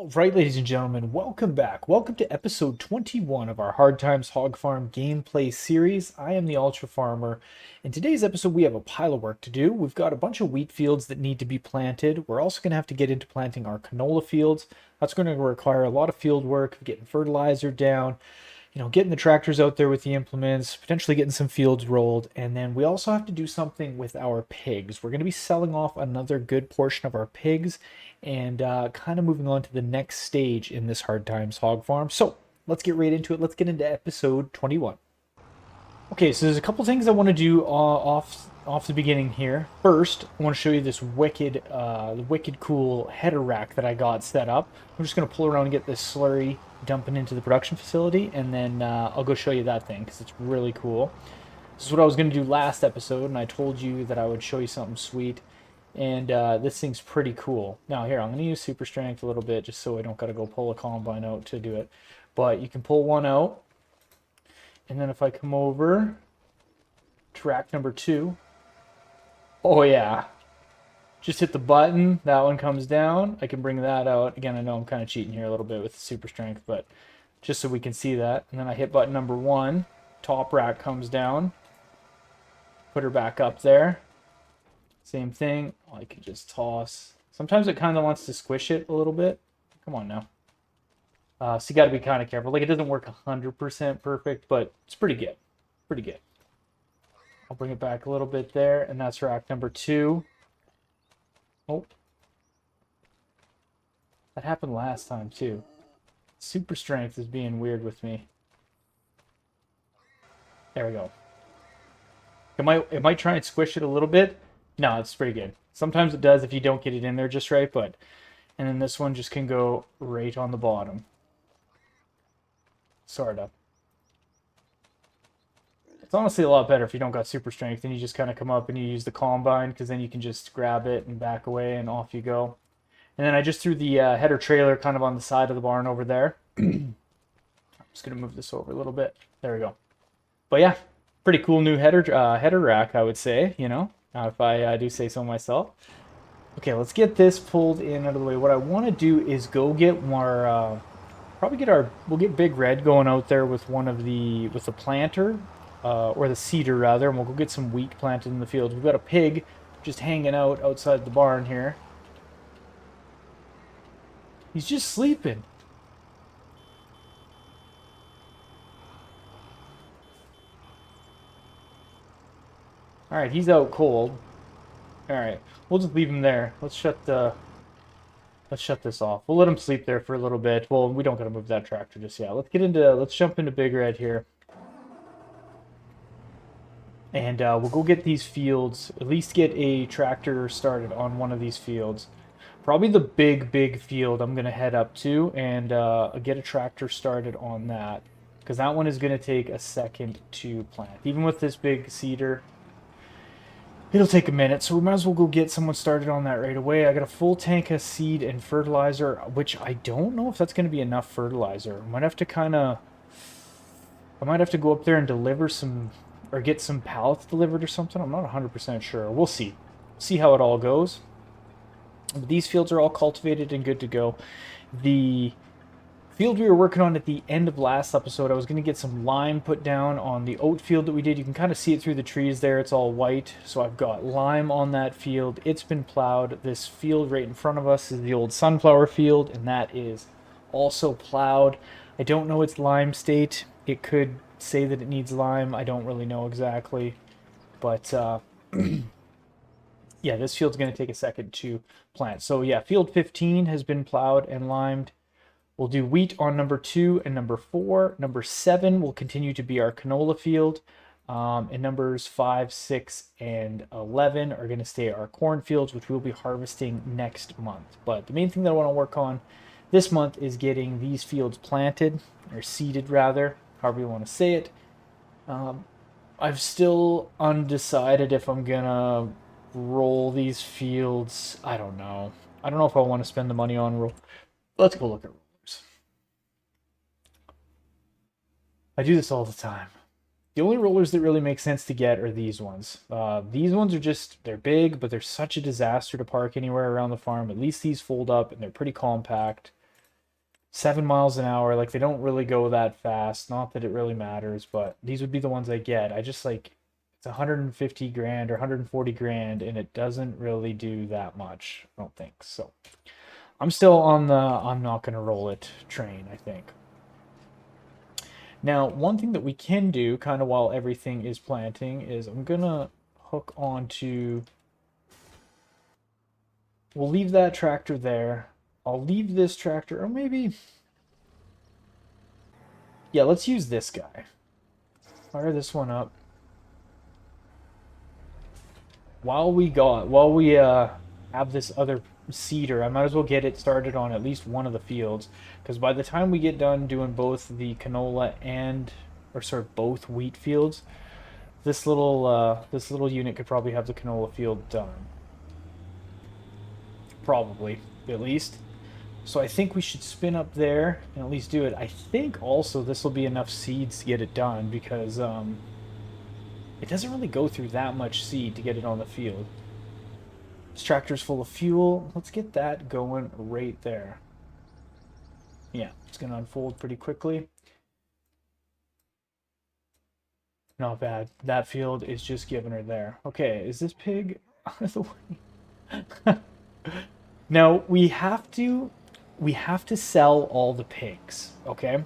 All right, ladies and gentlemen, welcome back. Welcome to episode 21 of our Hard Times Hog Farm gameplay series. I am the Ultra Farmer. In today's episode, we have a pile of work to do. We've got a bunch of wheat fields that need to be planted. We're also going to have to get into planting our canola fields. That's going to require a lot of field work, getting fertilizer down, getting the tractors out there with the implements, potentially getting some fields rolled. And then we also have to do something with our pigs. We're going to be selling off another good portion of our pigs and kind of moving on to the next stage in this Hard Times Hog Farm. So let's get right into it. Let's get into episode 21. Okay, so there's a couple things I want to do off the beginning here. First, I want to show you this wicked cool header rack that I got set up. I'm just going to pull around and get this slurry dumping into the production facility, and then I'll go show you that thing because it's really cool. This is what I was going to do last episode, and I told you that I would show you something sweet. And this thing's pretty cool. Now here, I'm going to use super strength a little bit just so I don't got to go pull a combine out to do it. But you can pull one out. And then if I come over, track number 2. Oh yeah. Just hit the button. That one comes down. I can bring that out. Again, I know I'm kind of cheating here a little bit with the super strength, but just so we can see that. And then I hit button number 1. Top rack comes down. Put her back up there. Same thing. I can just toss. Sometimes it kind of wants to squish it a little bit. Come on now. So you got to be kind of careful. Like, it doesn't work 100% perfect, but it's pretty good. Pretty good. I'll bring it back a little bit there, and that's rack number 2. Oh. That happened last time, too. Super strength is being weird with me. There we go. It might try and squish it a little bit. No, it's pretty good. Sometimes it does if you don't get it in there just right, but... And then this one just can go right on the bottom. Sorta. It's honestly a lot better if you don't got super strength and you just kind of come up and you use the combine, because then you can just grab it and back away and off you go. And then I just threw the header trailer kind of on the side of the barn over there. I'm just going to move this over a little bit. There we go. But yeah, pretty cool new header rack, I would say, if I do say so myself. Okay, let's get this pulled in out of the way. What I want to do is go get more, we'll get Big Red going out there with with the planter, or the seeder rather, and we'll go get some wheat planted in the field. We've got a pig just hanging out outside the barn here. He's just sleeping. All right, he's out cold. All right, we'll just leave him there. Let's shut this off. We'll let him sleep there for a little bit. Well, we don't gotta move that tractor just yet. Let's jump into Big Red here. And we'll go get these fields, at least get a tractor started on one of these fields. Probably the big field I'm gonna head up to and get a tractor started on that. Because that one is gonna take a second to plant. Even with this big seeder, it'll take a minute, so we might as well go get someone started on that right away. I got a full tank of seed and fertilizer, which I don't know if that's going to be enough fertilizer. I might have to go up there and deliver some, or get some pallets delivered or something. I'm not 100% sure. We'll see. See how it all goes. But these fields are all cultivated and good to go. The field we were working on at the end of last episode, I was going to get some lime put down on the oat field that we did. You can kind of see it through the trees there. It's all white. So I've got lime on that field. It's been plowed. This field right in front of us is the old sunflower field, and that is also plowed. I don't know its lime state. It could say that it needs lime. I don't really know exactly. But yeah, this field's going to take a second to plant. So yeah, field 15 has been plowed and limed. We'll do wheat on number 2 and number 4. Number 7 will continue to be our canola field. And numbers 5, 6, and 11 are going to stay our corn fields, which we'll be harvesting next month. But the main thing that I want to work on this month is getting these fields planted, or seeded rather, however you want to say it. I've still undecided if I'm going to roll these fields. I don't know. I don't know if I want to spend the money on roll. Let's go look at rollers. I do this all the time. The only rollers that really make sense to get are these ones. These ones are just, they're big, but they're such a disaster to park anywhere around the farm. At least these fold up and they're pretty compact. 7 miles an hour. Like they don't really go that fast. Not that it really matters, but these would be the ones I get. I just like it's 150 grand or 140 grand, and it doesn't really do that much. I don't think so. I'm still on the I'm not gonna roll it train, I think. Now, one thing that we can do kind of while everything is planting is I'm gonna hook onto. We'll leave that tractor there. I'll leave this tractor, or maybe, yeah, let's use this guy. Fire this one up. While we have this other seeder, I might as well get it started on at least one of the fields, because by the time we get done doing both the canola and, or sorry, both wheat fields, this little unit could probably have the canola field done. Probably, at least. So I think we should spin up there and at least do it. I think also this will be enough seeds to get it done because it doesn't really go through that much seed to get it on the field. This tractor's full of fuel. Let's get that going right there. Yeah, it's going to unfold pretty quickly. Not bad. That field is just giving her there. Okay, is this pig out of the way? Now we have to sell all the pigs, okay?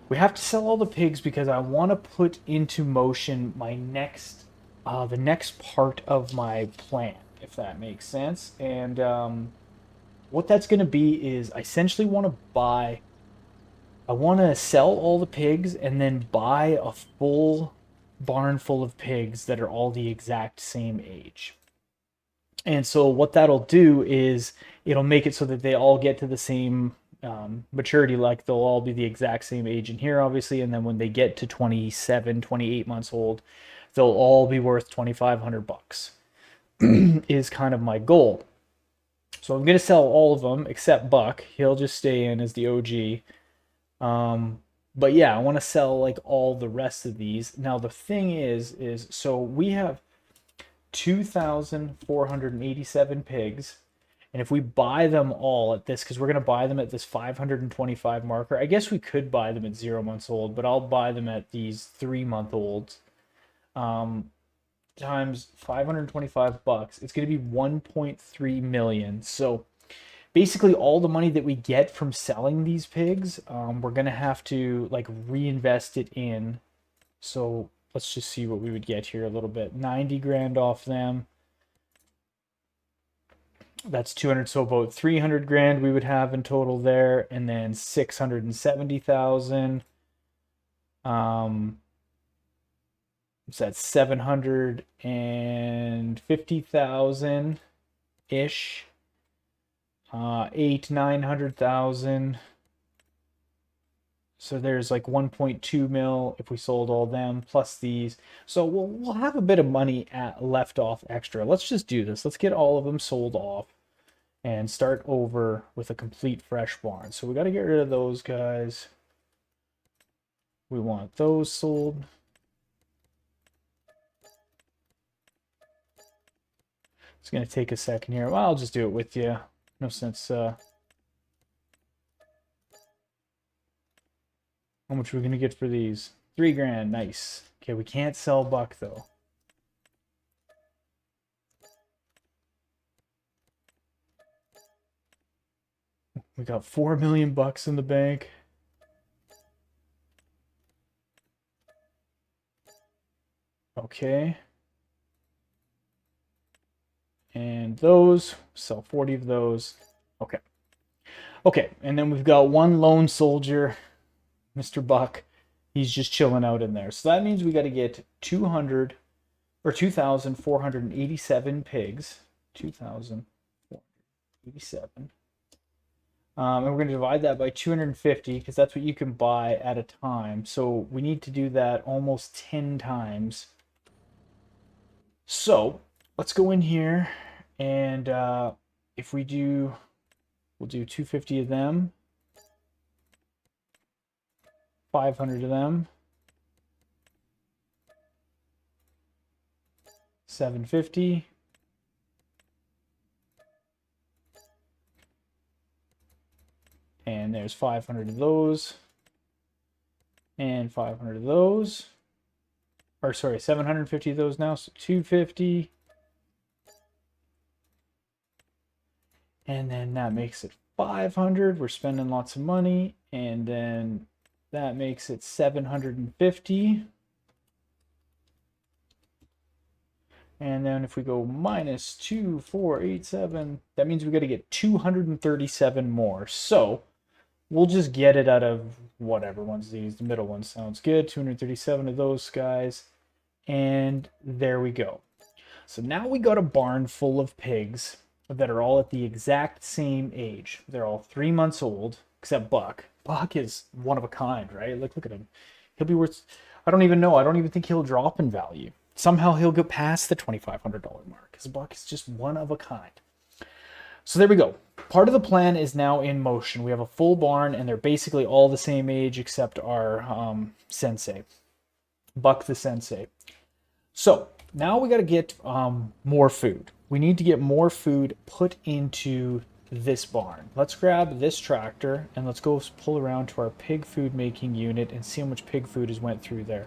We have to sell all the pigs because I want to put into motion my the next part of my plan, if that makes sense. And what that's going to be is I essentially I want to sell all the pigs and then buy a full barn full of pigs that are all the exact same age. And so what that'll do is it'll make it so that they all get to the same maturity, like they'll all be the exact same age in here, obviously. And then when they get to 27, 28 months old, they'll all be worth 2,500 bucks is kind of my goal. So I'm going to sell all of them except Buck. He'll just stay in as the OG. But yeah, I want to sell like all the rest of these. Now the thing is so we have 2,487 pigs. And if we buy them all at this, because we're going to buy them at this 525 marker, I guess we could buy them at 0 months old, but I'll buy them at these 3-month olds. Times 525 bucks, it's going to be 1.3 million. So basically all the money that we get from selling these pigs, we're going to have to like reinvest it in. So let's just see what we would get here a little bit. 90 grand off them. That's 200, so about 300 grand we would have in total there, and then 670,000. So that's 750,000 ish. 900,000. So there's like 1.2 mil if we sold all them plus these. So we'll have a bit of money left off extra. Let's just do this. Let's get all of them sold off and start over with a complete fresh barn. So we got to get rid of those guys. We want those sold. It's going to take a second here. Well, I'll just do it with you. No sense. How much are we going to get for these? 3 grand. Nice. Okay, we can't sell Buck, though. We got 4 million bucks in the bank. Okay. And those, sell 40 of those. Okay. Okay, and then we've got one lone soldier, Mr. Buck. He's just chilling out in there. So that means we got to get 200 or 2,487 pigs. 2,487. And we're going to divide that by 250 because that's what you can buy at a time. So we need to do that almost 10 times. So let's go in here and if we do, we'll do 250 of them, 500 of them, 750. And there's there's 500 of those. And 500 of those. Or sorry, 750 of those now, so 250. And then that makes it 500. We're spending lots of money. And then that makes it 750. And then if we go minus 2487, that means we got to get 237 more. So we'll just get it out of whatever one's these. The middle one sounds good. 237 of those guys. And there we go. So now we got a barn full of pigs that are all at the exact same age. They're all 3 months old, except Buck. Buck is one of a kind, right? Look at him. He'll be worth, I don't even know. I don't even think he'll drop in value. Somehow he'll go past the $2,500 mark because Buck is just one of a kind. So there we go. Part of the plan is now in motion. We have a full barn and they're basically all the same age except our sensei, Buck the sensei. So now we got to get more food. We need to get more food put into this barn. Let's grab this tractor and let's go pull around to our pig food making unit and see how much pig food has went through there.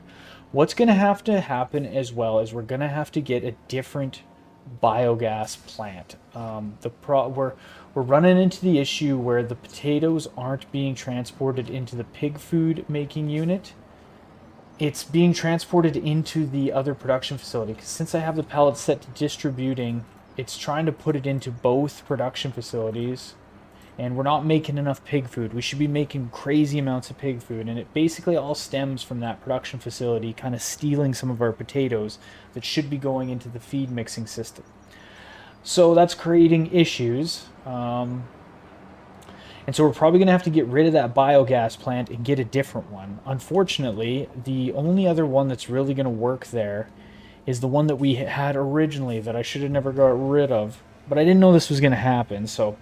What's going to have to happen as well is we're going to have to get a different biogas plant. We're running into the issue where the potatoes aren't being transported into the pig food making unit. It's being transported into the other production facility. Because since I have the pallet set to distributing, it's trying to put it into both production facilities. And we're not making enough pig food. We should be making crazy amounts of pig food. And it basically all stems from that production facility kind of stealing some of our potatoes that should be going into the feed mixing system. So that's creating issues. And so we're probably going to have to get rid of that biogas plant and get a different one. Unfortunately, the only other one that's really going to work there is the one that we had originally that I should have never got rid of. But I didn't know this was going to happen, so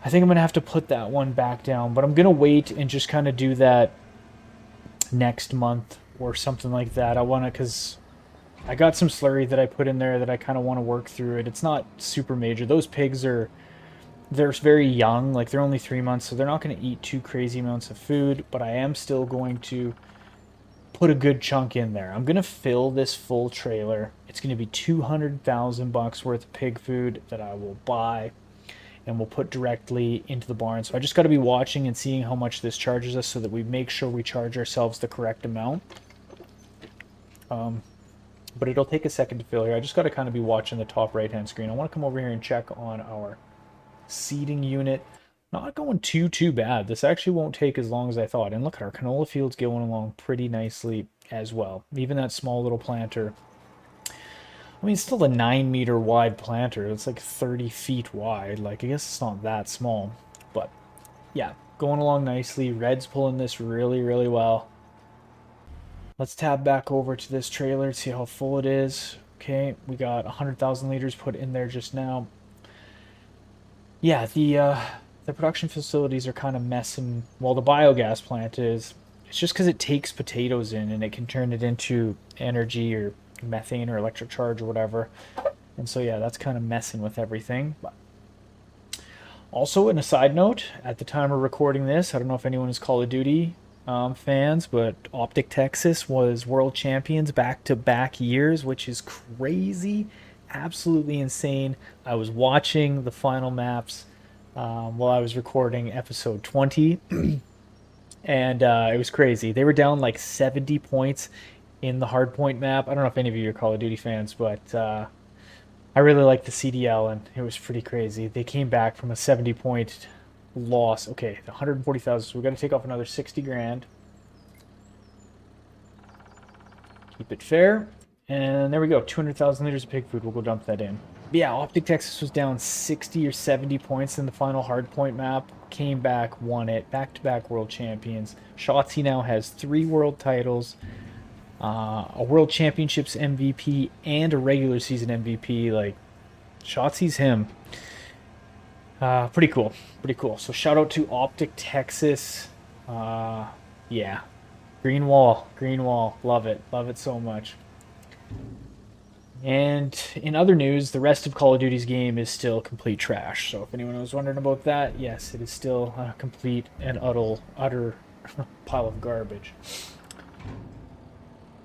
I think I'm going to have to put that one back down. But I'm going to wait and just kind of do that next month or something like that. I want to, because I got some slurry that I put in there that I kind of want to work through it. It's not super major. Those pigs they're very young, like they're only 3 months, so they're not going to eat too crazy amounts of food, but I am still going to put a good chunk in there. I'm going to fill this full trailer. It's going to be $200,000 worth of pig food that I will buy and we'll put directly into the barn. So I just got to be watching and seeing how much this charges us so that we make sure we charge ourselves the correct amount. But it'll take a second to fill here. I just got to kind of be watching the top right hand screen. I want to come over here and check on our seeding unit. Not going too bad. This actually won't take as long as I thought. And look at our canola fields going along pretty nicely as well. Even that small little planter. I mean, it's still a 9-meter wide planter. It's like 30 feet wide. Like, I guess it's not that small. But yeah, going along nicely. Red's pulling this really well. Let's tab back over to this trailer to see how full it is. Okay, we got 100,000 liters put in there just now. Yeah, the production facilities are kind of messing. Well, the biogas plant is. It's just because it takes potatoes in and it can turn it into energy or methane or electric charge or whatever. And so yeah, that's kind of messing with everything. But also, in a side note, at the time we're recording this, I don't know if anyone is Call of Duty fans, but Optic Texas was world champions back-to-back years, which is crazy, absolutely insane. I was watching the final maps while I was recording episode 20, and it was crazy. They were down like 70 points in the hardpoint map. I don't know if any of you are Call of Duty fans, but I really like the CDL, and it was pretty crazy. They came back from a 70-point loss. Okay, 140,000. So we're going to take off another 60 grand. Keep it fair. And there we go. 200,000 liters of pig food. We'll go dump that in. But yeah, Optic Texas was down 60 or 70 points in the final hardpoint map. Came back, won it. Back-to-back world champions. Shotzi now has 3 world titles. A World Championships MVP and a regular season MVP. Like, Shotzi's him. Pretty cool. Pretty cool. So shout out to Optic Texas. Yeah. Green wall. Green wall. Love it. Love it so much. And in other news, the rest of Call of Duty's game is still complete trash. So if anyone was wondering about that, yes, it is still a complete and utter pile of garbage.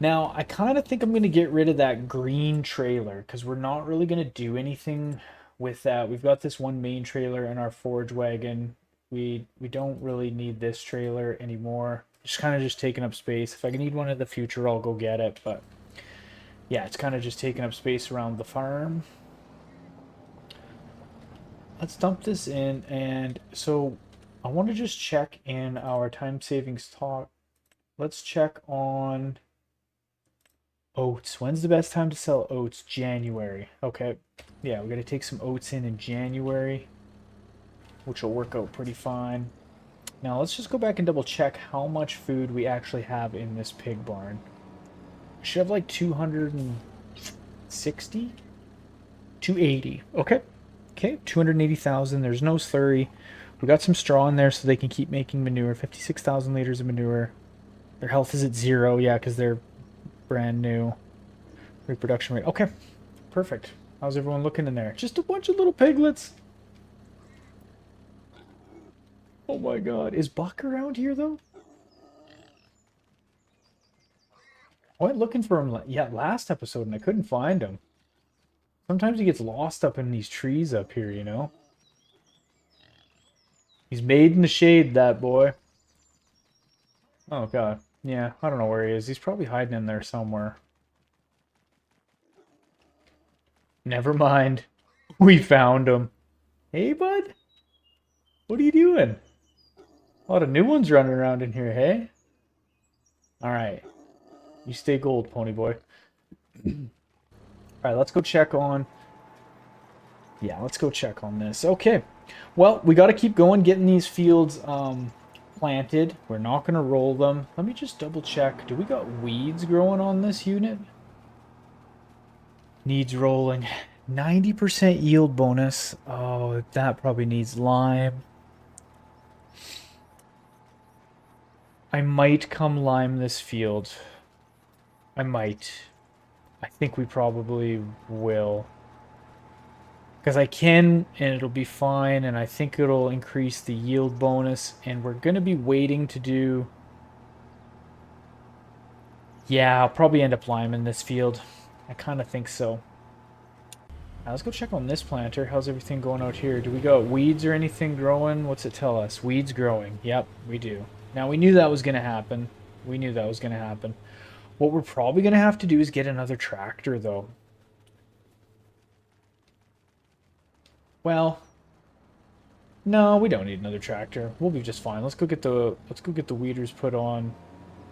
Now, I kind of think I'm going to get rid of that green trailer because we're not really going to do anything with that. We've got this one main trailer in our forage wagon. We don't really need this trailer anymore. It's kind of just taking up space. If I need one in the future, I'll go get it. But yeah, it's kind of just taking up space around the farm. Let's dump this in. And so I want to just check in our time savings talk. Let's check on oats. When's the best time to sell oats? January. Okay. Yeah, we're going to take some oats in January, which will work out pretty fine. Now let's just go back and double check how much food we actually have in this pig barn. We should have like 260? 280. Okay. Okay, 280,000. There's no slurry. We got some straw in there so they can keep making manure. 56,000 liters of manure. Their health is at 0. Yeah, because they're brand new. Reproduction rate. Okay. Perfect. How's everyone looking in there? Just a bunch of little piglets. Oh my god. Is Buck around here, though? I went looking for him, yeah, last episode, and I couldn't find him. Sometimes he gets lost up in these trees up here, you know? He's made in the shade, that boy. Oh god. Yeah, I don't know where he is. He's probably hiding in there somewhere. Never mind. We found him. Hey, bud? What are you doing? A lot of new ones running around in here, hey? Alright. You stay gold, pony boy. Alright, let's go check on... Yeah, let's go check on this. Okay. Well, we got to keep going, getting these fields planted. We're not going to roll them. Let me just double check. Do we got weeds growing on this unit? Needs rolling. 90% yield bonus. Oh, that probably needs lime. I might come lime this field. I might. I think we probably will. Because I can, and it'll be fine, and I think it'll increase the yield bonus, and we're going to be waiting to do... Yeah, I'll probably end up liming this field. I kind of think so. Now let's go check on this planter. How's everything going out here? Do we got weeds or anything growing? What's it tell us? Weeds growing. Yep, we do. Now, we knew that was going to happen. We knew that was going to happen. What we're probably going to have to do is get another tractor, though. Well, no, we don't need another tractor. We'll be just fine. Let's go get the weeders put on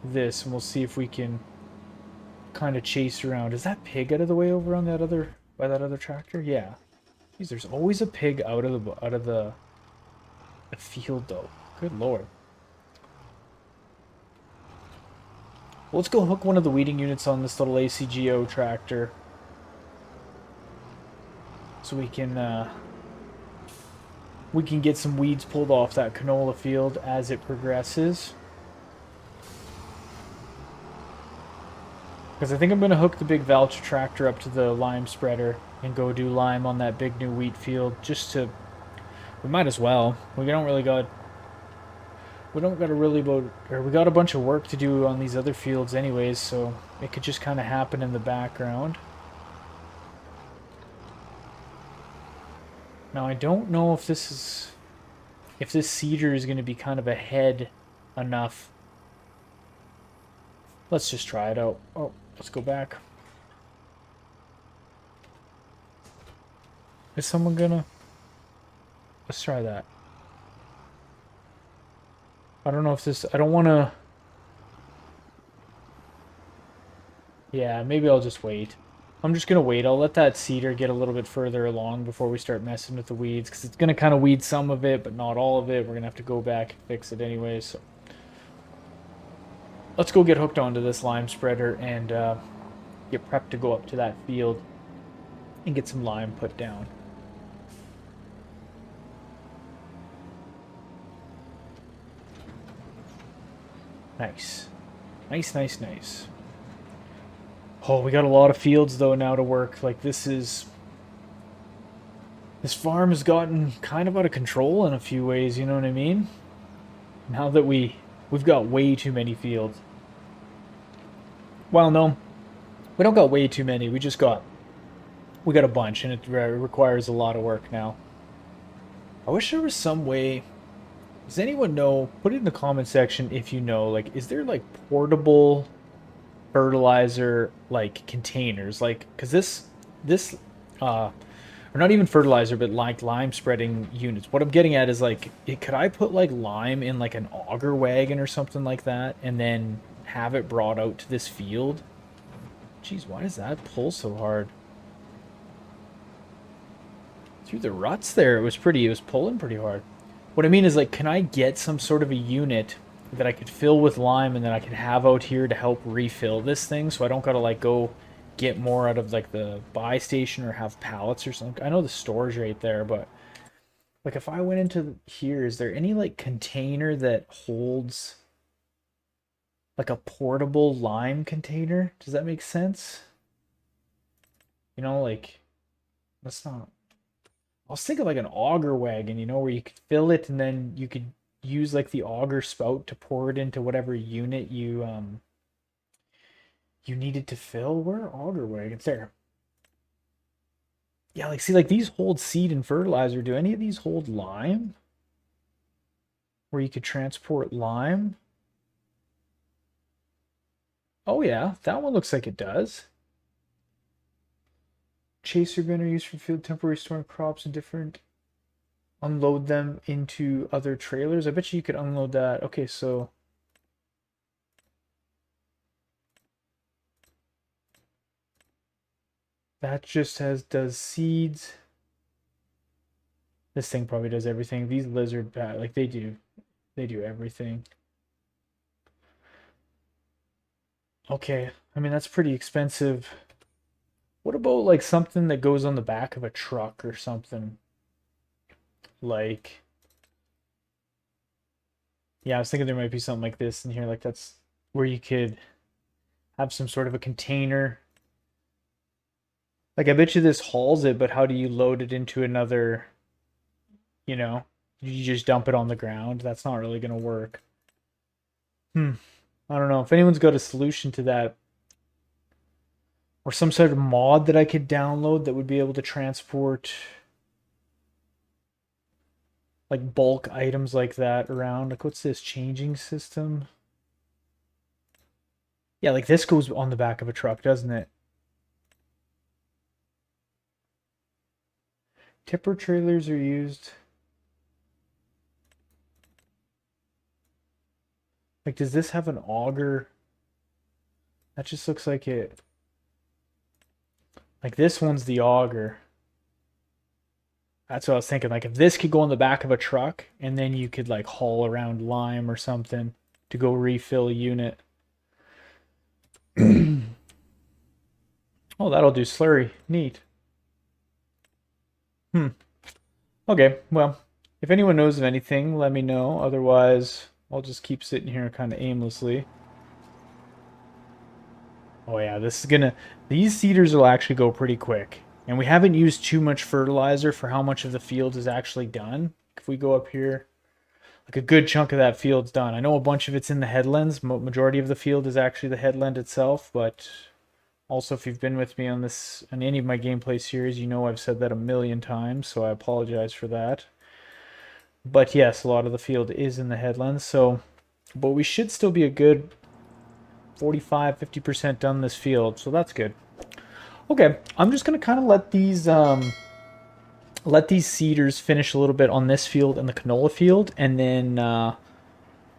this, and we'll see if we can kind of chase around. Is that pig out of the way over on that other by that other tractor? Yeah. Jeez, there's always a pig out of the field though. Good lord. Well, let's go hook one of the weeding units on this little ACGO tractor, so we can get some weeds pulled off that canola field as it progresses. Because I think I'm going to hook the big Valtra tractor up to the lime spreader and go do lime on that big new wheat field, just to... We might as well. We don't got a bunch of work to do on these other fields anyways, so it could just kind of happen in the background. Now I don't know if this seeder is going to be kind of ahead enough. Let's just try it out. Oh, let's go back. Is someone gonna... Let's try that. I don't know if this... I don't want to... Yeah, maybe I'll just wait. I'm just going to wait. I'll let that seeder get a little bit further along before we start messing with the weeds, because it's going to kind of weed some of it, but not all of it. We're going to have to go back and fix it anyway, so... Let's go get hooked onto this lime spreader and get prepped to go up to that field and get some lime put down. Nice. Nice, nice, nice. Oh, we got a lot of fields though now to work. Like this farm has gotten kind of out of control in a few ways, you know what I mean? Now that we've got way too many fields. Well, no, we don't got way too many. We got a bunch, and it requires a lot of work now. I wish there was some way. Does anyone know? Put it in the comment section if you know. Like, is there like portable fertilizer like containers? Like, because this or not even fertilizer, but like lime spreading units. What I'm getting at is like, could I put like lime in like an auger wagon or something like that, and then have it brought out to this field? Jeez, why does that pull so hard? Through the ruts there, it was pulling pretty hard. What I mean is like, can I get some sort of a unit that I could fill with lime and then I could have out here to help refill this thing so I don't gotta like go get more out of like the buy station or have pallets or something. I know the store's right there, but like if I went into here, is there any like container that holds like a portable lime container? Does that make sense? You know, like that's not. I was thinking like an auger wagon, you know, where you could fill it and then you could use like the auger spout to pour it into whatever unit you needed to fill. Where are auger wagons? There. Yeah, like see, like these hold seed and fertilizer. Do any of these hold lime? Where you could transport lime? Oh yeah, that one looks like it does. Chaser bin are used for field temporary storing crops and different. Unload them into other trailers. I bet you could unload that. Okay, so that just does seeds. This thing probably does everything. These lizard bat, like they do everything. Okay, I mean that's pretty expensive. What about like something that goes on the back of a truck or something? Like, yeah, I was thinking there might be something like this in here. Like that's where you could have some sort of a container. Like I bet you this hauls it, but how do you load it into another, you know? You just dump it on the ground. That's not really gonna work. Hmm. I don't know. If anyone's got a solution to that, or some sort of mod that I could download that would be able to transport like bulk items like that around. Like what's this changing system? Yeah, like this goes on the back of a truck, doesn't it? Tipper trailers are used. Like does this have an auger? That just looks like it. Like this one's the auger. That's what I was thinking. Like if this could go on the back of a truck and then you could like haul around lime or something to go refill a unit. Oh, that'll do slurry. Neat. Hmm. Okay, well, if anyone knows of anything, let me know. Otherwise, I'll just keep sitting here kind of aimlessly. Oh yeah, this is gonna... These seeders will actually go pretty quick. And we haven't used too much fertilizer for how much of the field is actually done. If we go up here, like a good chunk of that field's done. I know a bunch of it's in the headlands. Majority of the field is actually the headland itself, but also if you've been with me on this, on any of my gameplay series, you know I've said that a million times, so I apologize for that. But yes, a lot of the field is in the headlands, so, but we should still be a good 45-50% done this field, so that's good. Okay, I'm just gonna kind of let these seeders finish a little bit on this field and the canola field, and then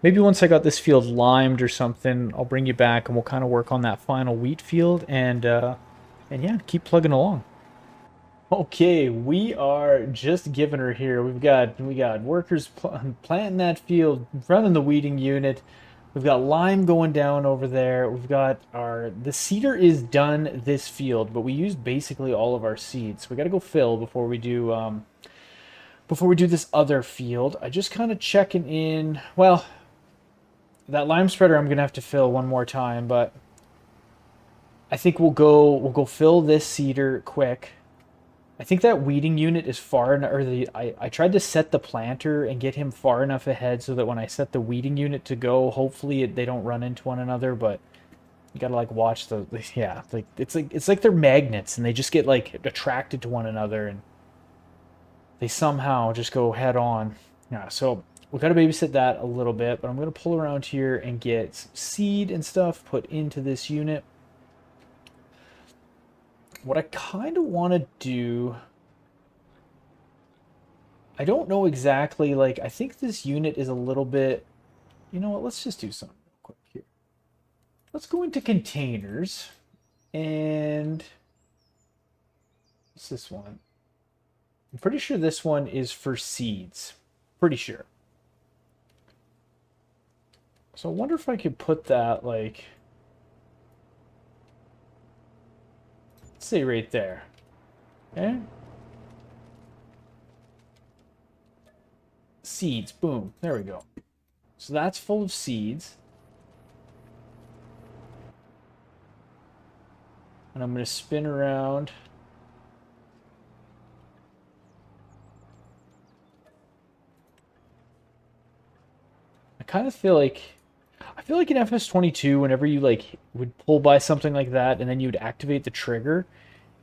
maybe once I got this field limed or something, I'll bring you back and we'll kind of work on that final wheat field and yeah, keep plugging along. Okay, we are just giving her here. We got workers planting that field, running the weeding unit. We've got lime going down over there. We've got the cedar is done this field, but we used basically all of our seeds. We got to go fill before we do this other field. I just kind of checking in. Well, that lime spreader I'm gonna have to fill one more time, but I think we'll go fill this seeder quick. I think that weeding unit is far enough, or I tried to set the planter and get him far enough ahead so that when I set the weeding unit to go, hopefully they don't run into one another, but you gotta like watch yeah, like they're magnets and they just get like attracted to one another and they somehow just go head on. Yeah, so we gotta babysit that a little bit, but I'm gonna pull around here and get some seed and stuff put into this unit. What I kind of want to do, I don't know exactly, like, I think this unit is a little bit, you know what, let's just do something real quick here. Let's go into containers, and what's this one? I'm pretty sure this one is for seeds. Pretty sure. So I wonder if I could put that, like, let's say right there. Okay? Seeds, boom, there we go. So that's full of seeds. And I'm going to spin around. I kind of feel like in FS22, whenever you like would pull by something like that and then you would activate the trigger,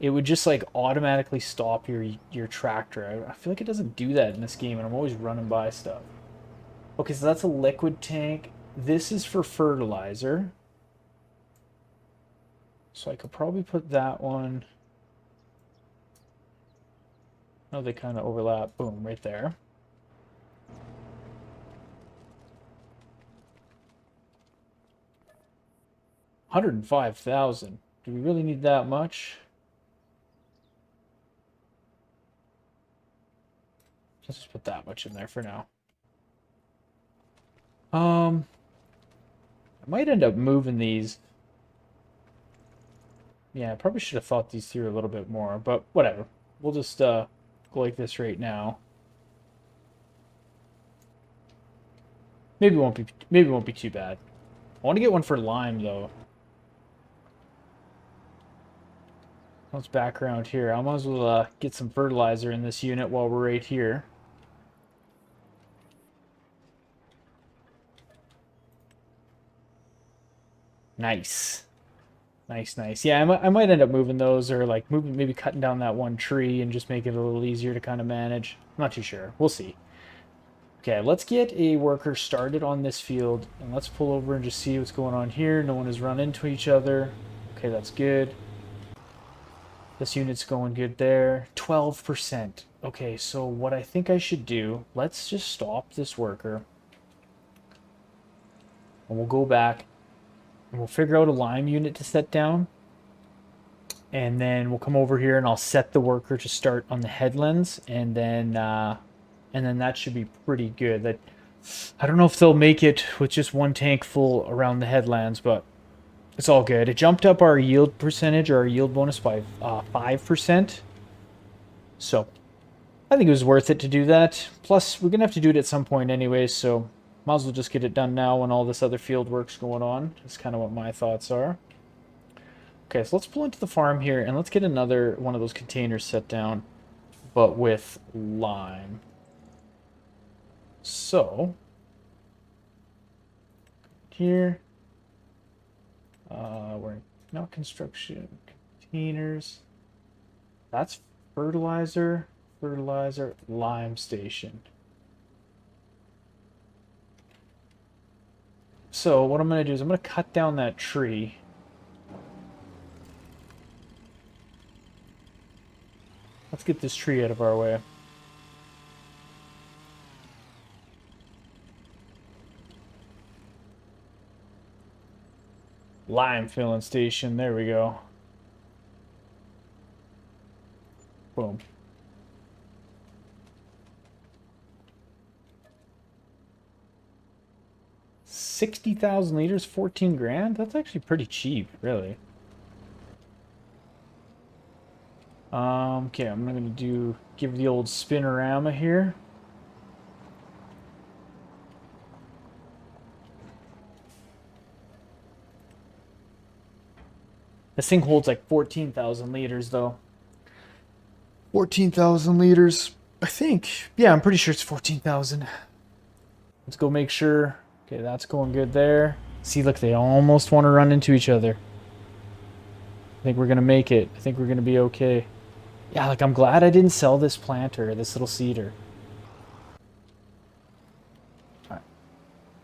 it would just like automatically stop your tractor. I feel like it doesn't do that in this game, and I'm always running by stuff. Okay, so that's a liquid tank. This is for fertilizer. So I could probably put that one. Oh, they kind of overlap. Boom, right there. $105,000. Do we really need that much? Let's just put that much in there for now. I might end up moving these. Yeah, I probably should have thought these through a little bit more, but whatever. We'll just go like this right now. Maybe it won't be too bad. I want to get one for lime though. Let's back around here. I might as well get some fertilizer in this unit while we're right here. Nice. Nice, nice. Yeah, I might end up moving those or like maybe cutting down that one tree and just make it a little easier to kind of manage. I'm not too sure. We'll see. Okay, let's get a worker started on this field and let's pull over and just see what's going on here. No one has run into each other. Okay, that's good. This unit's going good there. 12%. Okay, so what I think I should do, let's just stop this worker. And we'll go back and we'll figure out a lime unit to set down. And then we'll come over here and I'll set the worker to start on the headlands, and then that should be pretty good. That I don't know if they'll make it with just one tank full around the headlands, but it's all good. It jumped up our yield percentage or our yield bonus by 5%. So I think it was worth it to do that. Plus, we're going to have to do it at some point anyway, so might as well just get it done now when all this other field work's going on. That's kind of what my thoughts are. Okay, so let's pull into the farm here, and let's get another one of those containers set down, but with lime. So, here, we're not construction containers. That's fertilizer, lime station. So what I'm going to do is I'm going to cut down that tree. Let's get this tree out of our way. Lime filling station. There we go. Boom. $60,000, 14 grand? That's actually pretty cheap, really. Okay, I'm gonna give the old spinorama here. This thing holds like 14,000 liters though. 14,000 liters. I think. Yeah, I'm pretty sure it's 14,000. Let's go make sure. Okay, that's going good there. See, look, they almost want to run into each other. I think we're going to make it. I think we're going to be okay. Yeah, like, I'm glad I didn't sell this planter, this little seeder.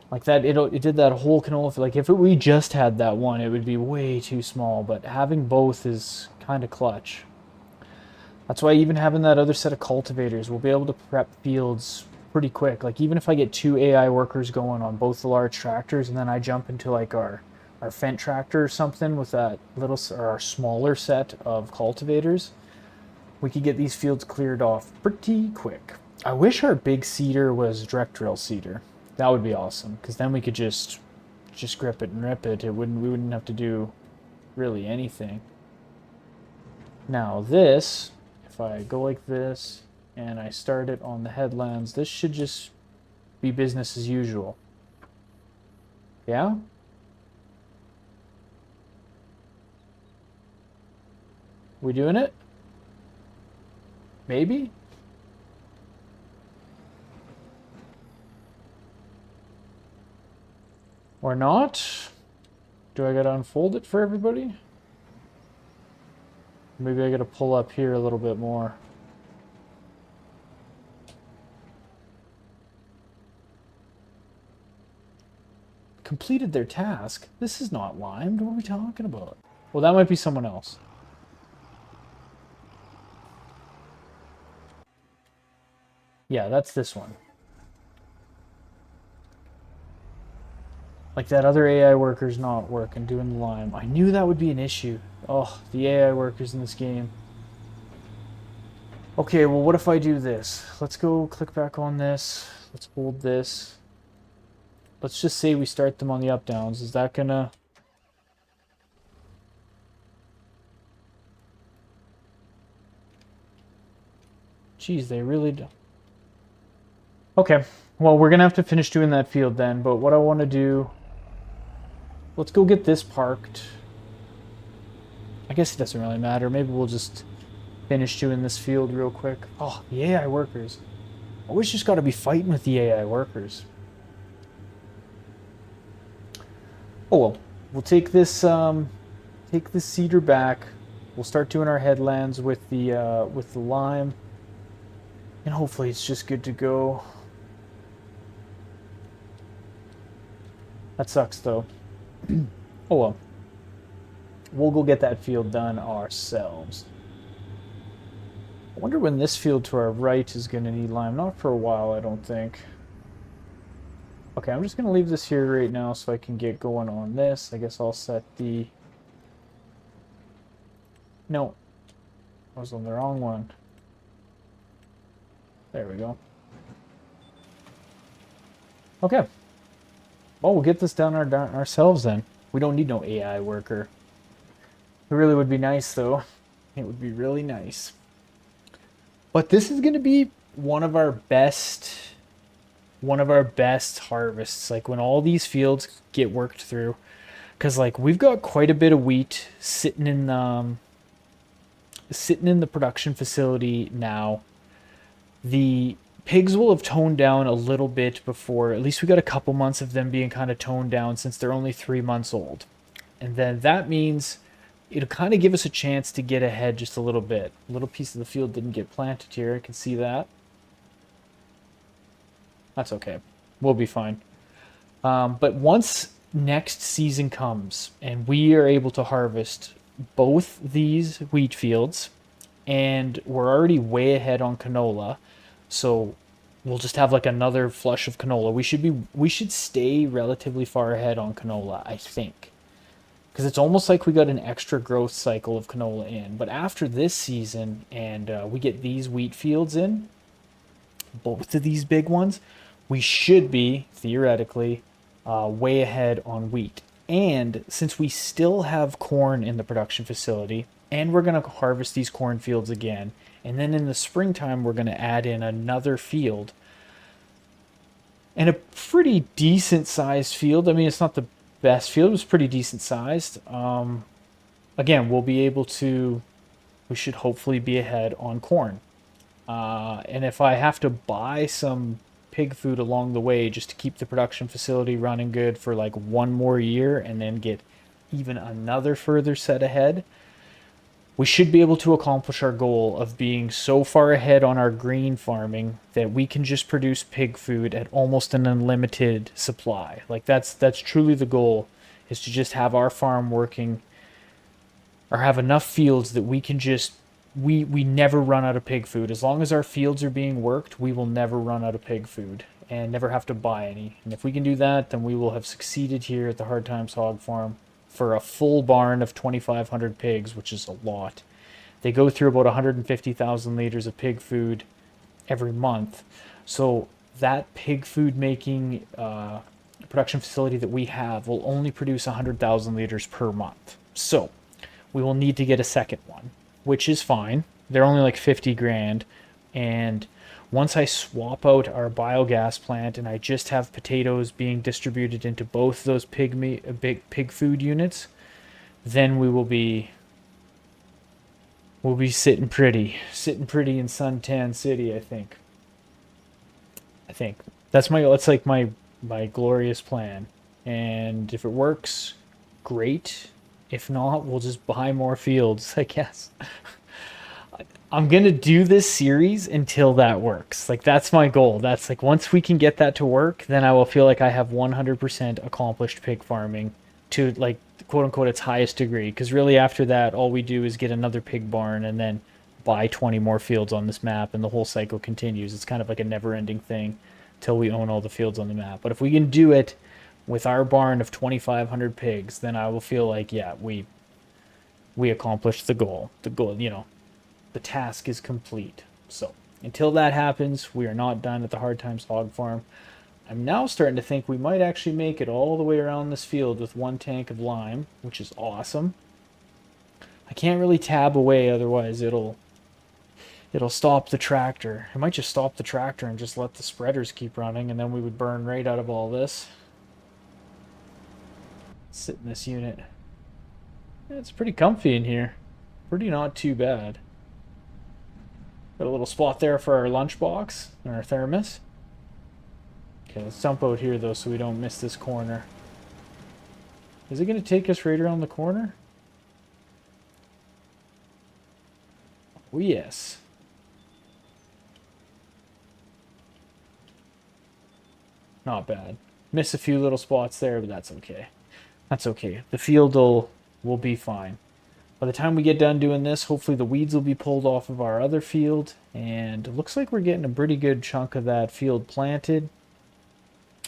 Like that, it did that whole canola field. Like, if we just had that one, it would be way too small. But having both is kind of clutch. That's why even having that other set of cultivators, we'll be able to prep fields pretty quick. Like, even if I get 2 AI workers going on both the large tractors, and then I jump into like our Fendt tractor or something with that little, or our smaller set of cultivators, we could get these fields cleared off pretty quick. I wish our big seeder was direct drill seeder. That would be awesome, because then we could just grip it and rip it. We wouldn't have to do really anything. Now this, if I go like this and I start it on the headlands, this should just be business as usual. Yeah? We doing it? Maybe? Or not? Do I gotta unfold it for everybody? Maybe I gotta pull up here a little bit more. Completed their task? This is not limed. What are we talking about? Well, that might be someone else. Yeah, that's this one. Like, that other AI worker's not working, doing the lime. I knew that would be an issue. Oh, the AI workers in this game. Okay, well, what if I do this? Let's go click back on this. Let's hold this. Let's just say we start them on the up-downs. Is that gonna... Geez, they really do. Okay, well, we're gonna have to finish doing that field then, but what I want to do... Let's go get this parked. I guess it doesn't really matter. Maybe we'll just finish doing this field real quick. Oh, the AI workers. Always just got to be fighting with the AI workers. Oh well, we'll take this cedar back. We'll start doing our headlands with the lime, and hopefully it's just good to go. That sucks though. Oh well. We'll go get that field done ourselves. I wonder when this field to our right is going to need lime. Not for a while, I don't think. Okay, I'm just going to leave this here right now so I can get going on this. I guess I'll set the... No. I was on the wrong one. There we go. Okay. Well, we'll get this done ourselves then. We don't need no AI worker. It really would be nice, though. It would be really nice. But this is going to be one of our best harvests. Like, when all these fields get worked through. Because, like, we've got quite a bit of wheat sitting in the production facility now. The pigs will have toned down a little bit before. At least we got a couple months of them being kind of toned down since they're only 3 months old. And then that means it'll kind of give us a chance to get ahead just a little bit. A little piece of the field didn't get planted here. I can see that. That's okay. We'll be fine. But once next season comes and we are able to harvest both these wheat fields, and we're already way ahead on canola, so we'll just have like another flush of canola. We should stay relatively far ahead on canola, I think. Because it's almost like we got an extra growth cycle of canola in. But after this season, and we get these wheat fields in, both of these big ones, we should be, theoretically, way ahead on wheat. And since we still have corn in the production facility, and we're going to harvest these corn fields again, and then in the springtime we're going to add in another field, and a pretty decent sized field. I mean, it's not the best field, it was pretty decent sized. again, we'll be able to, we should hopefully be ahead on corn. And if I have to buy some pig food along the way just to keep the production facility running good for like one more year and then get even another further set ahead, we should be able to accomplish our goal of being so far ahead on our green farming that we can just produce pig food at almost an unlimited supply. Like that's truly the goal, is to just have our farm working or have enough fields that we can just we never run out of pig food. As long as our fields are being worked, we will never run out of pig food and never have to buy any. And if we can do that, then we will have succeeded here at the Hard Times Hog Farm for a full barn of 2,500 pigs, which is a lot. They go through about 150,000 liters of pig food every month. So that pig food making production facility that we have will only produce 100,000 liters per month. So we will need to get a second one, which is fine. They're only like 50 grand. And once I swap out our biogas plant and I just have potatoes being distributed into both those pig food units, then we'll be sitting pretty in Suntan City, I think. That's like my glorious plan. And if it works, great. If not, we'll just buy more fields, I guess. I'm going to do this series until that works. Like, that's my goal. That's like, once we can get that to work, then I will feel like I have 100% accomplished pig farming to, like, quote unquote, its highest degree. Because really, after that, all we do is get another pig barn and then buy 20 more fields on this map, and the whole cycle continues. It's kind of like a never ending thing till we own all the fields on the map. But if we can do it with our barn of 2,500 pigs, then I will feel like, yeah, we accomplished the goal. The goal, the task is complete. So until that happens, we are not done at the Hard Times Hog Farm. I'm now starting to think we might actually make it all the way around this field with one tank of lime, which is awesome. I can't really tab away, otherwise it'll stop the tractor. I might just stop the tractor and just let the spreaders keep running, and then we would burn right out of all this. Sit in this unit. It's pretty comfy in here. Pretty not too bad. Got a little spot there for our lunchbox and our thermos. Okay, let's jump out here though so we don't miss this corner. Is it going to take us right around the corner? Oh yes. Not bad. Miss a few little spots there, but that's okay. That's okay. The field will be fine. By the time we get done doing this, hopefully the weeds will be pulled off of our other field, and it looks like we're getting a pretty good chunk of that field planted.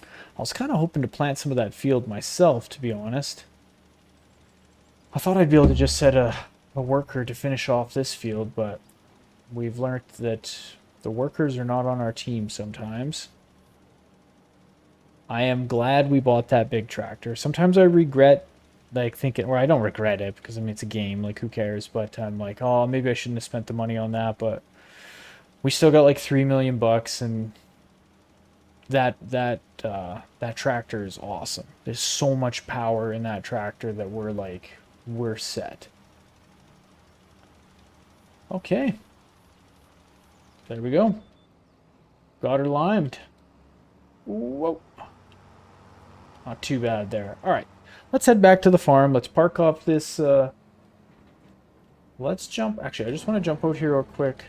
I was kind of hoping to plant some of that field myself, to be honest. I thought I'd be able to just set a worker to finish off this field, but we've learned that the workers are not on our team sometimes. I am glad we bought that big tractor. Sometimes I regret, like, thinking, or I don't regret it because I mean it's a game, like who cares, but I'm like, oh, maybe I shouldn't have spent the money on that, but we still got like 3 million bucks, and that tractor is awesome. There's so much power in that tractor that we're set. Okay. There we go. Got her limed. Whoa. Not too bad there. All right. Let's head back to the farm. Let's park off this. Let's jump. Actually, I just want to jump out here real quick.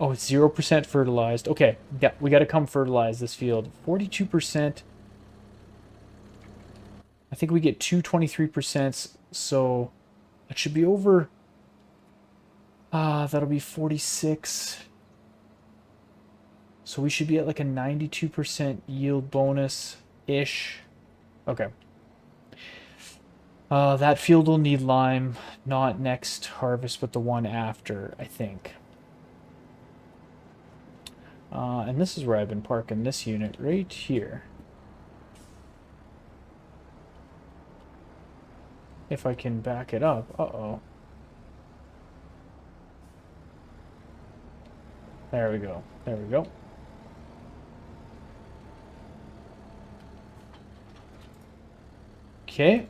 Oh, it's 0% fertilized. Okay. Yeah, we got to come fertilize this field. 42%. I think we get 223%. So it should be over. That'll be 46. So we should be at like a 92% yield bonus-ish. Okay. That field will need lime, not next harvest, but the one after, I think. And this is where I've been parking this unit, right here. If I can back it up. Uh-oh. There we go. There we go. Okay,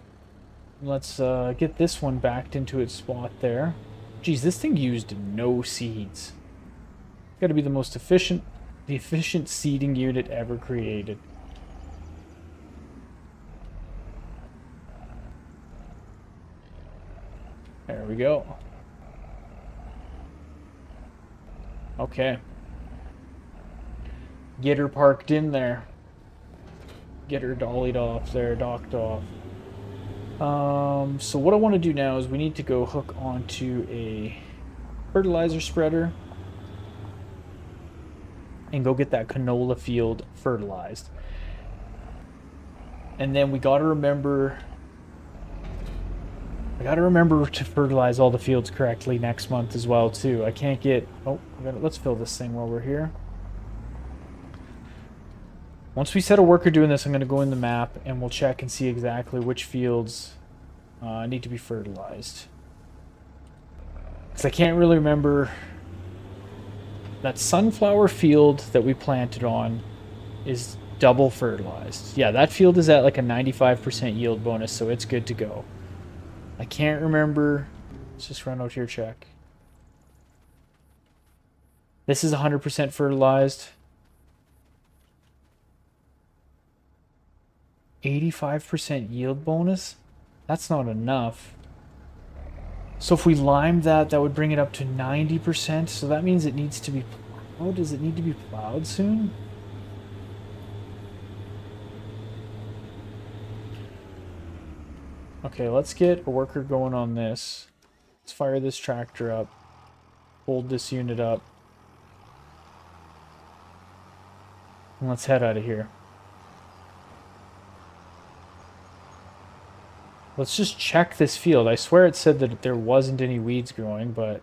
let's get this one backed into its spot there. Geez, this thing used no seeds. Got to be the most efficient, seeding unit ever created. There we go. Okay. Get her parked in there. Get her dollied off there, docked off. So what I want to do now is we need to go hook onto a fertilizer spreader and go get that canola field fertilized. And then we gotta remember, I gotta remember to fertilize all the fields correctly next month as well too. I can't get, oh, let's fill this thing while we're here. Once we set a worker doing this, I'm going to go in the map and we'll check and see exactly which fields need to be fertilized. Because I can't really remember. That sunflower field that we planted on is double fertilized. Yeah, that field is at like a 95% yield bonus, so it's good to go. I can't remember. Let's just run out here, check. This is 100% fertilized. 85% yield bonus? That's not enough. So if we limed that, that would bring it up to 90%. So that means it needs to be plowed. Does it need to be plowed soon? Okay, let's get a worker going on this. Let's fire this tractor up. Hold this unit up. And let's head out of here. Let's just check this field. I swear it said that there wasn't any weeds growing, but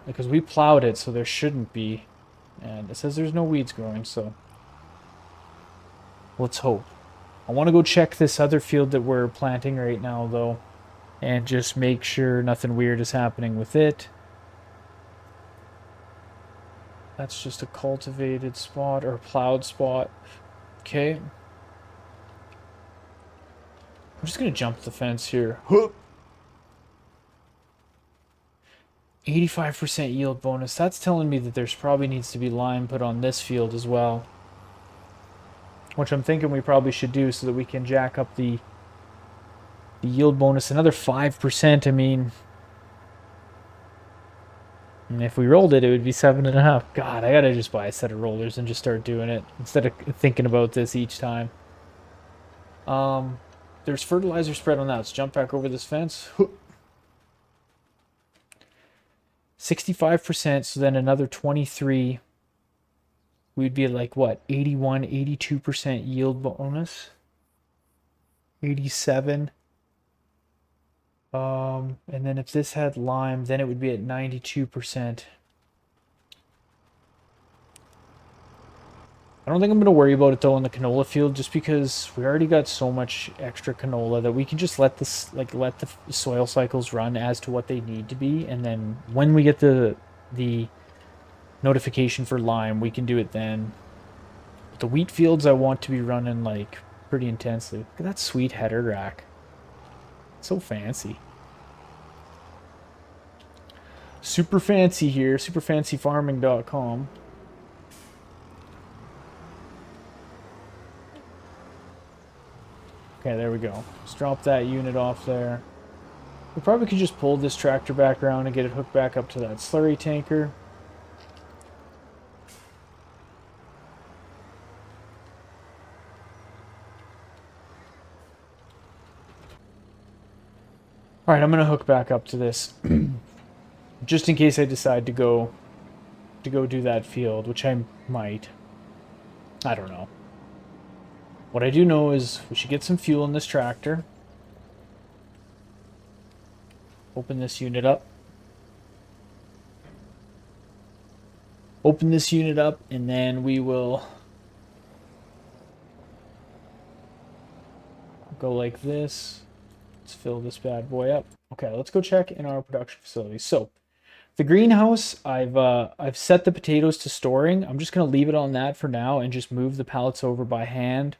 because we plowed it, so there shouldn't be. And it says there's no weeds growing, so let's hope. I want to go check this other field that we're planting right now, though, and just make sure nothing weird is happening with it. That's just a cultivated spot or plowed spot. Okay. I'm just going to jump the fence here. 85% yield bonus. That's telling me that there's probably needs to be lime put on this field as well. Which I'm thinking we probably should do so that we can jack up the yield bonus another 5%. I mean, and if we rolled it, it would be 7.5. God, I gotta just buy a set of rollers and just start doing it instead of thinking about this each time. There's fertilizer spread on that. Let's jump back over this fence. 65%, so then another 23. We'd be at like, what, 81, 82% yield bonus? 87. And then if this had lime, then it would be at 92%. I don't think I'm going to worry about it though in the canola field, just because we already got so much extra canola that we can just let this, let the soil cycles run as to what they need to be, and then when we get the notification for lime, we can do it then. But the wheat fields I want to be running like pretty intensely. Look at that sweet header rack. So fancy. Super fancy here, superfancyfarming.com. Okay, there we go. Let's drop that unit off there. We probably could just pull this tractor back around and get it hooked back up to that slurry tanker. Alright, I'm going to hook back up to this. Just in case I decide to go do that field, which I might. I don't know. What I do know is we should get some fuel in this tractor. Open this unit up. Open this unit up, and then we will go like this. Let's fill this bad boy up. Okay, let's go check in our production facility. So, the greenhouse, I've set the potatoes to storing. I'm just going to leave it on that for now and just move the pallets over by hand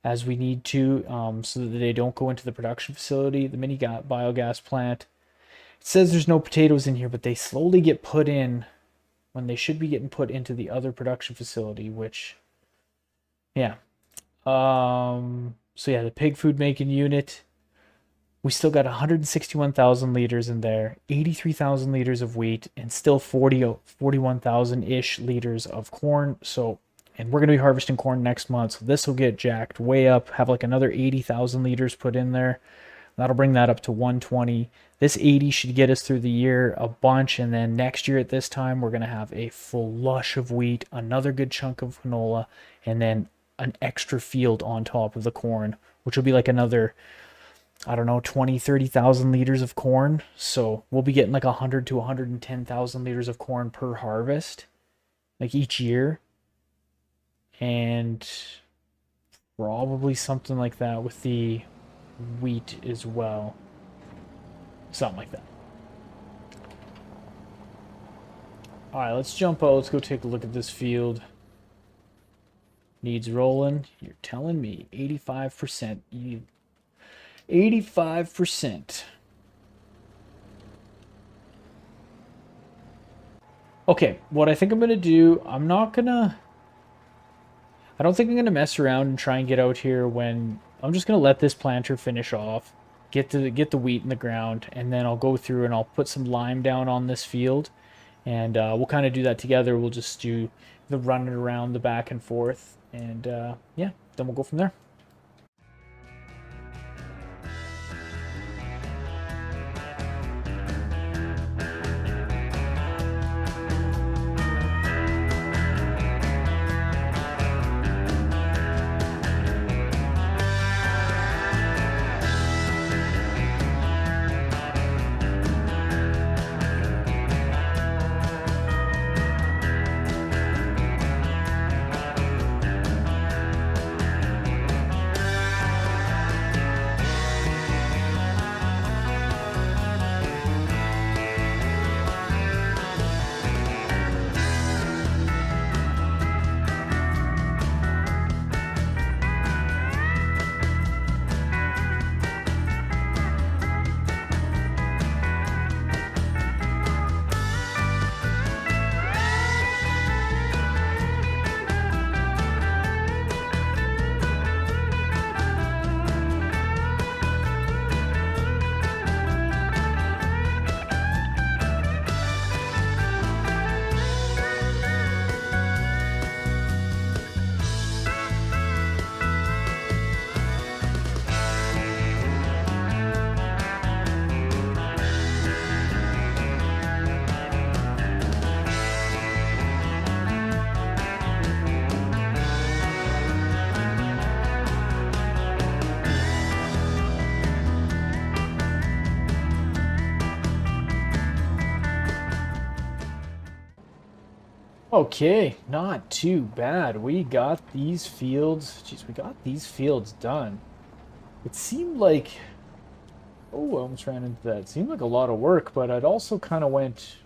as we need to, so that they don't go into the production facility, the mini biogas plant. It says there's no potatoes in here, but they slowly get put in when they should be getting put into the other production facility, which, yeah. So yeah, the pig food making unit, we still got 161,000 liters in there, 83,000 liters of wheat, and still 41,000-ish liters of corn. So, and we're going to be harvesting corn next month, so this will get jacked way up, have like another 80,000 liters put in there. That'll bring that up to 120. This 80 should get us through the year a bunch, and then next year at this time, we're going to have a full lush of wheat, another good chunk of canola, and then an extra field on top of the corn, which will be like another, I don't know, 20, 30,000 liters of corn. So we'll be getting like 100 to 110,000 liters of corn per harvest, like each year. And probably something like that with the wheat as well. Something like that. All right, let's jump out. Let's go take a look at this field. Needs rolling. You're telling me 85%. 85%. Okay, what I think I'm gonna do, I don't think I'm gonna mess around and try and get out here when I'm just gonna let this planter finish off, get the wheat in the ground, and then I'll go through and I'll put some lime down on this field, and we'll kind of do that together. We'll just do the running around, the back and forth, and yeah, then we'll go from there. Okay, not too bad. We got these fields. Jeez, we got these fields done. It seemed like, oh, I almost ran into that. It seemed like a lot of work, but it also kind of went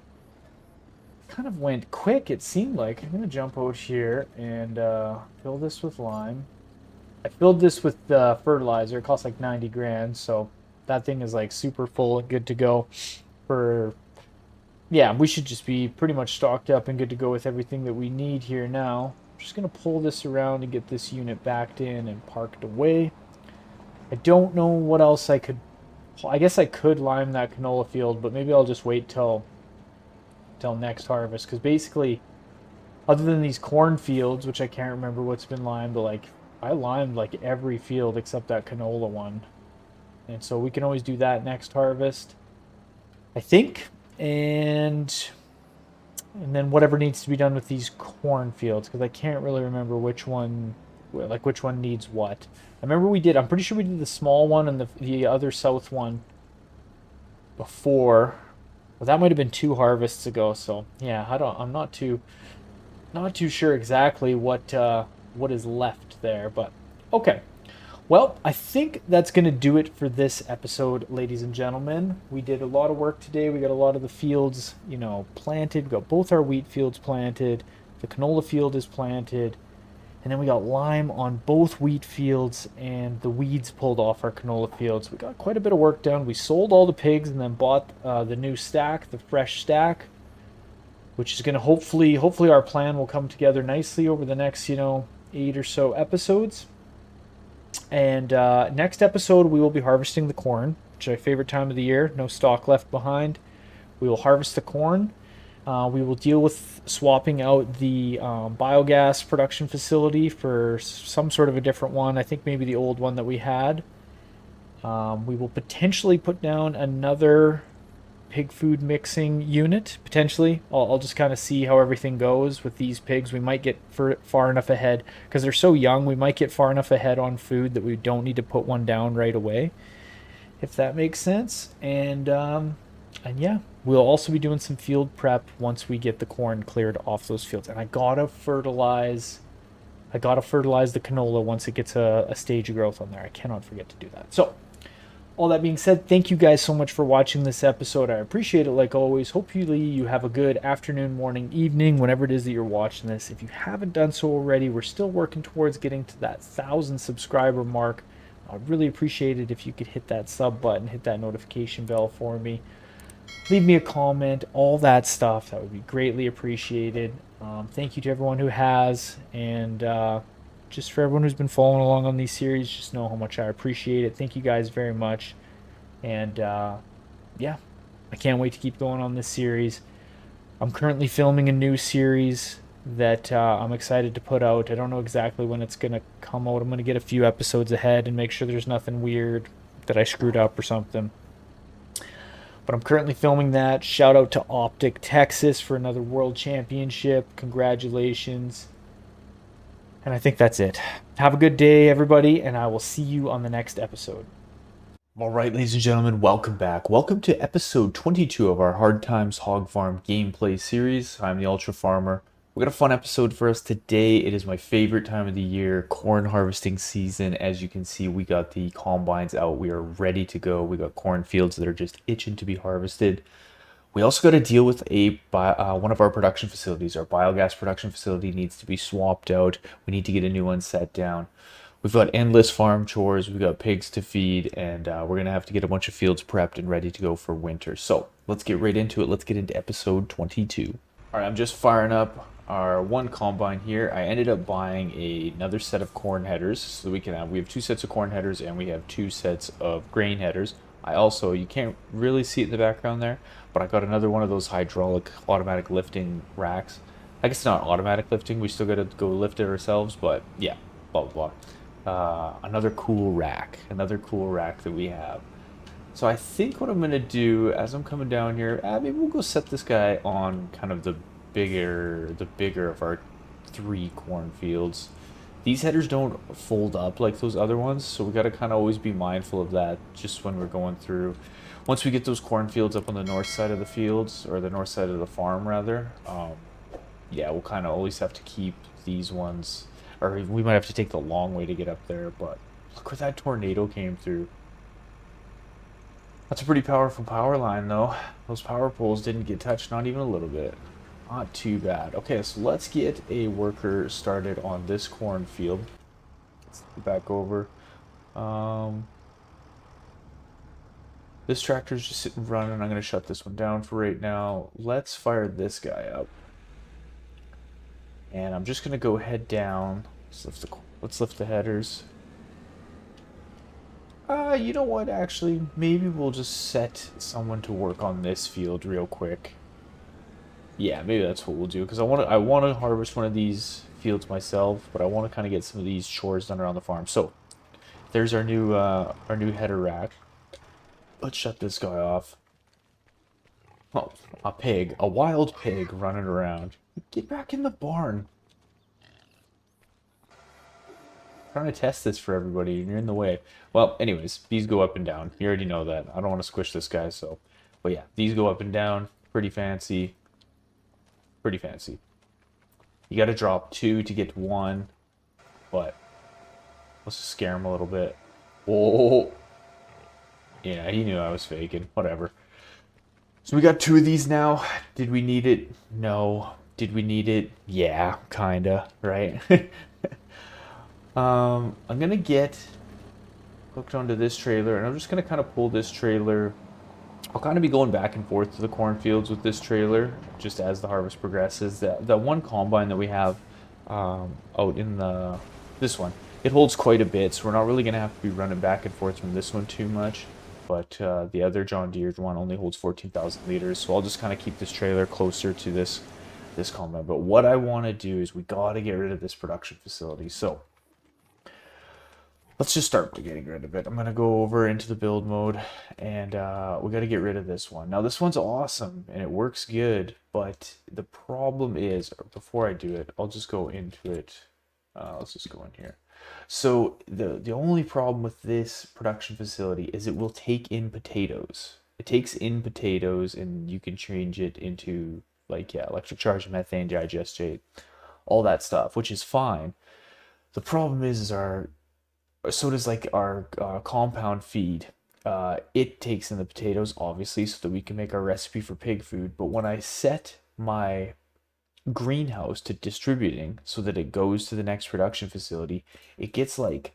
quick. It seemed like I'm gonna jump out here and fill this with lime. I filled this with fertilizer. It costs like 90 grand, so that thing is like super full and good to go for. Yeah, we should just be pretty much stocked up and good to go with everything that we need here now. I'm just going to pull this around and get this unit backed in and parked away. I don't know what else I could. I guess I could lime that canola field, but maybe I'll just wait till next harvest, because basically, other than these corn fields, which I can't remember what's been limed, but like I limed like every field except that canola one. And so we can always do that next harvest, I think. And then whatever needs to be done with these cornfields, because I can't really remember which one needs what. I remember I'm pretty sure we did the small one and the other south one before. Well, that might have been 2 harvests ago. So yeah, I'm not too sure exactly what is left there, but okay. Well, I think that's going to do it for this episode, ladies and gentlemen. We did a lot of work today. We got a lot of the fields, planted. We got both our wheat fields planted. The canola field is planted. And then we got lime on both wheat fields and the weeds pulled off our canola fields. We got quite a bit of work done. We sold all the pigs and then bought the new stack, the fresh stack, which is going to hopefully our plan will come together nicely over the next, 8 or so episodes. And next episode, we will be harvesting the corn, which is my favorite time of the year. No stalk left behind. We will harvest the corn. We will deal with swapping out the biogas production facility for some sort of a different one. I think maybe the old one that we had. We will potentially put down another pig food mixing unit, potentially. I'll just kind of see how everything goes with these pigs. We might get far enough ahead, because they're so young, we might get far enough ahead on food that we don't need to put one down right away, if that makes sense. And yeah, we'll also be doing some field prep once we get the corn cleared off those fields. And I gotta fertilize the canola once it gets a stage of growth on there. I cannot forget to do that. So all that being said, thank you guys so much for watching this episode. I appreciate it like always. Hopefully you have a good afternoon, morning, evening, whenever it is that you're watching this. If you haven't done so already, we're still working towards getting to that 1,000 subscriber mark. I'd really appreciate it if you could hit that sub button, hit that notification bell for me. Leave me a comment, all that stuff. That would be greatly appreciated. Thank you to everyone who has, and just for everyone who's been following along on these series, just know how much I appreciate it. Thank you guys very much. And yeah, I can't wait to keep going on this series. I'm currently filming a new series that I'm excited to put out. I don't know exactly when it's going to come out. I'm going to get a few episodes ahead and make sure there's nothing weird that I screwed up or something. But I'm currently filming that. Shout out to Optic Texas for another world championship. Congratulations. And I think that's it. Have a good day, everybody, and I will see you on the next episode. All right, ladies and gentlemen, welcome back. Welcome to episode 22 of our Hard Times Hog Farm gameplay series. I'm the Ultra Farmer. We got a fun episode for us today. It is my favorite time of the year, corn harvesting season. As you can see, we got the combines out. We are ready to go. We got cornfields that are just itching to be harvested. We also got to deal with one of our production facilities. Our biogas production facility needs to be swapped out. We need to get a new one set down. We've got endless farm chores. We've got pigs to feed, and we're going to have to get a bunch of fields prepped and ready to go for winter. So let's get right into it. Let's get into episode 22. All right, I'm just firing up our one combine here. I ended up buying another set of corn headers so we have 2 sets of corn headers and we have 2 sets of grain headers. You can't really see it in the background there, but I got another one of those hydraulic automatic lifting racks. I guess it's not automatic lifting, we still got to go lift it ourselves, but yeah, blah blah blah. Another cool rack that we have. So I think what I'm gonna do as I'm coming down here, maybe we'll go set this guy on kind of the bigger of our 3 cornfields. These headers don't fold up like those other ones, so we got to kind of always be mindful of that just when we're going through. Once we get those cornfields up on the north side of the fields, or the north side of the farm rather, yeah, we'll kind of always have to keep these ones, or we might have to take the long way to get up there. But look where that tornado came through. That's a pretty powerful power line though. Those power poles didn't get touched, not even a little bit. Not too bad. Okay, so let's get a worker started on this cornfield. Let's get back over. This tractor's just sitting running. I'm going to shut this one down for right now. Let's fire this guy up. And I'm just going to go head down. Let's lift the headers. You know what, actually? Maybe we'll just set someone to work on this field real quick. Yeah, maybe that's what we'll do, because I want to harvest one of these fields myself, but I want to kind of get some of these chores done around the farm. So there's our new header rack. Let's shut this guy off. Oh, a wild pig running around. Get back in the barn. I'm trying to test this for everybody, and you're in the way. Well, anyways, these go up and down. You already know that. I don't want to squish this guy, so. But yeah, these go up and down. Pretty fancy. Pretty fancy. You got to drop 2 to get 1, but let's just scare him a little bit. Oh, yeah, he knew I was faking. Whatever. So we got 2 of these now. Did we need it? No. Did we need it? Yeah, kinda, right? I'm gonna get hooked onto this trailer, and I'm just gonna kind of pull this trailer. I'll kind of be going back and forth to the cornfields with this trailer just as the harvest progresses. The one combine that we have out in this one, it holds quite a bit, so we're not really gonna have to be running back and forth from this one too much. But the other John Deere one only holds 14,000 liters, so I'll just kind of keep this trailer closer to this combine. But what I want to do is we got to get rid of this production facility. So let's just start by getting rid of it. I'm going to go over into the build mode, and we got to get rid of this one. Now, this one's awesome, and it works good, but the problem is, before I do it, I'll just go into it. Let's just go in here. So the only problem with this production facility is it will take in potatoes. It takes in potatoes, and you can change it into, like, yeah, electric charge, methane, digestate, all that stuff, which is fine. The problem is our so does like our compound feed. It takes in the potatoes, obviously, so that we can make our recipe for pig food. But when I set my greenhouse to distributing so that it goes to the next production facility, it gets like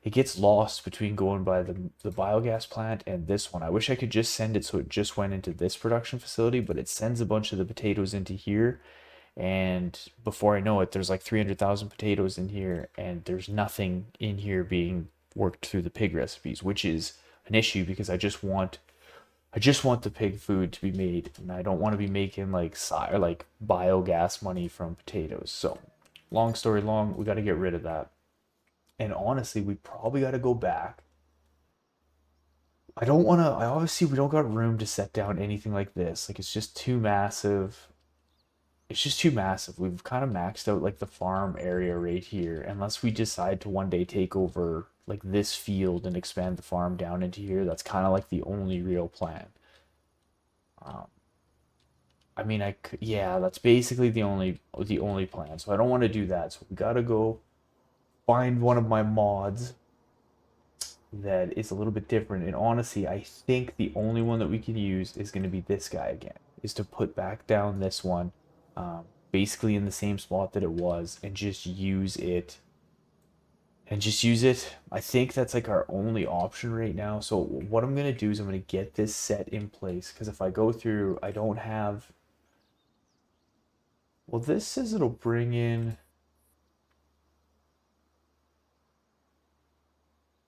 it gets lost between going by the biogas plant and this one. I wish I could just send it so it just went into this production facility, but it sends a bunch of the potatoes into here, and before I know it, there's like 300,000 potatoes in here, and there's nothing in here being worked through the pig recipes, which is an issue because I just want the pig food to be made, and I don't want to be making like like biogas money from potatoes. So, long story long, we got to get rid of that. And honestly, we probably got to go back. I don't want to. I obviously we don't got room to set down anything like this. Like it's just too massive. It's just too massive. We've kind of maxed out like the farm area right here, unless we decide to one day take over like this field and expand the farm down into here. That's kind of like the only real plan. Um, I mean, yeah, that's basically the only plan. So I don't want to do that. So we gotta go find one of my mods that is a little bit different. And honestly, I think the only one that we can use is going to be this guy again. Is to put back down this one, um, basically in the same spot that it was, and just use it. And just use it. I think that's like our only option right now. So what I'm gonna do is I'm gonna get this set in place, because if I go through, I don't have. Well, this says it'll bring in.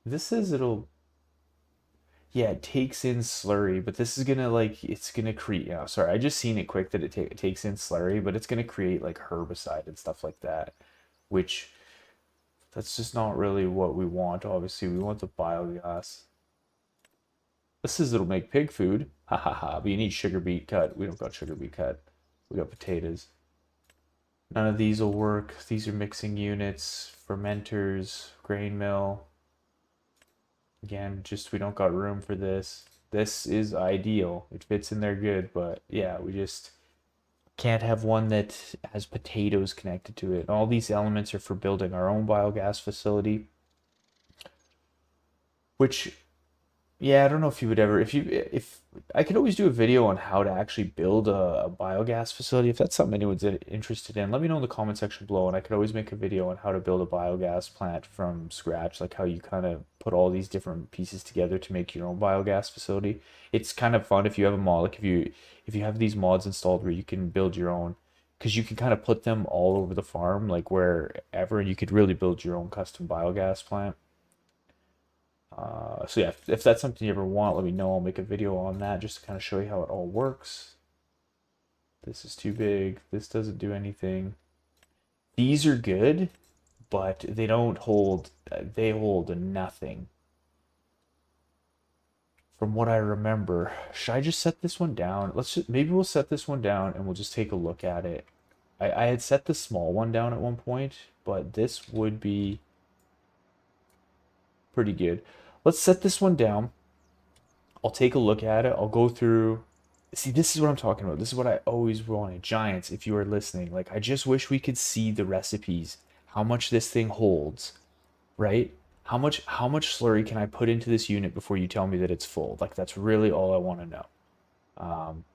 This says it'll. Yeah, it takes in slurry, but this is gonna like it's gonna create. Yeah, sorry, I just seen it quick that it takes in slurry, but it's gonna create like herbicide and stuff like that, which that's just not really what we want. Obviously, we want the biogas. This says it'll make pig food. Ha ha ha. But you need sugar beet cut. We don't got sugar beet cut. We got potatoes. None of these will work. These are mixing units, fermenters, grain mill. Again, just we don't got room for this. This is ideal. It fits in there good, but yeah, we just can't have one that has potatoes connected to it. All these elements are for building our own biogas facility, which, yeah, I don't know if you would ever, if I could always do a video on how to actually build a biogas facility. If that's something anyone's interested in, let me know in the comment section below, and I could always make a video on how to build a biogas plant from scratch, like how you kind of put all these different pieces together to make your own biogas facility. It's kind of fun if you have a mod, like if you have these mods installed where you can build your own, because you can kind of put them all over the farm, like wherever, and you could really build your own custom biogas plant. So yeah, if that's something you ever want, let me know. I'll make a video on that just to kind of show you how it all works. This is too big. This doesn't do anything. These are good, but they don't hold. They hold nothing. From what I remember, should I just set this one down? Maybe we'll set this one down and we'll just take a look at it. I had set the small one down at one point, but this would be pretty good. Let's set this one down. I'll take a look at it. I'll go through. See, this is what I'm talking about. This is what I always wanted. Giants, if you are listening, like I just wish we could see the recipes, how much this thing holds, right? How much slurry can I put into this unit before you tell me that it's full? Like that's really all I want to know. Um,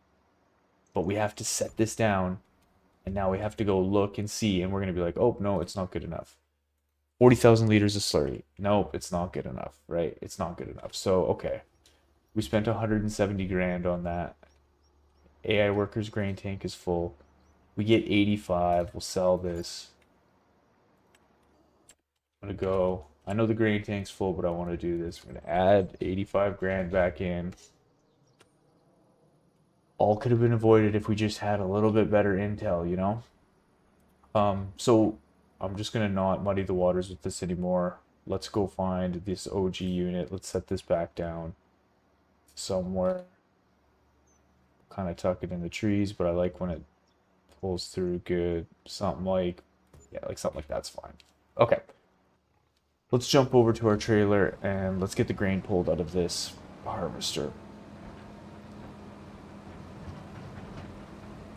but we have to set this down, and now we have to go look and see, and we're gonna be like, oh no, it's not good enough. 40,000 liters of slurry. Nope, it's not good enough, right? It's not good enough. So, okay. We spent 170 grand on that. AI workers grain tank is full. We get 85. We'll sell this. I'm gonna go. I know the grain tank's full, but I want to do this. I'm gonna add 85 grand back in. All could have been avoided if we just had a little bit better intel, you know? So I'm just gonna not muddy the waters with this anymore. Let's go find this OG unit. Let's set this back down somewhere. Kind of tuck it in the trees, but I like when it pulls through good. Something like, yeah, like something like that's fine. Okay, let's jump over to our trailer and let's get the grain pulled out of this harvester.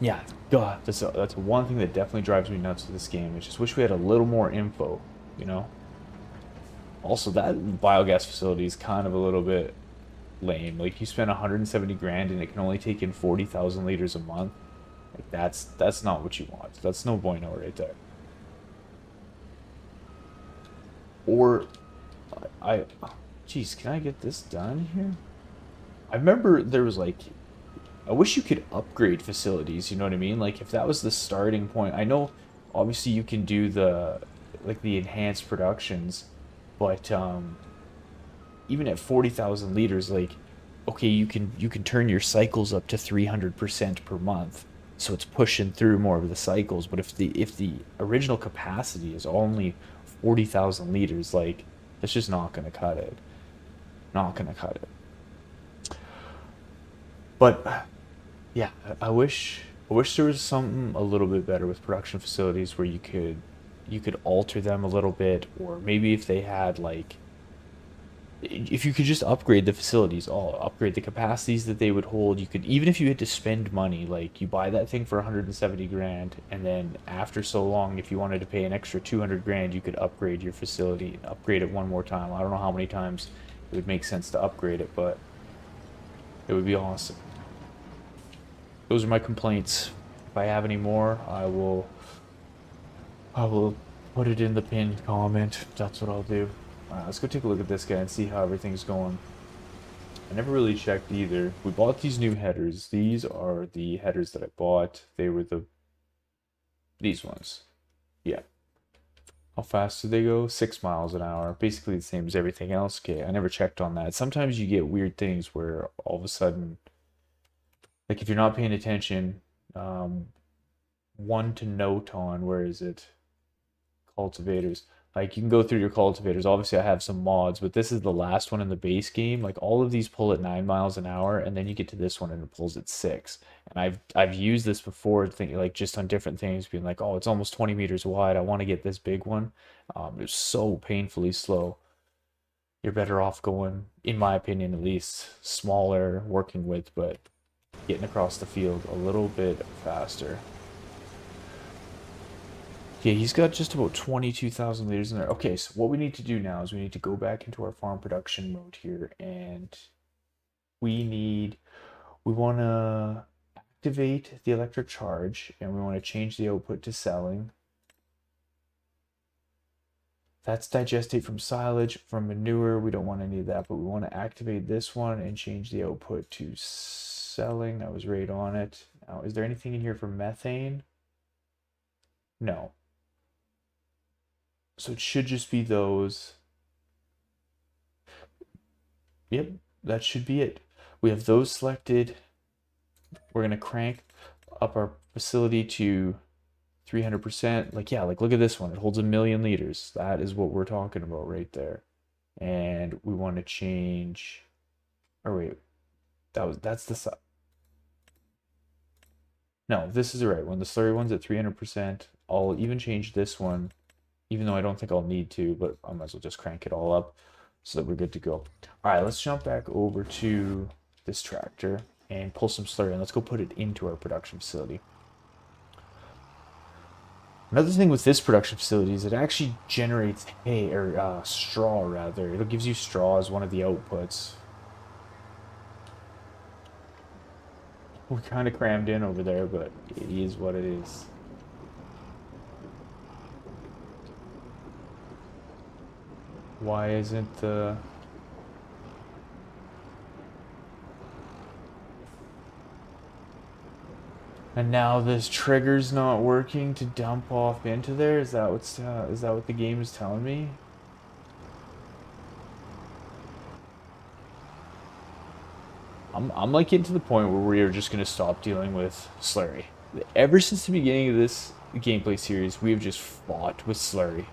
Yeah, God, that's one thing that definitely drives me nuts with this game. I just wish we had a little more info, you know? Also, that biogas facility is kind of a little bit lame. Like, you spend 170 grand and it can only take in 40,000 liters a month. Like, that's not what you want. That's no bueno right there. Or, I, geez, can I get this done here? I remember there was like, I wish you could upgrade facilities, you know what I mean? Like, if that was the starting point, I know obviously you can do like the enhanced productions, but even at 40,000 liters, like, okay, you can turn your cycles up to 300% per month, so it's pushing through more of the cycles. But if the original capacity is only 40,000 liters, like, that's just not gonna cut it. Not gonna cut it. But yeah, I wish there was something a little bit better with production facilities where you could alter them a little bit, or maybe if they had like, if you could just upgrade the facilities, all upgrade the capacities that they would hold. You could, even if you had to spend money, like you buy that thing for 170 grand, and then after so long, if you wanted to pay an extra 200 grand, you could upgrade your facility and upgrade it one more time. I don't know how many times it would make sense to upgrade it, but it would be awesome. Those are my complaints. If I have any more, I will put it in the pinned comment. That's what I'll do. Let's go take a look at this guy and see how everything's going. I never really checked either. We bought these new headers. These are the headers that I bought. They were these ones. Yeah. How fast do they go? 6 miles an hour. Basically the same as everything else. Okay, I never checked on that. Sometimes you get weird things where all of a sudden, like if you're not paying attention, um, one to note on, where is it? Cultivators. Like you can go through your cultivators. Obviously, I have some mods, but this is the last one in the base game. Like all of these pull at 9 miles an hour, and then you get to this one and it pulls at 6. And I've used this before, thinking like just on different things, being like, oh, it's almost 20 meters wide. I want to get this big one. It's so painfully slow. You're better off going, in my opinion, at least smaller working with, but getting across the field a little bit faster. Yeah, he's got just about 22,000 liters in there. Okay, so what we need to do now is we need to go back into our farm production mode here, and we want to activate the electric charge, and we want to change the output to selling. That's digestate from silage, from manure. We don't want any of that, but we want to activate this one and change the output to selling. That was right on it. Now, is there anything in here for methane? No. So it should just be those. Yep, that should be it. We have those selected. We're gonna crank up our facility to 300%. Like, yeah, like look at this one. It holds 1,000,000 liters. That is what we're talking about right there. And we want to change. Or wait, that's the. No, this is the right one. The slurry one's at 300%. I'll even change this one, even though I don't think I'll need to, but I might as well just crank it all up so that we're good to go. All right, let's jump back over to this tractor and pull some slurry, and let's go put it into our production facility. Another thing with this production facility is it actually generates hay, or straw rather. It gives you straw as one of the outputs. We're kind of crammed in over there, but it is what it is. Why isn't the... And now this trigger's not working to dump off into there? Is that what the game is telling me? I'm like getting to the point where we are just gonna stop dealing with Slurry. Ever since the beginning of this gameplay series, we have just fought with Slurry.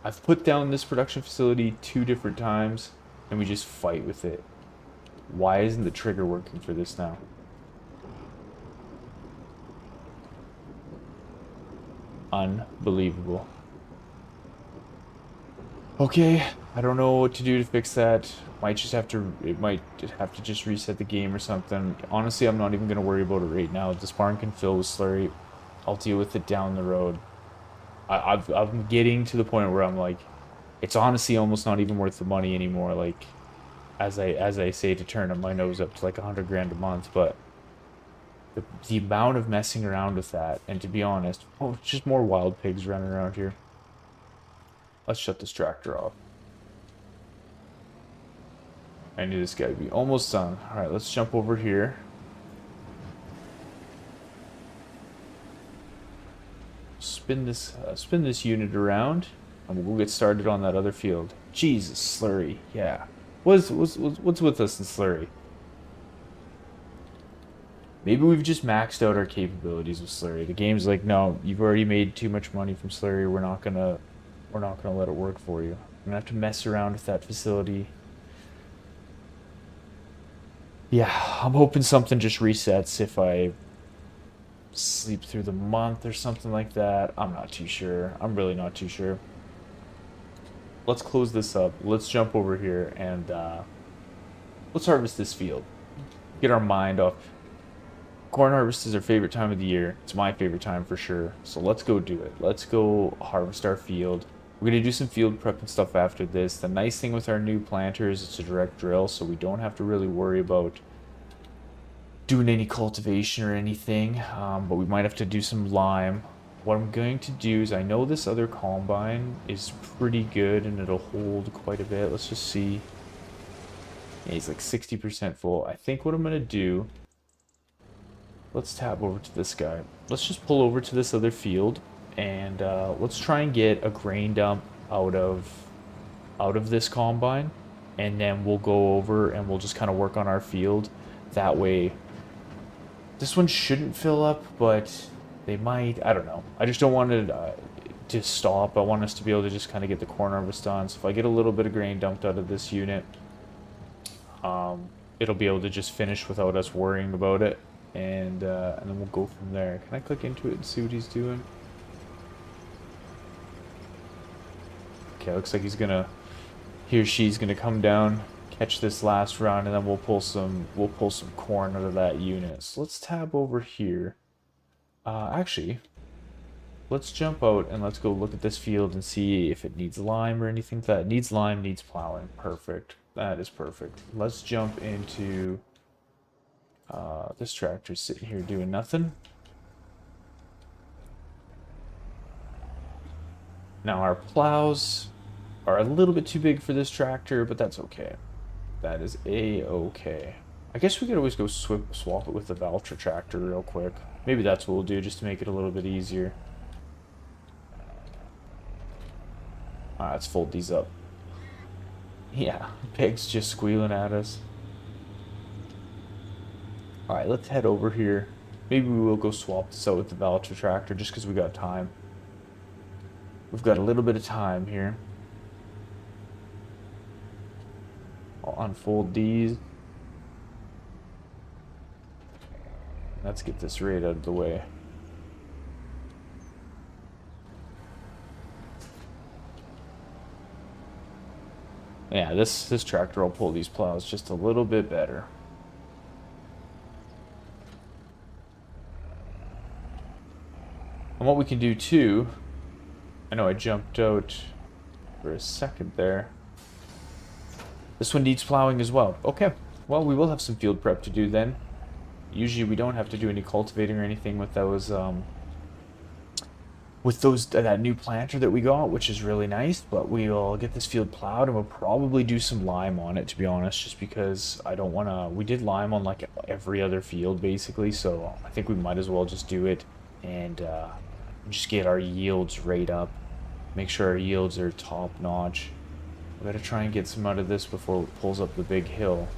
I've put down this production facility 2 different times, and we just fight with it. Why isn't the trigger working for this now? Unbelievable. Okay, I don't know what to do to fix that. It might have to just reset the game or something. Honestly, I'm not even gonna worry about it right now. This barn can fill with Slurry. I'll deal with it down the road. I'm getting to the point where I'm like, it's honestly almost not even worth the money anymore. Like, as I say, to turn my nose up to like 100 grand a month, but the amount of messing around with that, and to be honest, oh, it's just more wild pigs running around here. Let's shut this tractor off. I knew this guy would be almost done. Alright, let's jump over here. Spin this unit around, and we'll get started on that other field. Jesus, Slurry, yeah. What's with us in Slurry? Maybe we've just maxed out our capabilities with Slurry. The game's like, no, you've already made too much money from Slurry. We're not gonna let it work for you. I'm gonna have to mess around with that facility. Yeah, I'm hoping something just resets if I sleep through the month or something like that. I'm not too sure. I'm really not too sure. Let's close this up. Let's jump over here and let's harvest this field. Get our mind off. Corn harvest is our favorite time of the year. It's my favorite time for sure. So let's go do it. Let's go harvest our field. We're going to do some field prep and stuff after this. The nice thing with our new planter is it's a direct drill, so we don't have to really worry about doing any cultivation or anything. But we might have to do some lime. What I'm going to do is, I know this other combine is pretty good and it'll hold quite a bit. Let's just see. Yeah, he's like 60% full. I think what I'm going to do... Let's tab over to this guy. Let's just pull over to this other field, and let's try and get a grain dump out of this combine, and then we'll go over and we'll just kind of work on our field. That way, this one shouldn't fill up, but they might. I don't know. I just don't want it to stop. I want us to be able to just kind of get the corn harvest done. So if I get a little bit of grain dumped out of this unit, it'll be able to just finish without us worrying about it. And then we'll go from there. Can I click into it and see what he's doing? Okay, looks like he or she's gonna come down, catch this last round, and then we'll pull some corn out of that unit. So let's tab over here. Actually, let's jump out and let's go look at this field and see if it needs lime or anything like that. It needs lime, needs plowing. Perfect. That is perfect. Let's jump into... this tractor's sitting here doing nothing. Now our plows are a little bit too big for this tractor, but that's okay. That is a-okay. I guess we could always go swap it with the Valtra tractor real quick. Maybe that's what we'll do just to make it a little bit easier. Alright, let's fold these up. Yeah, pig's just squealing at us. Alright, let's head over here. Maybe we will go swap this out with the Valtra tractor just because we got time. We've got a little bit of time here. I'll unfold these. Let's get this right out of the way. Yeah, this tractor will pull these plows just a little bit better. And what we can do too, I know I jumped out for a second there. This one needs plowing as well. Okay, well, we will have some field prep to do then. Usually we don't have to do any cultivating or anything with those with that new planter that we got, which is really nice. But we'll get this field plowed, and we'll probably do some lime on it, to be honest, just because I don't want to. We did lime on like every other field basically, so I think we might as well just do it and just get our yields right up. Make sure our yields are top notch. We gotta try and get some out of this before it pulls up the big hill.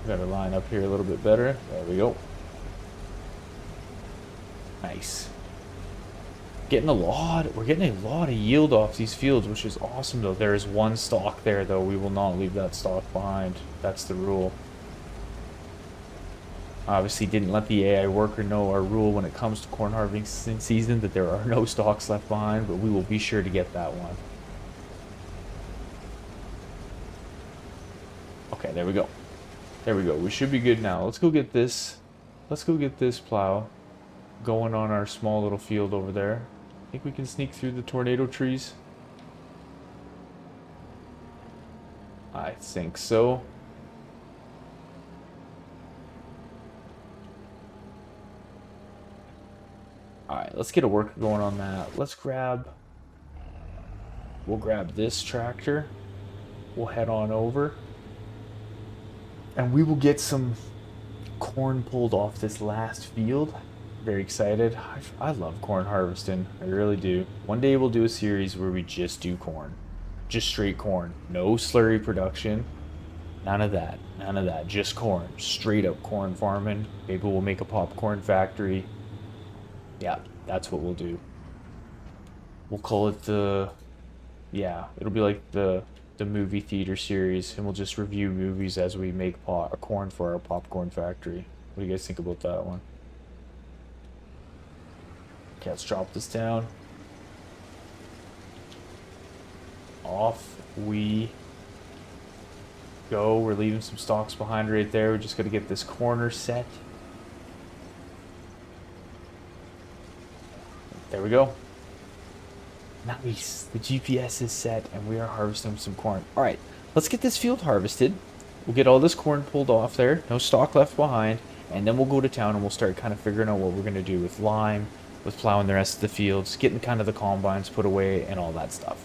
Got to line up here a little bit better. There we go. Nice. We're getting a lot of yield off these fields, which is awesome though. There is one stalk there though. We will not leave that stalk behind. That's the rule. Obviously didn't let the AI worker know our rule when it comes to corn harvesting season, that there are no stalks left behind, but we will be sure to get that one. Okay, there we go. There we go. We should be good now. Let's go get this plow going on our small little field over there. Think we can sneak through the tornado trees? I think so. Alright, let's get a work going on that. We'll grab this tractor. We'll head on over. And we will get some corn pulled off this last field. Very excited. I love corn harvesting. I really do. One day we'll do a series where we just do corn. Just straight corn. No slurry production. None of that. None of that. Just corn. Straight up corn farming. Maybe we'll make a popcorn factory. Yeah, that's what we'll do. We'll call it it'll be like the movie theater series, and we'll just review movies as we make corn for our popcorn factory. What do you guys think about that one? Okay, let's drop this down. Off we go. We're leaving some stalks behind right there. We just got to get this corner set. There we go. Nice. The GPS is set and we are harvesting some corn. All right, let's get this field harvested. We'll get all this corn pulled off there. No stalk left behind. And then we'll go to town and we'll start kind of figuring out what we're going to do with lime, with plowing the rest of the fields, getting kind of the combines put away and all that stuff.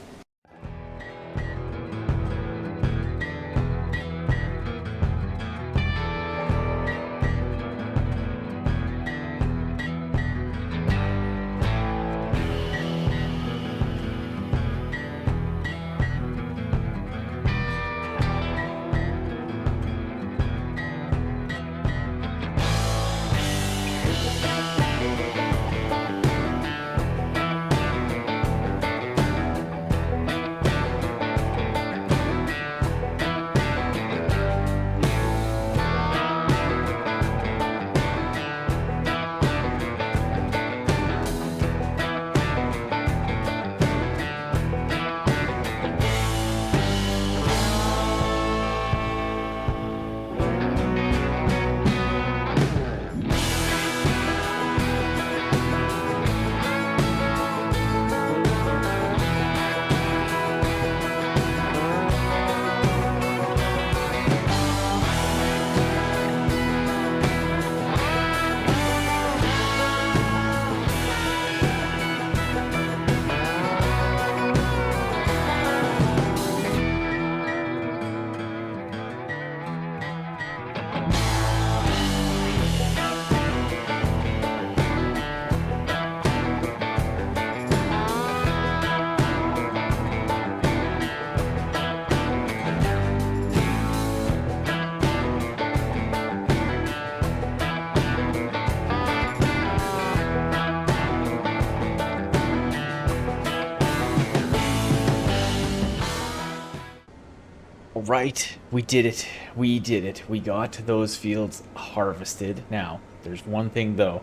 Right, we did it. We did it. We got those fields harvested. Now, there's one thing though.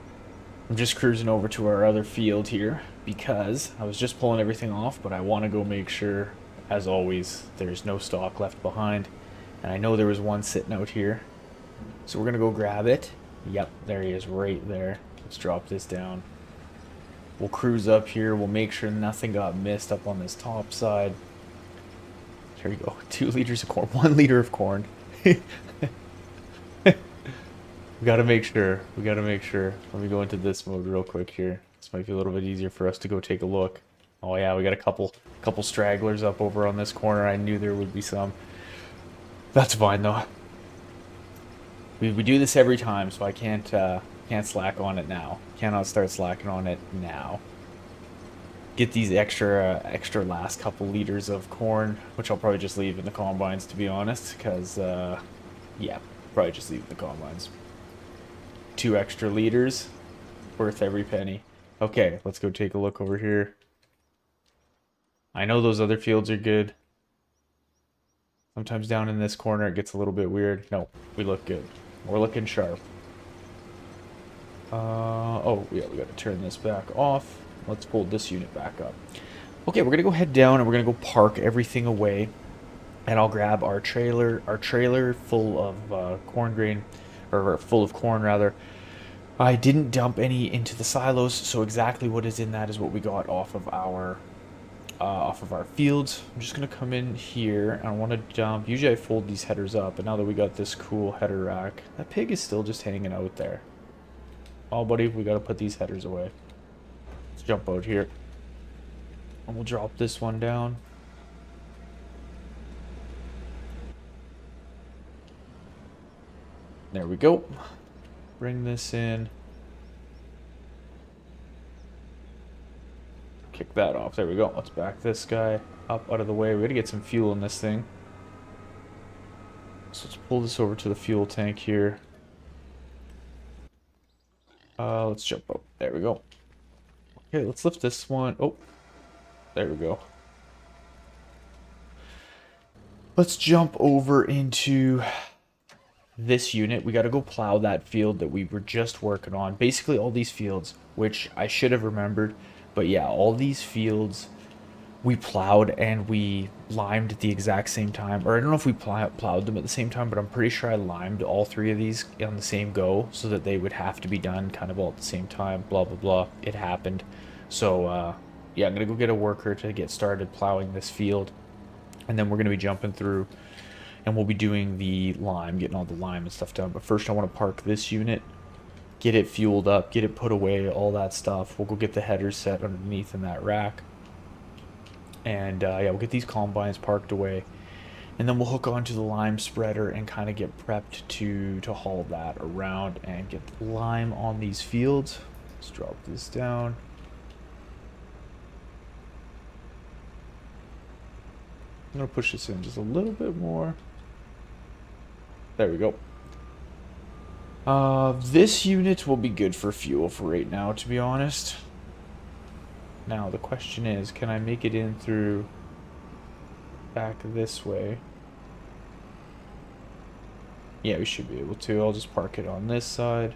I'm just cruising over to our other field here because I was just pulling everything off, but I want to go make sure, as always, there's no stalk left behind. And I know there was one sitting out here. So we're going to go grab it. Yep, there he is right there. Let's drop this down. We'll cruise up here. We'll make sure nothing got missed up on this top side. There we go. 2 liters of corn. 1 liter of corn. We gotta make sure. We gotta make sure. Let me go into this mode real quick here. This might be a little bit easier for us to go take a look. Oh yeah, we got a couple stragglers up over on this corner. I knew there would be some. That's fine though. We do this every time, so I can't slack on it now. Cannot start slacking on it now. Get these extra last couple liters of corn, which I'll probably just leave in the combines, to be honest, because yeah, probably just leave in the combines. 2 extra liters, worth every penny. Okay, let's go take a look over here. I know those other fields are good. Sometimes down in this corner it gets a little bit weird. No, we look good. We're looking sharp. Oh yeah, we gotta turn this back off. Let's pull this unit back up. Okay, we're gonna go head down and we're gonna go park everything away. And I'll grab our trailer full of corn grain, or full of corn rather. I didn't dump any into the silos, so exactly what is in that is what we got off of our fields. I'm just gonna come in here and I want to dump. Usually I fold these headers up, but now that we got this cool header rack, that pig is still just hanging out there. Oh, buddy, we gotta put these headers away. Let's jump out here, and we'll drop this one down. There we go. Bring this in. Kick that off. There we go. Let's back this guy up out of the way. We gotta get some fuel in this thing. So let's pull this over to the fuel tank here. Let's jump up. There we go. Okay, let's lift this one. Oh, there we go. Let's jump over into this unit. We got to go plow that field that we were just working on. Basically all these fields, which I should have remembered, but yeah, all these fields we plowed and we limed at the exact same time. Or I don't know if we plowed them at the same time, but I'm pretty sure I limed all 3 of these on the same go so that they would have to be done kind of all at the same time. Blah blah blah. It happened. So yeah, I'm gonna go get a worker to get started plowing this field, and then we're gonna be jumping through and we'll be doing the lime, getting all the lime and stuff done. But first I want to park this unit, get it fueled up, get it put away, all that stuff. We'll go get the headers set underneath in that rack. And yeah, we'll get these combines parked away. And then we'll hook onto the lime spreader and kind of get prepped to haul that around and get the lime on these fields. Let's drop this down. I'm going to push this in just a little bit more. There we go. This unit will be good for fuel for right now, to be honest. Now, the question is, can I make it in through back this way? Yeah, we should be able to. I'll just park it on this side.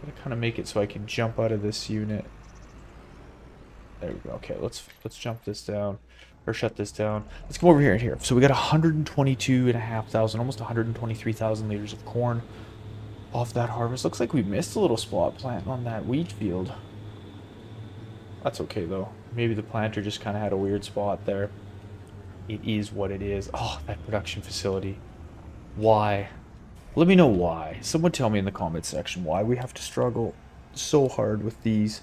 I'm gonna kind of make it so I can jump out of this unit. There we go. Okay, let's jump this down. Or shut this down. Let's come over here and here. So we got 122,500, almost 123,000 liters of corn off that harvest. Looks like we missed a little spot plant on that wheat field. That's okay though. Maybe the planter just kind of had a weird spot there. It is what it is. Oh, that production facility. Why? Let me know why. Someone tell me in the comments section why we have to struggle so hard with these,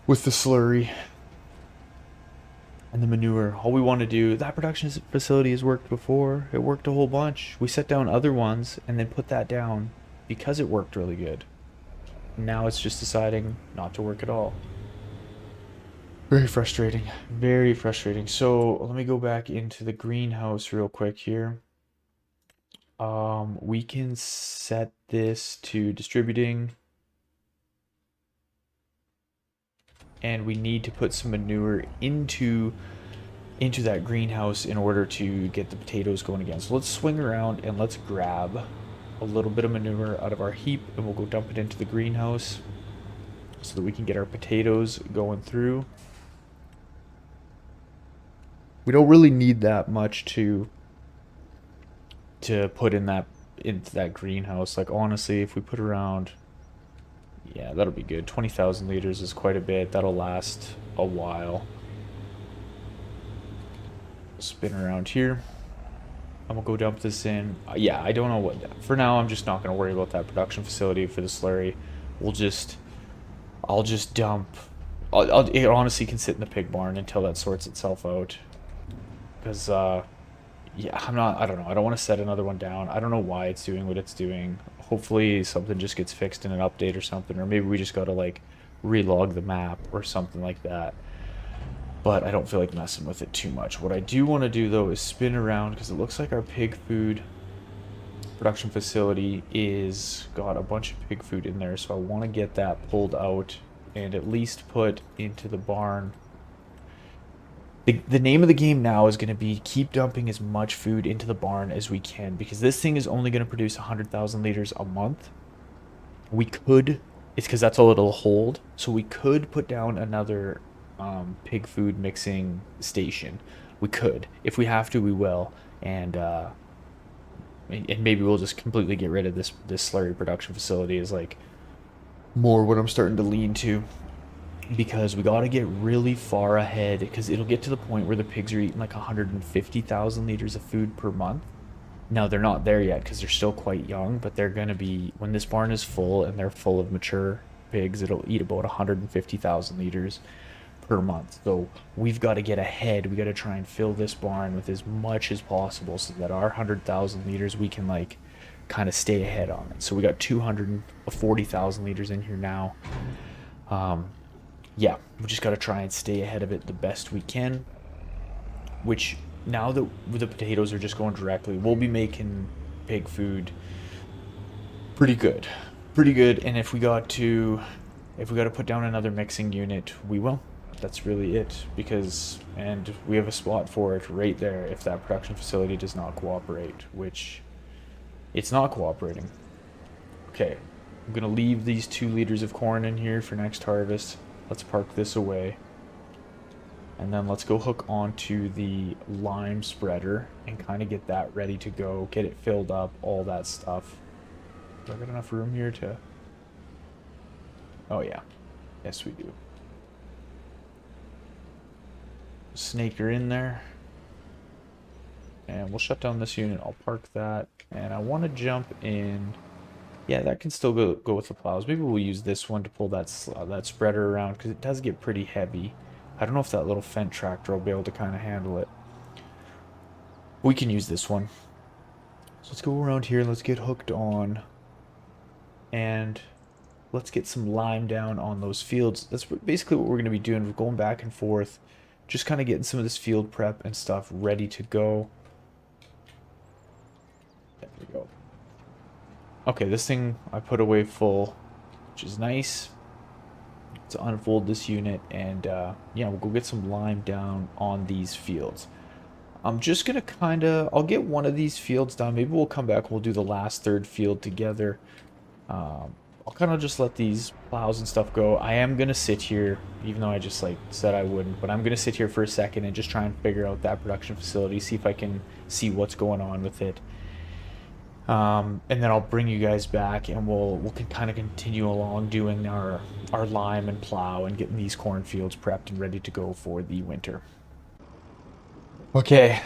with the slurry and the manure. All we want to do, that production facility has worked before. It worked a whole bunch. We set down other ones and then put that down because it worked really good. Now it's just deciding not to work at all. Very frustrating. Very frustrating. So let me go back into the greenhouse real quick here. We can set this to distributing. And we need to put some manure into that greenhouse in order to get the potatoes going again. So let's swing around and let's grab a little bit of manure out of our heap and we'll go dump it into the greenhouse so that we can get our potatoes going through. We don't really need that much to put into that greenhouse. Like honestly, if we put around, yeah, that'll be good. 20,000 liters is quite a bit. That'll last a while. Spin around here. I'm gonna go dump this in. Yeah, I don't know what. For now, I'm just not gonna worry about that production facility for the slurry. We'll just, I'll just dump. It honestly can sit in the pig barn until that sorts itself out. Because, yeah, I don't know. I don't want to set another one down. I don't know why it's doing what it's doing. Hopefully something just gets fixed in an update or something, or maybe we just gotta like relog the map or something like that. But I don't feel like messing with it too much. What I do want to do though is spin around because it looks like our pig food production facility is got a bunch of pig food in there, so I want to get that pulled out and at least put into the barn. The name of the game now is going to be keep dumping as much food into the barn as we can, because this thing is only going to produce 100,000 liters a month. We could, it's because that's all it'll hold, so we could put down another pig food mixing station. We could. If we have to, we will. And maybe we'll just completely get rid of this slurry production facility is like more what I'm starting to lean to, because we got to get really far ahead, because it'll get to the point where the pigs are eating like 150,000 liters of food per month. Now they're not there yet because they're still quite young, but they're going to be, when this barn is full and they're full of mature pigs, it'll eat about 150,000 liters per month. So we've got to get ahead. We got to try and fill this barn with as much as possible so that our 100,000 liters we can like kind of stay ahead on it. So we got 240,000 liters in here now. Yeah, we just got to try and stay ahead of it the best we can, which now that the potatoes are just going directly, we'll be making pig food pretty good. Pretty good. And if we got to put down another mixing unit, we will. That's really it, because, and we have a spot for it right there if that production facility does not cooperate, which it's not cooperating. Okay, I'm gonna leave these 2 liters of corn in here for next harvest. Let's park this away. And then let's go hook onto the lime spreader and kind of get that ready to go, get it filled up, all that stuff. Do I got enough room here to... Oh yeah, yes we do. Snake her in there. And we'll shut down this unit, I'll park that. And I want to jump in... Yeah, that can still go with the plows. Maybe we'll use this one to pull that spreader around, because it does get pretty heavy. I don't know if that little Fendt tractor will be able to kind of handle it. We can use this one. So let's go around here, let's get hooked on. And let's get some lime down on those fields. That's basically what we're going to be doing. We're going back and forth, just kind of getting some of this field prep and stuff ready to go. There we go. Okay, this thing I put away full, which is nice. Let's unfold this unit, and yeah, we'll go get some lime down on these fields. I'm just gonna I'll get one of these fields done. Maybe we'll come back and we'll do the last third field together. I'll kind of just let these plows and stuff go. I am gonna sit here, even though I just like said I wouldn't, but I'm gonna sit here for a second and just try and figure out that production facility, see if I can see what's going on with it. And then I'll bring you guys back, and we'll kind of continue along doing our lime and plow and getting these cornfields prepped and ready to go for the winter. Okay,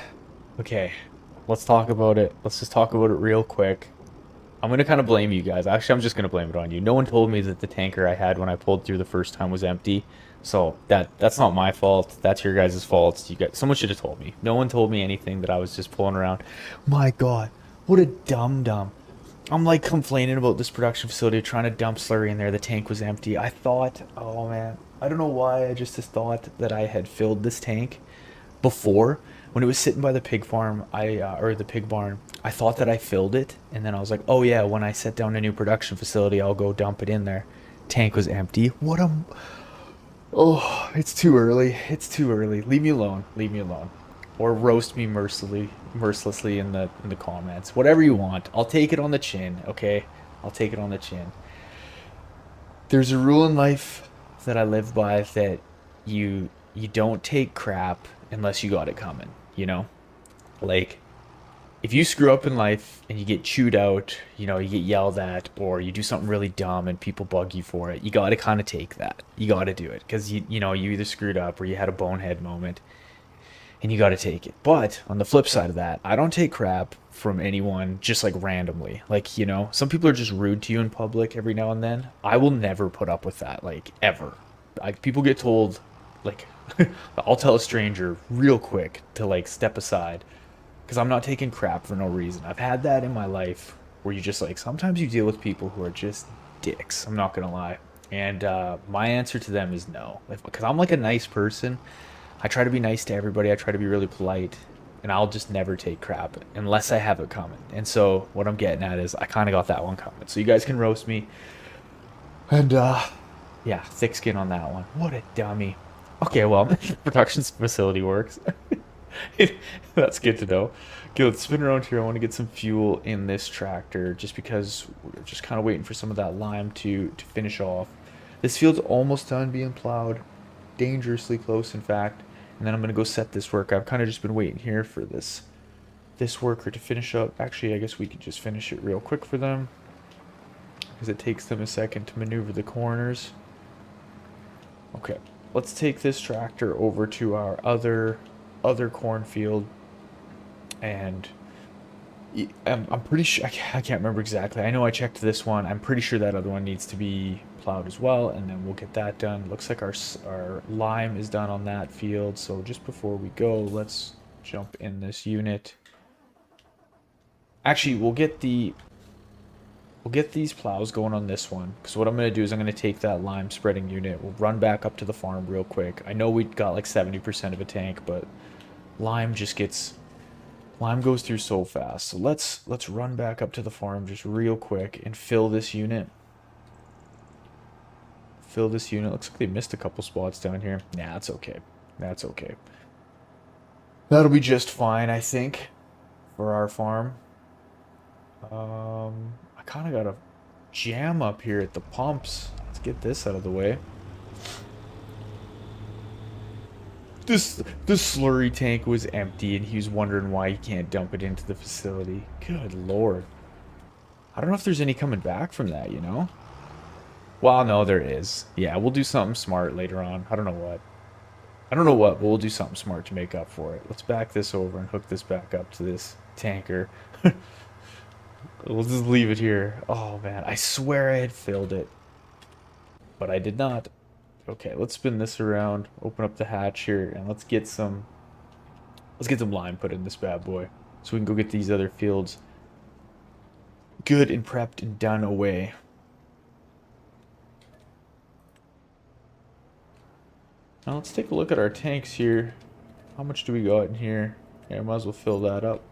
let's talk about it. Let's just talk about it real quick. I'm gonna kind of blame you guys. Actually, I'm just gonna blame it on you. No one told me that the tanker I had when I pulled through the first time was empty, so that's not my fault. That's your guys' fault. Someone should have told me. No one told me anything, that I was just pulling around. My God. What a dum-dum. I'm like complaining about this production facility, trying to dump slurry in there. The tank was empty. I thought, oh man, I don't know why. I just thought that I had filled this tank before. When it was sitting by the pig farm, or the pig barn, I thought that I filled it. And then I was like, oh yeah, when I set down a new production facility, I'll go dump it in there. Tank was empty. Oh, it's too early. It's too early. Leave me alone. Leave me alone. Or roast me mercilessly in the comments. Whatever you want. I'll take it on the chin, okay? I'll take it on the chin. There's a rule in life that I live by, that you don't take crap unless you got it coming, you know? Like, if you screw up in life and you get chewed out, you know, you get yelled at, or you do something really dumb and people bug you for it, you got to kind of take that. You got to do it, because you know, you either screwed up or you had a bonehead moment. and you got to take it. But on the flip side of that, I don't take crap from anyone just like randomly. Like, you know, some people are just rude to you in public every now and then. I will never put up with that, like, ever. Like, people get told, like, I'll tell a stranger real quick to, like, step aside because I'm not taking crap for no reason. I've had that in my life where you just, like, sometimes you deal with people who are just dicks. I'm not going to lie. And my answer to them is no. Because I'm, like, a nice person. I try to be nice to everybody. I try to be really polite, and I'll just never take crap unless I have it coming. And so what I'm getting at is I kind of got that one coming. So you guys can roast me. And yeah, thick skin on that one. What a dummy. Okay, well, production facility works. That's good to know. Okay, let's spin around here. I want to get some fuel in this tractor just because we're just kind of waiting for some of that lime to finish off. This field's almost done being plowed. Dangerously close, in fact. And then I'm going to go set this work. I've kind of just been waiting here for this worker to finish up. Actually, I guess we could just finish it real quick for them, because it takes them a second to maneuver the corners. Okay, let's take this tractor over to our other cornfield, and I'm pretty sure, I can't remember exactly. I know I checked this one. I'm pretty sure that other one needs to be plowed as well, and then we'll get that done. Looks like our lime is done on that field. So just before we go, let's jump in this unit. Actually, we'll get these plows going on this one, because what I'm going to do is I'm going to take that lime spreading unit. We'll run back up to the farm real quick. I know we got like 70% of a tank, but lime goes through so fast. So let's run back up to the farm just real quick and fill this unit. Looks like they missed a couple spots down here. Nah, that's okay. That's okay. That'll be just fine, I think, for our farm. I kind of got a jam up here at the pumps. Let's get this out of the way. This slurry tank was empty, and he was wondering why he can't dump it into the facility. Good lord. I don't know if there's any coming back from that, you know? Well, no, there is. Yeah, we'll do something smart later on. I don't know what, but we'll do something smart to make up for it. Let's back this over and hook this back up to this tanker. We'll just leave it here. Oh, man. I swear I had filled it, but I did not. Okay, let's spin this around, open up the hatch here, and let's get some lime put in this bad boy so we can go get these other fields good and prepped and done away. Now let's take a look at our tanks here. How much do we got in here? Yeah, I might as well fill that up.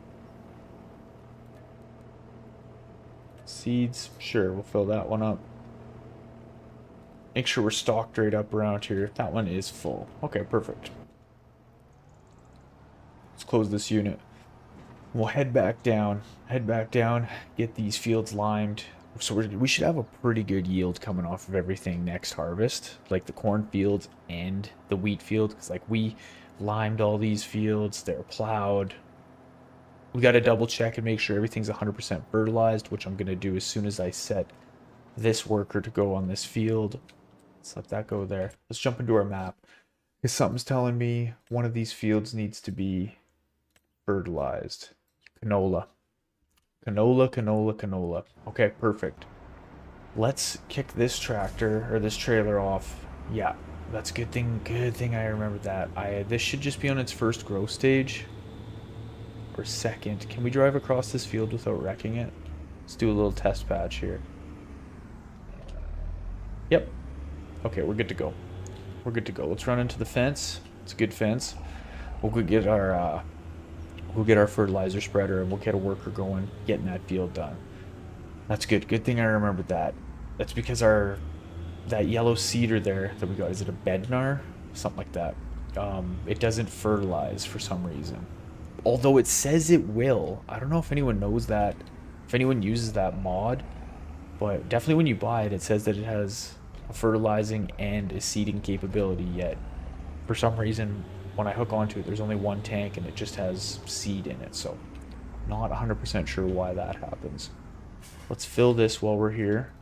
Seeds, sure, we'll fill that one up. Make sure we're stocked right up around here. That one is full. Okay, perfect. Let's close this unit. We'll head back down, get these fields limed. So we should have a pretty good yield coming off of everything next harvest, like the cornfield and the wheat field, because like we limed all these fields, they're plowed. We got to double check and make sure everything's 100% fertilized, which I'm going to do as soon as I set this worker to go on this field. Let's let that go there. Let's jump into our map, because something's telling me one of these fields needs to be fertilized. Canola. Canola. Okay, perfect. Let's kick this tractor or this trailer off. Yeah, that's good thing I remembered that. This should just be on its first growth stage or second. Can we drive across this field without wrecking it? Let's do a little test patch here. Yep. Okay, we're good to go. Let's run into the fence. It's a good fence. We'll go get our fertilizer spreader, and we'll get a worker going, getting that field done. That's good. Good thing I remembered that. That's because that yellow cedar there that we got, is it a bednar? Something like that. It doesn't fertilize for some reason. Although it says it will. I don't know if anyone knows that, if anyone uses that mod, but definitely when you buy it, it says that it has a fertilizing and a seeding capability, yet for some reason when I hook onto it, there's only one tank and it just has seed in it, so not 100% sure why that happens. Let's fill this while we're here.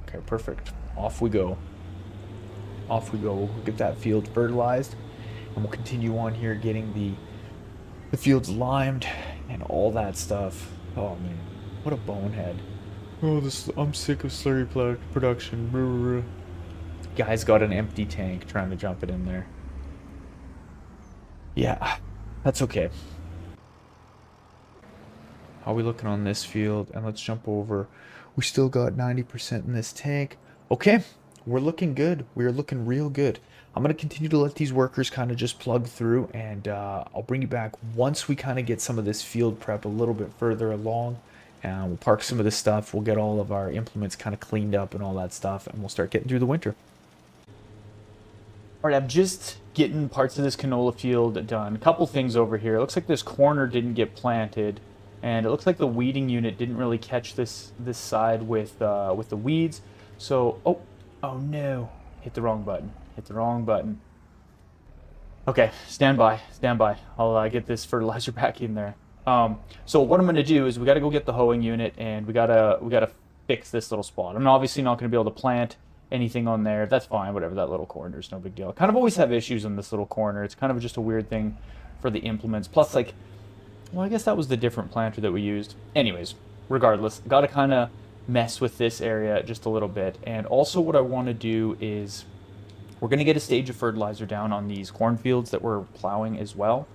Okay, perfect. Off we go. off we go. We'll get that field fertilized, and we'll continue on here getting the fields limed and all that stuff. Oh man, what a bonehead. Oh, I'm sick of slurry production. Guy's got an empty tank trying to jump it in there. Yeah, that's okay. How are we looking on this field? And let's jump over. We still got 90% in this tank. Okay, we're looking good. We're looking real good. I'm going to continue to let these workers kind of just plug through, and I'll bring you back once we kind of get some of this field prep a little bit further along. And we'll park some of this stuff. We'll get all of our implements kind of cleaned up and all that stuff, and we'll start getting through the winter. All right, I'm just getting parts of this canola field done. A couple things over here. It looks like this corner didn't get planted, and it looks like the weeding unit didn't really catch this side with the weeds. So, oh no, hit the wrong button. Hit the wrong button. Okay, stand by. I'll get this fertilizer back in there. So what I'm going to do is we got to go get the hoeing unit, and we gotta fix this little spot. I'm obviously not going to be able to plant anything on there. That's fine, whatever, that little corner is no big deal. I kind of always have issues in this little corner. It's kind of just a weird thing for the implements. Plus, like, well, I guess that was the different planter that we used. Anyways, regardless, got to kind of mess with this area just a little bit. And also what I want to do is we're going to get a stage of fertilizer down on these cornfields that we're plowing as well.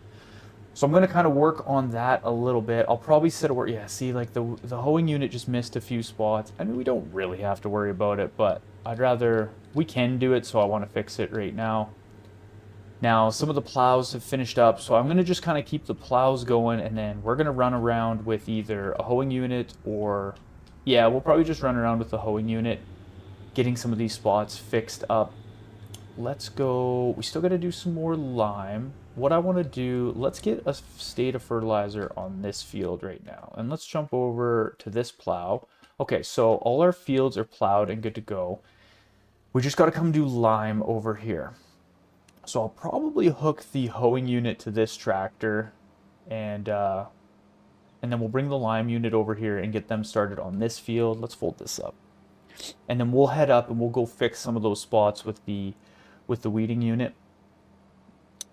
So I'm going to kind of work on that a little bit. I'll probably set a work. Yeah, see, like the hoeing unit just missed a few spots. I mean, we don't really have to worry about it, but I'd rather, we can do it, so I want to fix it right now. Now, some of the plows have finished up, so I'm going to just kind of keep the plows going, and then we're going to run around with either a hoeing unit or, yeah, we'll probably just run around with the hoeing unit, getting some of these spots fixed up. Let's go, we still got to do some more lime. What I want to do, let's get a state of fertilizer on this field right now. And let's jump over to this plow. Okay, so all our fields are plowed and good to go. We just got to come do lime over here. So I'll probably hook the hoeing unit to this tractor, and then we'll bring the lime unit over here and get them started on this field. Let's fold this up. And then we'll head up and we'll go fix some of those spots with the weeding unit.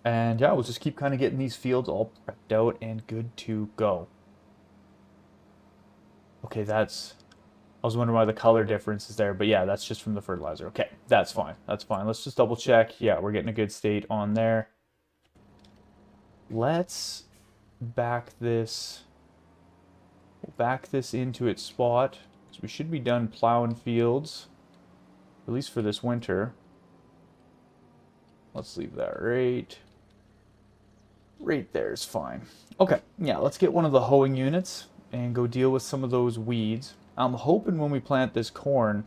And yeah, we'll just keep kind of getting these fields all prepped out and good to go. Okay, I was wondering why the color difference is there, but yeah, that's just from the fertilizer. Okay, that's fine. Let's just double check. Yeah, we're getting a good state on there. Let's back this into its spot. So we should be done plowing fields, at least for this winter. Let's leave that right there is fine. Okay, yeah, let's get one of the hoeing units and go deal with some of those weeds. I'm hoping when we plant this corn,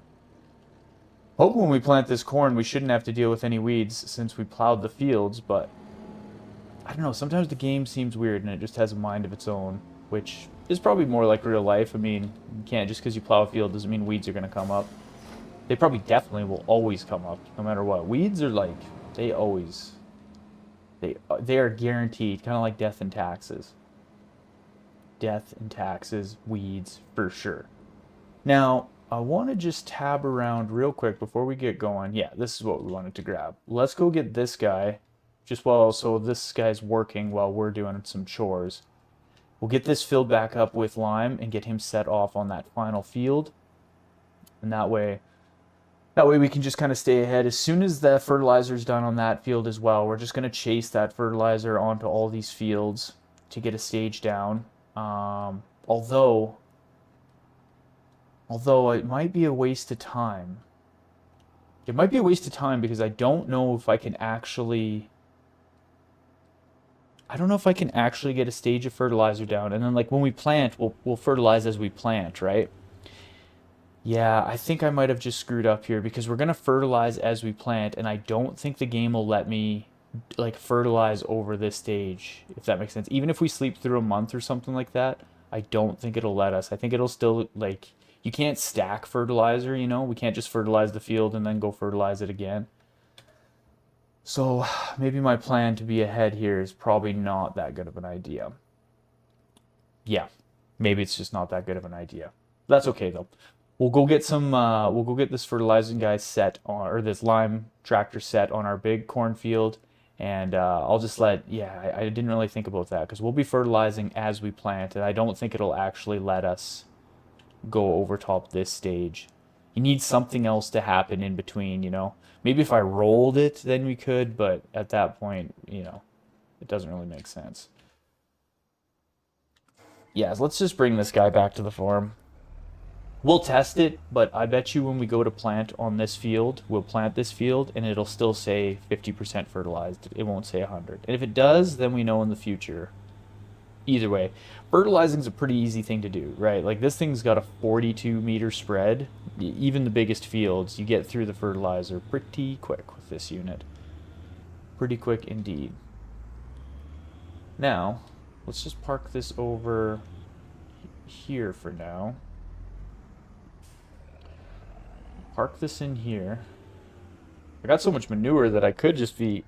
we shouldn't have to deal with any weeds since we plowed the fields, but I don't know, sometimes the game seems weird and it just has a mind of its own, which is probably more like real life. I mean, you can't, just because you plow a field doesn't mean weeds are going to come up. They probably definitely will always come up, no matter what. Weeds are like, they are guaranteed, kind of like death and taxes. Death and taxes, weeds, for sure. Now, I want to just tab around real quick before we get going. Yeah, this is what we wanted to grab. Let's go get this guy, so this guy's working while we're doing some chores. We'll get this filled back up with lime and get him set off on that final field. And that way we can just kind of stay ahead. As soon as the fertilizer's done on that field as well, we're just going to chase that fertilizer onto all these fields to get a stage down. Although it might be a waste of time. It might be a waste of time because I don't know if I can actually get a stage of fertilizer down. And then, like, when we plant, we'll fertilize as we plant, right? Yeah, I think I might have just screwed up here because we're going to fertilize as we plant, and I don't think the game will let me, like, fertilize over this stage, if that makes sense. Even if we sleep through a month or something like that, I don't think it'll let us. I think it'll still, like, you can't stack fertilizer, you know? We can't just fertilize the field and then go fertilize it again. So maybe my plan to be ahead here is probably not that good of an idea. Yeah, maybe it's just not that good of an idea. That's okay, though. We'll go get some. We'll go get this fertilizing guy set on, or this lime tractor set on our big cornfield, and I'll just let. Yeah, I didn't really think about that because we'll be fertilizing as we plant, and I don't think it'll actually let us go over top this stage. You need something else to happen in between, you know. Maybe if I rolled it, then we could, but at that point, you know, it doesn't really make sense. Yeah, so let's just bring this guy back to the farm. We'll test it, but I bet you when we go to plant on this field, we'll plant this field and it'll still say 50% fertilized. It won't say 100. And if it does, then we know in the future. Either way, fertilizing is a pretty easy thing to do, right? Like this thing's got a 42-meter spread. Even the biggest fields, you get through the fertilizer pretty quick with this unit. Pretty quick indeed. Now, let's just park this over here for now. Park this in here. I got so much manure that I could just be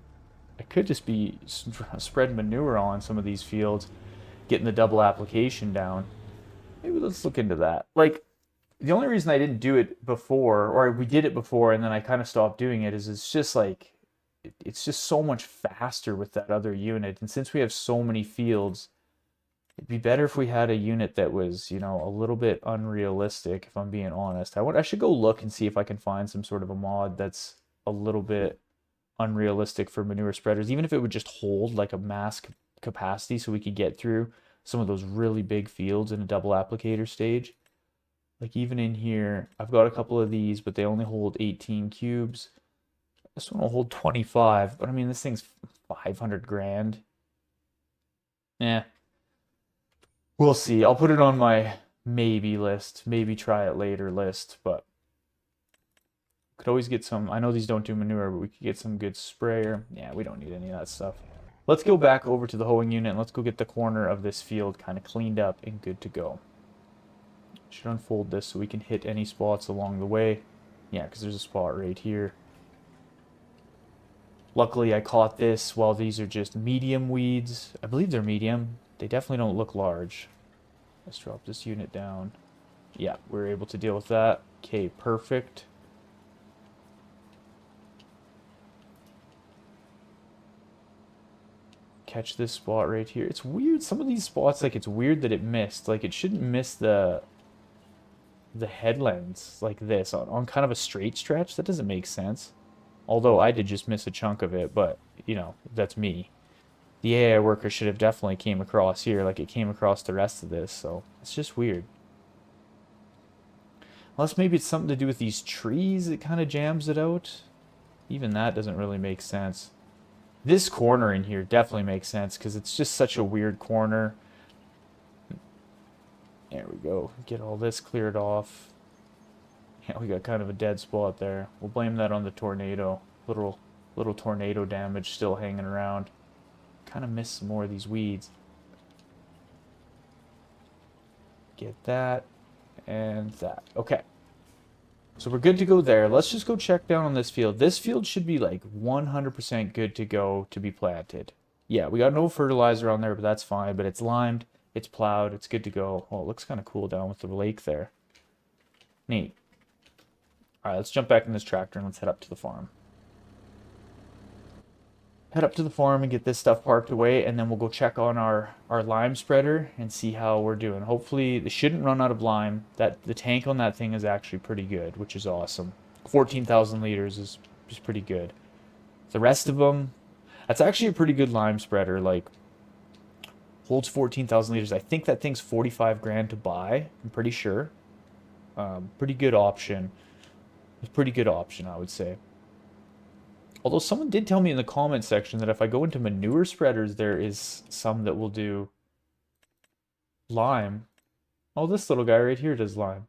spreading manure on some of these fields, getting the double application down. Maybe let's look into that. Like, the only reason I didn't do it before, or we did it before and then I kind of stopped doing it, is it's just like, it's just so much faster with that other unit. And since we have so many fields, it'd be better if we had a unit that was, you know, a little bit unrealistic, if I'm being honest. I should go look and see if I can find some sort of a mod that's a little bit unrealistic for manure spreaders, even if it would just hold like a mass capacity so we could get through some of those really big fields in a double applicator stage. Like even in here, I've got a couple of these, but they only hold 18 cubes. This one will hold 25, but I mean, this thing's 500 grand. Yeah, we'll see. I'll put it on my maybe list, maybe try it later list, but could always get some. I know these don't do manure, but we could get some good sprayer. Yeah, we don't need any of that stuff. Let's go back over to the hoeing unit and let's go get the corner of this field kind of cleaned up and good to go. Should unfold this so we can hit any spots along the way. Yeah, because there's a spot right here. Luckily, I caught this while these are just medium weeds. I believe they're medium. They definitely don't look large. Let's drop this unit down. Yeah, we're able to deal with that. Okay, perfect. Catch this spot right here. It's weird. Some of these spots, like, it's weird that it missed. Like, it shouldn't miss the headlands like this on kind of a straight stretch. That doesn't make sense. Although I did just miss a chunk of it, but, you know, that's me. The AI worker should have definitely came across here like it came across the rest of this, so it's just weird. Unless maybe it's something to do with these trees that kind of jams it out. Even that doesn't really make sense. This corner in here definitely makes sense because it's just such a weird corner. There we go. Get all this cleared off. Yeah, we got kind of a dead spot there. We'll blame that on the tornado. Little tornado damage still hanging around. Kind of missed some more of these weeds. Get that and that. Okay. So we're good to go there. Let's just go check down on this field. This field should be like 100% good to go to be planted. Yeah, we got no fertilizer on there, but that's fine. But it's limed, it's plowed, it's good to go. Oh, it looks kind of cool down with the lake there. Neat. All right, let's jump back in this tractor and let's head up to the farm. Head up to the farm and get this stuff parked away, and then we'll go check on our lime spreader and see how we're doing. Hopefully, they shouldn't run out of lime. That the tank on that thing is actually pretty good, which is awesome. 14,000 liters is pretty good. The rest of them, that's actually a pretty good lime spreader. Like, holds 14,000 liters. I think that thing's 45 grand to buy. I'm pretty sure. Pretty good option. It's a pretty good option, I would say. Although someone did tell me in the comment section that if I go into manure spreaders, there is some that will do lime. Oh, this little guy right here does lime.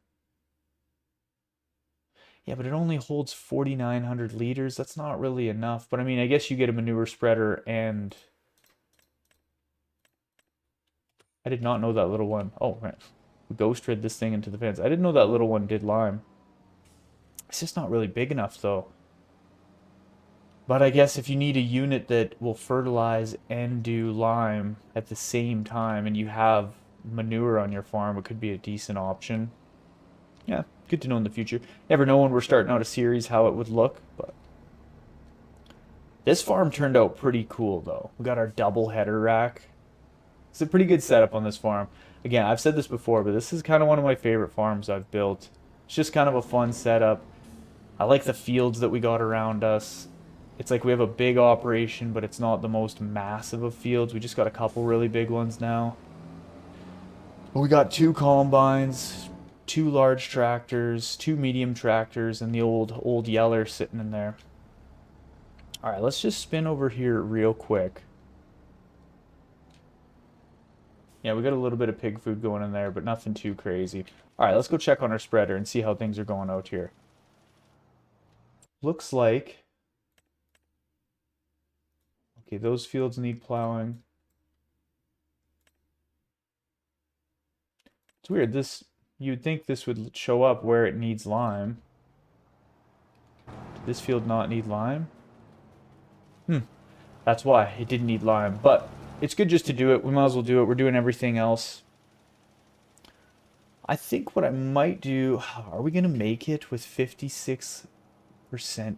Yeah, but it only holds 4,900 liters. That's not really enough. But I mean, I guess you get a manure spreader and... I did not know that little one. Oh, right. We ghost rid this thing into the fence. I didn't know that little one did lime. It's just not really big enough, though. But I guess if you need a unit that will fertilize and do lime at the same time and you have manure on your farm, it could be a decent option. Yeah, good to know in the future. Never know when we're starting out a series how it would look, but this farm turned out pretty cool though. We got our double header rack. It's a pretty good setup on this farm. Again, I've said this before, but this is kind of one of my favorite farms I've built. It's just kind of a fun setup. I like the fields that we got around us. It's like we have a big operation, but it's not the most massive of fields. We just got a couple really big ones now. But we got 2 combines, 2 large tractors, 2 medium tractors, and the old Yeller sitting in there. All right, let's just spin over here real quick. Yeah, we got a little bit of pig food going in there, but nothing too crazy. All right, let's go check on our spreader and see how things are going out here. Looks like... Okay, those fields need plowing. It's weird. You'd think this would show up where it needs lime. Did this field not need lime? That's why it didn't need lime. But it's good just to do it. We might as well do it. We're doing everything else. I think what I might do... Are we going to make it with 56%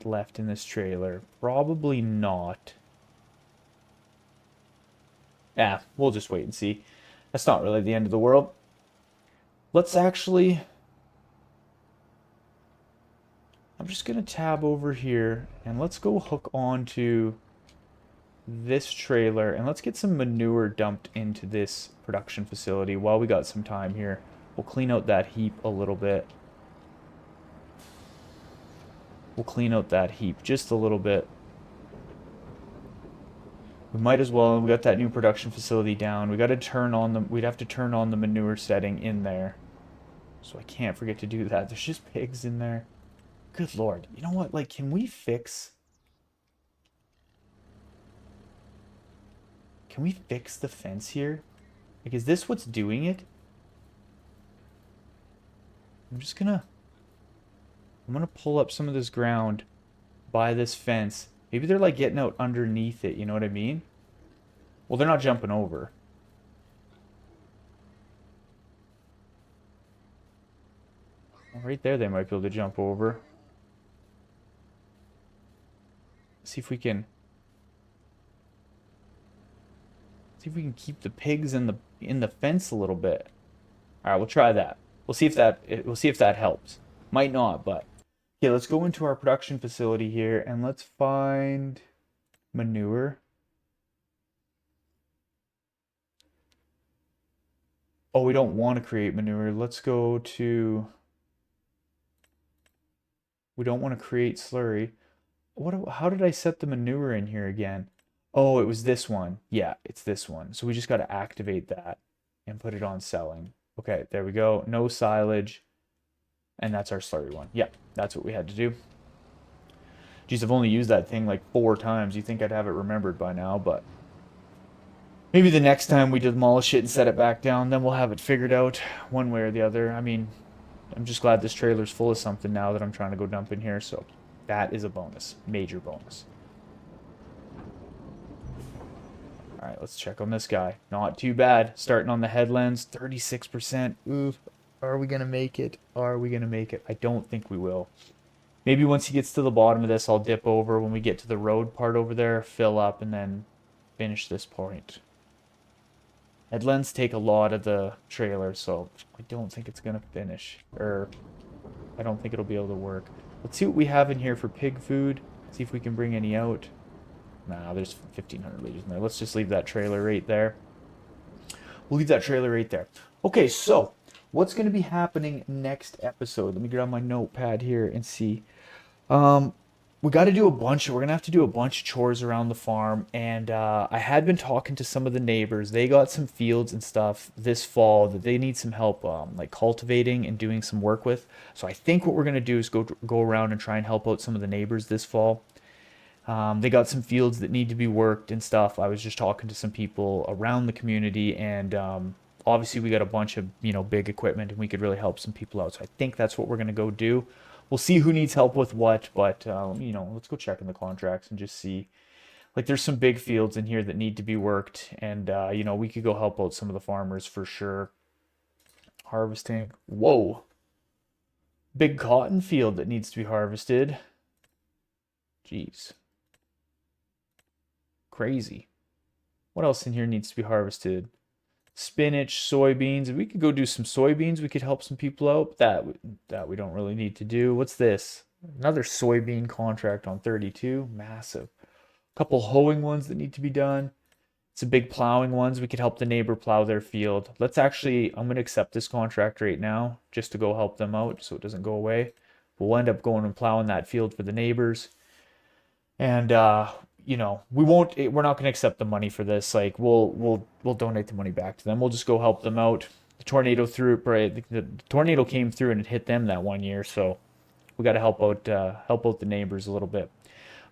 left in this trailer? Probably not. Yeah, we'll just wait and see. That's not really the end of the world. Let's actually... I'm just going to tab over here and let's go hook onto this trailer and let's get some manure dumped into this production facility while we got some time here. We'll clean out that heap a little bit. We'll clean out that heap just a little bit. We might as well. We got that new production facility down. We got to turn on the. We'd have to turn on the manure setting in there. So I can't forget to do that. There's just pigs in there. Good Lord. You know what? Like, can we fix... Can we fix the fence here? Like, is this what's doing it? I'm gonna pull up some of this ground by this fence. Maybe they're like getting out underneath it, you know what I mean? Well, they're not jumping over. Well, right there they might be able to jump over. See if we can keep the pigs in the fence a little bit. All right, we'll try that. We'll see if that helps. Might not, but okay, let's go into our production facility here and let's find manure. Oh, we don't want to create manure. Let's go to... We don't want to create slurry. How did I set the manure in here again? Oh, it was this one. Yeah, it's this one. So we just got to activate that and put it on selling. Okay, there we go. No silage. And that's our slurry one. Yeah, that's what we had to do. Geez, I've only used that thing like 4 times. You'd think I'd have it remembered by now, but maybe the next time we demolish it and set it back down, then we'll have it figured out one way or the other. I mean, I'm just glad this trailer's full of something now that I'm trying to go dump in here, so that is a bonus. Major bonus. All right, let's check on this guy. Not too bad. Starting on the headlands, 36%. Oof. Are we going to make it? Are we going to make it? I don't think we will. Maybe once he gets to the bottom of this, I'll dip over when we get to the road part over there, fill up, and then finish this point. Headlands take a lot of the trailer, so I don't think it's going to finish. Or I don't think it'll be able to work. Let's see what we have in here for pig food. See if we can bring any out. Nah, there's 1,500 liters in there. Let's just leave that trailer right there. We'll leave that trailer right there. Okay, so what's going to be happening next episode? Let me get on my notepad here and see. We got to do a bunch. We're going to have to do a bunch of chores around the farm. And I had been talking to some of the neighbors. They got some fields and stuff this fall that they need some help like cultivating and doing some work with. So I think what we're going to do is go around and try and help out some of the neighbors this fall. They got some fields that need to be worked and stuff. I was just talking to some people around the community, and obviously we got a bunch of big equipment, and we could really help some people out. So I think that's what we're gonna go do. We'll see who needs help with what, but let's go check in the contracts and just see. Like, there's some big fields in here that need to be worked, and we could go help out some of the farmers for sure. Harvesting. Whoa. Big cotton field that needs to be harvested. Jeez. Crazy. What else in here needs to be harvested? Spinach, soybeans. If we could go do some soybeans, we could help some people out. That we don't really need to do. What's this? Another soybean contract on 32. Massive. A couple hoeing ones that need to be done. Some big plowing ones. We could help the neighbor plow their field. Let's actually, I'm going to accept this contract right now just to go help them out so it doesn't go away. We'll end up going and plowing that field for the neighbors. And you know, we're not going to accept the money for this. Like we'll donate the money back to them. We'll just go help them out. The tornado the tornado came through and it hit them that one year, so we got to help out the neighbors a little bit.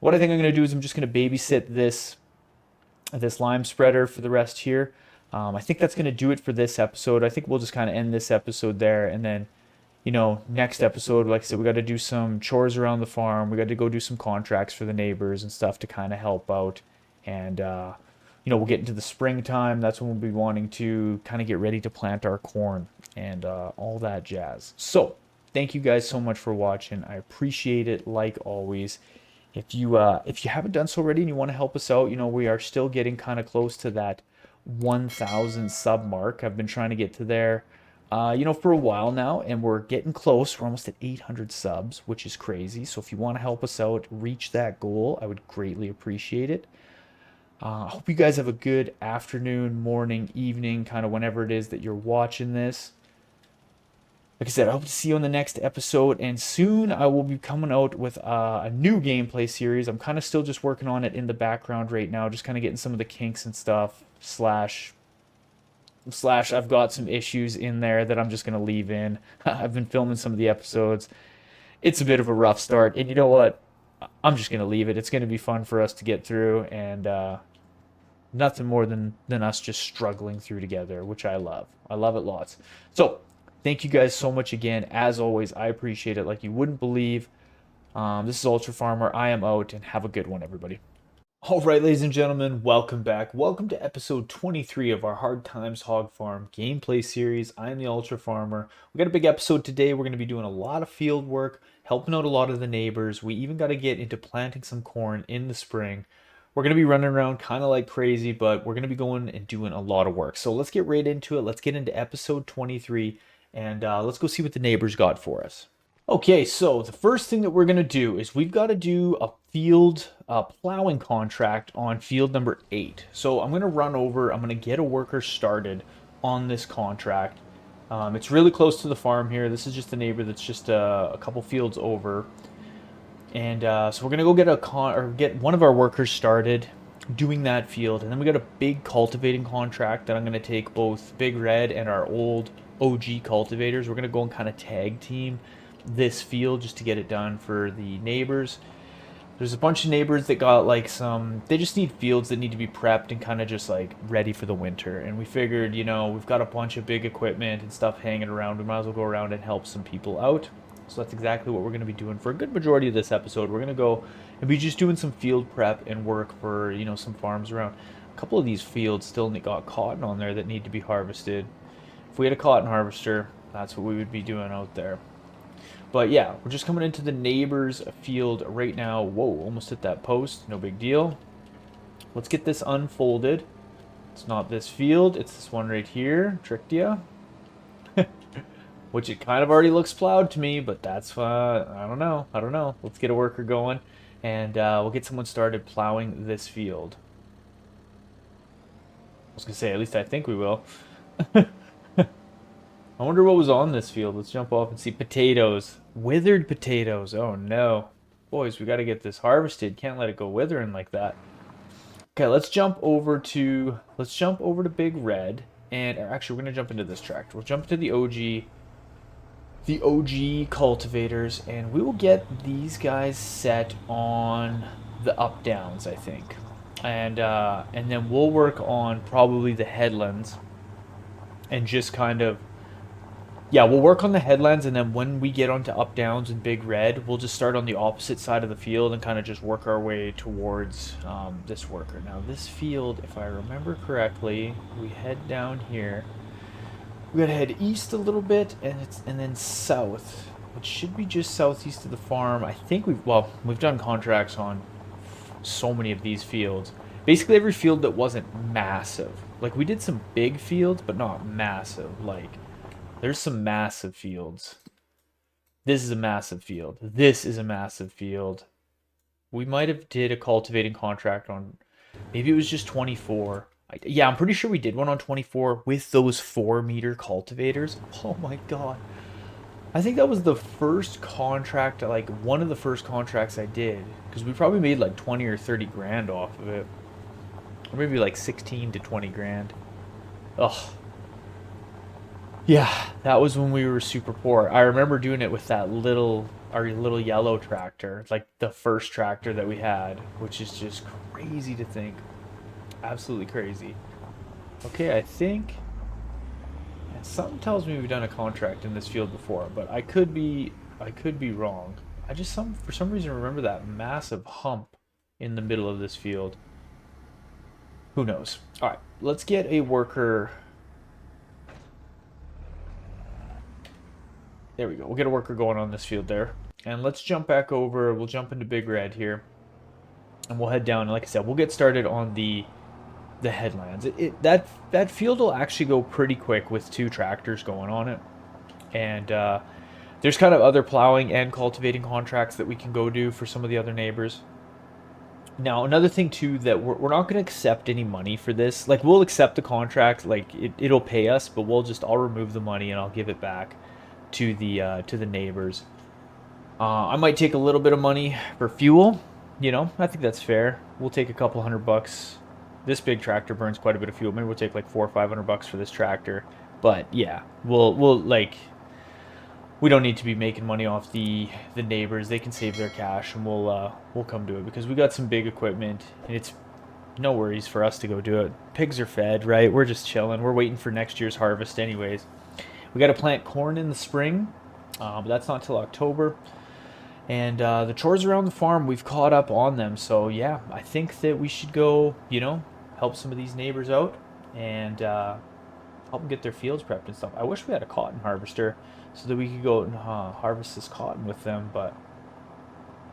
What I think I'm going to do is I'm just going to babysit this lime spreader for the rest here. I think that's going to do it for this episode. I think we'll just kind of end this episode there, and then, you know, next episode, like I said, we got to do some chores around the farm. We got to go do some contracts for the neighbors and stuff to kind of help out. And, you know, we'll get into the springtime. That's when we'll be wanting to kind of get ready to plant our corn and all that jazz. So thank you guys so much for watching. I appreciate it, like always. If you haven't done so already and you want to help us out, you know, we are still getting kind of close to that 1,000 sub mark. I've been trying to get to there, you know, for a while now, and we're getting close. We're almost at 800 subs, which is crazy. So if you want to help us out, reach that goal, I would greatly appreciate it. I hope you guys have a good afternoon, morning, evening, kind of whenever it is that you're watching this. Like I said, I hope to see you on the next episode, and soon I will be coming out with a new gameplay series. I'm kind of still just working on it in the background right now, just kind of getting some of the kinks and stuff, slash I've got some issues in there that I'm just going to leave in. I've been filming some of the episodes. It's a bit of a rough start, and you know what? I'm just going to leave it. It's going to be fun for us to get through, and nothing more than us just struggling through together, which I love. I love it lots. So thank you guys so much again. As always, I appreciate it like you wouldn't believe. This is Ultra Farmer. I am out, and have a good one, everybody. All right, ladies and gentlemen, welcome back. Welcome to episode 23 of our Hard Times Hog Farm gameplay series. I am the Ultra Farmer. We got a big episode today. We're going to be doing a lot of field work, helping out a lot of the neighbors. We even got to get into planting some corn in the spring. We're going to be running around kind of like crazy, but we're going to be going and doing a lot of work. So let's get right into it. Let's get into episode 23. And let's go see what the neighbors got for us. Okay, so the first thing that we're going to do is we've got to do a field plowing contract on field number 8. So I'm going to run over, I'm going to get a worker started on this contract. It's really close to the farm here. This is just a neighbor that's just a couple fields over. And so we're going to go get one of our workers started doing that field. And then we got a big cultivating contract that I'm going to take both Big Red and our old OG cultivators. We're going to go and kind of tag team this field just to get it done for the neighbors. There's a bunch of neighbors that got like they just need fields that need to be prepped and kind of just like ready for the winter. And we figured, you know, we've got a bunch of big equipment and stuff hanging around. We might as well go around and help some people out. So that's exactly what we're going to be doing for a good majority of this episode. We're going to go and be just doing some field prep and work for, you know, some farms around. A couple of these fields still got cotton on there that need to be harvested. If we had a cotton harvester, that's what we would be doing out there. But yeah, we're just coming into the neighbor's field right now. Whoa, almost hit that post. No big deal. Let's get this unfolded. It's not this field. It's this one right here. Tricked ya. Which it kind of already looks plowed to me, but that's, I don't know. Let's get a worker going, and we'll get someone started plowing this field. I was going to say, at least I think we will. I wonder what was on this field. Let's jump off and see. Potatoes. Withered potatoes. Oh no. Boys, we got to get this harvested. Can't let it go withering like that. Okay, let's jump over to Big Red. And actually, we're going to jump into this tractor. We'll jump to the OG cultivators, and we will get these guys set on the up downs, I think. And then we'll work on probably the headlands and just kind of, yeah, we'll work on the headlands, and then when we get onto up downs and Big Red, we'll just start on the opposite side of the field and kind of just work our way towards this worker. Now this field, if I remember correctly, we head down here. We gotta head east a little bit and then south. It should be just southeast of the farm. I think we've done contracts on so many of these fields. Basically every field that wasn't massive. Like we did some big fields, but not massive. Like there's some massive fields. This is a massive field. This is a massive field. We might have did a cultivating contract on, maybe it was just 24. Yeah, I'm pretty sure we did one on 24 with those 4-meter cultivators. Oh my god. I think that was the first contract, like one of the first contracts I did, because we probably made like 20 or 30 grand off of it, or maybe like 16 to 20 grand. Ugh. Yeah, that was when we were super poor. I remember doing it with that our little yellow tractor, like the first tractor that we had, which is just crazy to think. Absolutely crazy. Okay, I think something tells me we've done a contract in this field before, but I could be wrong. I just for some reason remember that massive hump in the middle of this field. Who knows? All right, let's get a worker. There we go. We'll get a worker going on this field there. And let's jump back over. We'll jump into Big Red here. And we'll head down. And like I said, we'll get started on the headlands. That field will actually go pretty quick with 2 tractors going on it. And there's kind of other plowing and cultivating contracts that we can go do for some of the other neighbors. Now, another thing too, that we're not going to accept any money for this. Like, we'll accept the contract, like it'll pay us, but I'll remove the money and I'll give it back to the neighbors. I might take a little bit of money for fuel. You know, I think that's fair. We'll take a couple $100. This big tractor burns quite a bit of fuel. Maybe we'll take like $400 or $500 for this tractor. But yeah, we'll like, we don't need to be making money off the neighbors. They can save their cash, and we'll come do it because we got some big equipment, and it's no worries for us to go do it. Pigs are fed, right? We're just chilling. We're waiting for next year's harvest anyways. We got to plant corn in the spring, but that's not till October. And the chores around the farm, we've caught up on them. So yeah, I think that we should go, help some of these neighbors out and help them get their fields prepped and stuff. I wish we had a cotton harvester so that we could go and harvest this cotton with them. But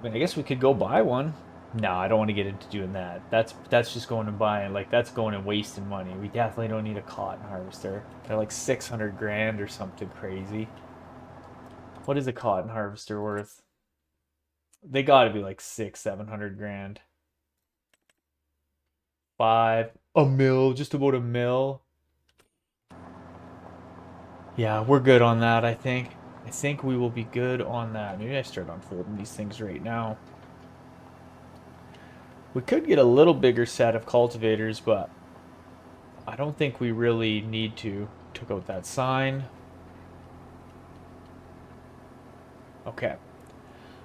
I mean, I guess we could go buy one. No, I don't want to get into doing that. That's just going and buying, like that's going and wasting money. We definitely don't need a cotton harvester. They're like 600 grand or something crazy. What is a cotton harvester worth? They got to be like 600-700 grand. A mil, just about a mil. Yeah, we're good on that, I think. I think we will be good on that. Maybe I start unfolding these things right now. We could get a little bigger set of cultivators, but I don't think we really need to. Took out that sign. Okay.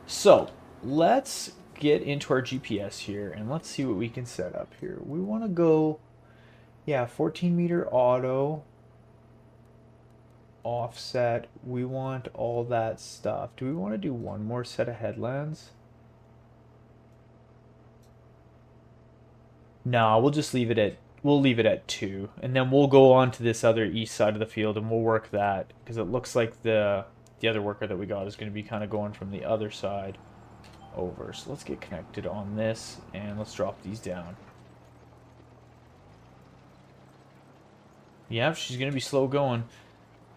So, let's get into our GPS here, and let's see what we can set up here. We want to go, yeah, 14-meter auto. Offset. We want all that stuff. Do we want to do one more set of headlands? No, we'll just leave it at 2, and then we'll go on to this other east side of the field and we'll work that because it looks like the other worker that we got is going to be kind of going from the other side over. So let's get connected on this and let's drop these down. Yeah, she's going to be slow going.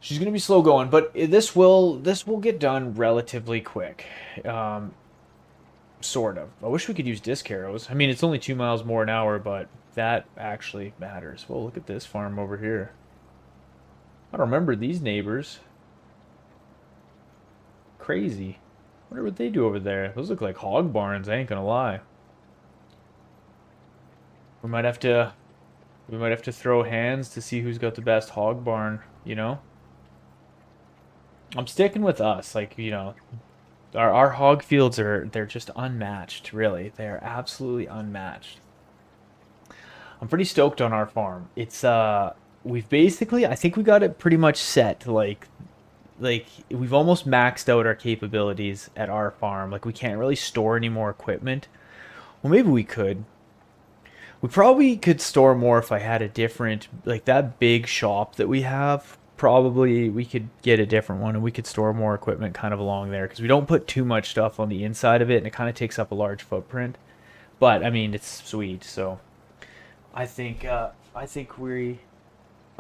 She's going to be slow going, but this will get done relatively quick. Sort of. I wish we could use disc arrows. I mean, it's only 2 miles more an hour, but that actually matters. Well, look at this farm over here. I don't remember these neighbors. Crazy. Wonder what they do over there. Those look like hog barns, I ain't gonna lie. We might have to throw hands to see who's got the best hog barn, I'm sticking with us, like, our hog fields they're just unmatched, really. They're absolutely unmatched. I'm pretty stoked on our farm. It's we've basically, I think we got it pretty much set, like we've almost maxed out our capabilities at our farm. Like we can't really store any more equipment. Well, maybe we could. We probably could store more if I had a different, like that big shop that we have. probably we could get a different one and we could store more equipment kind of along there because we don't put too much stuff on the inside of it and it kind of takes up a large footprint. But I mean, it's sweet, so I think I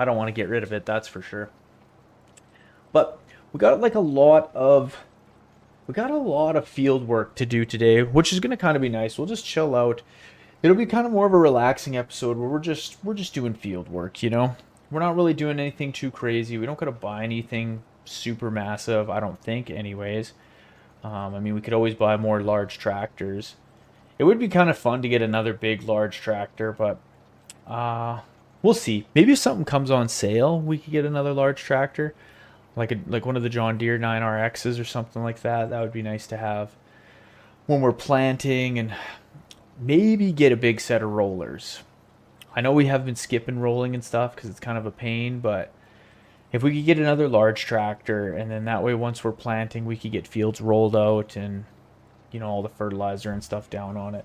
don't want to get rid of it, that's for sure. But we got like a lot of field work to do today, which is going to kind of be nice. We'll just chill out. It'll be kind of more of a relaxing episode where we're just doing field work, you know. We're not really doing anything too crazy. We don't got to buy anything super massive, I don't think, anyways. I mean, we could always buy more large tractors. It would be kind of fun to get another big, large tractor, but we'll see. Maybe if something comes on sale, we could get another large tractor, like one of the John Deere 9RXs or something like that. That would be nice to have when we're planting, and maybe get a big set of rollers. I know we have been skipping rolling and stuff because it's kind of a pain, but if we could get another large tractor, and then that way once we're planting, we could get fields rolled out and, you know, all the fertilizer and stuff down on it.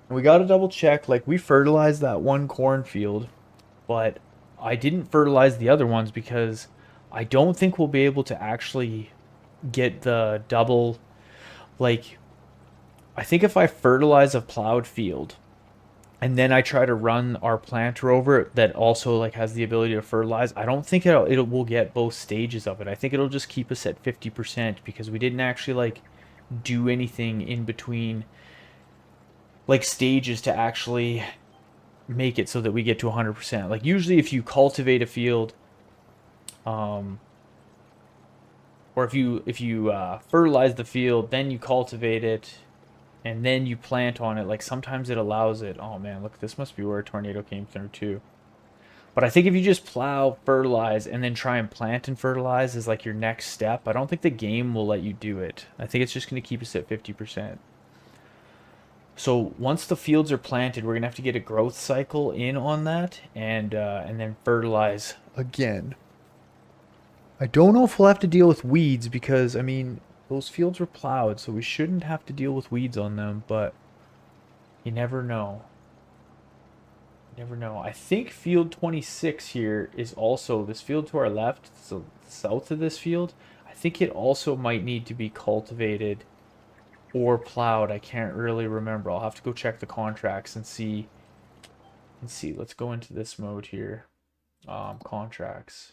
And we got to double check, like we fertilized that one cornfield, but I didn't fertilize the other ones because I don't think we'll be able to actually get the double, like, I think if I fertilize a plowed field and then I try to run our planter over it that also like has the ability to fertilize, I don't think it will get both stages of it. I think it'll just keep us at 50% because we didn't actually like do anything in between like stages to actually make it so that we get to 100%. Like usually if you cultivate a field, or if you fertilize the field, then you cultivate it, and then you plant on it. Like sometimes it allows it. Oh man, look, this must be where a tornado came through too. But I think if you just plow, fertilize, and then try and plant and fertilize as like your next step, I don't think the game will let you do it. I think it's just going to keep us at 50%. So once the fields are planted, we're gonna have to get a growth cycle in on that, and then fertilize again. I don't know if we'll have to deal with weeds because I mean those fields were plowed, so we shouldn't have to deal with weeds on them. But you never know. You never know. I think field 26 here is also this field to our left, so south of this field. I think it also might need to be cultivated or plowed. I can't really remember. I'll have to go check the contracts and see. Let's go into this mode here. Contracts.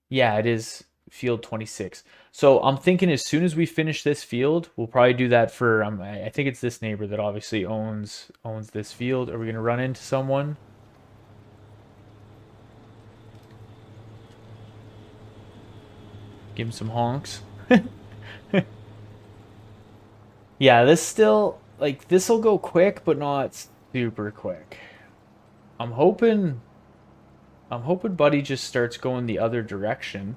Yeah, it is field 26. So I'm thinking as soon as we finish this field, we'll probably do that for. I think it's this neighbor that obviously owns this field. Are we gonna run into someone? Give him some honks. Yeah, this still, like, this will go quick, but not super quick. I'm hoping, I'm hoping Buddy just starts going the other direction,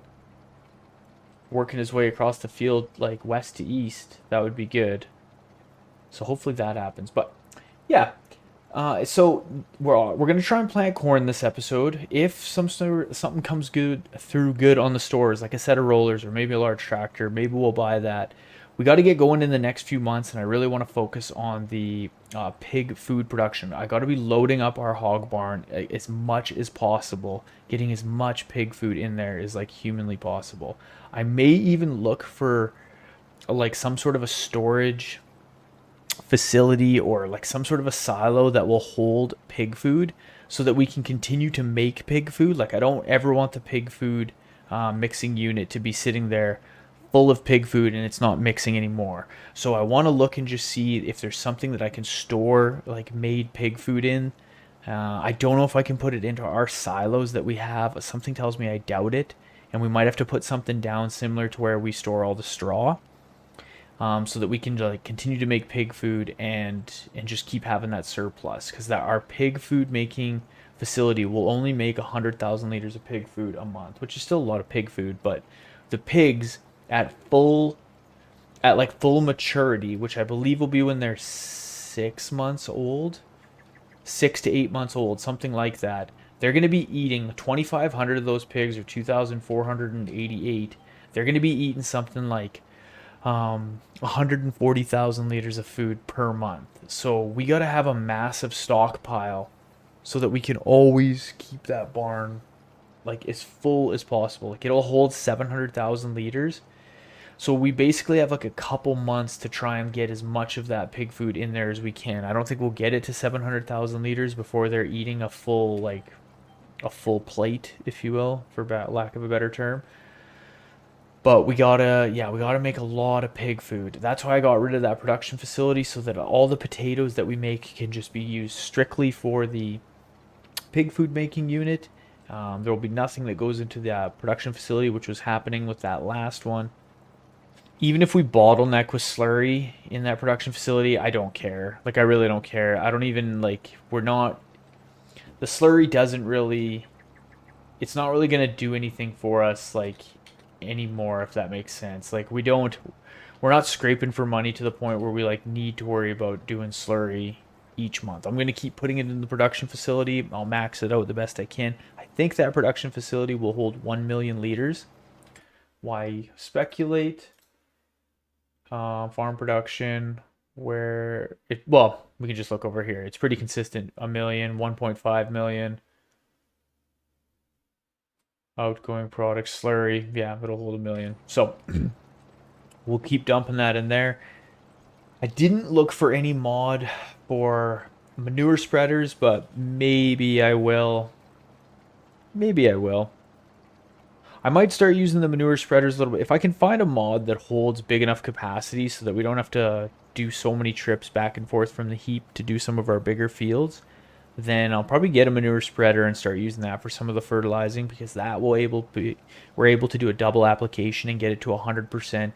working his way across the field, like, west to east. That would be good. So hopefully that happens. But, yeah. So we're gonna try and plant corn this episode. If something comes good through good on the stores, like a set of rollers or maybe a large tractor, maybe we'll buy that. We got to get going in the next few months, and I really want to focus on the pig food production. I got to be loading up our hog barn as much as possible, getting as much pig food in there as like humanly possible. I may even look for like some sort of a storage facility or like some sort of a silo that will hold pig food so that we can continue to make pig food. Like I don't ever want the pig food mixing unit to be sitting there full of pig food and it's not mixing anymore. So I want to look and just see if there's something that I can store like made pig food in. I don't know if I can put it into our silos that we have. Something tells me I doubt it, and we might have to put something down similar to where we store all the straw, so that we can like continue to make pig food and just keep having that surplus, because that our pig food making facility will only make 100,000 liters of pig food a month, which is still a lot of pig food, but the pigs at full maturity, which I believe will be when they're 6 months old, 6 to 8 months old, something like that. They're going to be eating 2,500 of those pigs, or 2,488. They're going to be eating something like 140,000 liters of food per month. So we got to have a massive stockpile so that we can always keep that barn like as full as possible. Like it'll hold 700,000 liters. So we basically have like a couple months to try and get as much of that pig food in there as we can. I don't think we'll get it to 700,000 liters before they're eating a full a full plate, if you will, for lack of a better term. But we gotta make a lot of pig food. That's why I got rid of that production facility so that all the potatoes that we make can just be used strictly for the pig food making unit. There will be nothing that goes into the production facility, which was happening with that last one. Even if we bottleneck with slurry in that production facility, I don't care. Like, I really don't care. I don't even, like, we're not. The slurry doesn't really. It's not really going to do anything for us, like, anymore, if that makes sense. Like, we don't. We're not scraping for money to the point where we, like, need to worry about doing slurry each month. I'm going to keep putting it in the production facility. I'll max it out the best I can. I think that production facility will hold 1 million liters. Why speculate? Farm production, where it, well, we can just look over here. It's pretty consistent. A million, 1.5 million. Outgoing product, slurry. Yeah, it'll hold a million. So we'll keep dumping that in there. I didn't look for any mod for manure spreaders, but maybe I will. Maybe I will. I might start using the manure spreaders a little bit. If I can find a mod that holds big enough capacity so that we don't have to do so many trips back and forth from the heap to do some of our bigger fields, then I'll probably get a manure spreader and start using that for some of the fertilizing, because that will we're able to do a double application and get it to 100%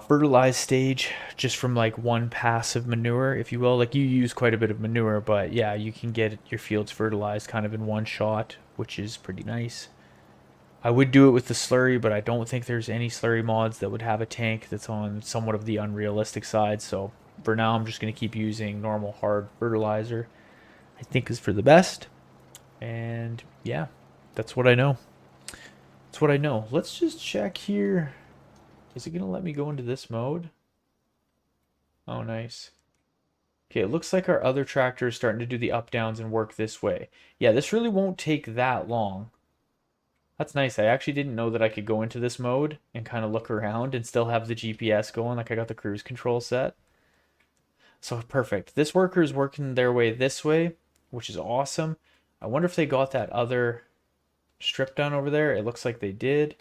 fertilized stage just from like one pass of manure, if you will. Like, you use quite a bit of manure, but yeah, you can get your fields fertilized kind of in one shot, which is pretty nice. I would do it with the slurry, but I don't think there's any slurry mods that would have a tank that's on somewhat of the unrealistic side. So for now, I'm just going to keep using normal hard fertilizer. I think is for the best. And yeah, that's what I know. That's what I know. Let's just check here. Is it going to let me go into this mode? Oh, nice. Okay, it looks like our other tractor is starting to do the up downs and work this way. Yeah, this really won't take that long. That's nice. I actually didn't know that I could go into this mode and kind of look around and still have the GPS going. Like, I got the cruise control set. So perfect. This worker is working their way this way, which is awesome. I wonder if they got that other strip done over there. It looks like they did.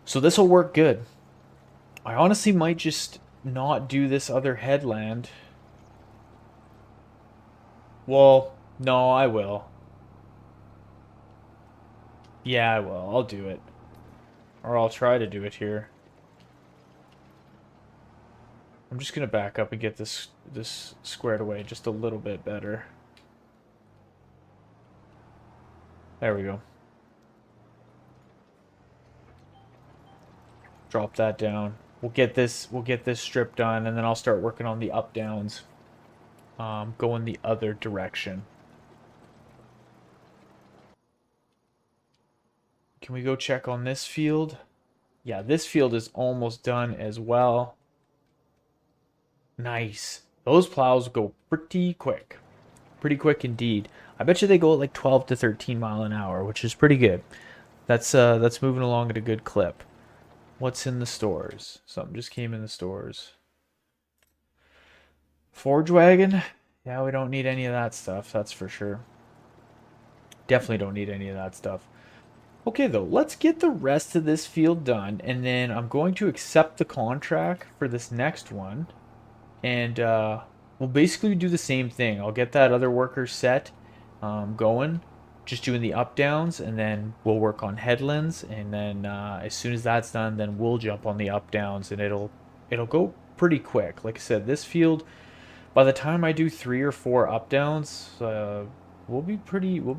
So this will work good. I honestly might just not do this other headland. Well, no, I will. Yeah, I will. I'll do it. Or I'll try to do it here. I'm just going to back up and get this squared away just a little bit better. There we go. Drop that down. We'll get this strip done, and then I'll start working on the up downs. Going the other direction. Can we go check on this field? Yeah, this field is almost done as well. Nice. Those plows go pretty quick. Pretty quick indeed. I bet you they go at like 12 to 13 mile an hour, which is pretty good. That's moving along at a good clip. What's in the stores? Something just came in the stores. Forge wagon? Yeah, we don't need any of that stuff, that's for sure. Definitely don't need any of that stuff. Okay, though, let's get the rest of this field done, and then I'm going to accept the contract for this next one, and we'll basically do the same thing. I'll get that other worker set going, just doing the up downs, and then we'll work on headlands, and then as soon as that's done, then we'll jump on the up downs, and it'll go pretty quick. Like I said, this field, by the time I do 3 or 4 up downs, we'll be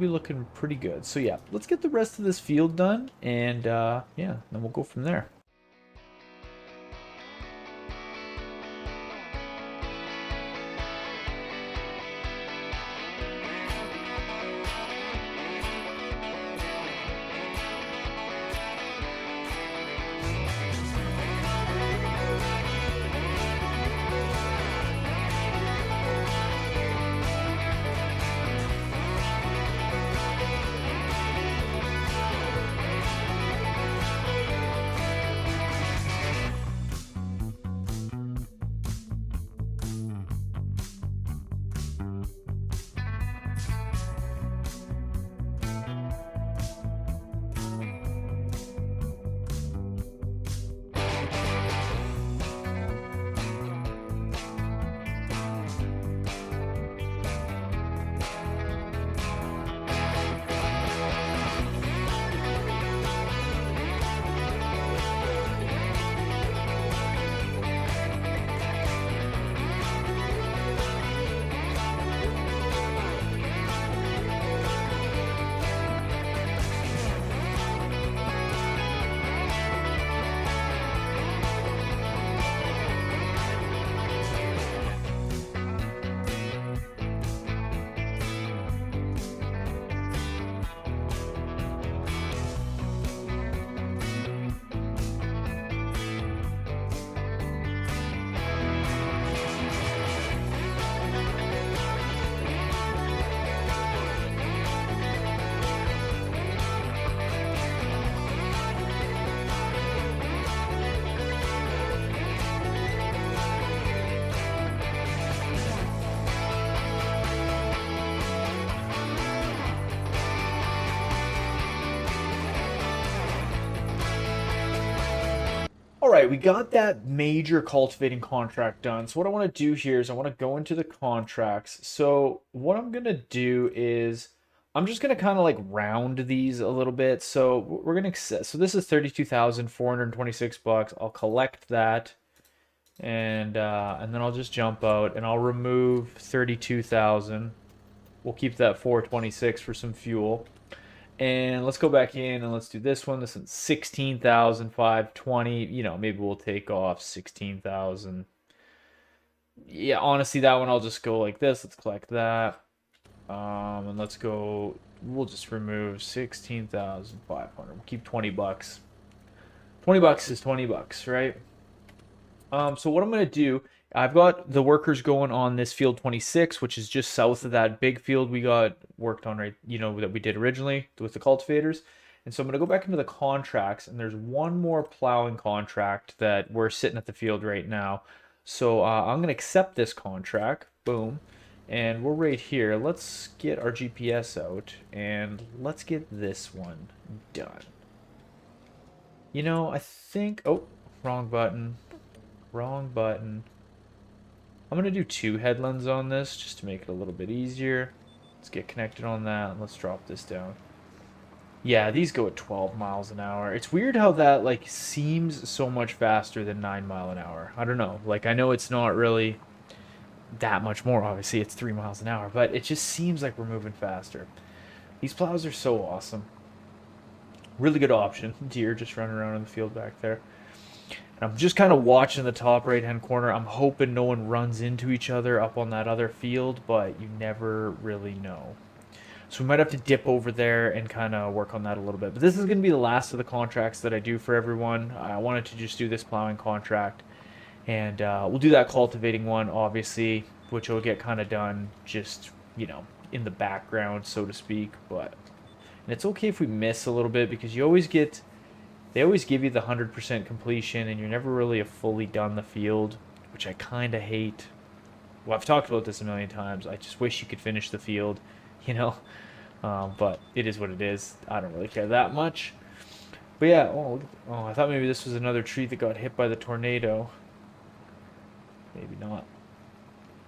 looking pretty good. So yeah, let's get the rest of this field done, and yeah, then we'll go from there. right, we got that major cultivating contract done. So what I want to do here is I want to go into the contracts. So what I'm gonna do is I'm just gonna kind of like round these a little bit. So we're gonna accept. So this is 32,426 bucks. I'll collect that, and then I'll just jump out and I'll remove 32,000. We'll keep that 426 for some fuel. And let's go back in and let's do this one. This one's 16,520. You know, maybe we'll take off 16,000. Yeah, honestly, that one I'll just go like this. Let's collect that. And let's go. We'll just remove 16,500. We'll keep 20 bucks. 20 bucks is 20 bucks, right? So what I'm gonna do, I've got the workers going on this field 26, which is just south of that big field we got worked on, right? You know, that we did originally with the cultivators. And so I'm gonna go back into the contracts, and there's one more plowing contract that we're sitting at the field right now. So I'm gonna accept this contract. Boom. And we're right here. Let's get our GPS out and let's get this one done. You know, I think, oh, wrong button. Wrong button. I'm going to do 2 headlands on this just to make it a little bit easier. Let's get connected on that and let's drop this down. Yeah, these go at 12 miles an hour. It's weird how that like seems so much faster than 9 mile an hour. I don't know. Like I know it's not really that much more. Obviously, it's 3 miles an hour, but it just seems like we're moving faster. These plows are so awesome. Really good option. Deer just running around in the field back there. I'm just kind of watching the top right-hand corner. I'm hoping no one runs into each other up on that other field, but you never really know. So we might have to dip over there and kind of work on that a little bit. But this is going to be the last of the contracts that I do for everyone. I wanted to just do this plowing contract. And we'll do that cultivating one, obviously, which will get kind of done just, you know, in the background, so to speak. And it's okay if we miss a little bit because you always get... They always give you the 100% completion, and you're never really fully done the field, which I kind of hate. Well, I've talked about this a million times. I just wish you could finish the field, you know? But it is what it is. I don't really care that much. But yeah, oh, I thought maybe this was another tree that got hit by the tornado. Maybe not.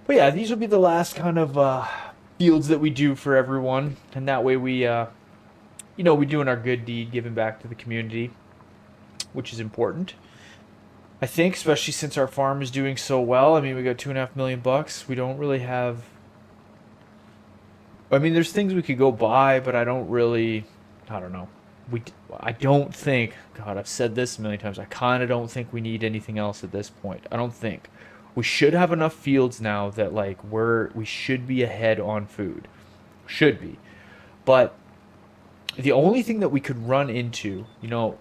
But yeah, these will be the last kind of fields that we do for everyone, and that way we, you know, we're doing our good deed, giving back to the community, which is important. I think, especially since our farm is doing so well. I mean, we got 2.5 million bucks. We don't really have. I mean, there's things we could go buy, but I don't really. I don't know. I don't think. God, I've said this a million times. I kind of don't think we need anything else at this point. I don't think. We should have enough fields now that like we should be ahead on food. Should be, but the only thing that we could run into, you know,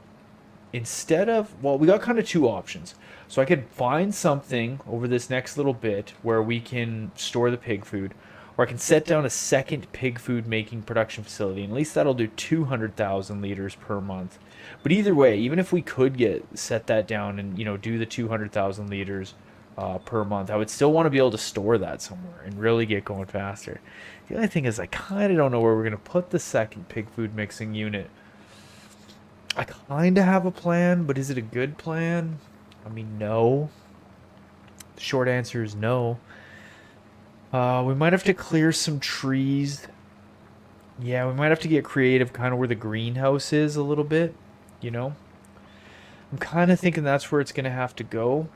instead of, well, we got kind of 2 options. So I could find something over this next little bit where we can store the pig food, or I can set down a second pig food making production facility, and at least that'll do 200,000 liters per month. But either way, even if we could set that down and, you know, do the 200,000 liters per month, I would still want to be able to store that somewhere and really get going faster. The only thing is I kind of don't know where we're going to put the second pig food mixing unit. I kind of have a plan, but is it a good plan? I mean, no. The short answer is no. We might have to clear some trees. Yeah, we might have to get creative kind of where the greenhouse is a little bit, you know? I'm kind of thinking that's where it's going to have to go.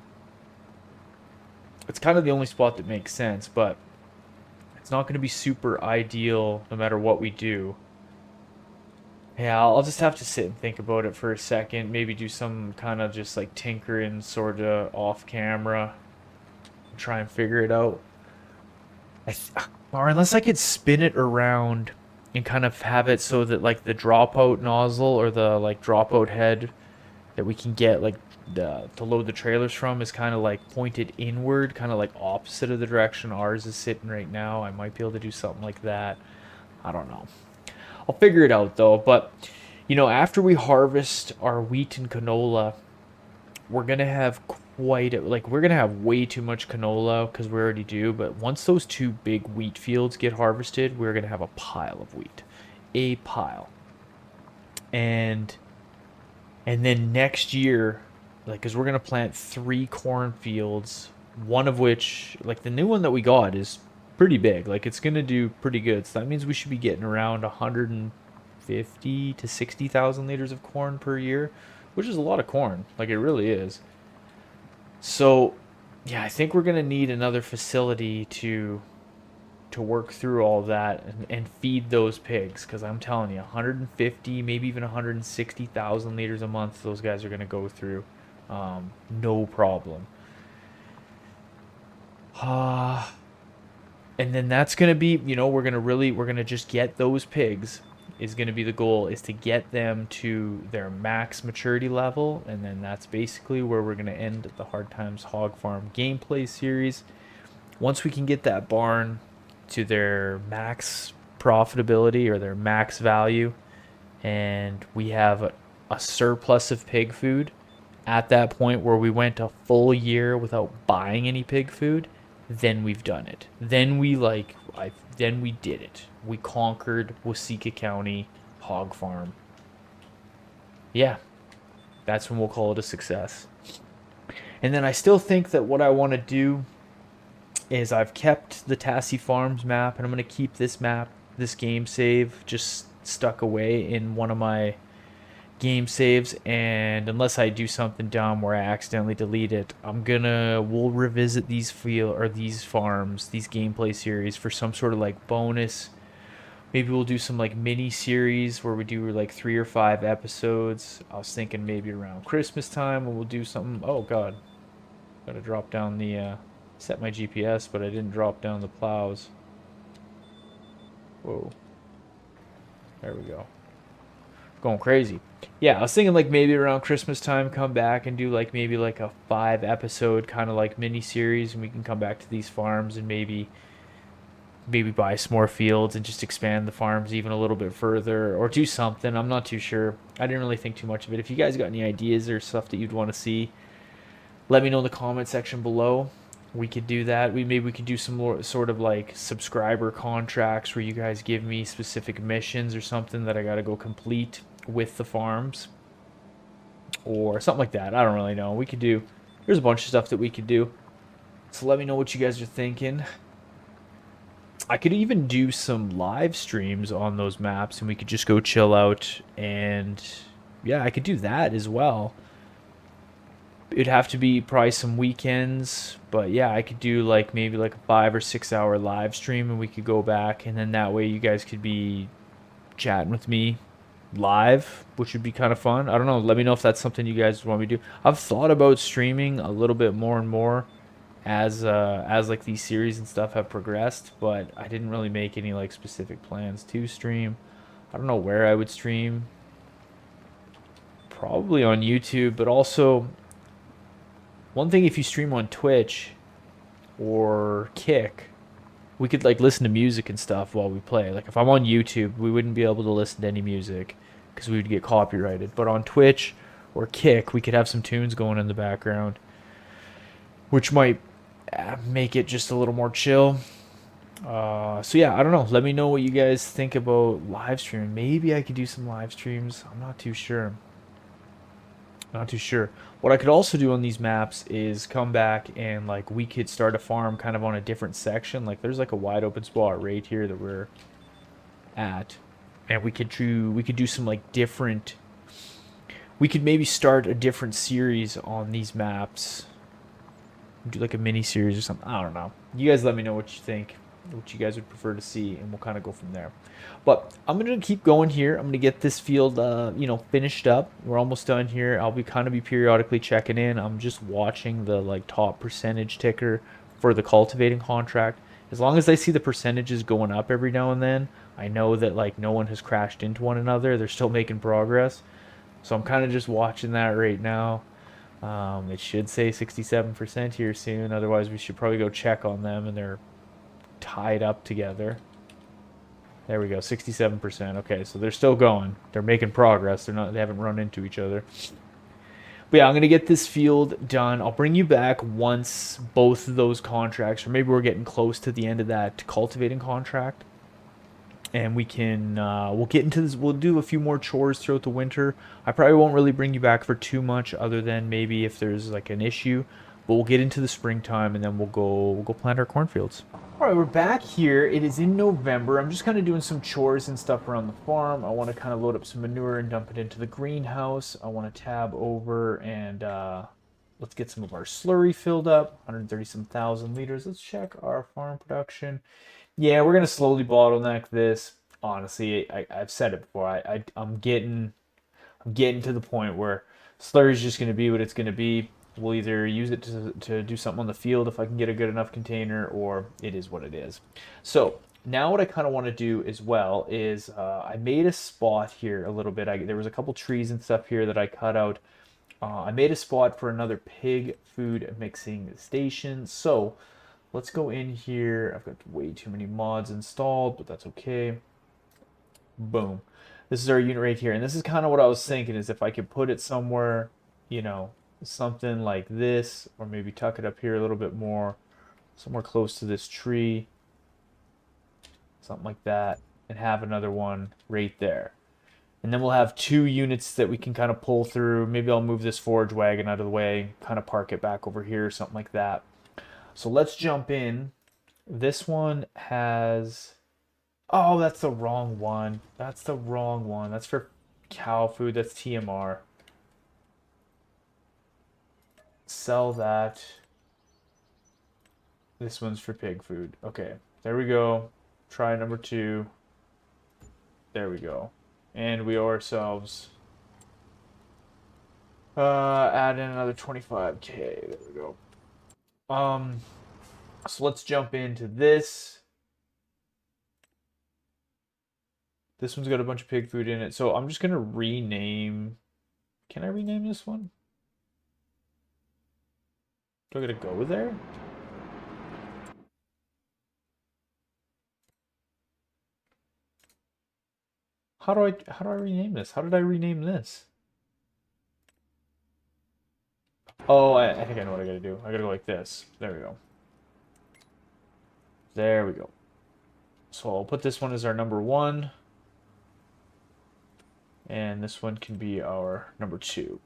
It's kind of the only spot that makes sense, but it's not going to be super ideal no matter what we do. Yeah, I'll just have to sit and think about it for a second. Maybe do some kind of just like tinkering sort of off camera. Try and figure it out. Or unless I could spin it around and kind of have it so that like the dropout nozzle or the like dropout head that we can get like to load the trailers from is kind of like pointed inward, kind of like opposite of the direction ours is sitting right now. I might be able to do something like that. I don't know. I'll figure it out though. But you know, after we harvest our wheat and canola, we're gonna have we're gonna have way too much canola because we already do. But once those 2 big wheat fields get harvested, we're gonna have a pile of wheat, a pile, and then next year like, because we're gonna plant 3 cornfields, one of which, like, the new one that we got is pretty big. Like, it's gonna do pretty good. So that means we should be getting around 150 to 60,000 liters of corn per year, which is a lot of corn. Like, it really is. So, yeah, I think we're gonna need another facility to work through all that and feed those pigs, because I'm telling you, 150, maybe even 160,000 liters a month those guys are going to go through, no problem. uh, and then that's going to be, we're going to just get those pigs, is going to be the goal, is to get them to their max maturity level. And then that's basically where we're going to end the Hard Times Hog Farm gameplay series. Once we can get that barn to their max profitability or their max value, and we have a surplus of pig food at that point where we went a full year without buying any pig food, then we've done it. Then then we did it. We conquered Waseca County hog farm. Yeah, that's when we'll call it a success. And then I still think that what I want to do is I've kept the Tassie Farms map, and I'm going to keep this map, this game save, just stuck away in one of my game saves. And unless I do something dumb where I accidentally delete it, we'll revisit these these farms, these gameplay series for some sort of like bonus. Maybe we'll do some like mini series where we do like 3 or 5 episodes. I was thinking maybe around Christmas time, and we'll do something. Oh God, gotta drop down the set my GPS, but I didn't drop down the plows. Whoa. There we go. Going crazy. Yeah, I was thinking like maybe around Christmas time, come back and do like maybe like a 5 episode kind of like mini series, and we can come back to these farms and maybe buy some more fields and just expand the farms even a little bit further, or do something. I'm not too sure. I didn't really think too much of it. If you guys got any ideas or stuff that you'd want to see, let me know in the comment section below. We could do that. Maybe we could do some more sort of like subscriber contracts where you guys give me specific missions or something that I got to go complete with the farms, or something like that. I don't really know. There's a bunch of stuff that we could do. So let me know what you guys are thinking. I could even do some live streams on those maps, and we could just go chill out. And yeah, I could do that as well. It'd have to be probably some weekends, but yeah, I could do like maybe like a 5 or 6 hour live stream, and we could go back, and then that way you guys could be chatting with me live, which would be kind of fun. I don't know. Let me know if that's something you guys want me to do. I've thought about streaming a little bit more and more as like these series and stuff have progressed, but I didn't really make any like specific plans to stream. I don't know where I would stream. Probably on YouTube, but also one thing, if you stream on Twitch or Kick, we could like listen to music and stuff while we play. Like if I'm on YouTube, we wouldn't be able to listen to any music because we would get copyrighted. But on Twitch or Kick, we could have some tunes going in the background, which might make it just a little more chill. So yeah, I don't know. Let me know what you guys think about live streaming. Maybe I could do some live streams. I'm not too sure. Not too sure. What I could also do on these maps is come back and like we could start a farm kind of on a different section. Like there's like a wide open spot right here that we're at, and we could do some like different. We could maybe start a different series on these maps. Do like a mini series or something. I don't know. You guys let me know what you think, what you guys would prefer to see, and we'll kind of go from there. But I'm gonna keep going here. I'm gonna get this field finished up. We're almost done here. I'll be periodically checking in. I'm just watching the like top percentage ticker for the cultivating contract. As long as I see the percentages going up every now and then, I know that like no one has crashed into one another. They're still making progress. So I'm kind of just watching that right now. It should say 67% here soon. Otherwise, we should probably go check on them, and they're tied up together. There we go, 67%. Okay, so they're still going. They're making progress. They haven't run into each other. But yeah, I'm gonna get this field done. I'll bring you back once both of those contracts, or maybe we're getting close to the end of that cultivating contract, and we can we'll get into this. We'll do a few more chores throughout the winter. I probably won't really bring you back for too much, other than maybe if there's like an issue. But we'll get into the springtime, and then we'll go plant our cornfields. All right, we're back here. It is in November. I'm just kind of doing some chores and stuff around the farm. I want to kind of load up some manure and dump it into the greenhouse. I want to tab over and let's get some of our slurry filled up. 130 some thousand liters. Let's check our farm production. Yeah, we're gonna slowly bottleneck this. Honestly, I've said it before. I'm getting to the point where slurry is just gonna be what it's gonna be. We'll either use it to do something on the field if I can get a good enough container, or it is what it is. So now what I kind of want to do as well is I made a spot here a little bit. There was a couple trees and stuff here that I cut out. I made a spot for another pig food mixing station. So let's go in here. I've got way too many mods installed, but that's okay. Boom. This is our unit right here. And this is kind of what I was thinking, is if I could put it somewhere, you know, something like this, or maybe tuck it up here a little bit more, somewhere close to this tree, something like that, and have another one right there. And then we'll have two units that we can kind of pull through. Maybe I'll move this forage wagon out of the way, kind of park it back over here, something like that. So let's jump in. This one has... Oh, that's the wrong one. That's the wrong one. That's for cow food. That's TMR. Sell that. This one's for pig food. Okay, there we go. Try number 2. There we go. And we owe ourselves... add in another 25k. There we go. So let's jump into this. This one's got a bunch of pig food in it. So I'm just going to rename... Can I rename this one? Do I got to go there? How do I rename this? How did I rename this? Oh, I think I know what I gotta do. I gotta go like this. There we go. There we go. So I'll put this one as our number 1. And this one can be our number 2.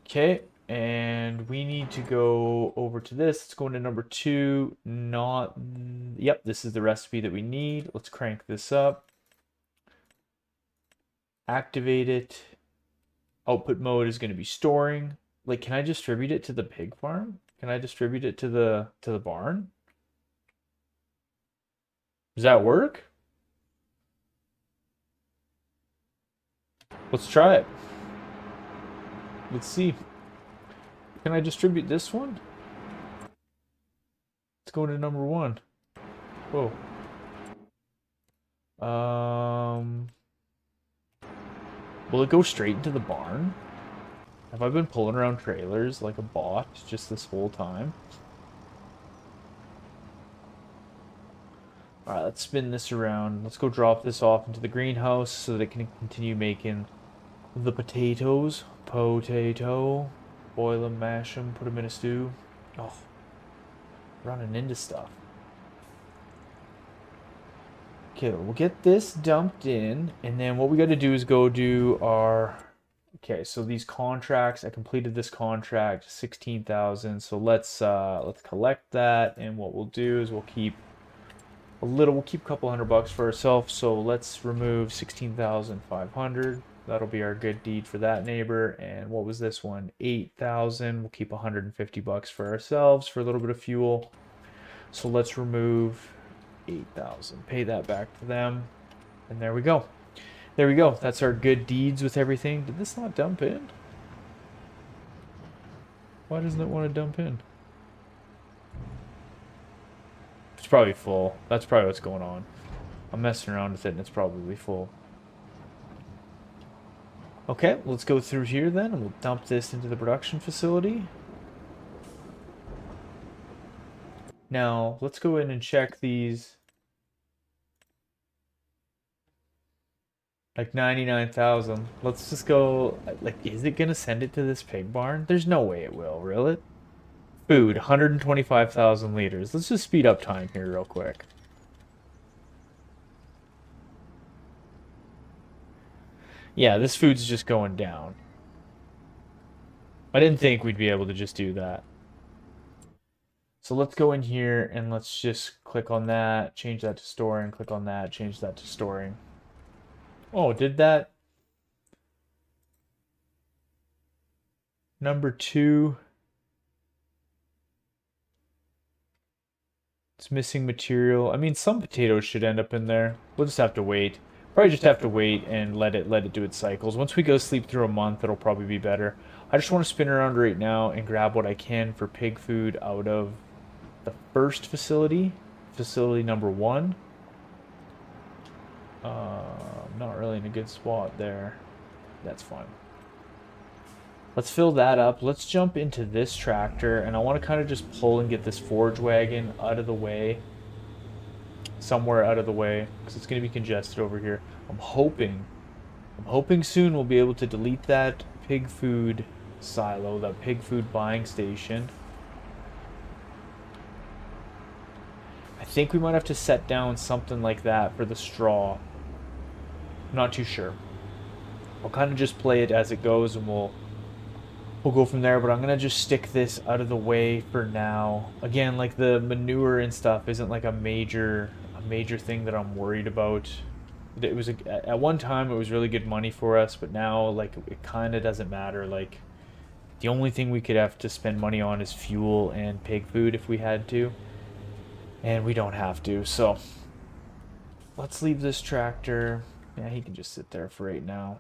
Okay, and we need to go over to this. Let's go into number 2. Yep, this is the recipe that we need. Let's crank this up. Activate it. Output mode is going to be storing. Like, can I distribute it to the pig farm? Can I distribute it to the barn? Does that work? Let's try it. Let's see. Can I distribute this one? Let's go into number 1. Whoa. Will it go straight into the barn? Have I been pulling around trailers like a bot just this whole time? Alright, let's spin this around. Let's go drop this off into the greenhouse so that it can continue making the potatoes. Potato. Boil them, mash them, put them in a stew. Oh, running into stuff. Okay, we'll get this dumped in, and then what we got to do is go do our... Okay, so these contracts, I completed this contract, 16,000. So let's collect that, and what we'll do is we'll keep a couple $100 for ourselves. So let's remove 16,500. That'll be our good deed for that neighbor. And what was this one? 8,000. We'll keep $150 for ourselves for a little bit of fuel. So let's remove 8,000. Pay that back to them. And there we go. There we go. That's our good deeds with everything. Did this not dump in? Why doesn't it want to dump in? It's probably full. That's probably what's going on. I'm messing around with it and it's probably full. Okay, let's go through here then, and we'll dump this into the production facility. Now, let's go in and check these. Like 99,000. Let's just go, like, is it gonna send it to this pig barn? There's no way it will it? Food, 125,000 liters. Let's just speed up time here real quick. Yeah, this food's just going down. I didn't think we'd be able to just do that. So let's go in here and let's just click on that, change that to storing, click on that, change that to storing. Oh, did that? Number 2. It's missing material. I mean, some potatoes should end up in there. We'll just have to wait. Probably just have to wait and let it do its cycles. Once we go sleep through a month, it'll probably be better. I just want to spin around right now and grab what I can for pig food out of the first facility, facility number 1. Not really in a good spot there. That's fine. Let's fill that up. Let's jump into this tractor, and I want to kind of just pull and get this forage wagon out of the way. Somewhere out of the way, because it's going to be congested over here. I'm hoping soon we'll be able to delete that pig food silo, that pig food buying station. I think we might have to set down something like that for the straw. I'm not too sure. I'll kind of just play it as it goes, and we'll go from there, but I'm gonna just stick this out of the way for now. Again, like the manure and stuff isn't like a major thing that I'm worried about. It was at one time it was really good money for us, but now like it kind of doesn't matter. Like the only thing we could have to spend money on is fuel and pig food if we had to, and we don't have to. So let's leave this tractor. Yeah, he can just sit there for right now.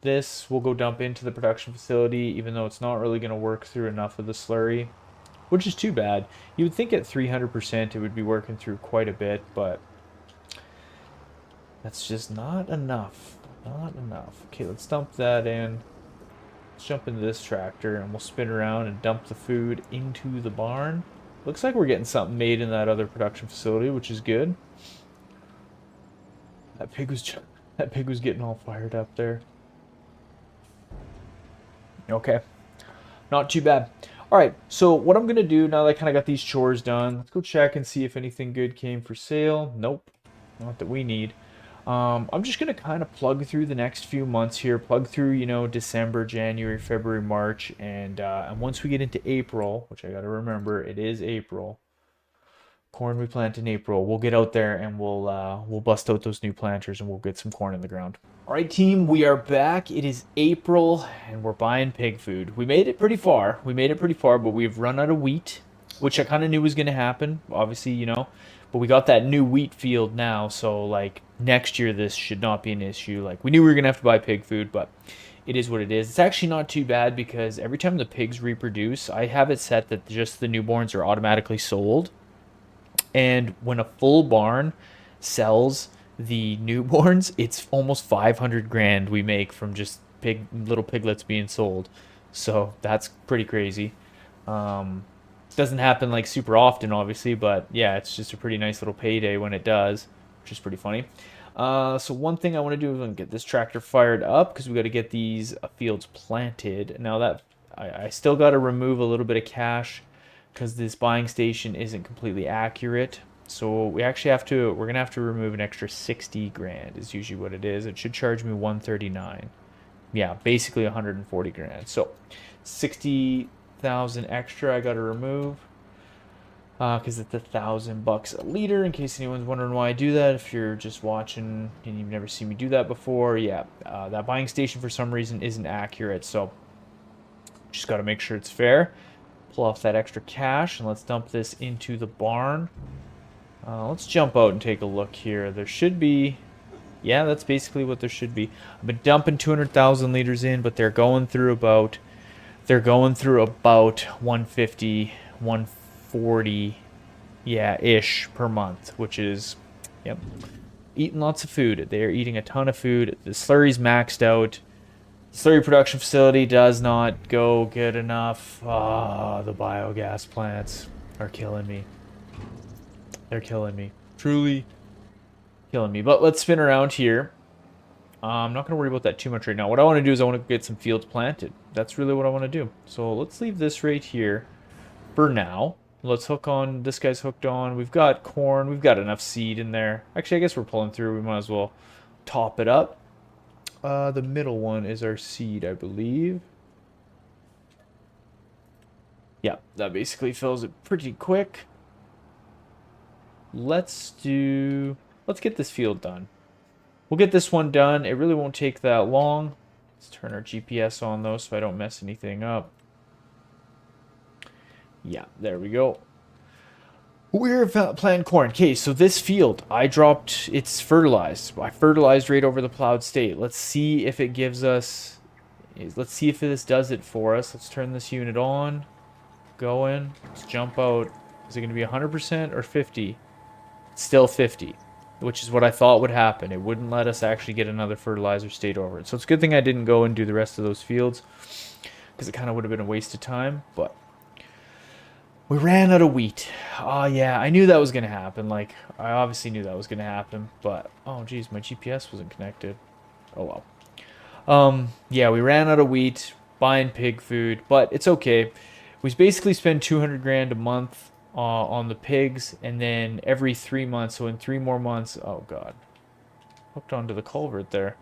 This will go dump into the production facility, even though it's not really going to work through enough of the slurry, which is too bad. You would think at 300% it would be working through quite a bit, but that's just not enough. Not enough. Okay, let's dump that in. Let's jump into this tractor, and we'll spin around and dump the food into the barn. Looks like we're getting something made in that other production facility, which is good. That pig was getting all fired up there. Okay, not too bad. All right, so what I'm gonna do now that I kind of got these chores done, let's go check and see if anything good came for sale. Nope, not that we need. I'm just gonna kind of plug through the next few months here, plug through, you know, December, January, February, March, and once we get into April, which I gotta remember, it is April. Corn we plant in April. We'll get out there and we'll bust out those new planters and we'll get some corn in the ground. All right, team, we are back. It is April and we're buying pig food. We made it pretty far. But we've run out of wheat, which I kind of knew was going to happen. Obviously, you know, but we got that new wheat field now, so like next year this should not be an issue. Like we knew we were going to have to buy pig food, but it is what it is. It's actually not too bad because every time the pigs reproduce, I have it set that just the newborns are automatically sold. And when a full barn sells the newborns, it's almost 500 grand we make from just little piglets being sold. So that's pretty crazy. Doesn't happen like super often, obviously, but yeah, it's just a pretty nice little payday when it does, which is pretty funny. So one thing I want to do is get this tractor fired up because we got to get these fields planted. Now that I still got to remove a little bit of cash because this buying station isn't completely accurate. So we're gonna have to remove an extra 60 grand is usually what it is. It should charge me 139. Yeah, basically 140 grand. So 60,000 extra I gotta remove because it's $1,000 a liter. In case anyone's wondering why I do that, if you're just watching and you've never seen me do that before, yeah, that buying station for some reason isn't accurate. So just got to make sure it's fair. Pull off that extra cash and let's dump this into the barn. Let's jump out and take a look here. There should be, yeah, that's basically what there should be. I've been dumping 200,000 liters in, but they're going through about 150, 140, yeah, ish per month, which is, yep, eating lots of food. They're eating a ton of food. The slurry's maxed out. Slurry production facility does not go good enough. Ah, the biogas plants are killing me. They're killing me. Truly killing me. But let's spin around here. I'm not going to worry about that too much right now. What I want to do is I want to get some fields planted. That's really what I want to do. So let's leave this right here. for now. Let's hook on. This guy's hooked on. We've got corn. We've got enough seed in there. Actually, I guess we're pulling through. We might as well top it up. The middle one is our seed, I believe. Yeah, that basically fills it pretty quick. Let's get this field done. We'll get this one done. It really won't take that long. Let's turn our GPS on though so I don't mess anything up. Yeah, there we go. We're planting corn. Okay, so this field, it's fertilized. I fertilized right over the plowed state. Let's see if it gives us, let's see if this does it for us. Let's turn this unit on. Go in. Let's jump out. Is it going to be 100% or 50? It's still 50, which is what I thought would happen. It wouldn't let us actually get another fertilizer state over it. So it's a good thing I didn't go and do the rest of those fields because it kind of would have been a waste of time, but we ran out of wheat. Oh, yeah, I knew that was going to happen. Like, I obviously knew that was going to happen, but, oh, geez, my GPS wasn't connected. Oh, well. Yeah, we ran out of wheat, buying pig food, but it's okay. We basically spend 200 grand a month on the pigs, and then every 3 months, so in 3 more months, oh, God. Hooked onto the culvert there.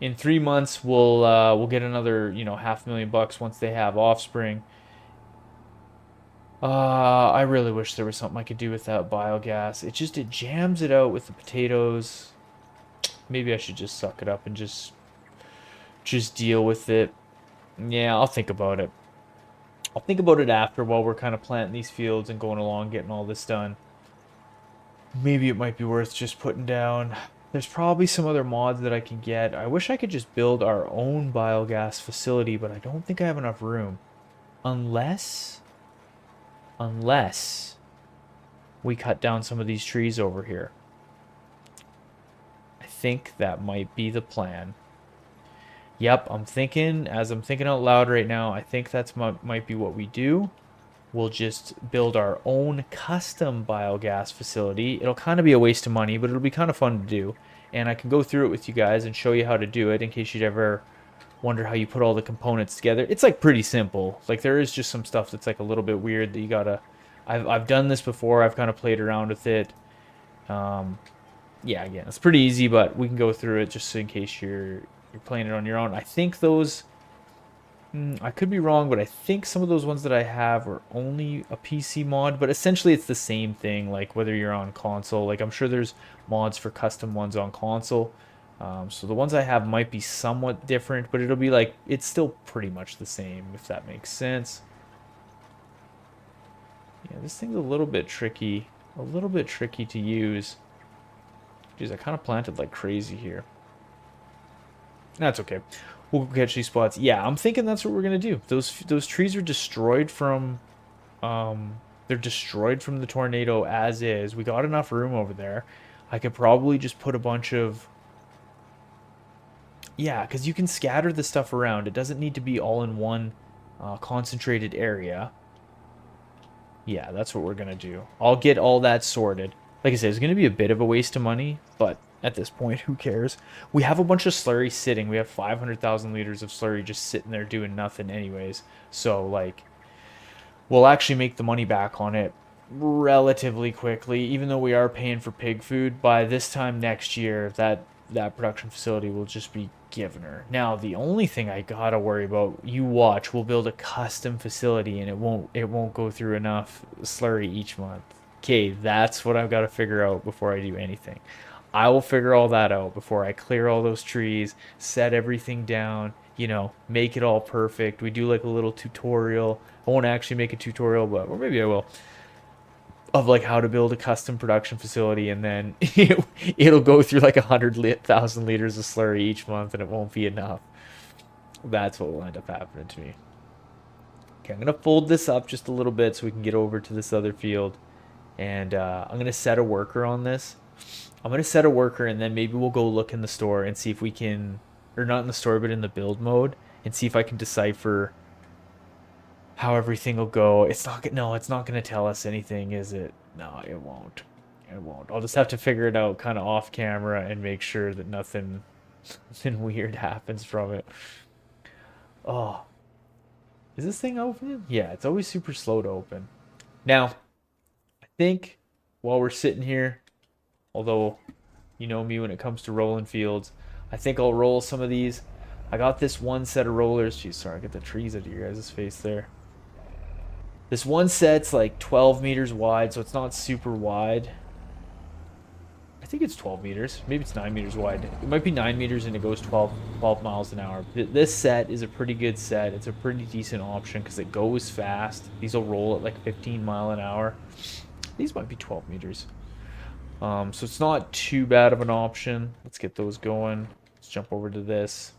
In 3 months, we'll get another, $500,000 once they have offspring. I really wish there was something I could do with that biogas. It jams it out with the potatoes. Maybe I should just suck it up and just deal with it. Yeah, I'll think about it. I'll think about it after while we're kind of planting these fields and going along, getting all this done. Maybe it might be worth just putting down. There's probably some other mods that I can get. I wish I could just build our own biogas facility, but I don't think I have enough room. Unless we cut down some of these trees over here. I think that might be the plan. Yep, as I'm thinking out loud right now, I think that's might be what we do. We'll just build our own custom biogas facility. It'll kind of be a waste of money, but it'll be kind of fun to do. And I can go through it with you guys and show you how to do it in case you'd ever wonder how you put all the components together. It's like pretty simple. Like there is just some stuff that's like a little bit weird that you gotta. I've done this before. I've kind of played around with it. Yeah, again, it's pretty easy, but we can go through it just in case you're playing it on your own. I think those. I could be wrong, but I think some of those ones that I have are only a PC mod, but essentially it's the same thing, like whether you're on console. Like I'm sure there's mods for custom ones on console. So the ones I have might be somewhat different, but it'll be like, it's still pretty much the same, if that makes sense. Yeah, this thing's a little bit tricky to use. Jeez, I kind of planted like crazy here. That's okay. We'll catch these spots. Yeah, I'm thinking that's what we're gonna do. Those trees are destroyed from, they're destroyed from the tornado as is. We got enough room over there. I could probably just put a bunch of, yeah, because you can scatter the stuff around. It doesn't need to be all in one concentrated area. Yeah, that's what we're gonna do. I'll get all that sorted. Like I said, it's gonna be a bit of a waste of money, but at this point, who cares? We have a bunch of slurry sitting. We have 500,000 liters of slurry just sitting there doing nothing anyways. So, like, we'll actually make the money back on it relatively quickly. Even though we are paying for pig food, by this time next year, that production facility will just be giving her. Now, the only thing I gotta worry about, you watch, we'll build a custom facility and it won't go through enough slurry each month. Okay, that's what I've got to figure out before I do anything. I will figure all that out before I clear all those trees, set everything down, make it all perfect. We do like a little tutorial. I won't actually make a tutorial, but or maybe I will, of like how to build a custom production facility, and then it'll go through like 100,000 liters of slurry each month, and it won't be enough. That's what will end up happening to me. Okay, I'm gonna fold this up just a little bit so we can get over to this other field, and I'm gonna set a worker on this. I'm going to set a worker, and then maybe we'll go look in the store and see if we can, or not in the store, but in the build mode, and see if I can decipher how everything will go. It's not going to tell us anything, is it? No, it won't. It won't. I'll just have to figure it out kind of off camera and make sure that nothing weird happens from it. Oh. Is this thing opening? Yeah, it's always super slow to open. Now, I think while we're sitting here, although you know me when it comes to rolling fields, I think I'll roll some of these. I got this one set of rollers. Geez, sorry, I get the trees out of your guys' face there. This one set's like 12 meters wide, so it's not super wide. I think it's 12 meters. Maybe it's 9 meters wide. It might be 9 meters and it goes 12 miles an hour. This set is a pretty good set. It's a pretty decent option because it goes fast. These will roll at like 15 mile an hour. These might be 12 meters. So it's not too bad of an option. Let's get those going. Let's jump over to this.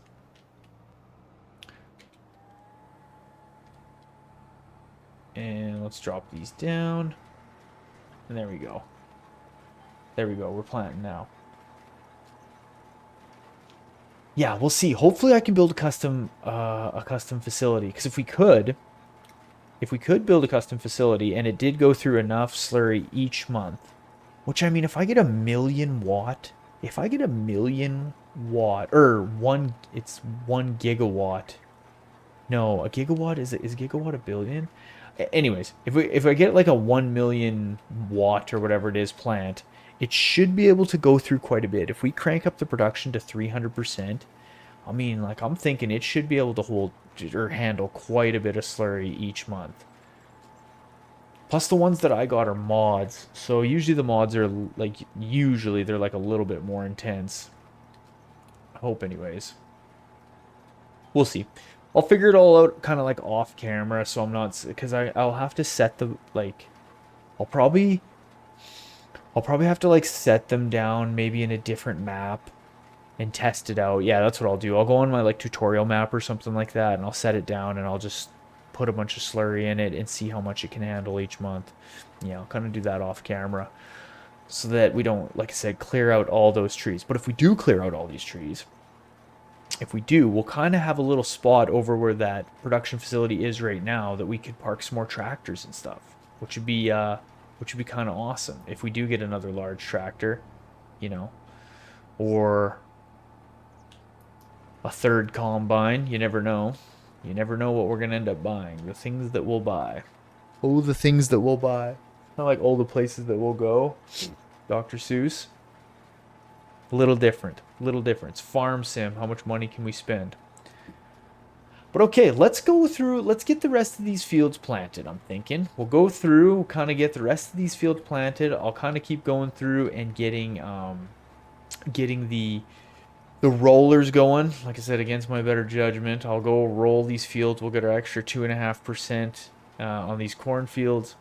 And let's drop these down. And there we go. There we go. We're planting now. Yeah, we'll see. Hopefully I can build a custom facility. Because if we could build a custom facility and it did go through enough slurry each month, which I mean, if I get a 1,000,000 watt, if I get a 1,000,000 watt, or it's 1 gigawatt. No, a gigawatt is gigawatt a billion? Anyways, if I get like a 1,000,000 watt or whatever it is plant, it should be able to go through quite a bit. If we crank up the production to 300%, I mean, like I'm thinking it should be able to hold or handle quite a bit of slurry each month. Plus the ones that I got are mods. So usually the mods are like, they're like a little bit more intense. I hope anyways. We'll see. I'll figure it all out kind of like off camera, so I'm not, because I'll have to set the, like, I'll probably have to like set them down maybe in a different map and test it out. Yeah, that's what I'll do. I'll go on my like tutorial map or something like that, and I'll set it down and I'll just put a bunch of slurry in it and see how much it can handle each month. Yeah, I'll kind of do that off camera so that we don't, like I said, clear out all those trees. But if we do clear out all these trees, we'll kind of have a little spot over where that production facility is right now that we could park some more tractors and stuff, which would be kind of awesome if we do get another large tractor, you know, or a third combine. You never know. You never know what we're gonna end up buying. The things that we'll buy. Oh, the things that we'll buy. Not like all the places that we'll go. Dr. Seuss. Little different. Little difference. Farm sim. How much money can we spend? But okay, let's go through. Let's get the rest of these fields planted, I'm thinking. We'll go through, kind of get the rest of these fields planted. I'll kind of keep going through and getting the rollers going. Like I said, against my better judgment, I'll go roll these fields. We'll get our extra 2.5% on these cornfields.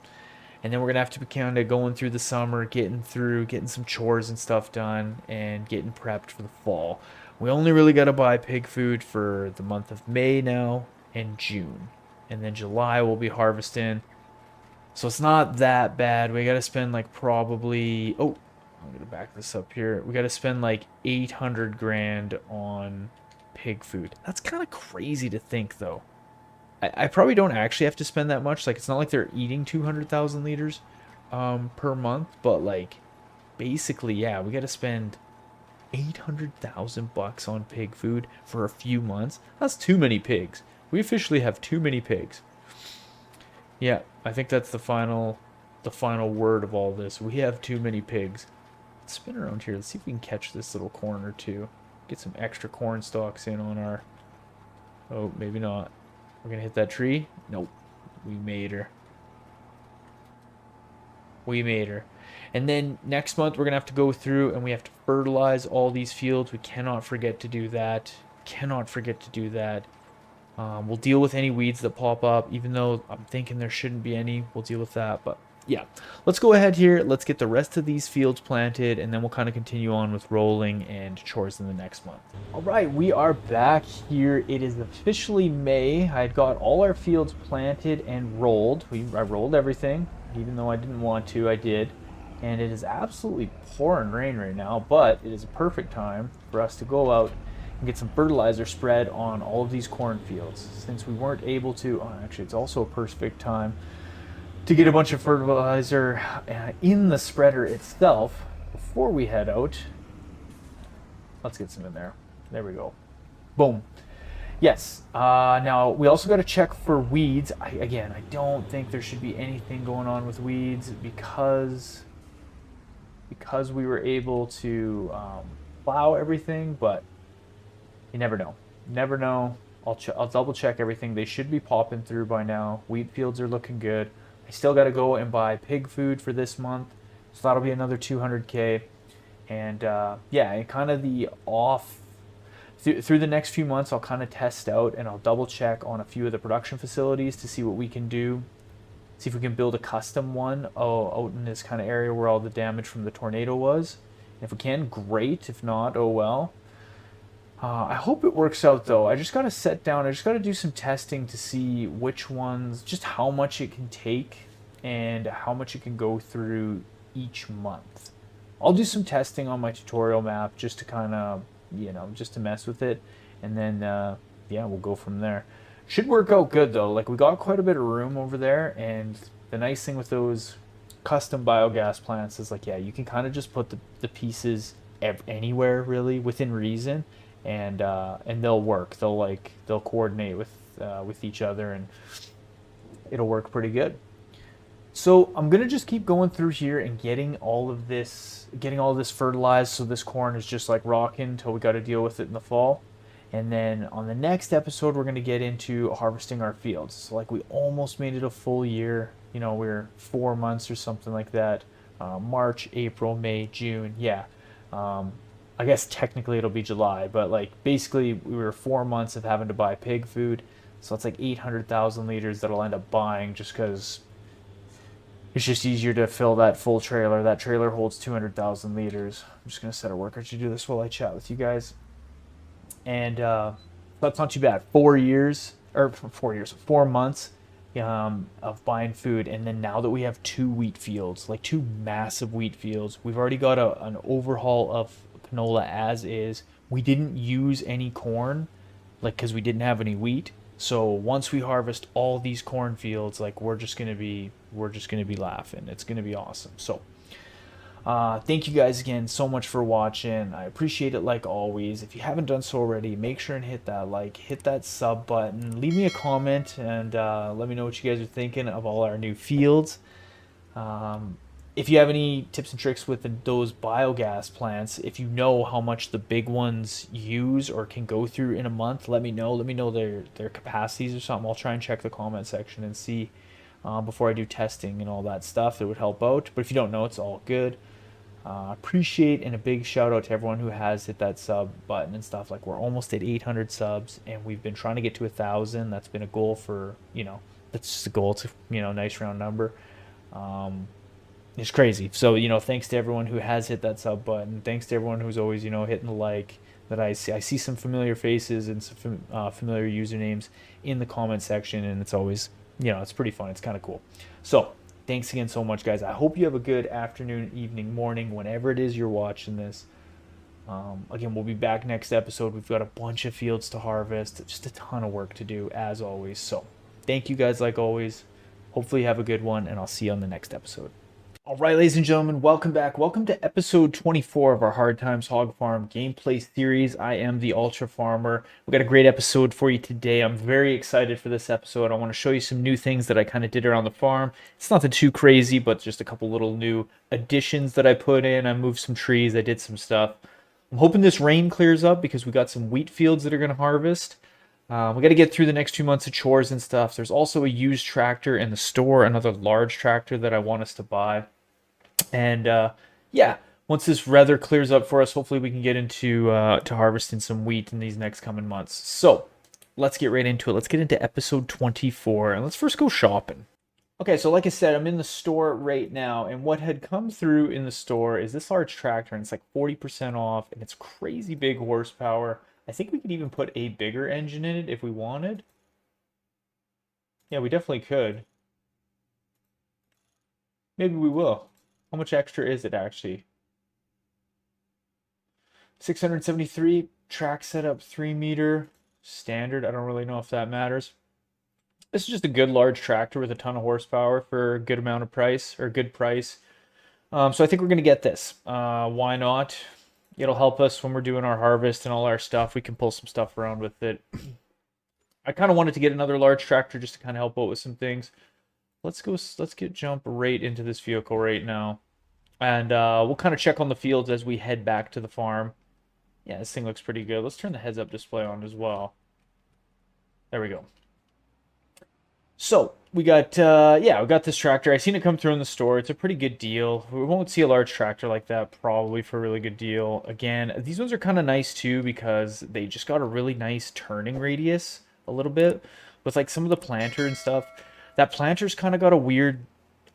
And then we're going to have to be kind of going through the summer, getting some chores and stuff done, and getting prepped for the fall. We only really got to buy pig food for the month of May now and June. And then July we'll be harvesting. So it's not that bad. We got to spend like probably... Oh, I'm going to back this up here. We got to spend like 800 grand on pig food. That's kind of crazy to think, though. I probably don't actually have to spend that much. Like, it's not like they're eating 200,000 liters per month, but like, basically, yeah, we got to spend 800,000 bucks on pig food for a few months. That's too many pigs. We officially have too many pigs. Yeah, I think that's the final word of all this. We have too many pigs. Let's spin around here. Let's see if we can catch this little corn or two. Get some extra corn stalks in on our... Oh, maybe not. We're going to hit that tree? Nope. We made her. We made her. And then next month we're going to have to go through and we have to fertilize all these fields. We cannot forget to do that. Cannot forget to do that. We'll deal with any weeds that pop up, even though I'm thinking there shouldn't be any. We'll deal with that, but yeah. Let's go ahead here. Let's get the rest of these fields planted, and then we'll kind of continue on with rolling and chores in the next month. All right, we are back here. It is officially May. I had got all our fields planted and rolled. I rolled everything, even though I didn't want to, I did. And it is absolutely pouring rain right now, but it is a perfect time for us to go out and get some fertilizer spread on all of these cornfields. Since we weren't able to, actually it's also a perfect time to get a bunch of fertilizer in the spreader itself before we head out. Let's get some in there. There we go. Boom. Yes. Now we also got to check for weeds. I don't think there should be anything going on with weeds because we were able to plow everything, but you never know. Never know. I'll double check everything. They should be popping through by now. Wheat fields are looking good. I still got to go and buy pig food for this month, so that'll be another 200K. And yeah, and kind of the off through the next few months, I'll kind of test out and I'll double check on a few of the production facilities to see what we can do. See if we can build a custom one out in this kind of area where all the damage from the tornado was. And if we can, great. If not, oh well. I hope it works out though. I just got to set down, I just got to do some testing to see which ones, just how much it can take and how much it can go through each month. I'll do some testing on my tutorial map just to kind of, just to mess with it. And then, yeah, we'll go from there. Should work out good though. Like we got quite a bit of room over there. And the nice thing with those custom biogas plants is like, yeah, you can kind of just put the pieces anywhere really within reason. And they'll work. They'll coordinate with each other, and it'll work pretty good. So I'm gonna just keep going through here and getting all this fertilized. So this corn is just like rocking until we got to deal with it in the fall. And then on the next episode, we're gonna get into harvesting our fields. So like we almost made it a full year. We're 4 months or something like that. March, April, May, June. Yeah. I guess technically it'll be July, but like basically we were 4 months of having to buy pig food. So it's like 800,000 liters that I'll end up buying just because it's just easier to fill that full trailer. That trailer holds 200,000 liters. I'm just going to set a worker to do this while I chat with you guys. And that's not too bad. 4 months of buying food. And then now that we have two wheat fields, like two massive wheat fields, we've already got an overhaul of canola as is. We didn't use any corn, like because we didn't have any wheat. So once we harvest all these cornfields, like we're just gonna be laughing. It's gonna be awesome. So thank you guys again so much for watching. I appreciate it like always. If you haven't done so already, make sure and hit that like, hit that sub button, leave me a comment, and let me know what you guys are thinking of all our new fields. If you have any tips and tricks with those biogas plants, if you know how much the big ones use or can go through in a month, let me know. Let me know their capacities or something. I'll try and check the comment section and see before I do testing and all that stuff. It would help out. But if you don't know, it's all good. Appreciate and a big shout out to everyone who has hit that sub button and stuff. Like we're almost at 800 subs, and we've been trying to get to 1,000. That's been a goal for that's just a goal. It's nice round number. It's crazy. So, thanks to everyone who has hit that sub button. Thanks to everyone who's always, hitting the like that I see. I see some familiar faces and some familiar usernames in the comment section, and it's always, it's pretty fun. It's kind of cool. So, thanks again so much, guys. I hope you have a good afternoon, evening, morning, whenever it is you're watching this. Again, we'll be back next episode. We've got a bunch of fields to harvest, just a ton of work to do, as always. So, thank you guys like always. Hopefully, you have a good one, and I'll see you on the next episode. All right, ladies and gentlemen, welcome back. Welcome to episode 24 of our Hard Times Hog Farm gameplay series. I am the Ultra Farmer. We've got a great episode for you today. I'm very excited for this episode. I want to show you some new things that I kind of did around the farm. It's nothing too crazy, but just a couple little new additions that I put in. I moved some trees. I did some stuff. I'm hoping this rain clears up because we got some wheat fields that are going to harvest. We got to get through the next 2 months of chores and stuff. There's also a used tractor in the store, another large tractor that I want us to buy. And yeah, once this weather clears up for us, hopefully we can get into to harvesting some wheat in these next coming months. So let's get right into it. Let's get into episode 24, and let's first go shopping. Okay, so like I said, I'm in the store right now, and what had come through in the store is this large tractor, and it's like 40% off, and it's crazy big horsepower. I think we could even put a bigger engine in it if we wanted. Yeah, we definitely could. Maybe we will. How much extra is it actually? 673, track setup 3 meter, standard. I don't really know if that matters. This is just a good large tractor with a ton of horsepower for a good amount of price, or a good price. So I think we're going to get this. Why not? It'll help us when we're doing our harvest and all our stuff. We can pull some stuff around with it. I kind of wanted to get another large tractor just to kind of help out with some things. Let's get jump right into this vehicle right now. And we'll kind of check on the fields as we head back to the farm. Yeah, this thing looks pretty good. Let's turn the heads-up display on as well. There we go. So we got yeah, we got this tractor. I seen it come through in the store. It's a pretty good deal. We won't see a large tractor like that probably for a really good deal. Again, these ones are kind of nice too because they just got a really nice turning radius a little bit with like some of the planter and stuff. That planter's kind of got a weird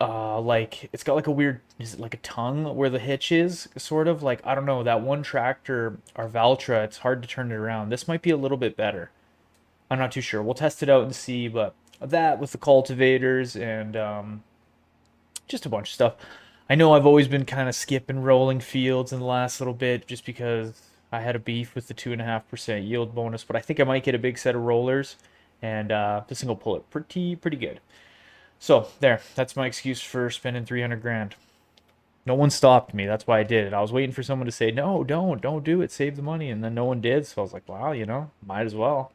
like it's got like a weird, is it like a tongue where the hitch is, sort of like, I don't know, that one tractor, our Valtra, it's hard to turn it around. This might be a little bit better. I'm not too sure. We'll test it out and see, but that with the cultivators and just a bunch of stuff. I know I've always been kind of skipping rolling fields in the last little bit just because I had a beef with the 2.5% yield bonus, but I think I might get a big set of rollers, and this thing will pull it pretty good. So there, that's my excuse for spending 300 grand. No one stopped me. That's why I did it. I was waiting for someone to say, no, don't do it. Save the money. And then no one did. So I was like, wow, might as well.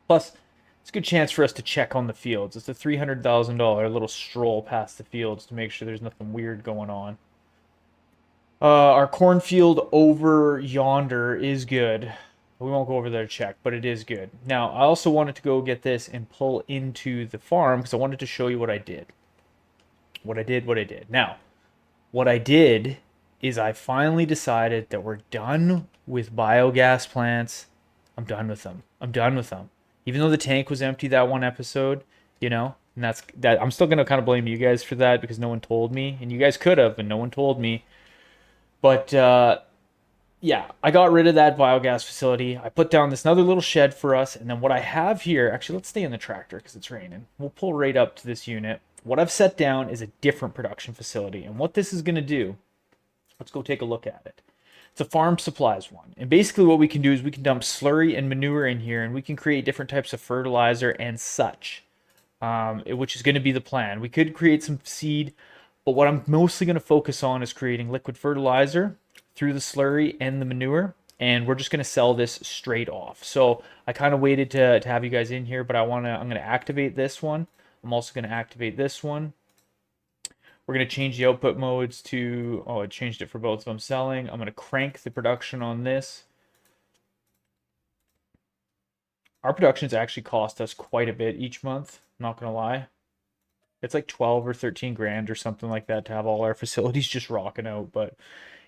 Plus, it's a good chance for us to check on the fields. It's a $300,000 little stroll past the fields to make sure there's nothing weird going on. Our cornfield over yonder is good. We won't go over there to check, but it is good. Now, I also wanted to go get this and pull into the farm because I wanted to show you what I did. What I did. Now, what I did is I finally decided that we're done with biogas plants. I'm done with them. Even though the tank was empty that one episode, and that's that. I'm still gonna kind of blame you guys for that because no one told me, and you guys could have, but no one told me. But yeah, I got rid of that biogas facility. I put down this another little shed for us, and then what I have here, actually, let's stay in the tractor because it's raining. We'll pull right up to this unit. What I've set down is a different production facility, and what this is gonna do, let's go take a look at it. It's a farm supplies one. And basically what we can do is we can dump slurry and manure in here and we can create different types of fertilizer and such, which is going to be the plan. We could create some seed, but what I'm mostly going to focus on is creating liquid fertilizer through the slurry and the manure. And we're just going to sell this straight off. So I kind of waited to have you guys in here, but I'm going to activate this one. I'm also going to activate this one. We're going to change the output modes to, oh, I changed it for both of them selling. I'm going to crank the production on this. Our productions actually cost us quite a bit each month, not going to lie. It's like 12 or 13 grand or something like that to have all our facilities just rocking out, but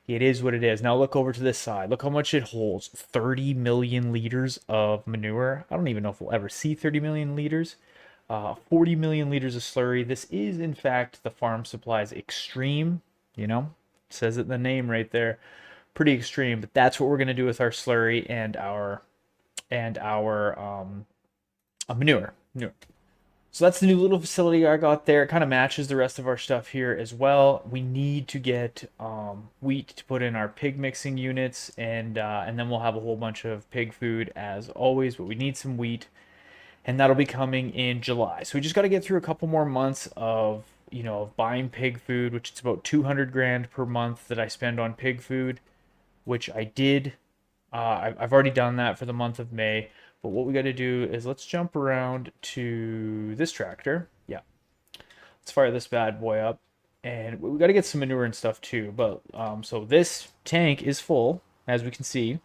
it is what it is. Now look over to this side. Look how much it holds. 30 million liters of manure. I don't even know if we'll ever see 30 million liters. 40 million liters of slurry. This is, in fact, the Farm Supplies Extreme. It says it in the name right there. Pretty extreme, but that's what we're going to do with our slurry and our manure. So that's the new little facility I got there. It kind of matches the rest of our stuff here as well. We need to get wheat to put in our pig mixing units, and then we'll have a whole bunch of pig food as always, but we need some wheat. And that'll be coming in July. So we just got to get through a couple more months of, of buying pig food, which is about 200 grand per month that I spend on pig food, which I did. I've already done that for the month of May. But what we got to do is let's jump around to this tractor. Yeah. Let's fire this bad boy up. And we got to get some manure and stuff too. But so this tank is full, as we can see.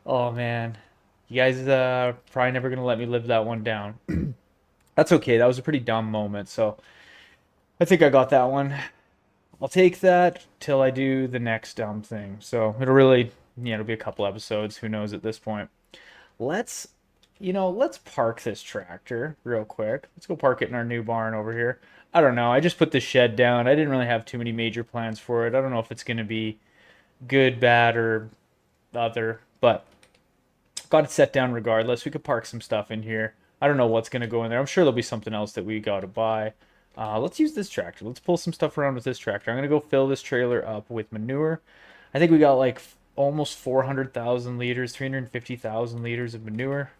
Oh, man. You guys probably never going to let me live that one down. That's okay. That was a pretty dumb moment. So I think I got that one. I'll take that till I do the next dumb thing. So it'll really, it'll be a couple episodes. Who knows at this point. Let's park this tractor real quick. Let's go park it in our new barn over here. I don't know. I just put this shed down. I didn't really have too many major plans for it. I don't know if it's going to be good, bad, or other, but got it set down regardless. We could park some stuff in here. I don't know what's going to go in there. I'm sure there'll be something else that we got to buy. Let's use this tractor. Let's pull some stuff around with this tractor. I'm going to go fill this trailer up with manure. I think we got like almost 400,000 liters, 350,000 liters of manure.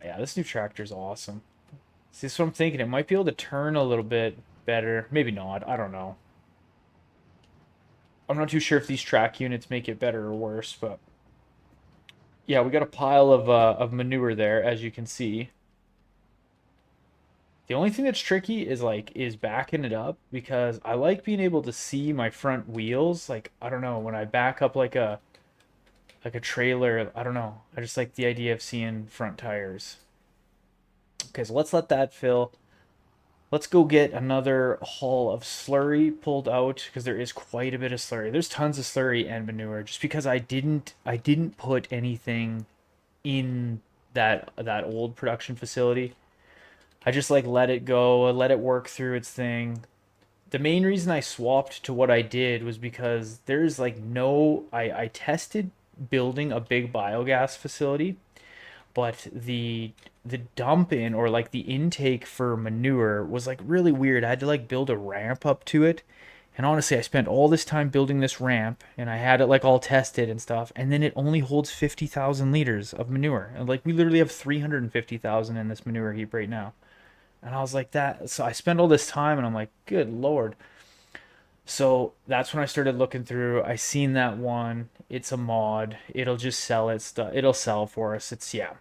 Yeah, this new tractor is awesome. See, this is what I'm thinking. It might be able to turn a little bit better. Maybe not. I don't know. I'm not too sure if these track units make it better or worse, but yeah, we got a pile of manure there, as you can see. The only thing that's tricky is backing it up because I like being able to see my front wheels. Like, I don't know, when I back up like a trailer, I don't know. I just like the idea of seeing front tires. Okay, so let's let that fill. Let's go get another haul of slurry pulled out because there is quite a bit of slurry. There's tons of slurry and manure just because I didn't put anything in that old production facility. I just like let it go, let it work through its thing. The main reason I swapped to what I did was because there's like no I tested building a big biogas facility, but the dump in or like the intake for manure was like really weird. I had to like build a ramp up to it. And honestly, I spent all this time building this ramp and I had it like all tested and stuff. And then it only holds 50,000 liters of manure. And like we literally have 350,000 in this manure heap right now. And I was like that. So I spent all this time and I'm like, good Lord. So that's when I started looking through. I seen that one. It's a mod. It'll just sell its stuff. It'll sell for us. It's yeah.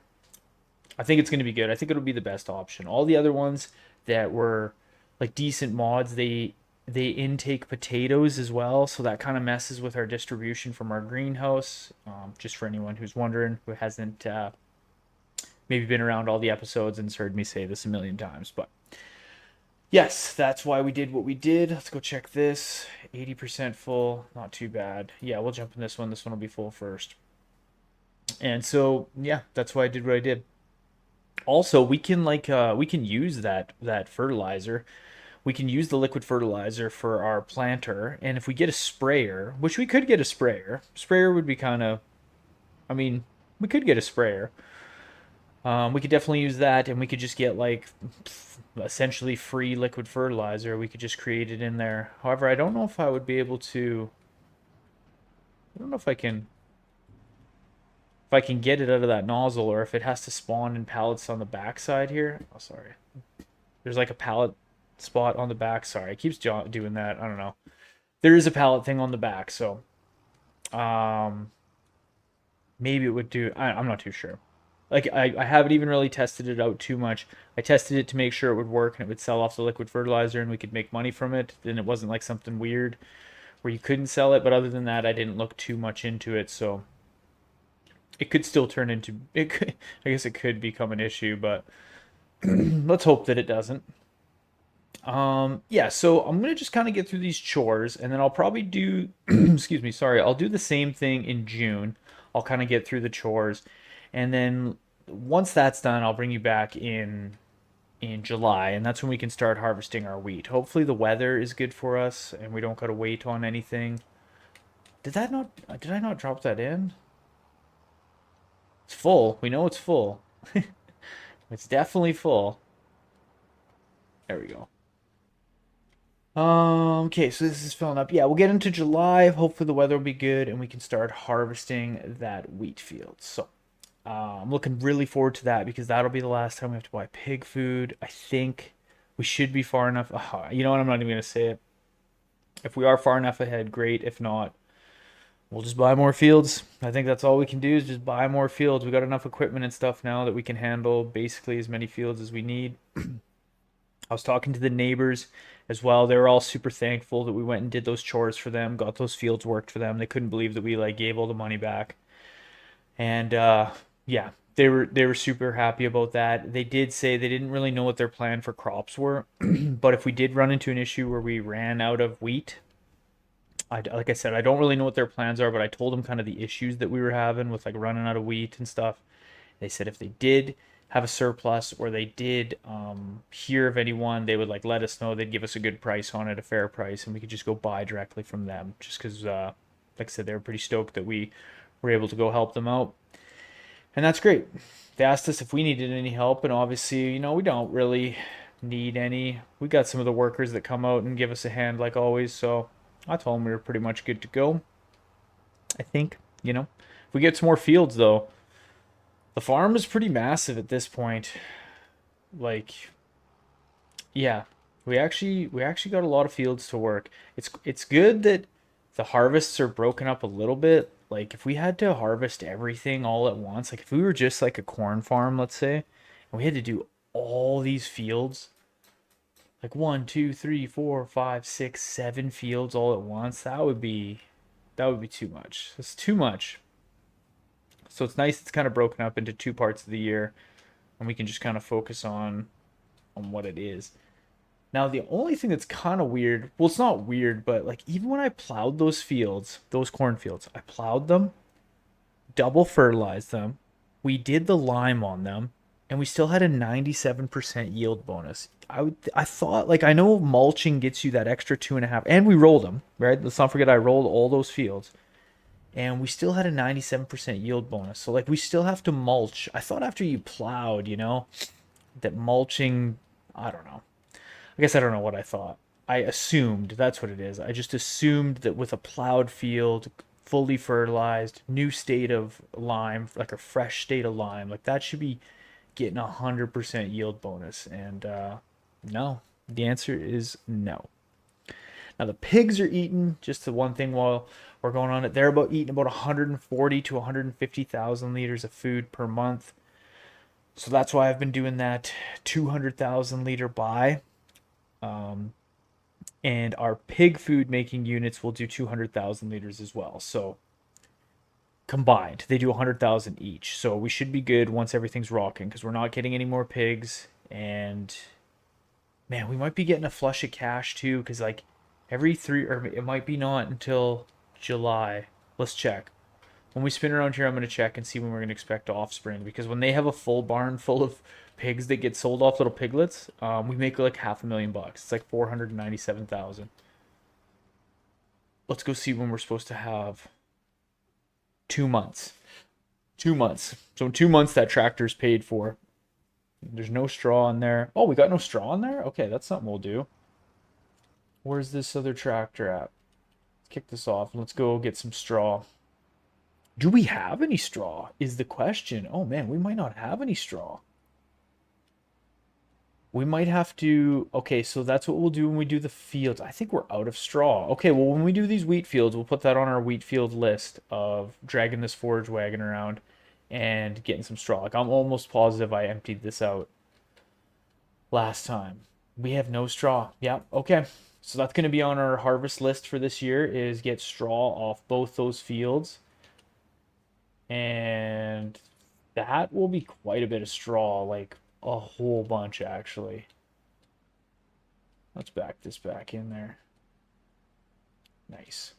I think it's going to be good. I think it'll be the best option. All the other ones that were like decent mods, they intake potatoes as well, so that kind of messes with our distribution from our greenhouse. Just for anyone who's wondering, who hasn't maybe been around all the episodes and heard me say this a million times, but yes, that's why we did what we did. Let's go check this. 80% full, not too bad. Yeah, we'll jump in this one. This one will be full first. And so, yeah, that's why I did what I did. Also, we can use that fertilizer. We can use the liquid fertilizer for our planter, and if we get a sprayer, which we could get a sprayer would be kind of, I mean, we could get a sprayer. We could definitely use that, and we could just get like essentially free liquid fertilizer. We could just create it in there. However, I don't know if I would be able to. I don't know if I can get it out of that nozzle, or if it has to spawn in pallets on the backside here. Oh, sorry. There's like a pallet spot on the back. Sorry, it keeps doing that. I don't know. There is a pallet thing on the back, so um, maybe it would do. I'm not too sure. Like I haven't even really tested it out too much. I tested it to make sure it would work and it would sell off the liquid fertilizer and we could make money from it. Then it wasn't like something weird where you couldn't sell it. But other than that, I didn't look too much into it. So it could still turn into it. Could, I guess it could become an issue, but let's hope that it doesn't. Yeah, so I'm gonna just kind of get through these chores and then I'll probably do excuse me, sorry, I'll do the same thing in June. I'll kind of get through the chores and then once that's done, I'll bring you back in July and that's when we can start harvesting our wheat. Hopefully the weather is good for us and we don't gotta wait on anything. Did I not drop that in? It's full. We know it's full. It's definitely full. There we go. Okay, so this is filling up. Yeah, we'll get into July. Hopefully the weather will be good and we can start harvesting that wheat field. So, I'm looking really forward to that because that'll be the last time we have to buy pig food. I think we should be far enough. You know what? I'm not even gonna say it. If we are far enough ahead, great. If not, we'll just buy more fields. I think that's all we can do is just buy more fields. We got enough equipment and stuff now that we can handle basically as many fields as we need. I was talking to the neighbors as well. They were all super thankful that we went and did those chores for them, got those fields worked for them. They couldn't believe that we like gave all the money back. And yeah, they were super happy about that. They did say they didn't really know what their plan for crops were, but if we did run into an issue where we ran out of wheat, like I said, I don't really know what their plans are, but I told them kind of the issues that we were having with like running out of wheat and stuff. They said if they did have a surplus or they did hear of anyone, they would like let us know. They'd give us a good price on it, a fair price, and we could just go buy directly from them. Just because, like I said, they were pretty stoked that we were able to go help them out, and that's great. They asked us if we needed any help, and obviously, we don't really need any. We got some of the workers that come out and give us a hand like always. So I told them we were pretty much good to go. I think, if we get some more fields though. The farm is pretty massive at this point. Like, yeah, we actually got a lot of fields to work. It's good that the harvests are broken up a little bit. Like if we had to harvest everything all at once, like if we were just like a corn farm, let's say, and we had to do all these fields, like one, two, three, four, five, six, 7 fields all at once, that would be too much. It's too much. So it's nice it's kind of broken up into 2 parts of the year, and we can just kind of focus on what it is. Now the only thing that's kind of weird, well, it's not weird, but like even when I plowed those fields, those cornfields, I plowed them, double fertilized them, we did the lime on them, and we still had a 97% yield bonus. I thought, like, I know mulching gets you that extra 2.5, and we rolled them, right? Let's not forget I rolled all those fields, and we still had a 97% yield bonus. So like we still have to mulch. I thought after you plowed, that mulching, I don't know. I guess I don't know what I thought. I assumed that's what it is. I just assumed that with a plowed field, fully fertilized, new state of lime, like a fresh state of lime, like that should be getting 100% yield bonus. And no, the answer is no. Now the pigs are eating, just the one thing while we're going on it. They're about eating about 140 to 150,000 liters of food per month. So that's why I've been doing that 200,000 liter buy. And our pig food making units will do 200,000 liters as well. So combined, they do 100,000 each. So we should be good once everything's rocking because we're not getting any more pigs. And man, we might be getting a flush of cash too because like every three, or it might be not until July. Let's check. When we spin around here, I'm going to check and see when we're going to expect offspring because when they have a full barn full of pigs that get sold off, little piglets, we make like $500,000. It's like 497,000. Let's go see when we're supposed to have 2 months. 2 months. So in 2 months, that tractor's paid for. There's no straw in there. Oh, we got no straw in there? Okay, that's something we'll do. Where's this other tractor at? Let's kick this off. Let's go get some straw. Do we have any straw? Is the question. Oh man, we might not have any straw. We might have to. Okay, so that's what we'll do when we do the fields. I think we're out of straw. Okay, well, when we do these wheat fields, we'll put that on our wheat field list of dragging this forage wagon around and getting some straw. Like, I'm almost positive I emptied this out last time. We have no straw. Yeah, okay. So that's going to be on our harvest list for this year is get straw off both those fields. And that will be quite a bit of straw, like a whole bunch actually. Let's back this back in there. Nice.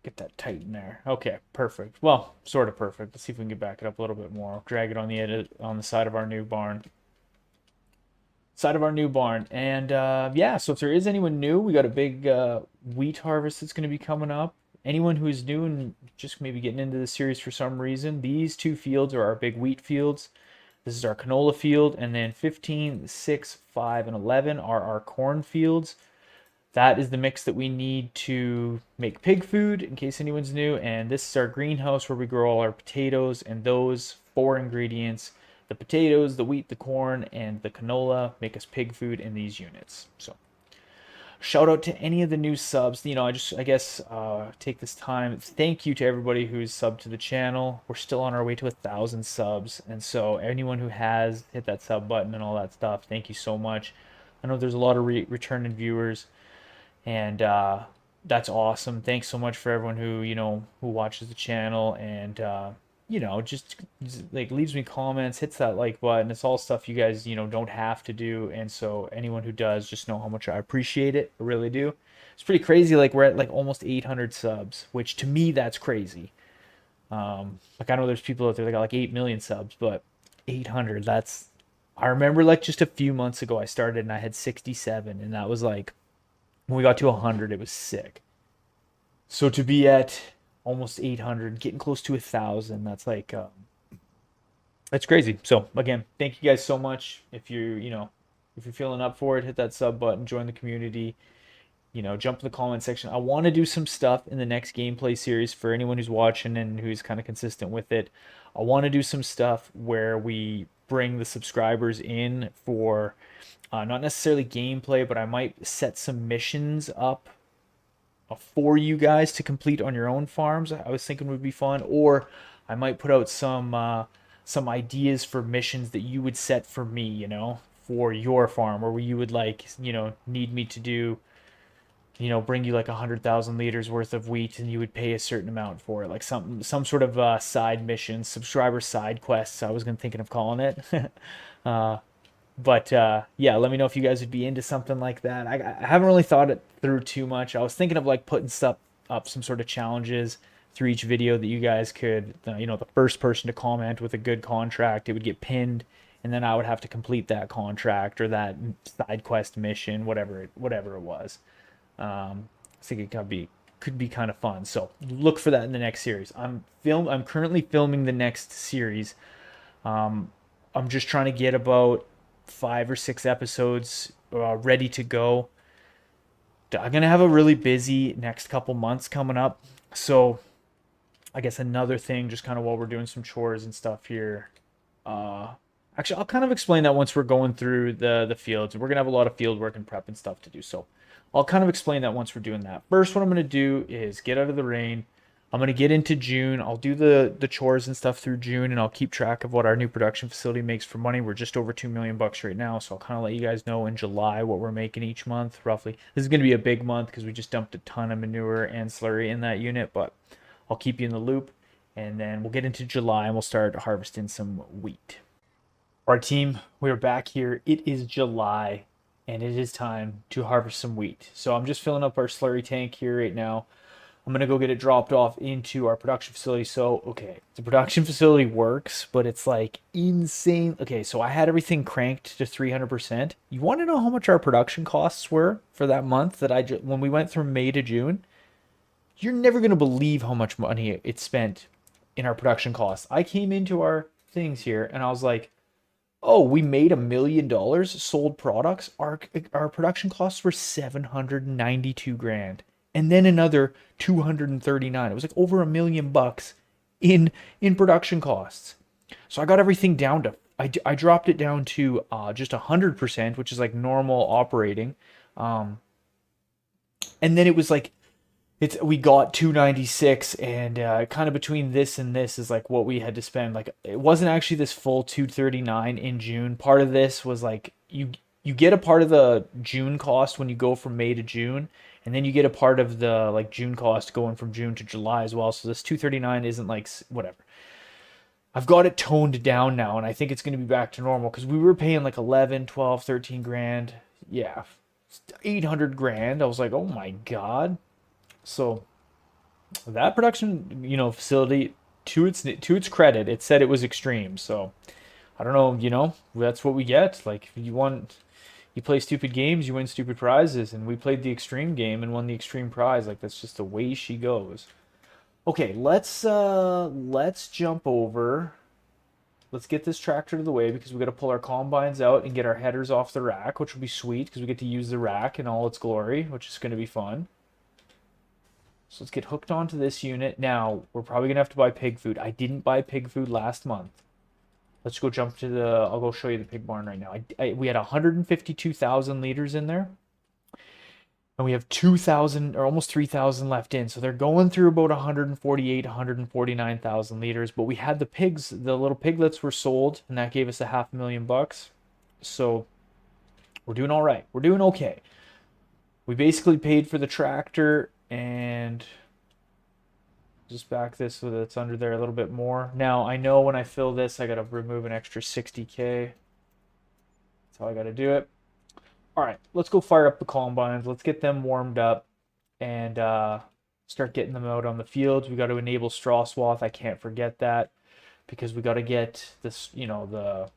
Get that tight in there. Okay, perfect. Well, sort of perfect. Let's see if we can get back it up a little bit more. Drag it on the edit on the side of our new barn. Side of our new barn. And yeah, so if there is anyone new, we got a big wheat harvest that's going to be coming up. Anyone who is new and just maybe getting into the series for some reason, these 2 fields are our big wheat fields. This is our canola field, and then 15, 6, 5, and 11 are our corn fields. That is the mix that we need to make pig food, in case anyone's new. And this is our greenhouse where we grow all our potatoes, and those 4 ingredients, the potatoes, the wheat, the corn, and the canola, make us pig food in these units. So shout out to any of the new subs. I guess take this time. Thank you to everybody who's subbed to the channel. We're still on our way to 1,000 subs, and so anyone who has hit that sub button and all that stuff, thank you so much. I know there's a lot of returning viewers, and that's awesome. Thanks so much for everyone who watches the channel and just like leaves me comments, hits that like button. It's all stuff you guys don't have to do, and so anyone who does, just know how much I appreciate it. I really do. It's pretty crazy. Like we're at like almost 800 subs, which to me that's crazy. Like I know there's people out there that got like 8 million subs, but 800, that's. I remember like just a few months ago I started and I had 67, and that was like when we got to 100, it was sick. So to be at almost 800, getting close to 1,000, that's like that's crazy. So again, thank you guys so much. If if you're feeling up for it, hit that sub button, join the community. Jump in the comment section. I want to do some stuff in the next gameplay series for anyone who's watching and who's kind of consistent with it. I want to do some stuff where we bring the subscribers in for not necessarily gameplay, but I might set some missions up for you guys to complete on your own farms. I was thinking would be fun, or I might put out some ideas for missions that you would set for me, for your farm, or where you would like, need me to do, bring you like 100,000 liters worth of wheat, and you would pay a certain amount for it, like some sort of side mission, subscriber side quests. I was gonna thinking of calling it. uh, but yeah, let me know if you guys would be into something like that. I haven't really thought it through too much. I was thinking of like putting stuff up, some sort of challenges through each video that you guys could, the first person to comment with a good contract, it would get pinned, and then I would have to complete that contract or that side quest mission, whatever it was. I think it could be kind of fun. So look for that in the next series. I'm currently filming the next series. I'm just trying to get about 5 or 6 episodes ready to go. I'm gonna have a really busy next couple months coming up. So I guess another thing, just kind of while we're doing some chores and stuff here. Uh, Actually, I'll kind of explain that once we're going through the fields. We're gonna have a lot of field work and prep and stuff to do. So I'll kind of explain that once we're doing that. First, what I'm gonna do is get out of the rain. I'm gonna get into June. I'll do the chores and stuff through June, and I'll keep track of what our new production facility makes for money. We're just over $2 million right now, so I'll kind of let you guys know in July what we're making each month, roughly. This is gonna be a big month because we just dumped a ton of manure and slurry in that unit, but I'll keep you in the loop, and then we'll get into July and we'll start harvesting some wheat. Our team, we are back here. It is July, and it is time to harvest some wheat. So I'm just filling up our slurry tank here right now. I'm gonna go get it dropped off into our production facility. So, okay, the production facility works, but it's like insane. Okay, so I had everything cranked to 300%. You want to know how much our production costs were for that month when we went from May to June? You're never gonna believe how much money it spent in our production costs. I came into our things here and I was like, oh, we made $1 million, sold products. Our production costs were 792 grand, and then another 239. It was like over $1 million in production costs. So I got everything down to I dropped it down to just 100%, which is like normal operating. And then it was like we got 296, and kind of between this and this is like what we had to spend. Like it wasn't actually this full 239 in June. Part of this was like you get a part of the June cost when you go from May to June, and then you get a part of the like June cost going from June to July as well. So this 239 isn't like whatever. I've got it toned down now, and I think it's going to be back to normal because we were paying like 11, 12, 13 grand. Yeah, 800 grand. I was like, oh my God. So that production, facility, to its credit, it said it was extreme. So I don't know, that's what we get. Like you play stupid games, you win stupid prizes, and we played the extreme game and won the extreme prize. Like that's just the way she goes. Okay, let's jump over. Let's get this tractor to the way because we got to pull our combines out and get our headers off the rack, which will be sweet because we get to use the rack in all its glory, which is going to be fun. So let's get hooked onto this unit. Now, we're probably going to have to buy pig food. I didn't buy pig food last month. Let's go jump to I'll go show you the pig barn right now. We had 152,000 liters in there. And we have 2,000 or almost 3,000 left in. So they're going through about 148, 149,000 liters. But we had the little piglets were sold, and that gave us $500,000. So we're doing all right. We're doing okay. We basically paid for the tractor, and just back this so that it's under there a little bit more. Now, I know when I fill this, I got to remove an extra 60K. That's how I got to do it. All right, let's go fire up the combines. Let's get them warmed up and start getting them out on the fields. We got to enable straw swath. I can't forget that because we got to get this, the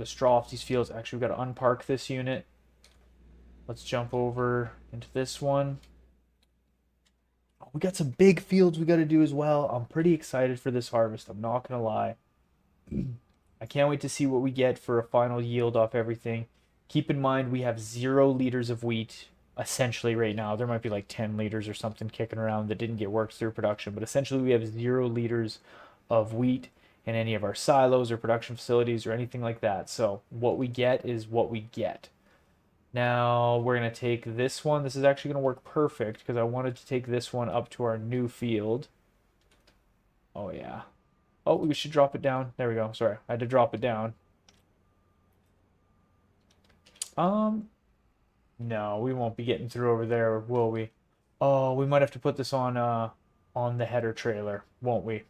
straw off these fields. Actually, we got to unpark this unit. Let's jump over into this one. We got some big fields we got to do as well. I'm pretty excited for this harvest. I'm not going to lie. I can't wait to see what we get for a final yield off everything. Keep in mind, we have 0 liters of wheat essentially right now. There might be like 10 liters or something kicking around that didn't get worked through production, but essentially we have 0 liters of wheat in any of our silos or production facilities or anything like that. So what we get is what we get. Now we're going to take this one. This is actually going to work perfect because I wanted to take this one up to our new field. Oh, yeah. Oh, we should drop it down. There we go. Sorry, I had to drop it down. No, we won't be getting through over there, will we? Oh, we might have to put this on the header trailer, won't we?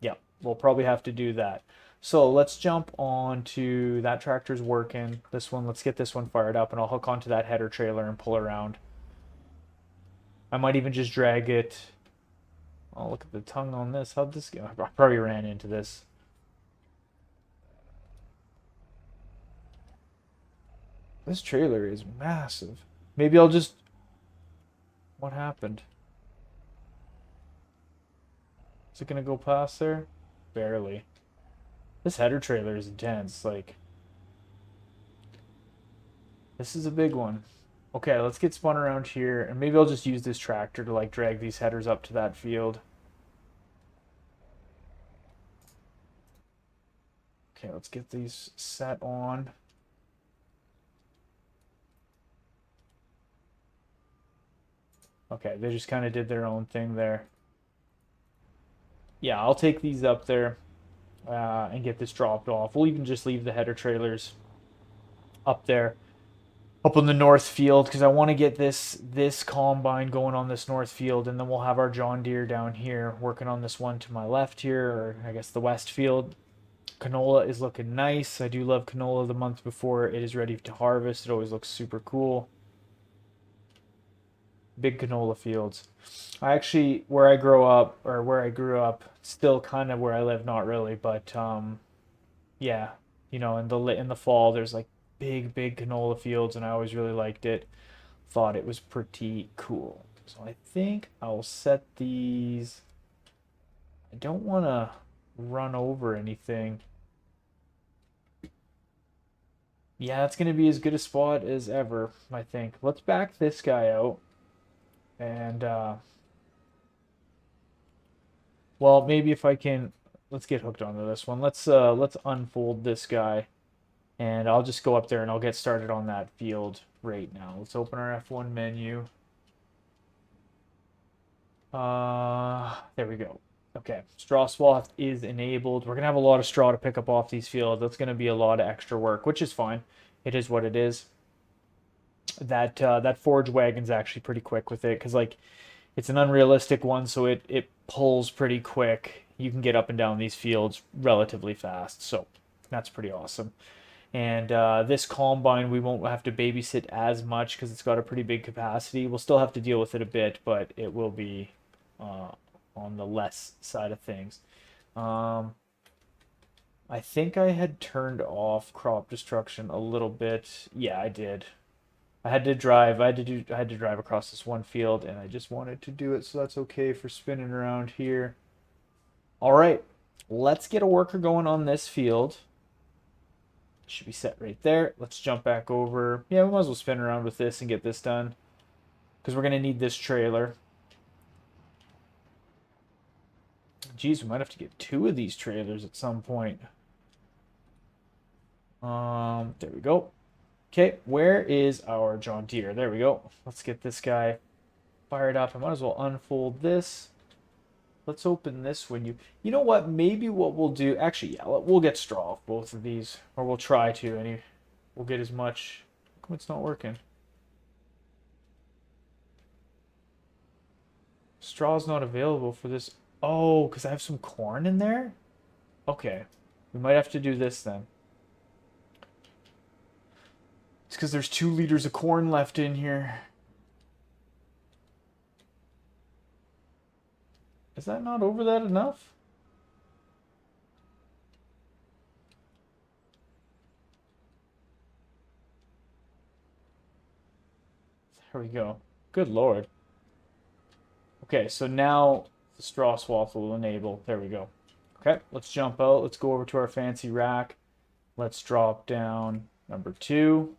Yep, we'll probably have to do that. So let's jump on to that tractor's working. This one, let's get this one fired up, and I'll hook onto that header trailer and pull around. I might even just drag it. Oh, look at the tongue on this. How'd this go? I probably ran into this. This trailer is massive. Maybe I'll just... What happened? Is it gonna go past there? Barely. This header trailer is intense. Like, this is a big one. Okay, let's get spun around here, and maybe I'll just use this tractor to like drag these headers up to that field. Okay, let's get these set on. Okay, they just kind of did their own thing there. Yeah, I'll take these up there and get this dropped off. We'll even just leave the header trailers up there, up on the north field, because I want to get this combine going on this north field, and then we'll have our John Deere down here working on this one to my left here, or I guess the west field. Canola is looking nice. I do love canola the month before it is ready to harvest. It always looks super cool. Big canola fields. I actually, where I grew up, still kind of where I live, not really, but yeah, you know, in the fall there's like big canola fields, and I always really liked it. Thought it was pretty cool. So I think I'll set these. I don't want to run over anything. Yeah, it's going to be as good a spot as ever, I think. Let's back this guy out. And, well, maybe if I can, let's get hooked onto this one. Let's unfold this guy, and I'll just go up there and I'll get started on that field right now. Let's open our F1 menu. There we go. Okay, straw swath is enabled. We're gonna have a lot of straw to pick up off these fields. That's gonna be a lot of extra work, which is fine. It is what it is. That forage wagon's actually pretty quick with it, because like it's an unrealistic one, so it pulls pretty quick. You can get up and down these fields relatively fast, so that's pretty awesome. And this combine, we won't have to babysit as much because it's got a pretty big capacity. We'll still have to deal with it a bit, but it will be on the less side of things. I think I had turned off crop destruction a little bit. Yeah, I did. I had to drive across this one field, and I just wanted to do it, so that's okay for spinning around here. All right, let's get a worker going on this field. Should be set right there. Let's jump back over. Yeah, we might as well spin around with this and get this done, because we're gonna need this trailer. Geez, we might have to get 2 of these trailers at some point. There we go. Okay, where is our John Deere? There we go. Let's get this guy fired up. I might as well unfold this. Let's open this when you know what? Maybe what we'll do, actually, yeah, we'll get straw off both of these, or we'll try to, we'll get as much. How come it's not working? Straw's not available for this. Oh, because I have some corn in there? Okay, we might have to do this then. It's because there's 2 liters of corn left in here. Is that not over that enough? There we go. Good Lord. Okay, so now the straw swath will enable. There we go. Okay, let's jump out. Let's go over to our fancy rack. Let's drop down number 2.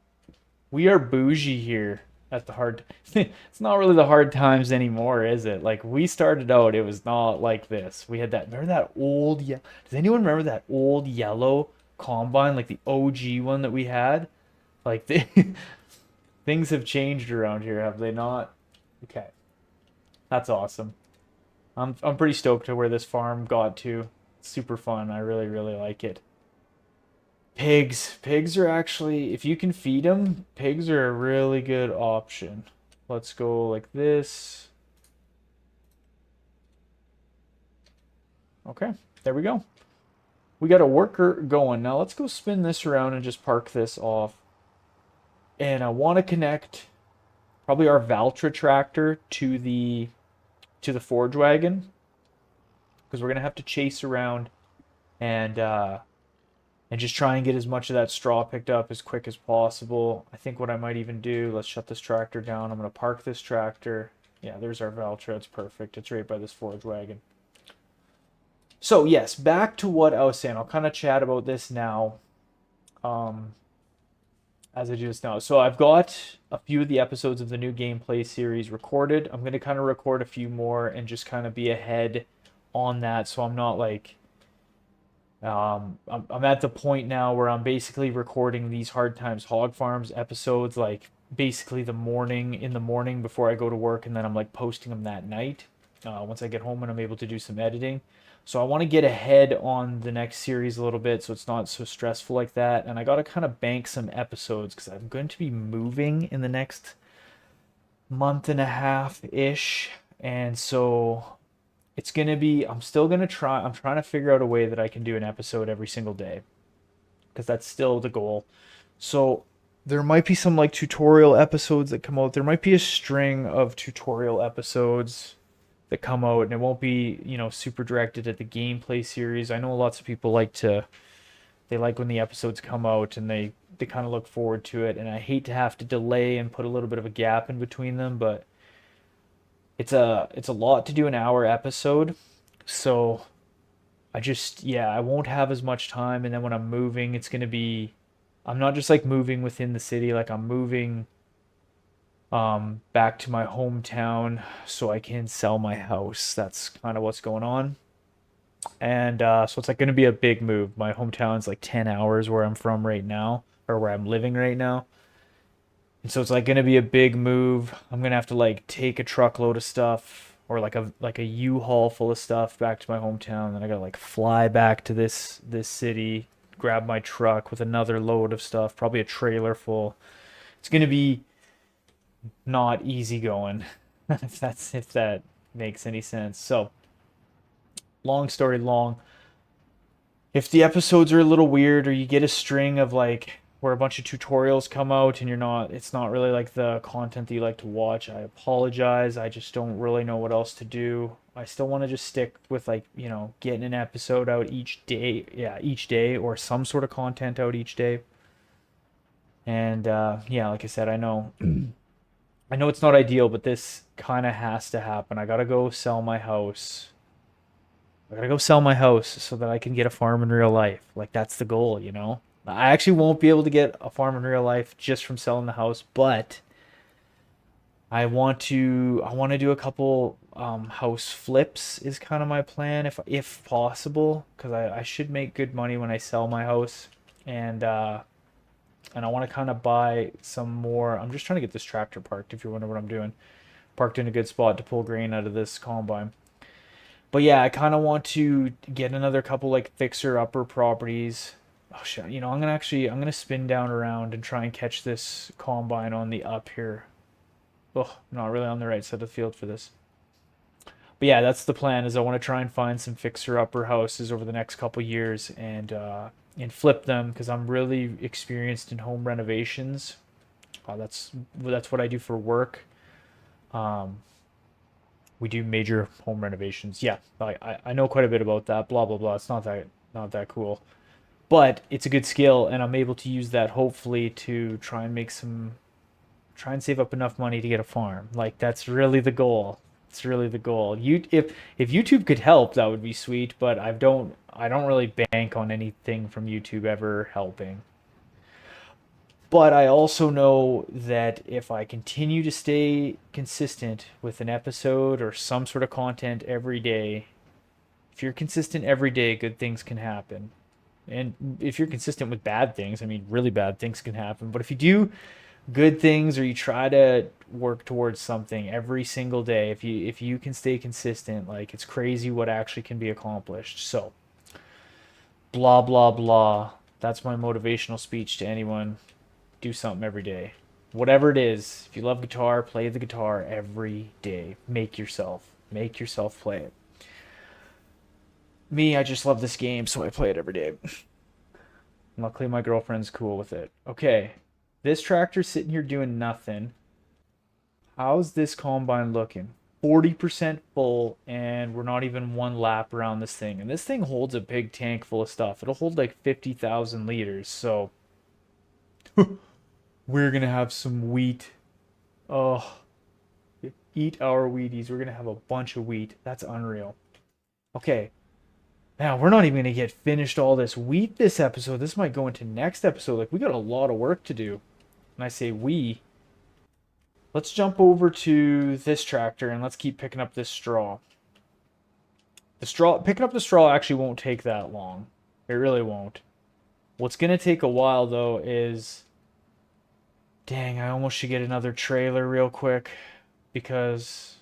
We are bougie here at the hard. It's not really the hard times anymore, is it? Like, we started out, it was not like this. We had that. Remember that old? Yeah. Does anyone remember that old yellow combine, like the OG one that we had? Like the Things have changed around here, have they not? Okay, that's awesome. I'm pretty stoked to where this farm got to. It's super fun. I really really like it. Pigs are actually, if you can feed them, pigs are a really good option. Let's go like this. Okay, there we go. We got a worker going. Now let's go spin this around and just park this off. And I want to connect probably our Valtra tractor to the forge wagon because we're gonna have to chase around and and just try and get as much of that straw picked up as quick as possible. I think what I might even do, let's shut this tractor down. I'm gonna park this tractor. Yeah, there's our Valtra. It's perfect. It's right by this forge wagon. So yes, back to what I was saying. I'll kind of chat about this now. Um, as I just know. So I've got a few of the episodes of the new gameplay series recorded. I'm going to kind of record a few more and just kind of be ahead on that. So I'm not like, I'm at the point now where I'm basically recording these Hard Times Hog Farms episodes, like basically in the morning before I go to work. And then I'm like posting them that night once I get home and I'm able to do some editing. So I want to get ahead on the next series a little bit so it's not so stressful like that. And I got to kind of bank some episodes because I'm going to be moving in the next month and a half ish. And so it's going to be, I'm still going to try, I'm trying to figure out a way that I can do an episode every single day because that's still the goal. So there might be some like tutorial episodes that come out. There might be a string of tutorial episodes that come out, and it won't be, super directed at the gameplay series. I know lots of people they like when the episodes come out and they kind of look forward to it, and I hate to have to delay and put a little bit of a gap in between them, but it's a lot to do an hour episode. So I won't have as much time, and then when I'm moving, I'm not just like moving within the city, like I'm moving back to my hometown so I can sell my house. That's kind of what's going on. And so it's like going to be a big move. My hometown's like 10 hours where I'm from right now, or where I'm living right now. And so it's like going to be a big move. I'm going to have to like take a truckload of stuff or like a U-Haul full of stuff back to my hometown. Then I got to like fly back to this city, grab my truck with another load of stuff, probably a trailer full. It's going to be not easy going, if that makes any sense. So, long story long, if the episodes are a little weird or you get a string of like where a bunch of tutorials come out and it's not really like the content that you like to watch, I apologize. I just don't really know what else to do. I still want to just stick with like, getting an episode out each day, each day, or some sort of content out each day. And yeah, like I said, I know it's not ideal, but this kind of has to happen. I gotta go sell my house. I gotta go sell my house so that I can get a farm in real life. Like that's the goal. I actually won't be able to get a farm in real life just from selling the house, but I want to do a couple house flips is kind of my plan if possible because I should make good money when I sell my house and I want to kind of buy some more. I'm just trying to get this tractor parked if you wonder what I'm doing. Parked in a good spot to pull grain out of this combine. But yeah, I kind of want to get another couple like fixer upper properties. Oh shit, I'm gonna spin down around and try and catch this combine on the up here. Oh, not really on the right side of the field for this. But yeah, that's the plan. Is I want to try and find some fixer upper houses over the next couple years and flip them because I'm really experienced in home renovations. That's what I do for work. Um, we do major home renovations. Yeah, I know quite a bit about that. Blah blah blah. It's not that cool, but it's a good skill, and I'm able to use that hopefully to try and save up enough money to get a farm. Like that's really the goal. It's really the goal. If YouTube could help, that would be sweet, but I don't really bank on anything from YouTube ever helping. But I also know that if I continue to stay consistent with an episode or some sort of content every day, if you're consistent every day, good things can happen. And if you're consistent with bad things, I mean, really bad things can happen. But if you do good things, or you try to work towards something every single day. If you can stay consistent, like it's crazy what actually can be accomplished. So, blah blah blah. That's my motivational speech to anyone. Do something every day. Whatever it is. If you love guitar, play the guitar every day. Make yourself play it. Me, I just love this game, so I play it every day. Luckily, my girlfriend's cool with it. Okay, this tractor's sitting here doing nothing. How's this combine looking? 40% full, and we're not even one lap around this thing. And this thing holds a big tank full of stuff. It'll hold like 50,000 liters, so we're gonna have some wheat. Oh, eat our Wheaties. We're gonna have a bunch of wheat. That's unreal. Okay, now we're not even gonna get finished all this wheat this episode. This might go into next episode. Like we got a lot of work to do. And I say we. Let's jump over to this tractor and let's keep picking up this straw. Picking up the straw actually won't take that long. It really won't. What's gonna take a while though is, dang, I almost should get another trailer real quick because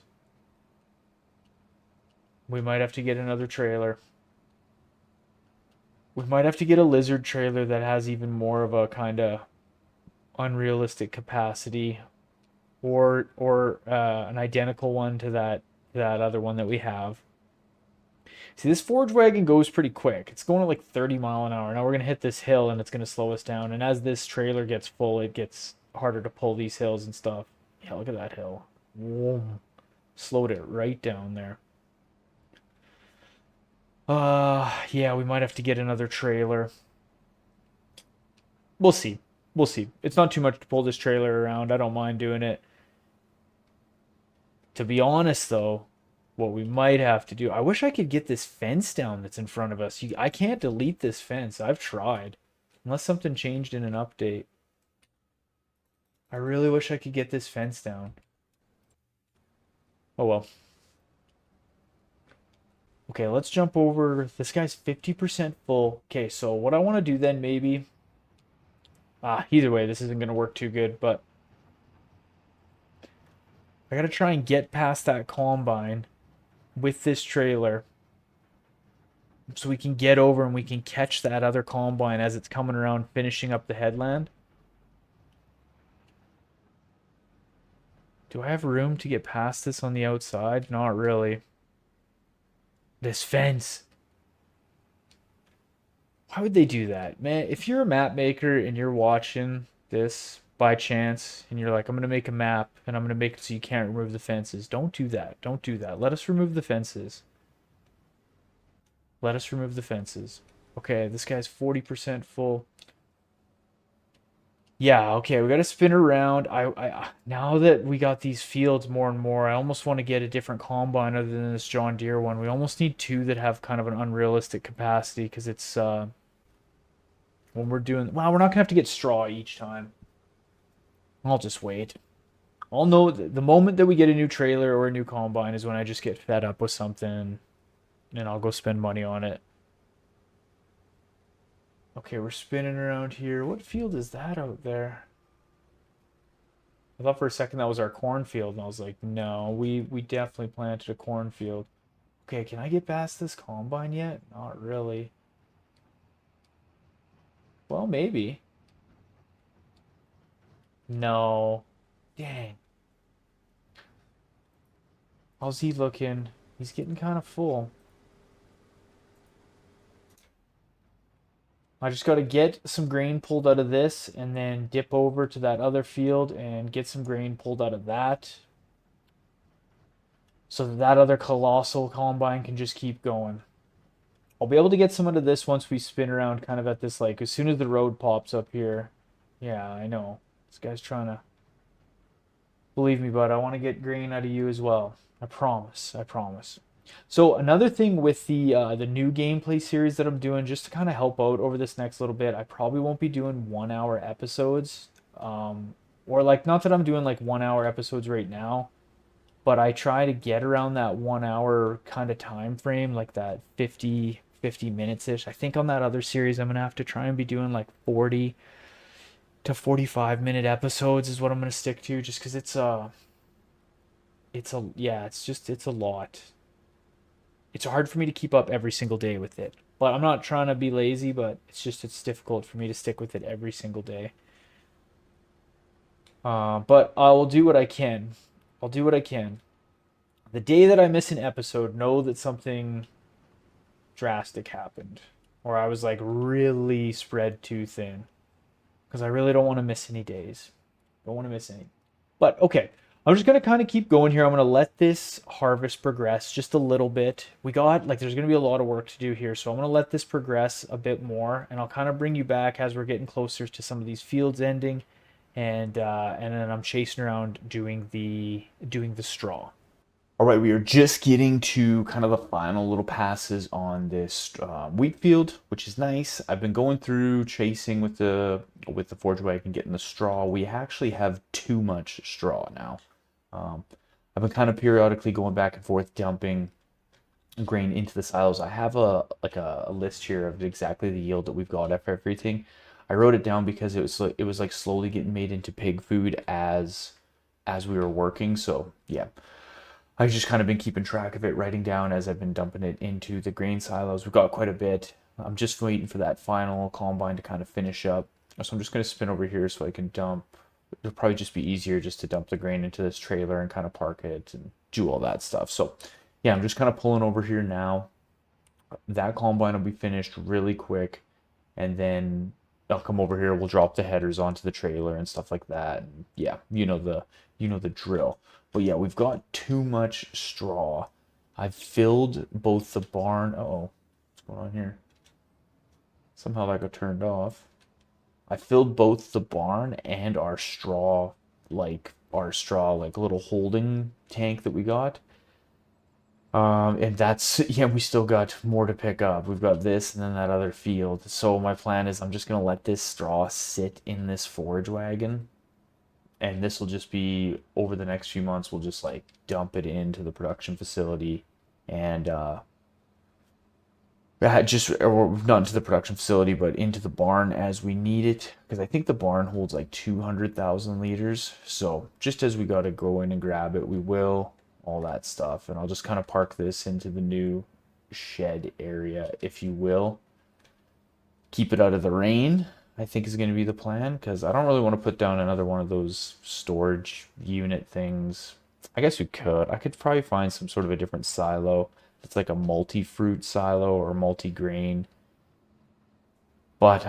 we might have to get another trailer. We might have to get a lizard trailer that has even more of a kind of unrealistic capacity, or an identical one to that other one that we have. See, this forge wagon goes pretty quick. It's going at like 30 mile an hour. Now we're gonna hit this hill and it's gonna slow us down. And as this trailer gets full, it gets harder to pull these hills and stuff. Yeah, look at that hill. Whoa. Slowed it right down there. Yeah, we might have to get another trailer. We'll see. We'll see. It's not too much to pull this trailer around. I don't mind doing it. To be honest, though, what we might have to do, I wish I could get this fence down that's in front of us. I can't delete this fence. I've tried. Unless something changed in an update. I really wish I could get this fence down. Oh well. Okay, let's jump over. This guy's 50% full. Okay, so what I want to do then maybe... either way, this isn't going to work too good, but... I got to try and get past that combine with this trailer so we can get over and we can catch that other combine as it's coming around finishing up the headland. Do I have room to get past this on the outside? Not really. This fence. Why would they do that? Man, if you're a map maker and you're watching this by chance and you're like, I'm going to make a map and I'm going to make it so you can't remove the fences. Don't do that. Don't do that. Let us remove the fences. Let us remove the fences. Okay, this guy's 40% full. Yeah, okay, we got to spin around. Now that we got these fields more and more, I almost want to get a different combine other than this John Deere one. We almost need two that have kind of an unrealistic capacity because it's when we're doing, well, we're not gonna have to get straw each time. I'll just wait. I'll know the moment that we get a new trailer or a new combine is when I just get fed up with something and I'll go spend money on it. Okay, we're spinning around here. What field is that out there? I thought for a second that was our cornfield, and I was like, no, we definitely planted a cornfield. Okay, can I get past this combine yet? Not really. Well, maybe. No. Dang. How's he looking? He's getting kind of full. I just got to get some grain pulled out of this and then dip over to that other field and get some grain pulled out of that. So that that other colossal combine can just keep going. I'll be able to get some out of this once we spin around kind of at this, like, as soon as the road pops up here. Yeah, I know. This guy's trying to... Believe me, bud, I want to get grain out of you as well. I promise. I promise. So another thing with the new gameplay series that I'm doing, just to kind of help out over this next little bit, I probably won't be doing 1 hour episodes. Or like, not that I'm doing like 1 hour episodes right now, but I try to get around that 1 hour kind of time frame, like that 50 minutes-ish. I think on that other series, I'm gonna have to try and be doing like 40. to 45-minute episodes is what I'm gonna stick to, just because yeah, it's a lot. It's hard for me to keep up every single day with it. But I'm not trying to be lazy, but it's difficult for me to stick with it every single day. But I will do what I can. I'll do what I can. The day that I miss an episode, know that something drastic happened, or I was like really spread too thin, because I really don't want to miss any days. Don't want to miss any. But okay, I'm just gonna kind of keep going here. I'm gonna let this harvest progress just a little bit. We got like there's gonna be a lot of work to do here, so I'm gonna let this progress a bit more, and I'll kind of bring you back as we're getting closer to some of these fields ending, and then I'm chasing around doing the straw. All right, we are just getting to kind of the final little passes on this wheat field, which is nice. I've been going through chasing with the forage wagon, getting the straw. We actually have too much straw now. Um, I've been kind of periodically going back and forth dumping grain into the silos. I have a list here of exactly the yield that we've got for everything. I wrote it down because it was like slowly getting made into pig food as we were working. So yeah, I've just kind of been keeping track of it, writing down as I've been dumping it into the grain silos. We've got quite a bit. I'm just waiting for that final combine to kind of finish up. So I'm just going to spin over here so I can dump. It'll probably just be easier just to dump the grain into this trailer and kind of park it and do all that stuff. So yeah, I'm just kind of pulling over here now. That combine will be finished really quick. And then I'll come over here. We'll drop the headers onto the trailer and stuff like that. And yeah, you know the drill. But yeah, we've got too much straw. I've filled both the barn. Uh-oh, what's going on here? Somehow that got turned off. I filled both the barn and our straw like little holding tank that we got. And that's, yeah, we still got more to pick up. We've got this and then that other field. So my plan is I'm just gonna let this straw sit in this forage wagon, and this will just be over the next few months. We'll just like dump it into the production facility, and just or not into the production facility, but into the barn as we need it. Because I think the barn holds like 200,000 liters. So just as we got to go in and grab it, we will. All that stuff, and I'll just kind of park this into the new shed area, if you will. Keep it out of the rain, I think is going to be the plan, because I don't really want to put down another one of those storage unit things. I guess we could. I could probably find some sort of a different silo. It's like a multi-fruit silo or multi-grain. But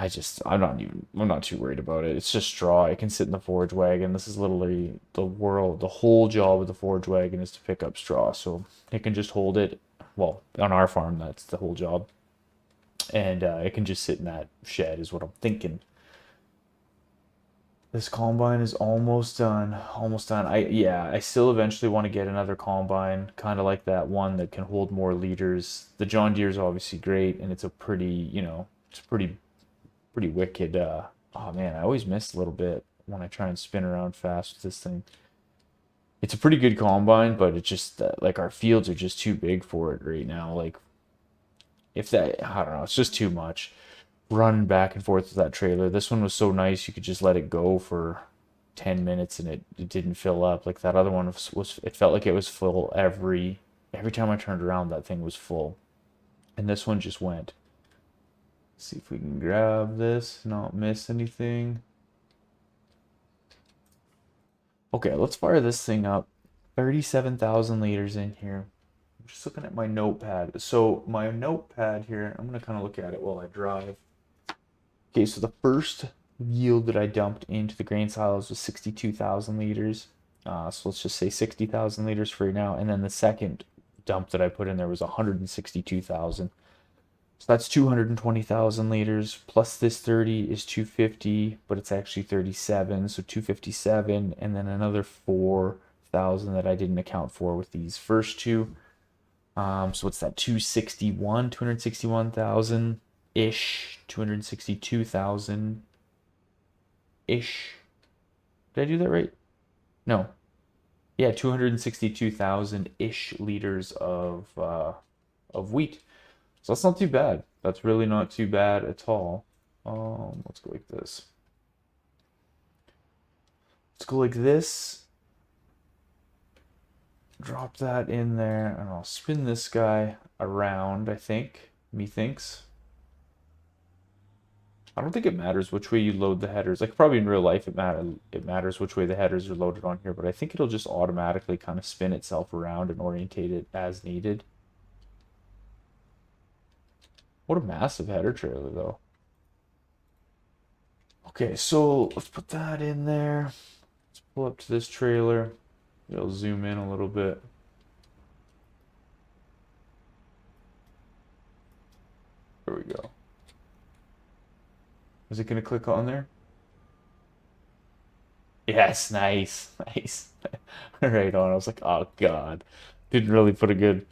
I'm not too worried about it. It's just straw. It can sit in the forage wagon. This is literally the whole job of the forage wagon is to pick up straw. So it can just hold it. Well, on our farm, that's the whole job. And it can just sit in that shed is what I'm thinking. This combine is almost done. Almost done. I still eventually want to get another combine, kind of like that one that can hold more liters. The John Deere is obviously great, and it's a pretty, it's pretty wicked. Oh man, I always miss a little bit when I try and spin around fast with this thing. It's a pretty good combine, but it's just like our fields are just too big for it right now. Like if that, I don't know, it's just too much running back and forth with that trailer. This one was so nice, you could just let it go for 10 minutes and it didn't fill up. Like that other one was it felt like it was full every time I turned around, that thing was full. And this one just went. See if we can grab this, not miss anything. Okay, let's fire this thing up. 37,000 liters in here. I'm just looking at my notepad. So my notepad here, I'm gonna kind of look at it while I drive. Okay, so the first yield that I dumped into the grain silos was 62,000 liters. So let's just say 60,000 liters for now. And then the second dump that I put in there was 162,000. So that's 220,000 liters plus this 30 is 250, but it's actually 37, so 257, and then another 4,000 that I didn't account for with these first two. So what's that? 261,000 ish, 262,000 ish. Did I do that right? No. Yeah, 262,000 ish liters of wheat. So that's not too bad. That's really not too bad at all. Let's go like this. Let's go like this. Drop that in there, and I'll spin this guy around, I think. Methinks. I don't think it matters which way you load the headers. Like probably in real life it matters which way the headers are loaded on here, but I think it'll just automatically kind of spin itself around and orientate it as needed. What a massive header trailer though. Okay, so let's put that in there. Let's pull up to this trailer. It'll zoom in a little bit. There we go. Is it gonna click on there? Yes, nice, nice. Right on. I was like, oh god, didn't really put a good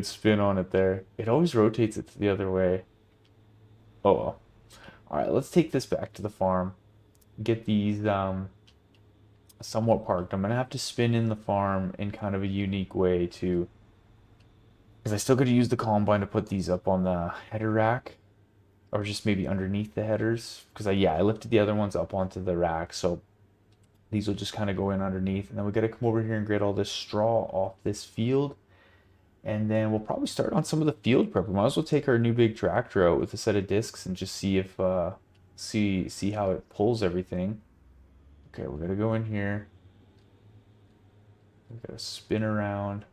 spin on it there. It always rotates it to the other way. Oh well. All right, let's take this back to the farm. Get these somewhat parked. I'm gonna have to spin in the farm in kind of a unique way too, because I still got to use the combine to put these up on the header rack, or just maybe underneath the headers. Because I lifted the other ones up onto the rack, so these will just kind of go in underneath. And then we got to come over here and get all this straw off this field. And then we'll probably start on some of the field prep. We might as well take our new big tractor out with a set of discs and just see if see how it pulls everything. Okay, we're gonna go in here. We gotta spin around.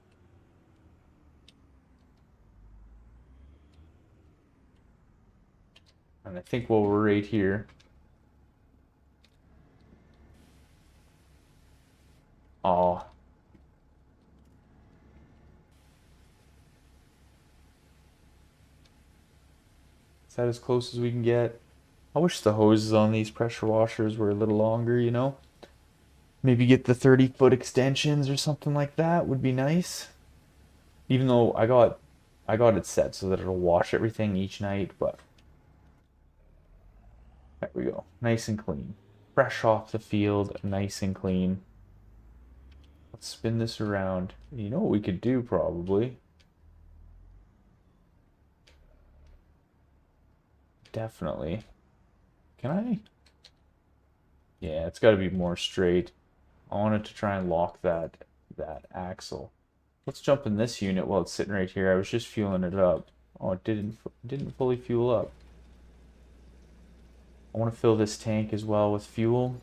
And I think while we're right here, oh, is that as close as we can get? I wish the hoses on these pressure washers were a little longer, you know? Maybe get the 30-foot extensions or something like that would be nice. Even though I got it set so that it'll wash everything each night, but there we go. Nice and clean. Fresh off the field, nice and clean. Let's spin this around. You know what we could do probably? Definitely. Can I? Yeah, it's got to be more straight. I wanted to try and lock that axle. Let's jump in this unit while it's sitting right here. I was just fueling it up. Oh, it didn't fully fuel up. I want to fill this tank as well with fuel.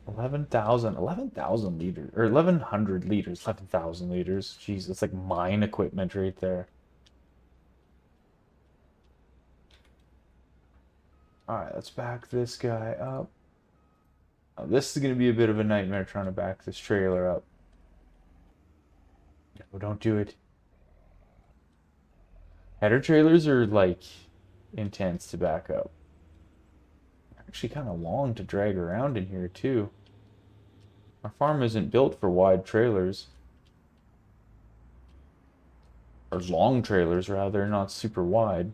11,000 liters, or 1,100 liters, 11,000 liters. Jeez, it's like mine equipment right there. Alright, let's back this guy up. Oh, this is going to be a bit of a nightmare trying to back this trailer up. No, don't do it. Header trailers are like intense to back up. Actually kind of long to drag around in here too. Our farm isn't built for wide trailers. Or long trailers rather, not super wide.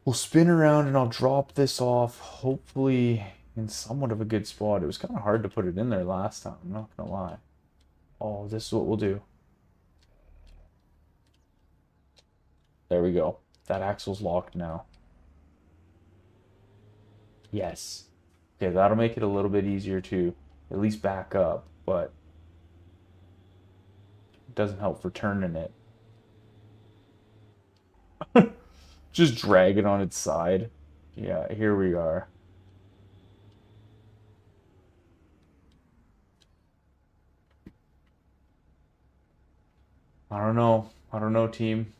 We'll spin around and I'll drop this off, hopefully in somewhat of a good spot. It was kind of hard to put it in there last time, I'm not gonna lie. Oh, this is what we'll do. There we go. That axle's locked now. Yes. Okay, that'll make it a little bit easier to at least back up, but it doesn't help for turning it. Just drag it on its side. Yeah, here we are. I don't know. I don't know, team.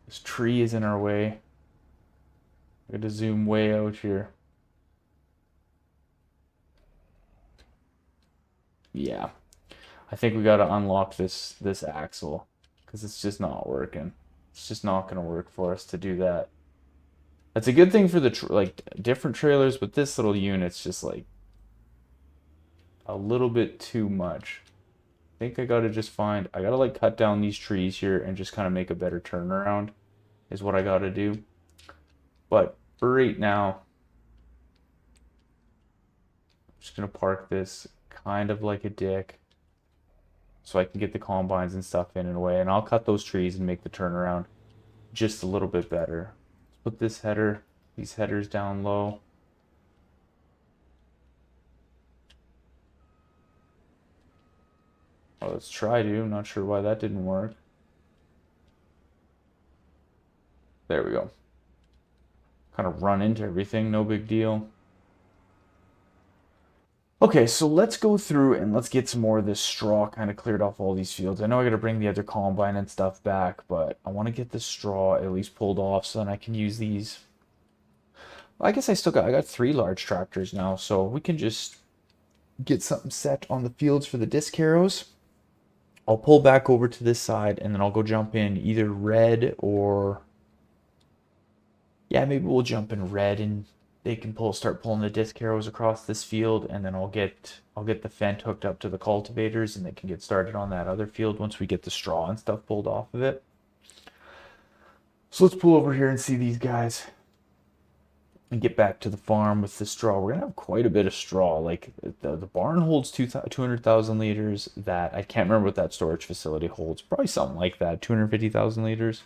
This tree is in our way. I got to zoom way out here. Yeah. I think we got to unlock this axle because it's just not working. It's just not going to work for us to do that. That's a good thing for the like different trailers, but this little unit's just like a little bit too much. I think I got to just find, I got to like cut down these trees here and just kind of make a better turnaround is what I got to do. But for right now, I'm just going to park this kind of like a dick so I can get the combines and stuff in and away, and I'll cut those trees and make the turnaround just a little bit better. Let's put these headers down low. Well, let's try to. I'm not sure why that didn't work. There we go. Kind of run into everything, no big deal. Okay, so let's go through and let's get some more of this straw kind of cleared off all these fields. I know I got to bring the other combine and stuff back, but I want to get the straw at least pulled off so then I can use these. I guess I got 3 large tractors now, so we can just get something set on the fields for the disc harrows. I'll pull back over to this side and then I'll go jump in either red or yeah, maybe we'll jump in red and they can start pulling the disc harrows across this field, and then I'll get the Fendt hooked up to the cultivators and they can get started on that other field once we get the straw and stuff pulled off of it. So let's pull over here and see these guys and get back to the farm with the straw. We're gonna have quite a bit of straw. Like the barn holds 200,000 liters. That I can't remember what that storage facility holds. Probably something like that, 250,000 liters.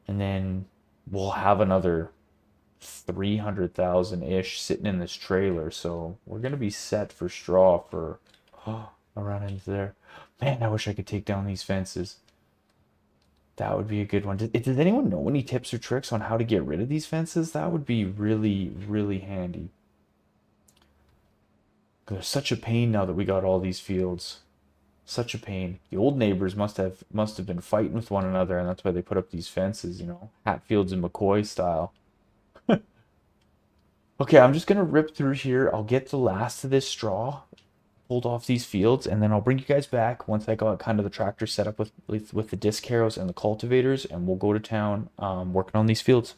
And then we'll have another 300,000 ish sitting in this trailer. So we're gonna be set for straw for around into there. Man, I wish I could take down these fences. That would be a good one. Does anyone know any tips or tricks on how to get rid of these fences? That would be really, really handy. They're such a pain now that we got all these fields. Such a pain. The old neighbors must have been fighting with one another, and that's why they put up these fences, you know, Hatfields and McCoy style. Okay, I'm just gonna rip through here. I'll get the last of this straw pulled off these fields, and then I'll bring you guys back once I got kind of the tractor set up with the disc harrows and the cultivators, and we'll go to town working on these fields.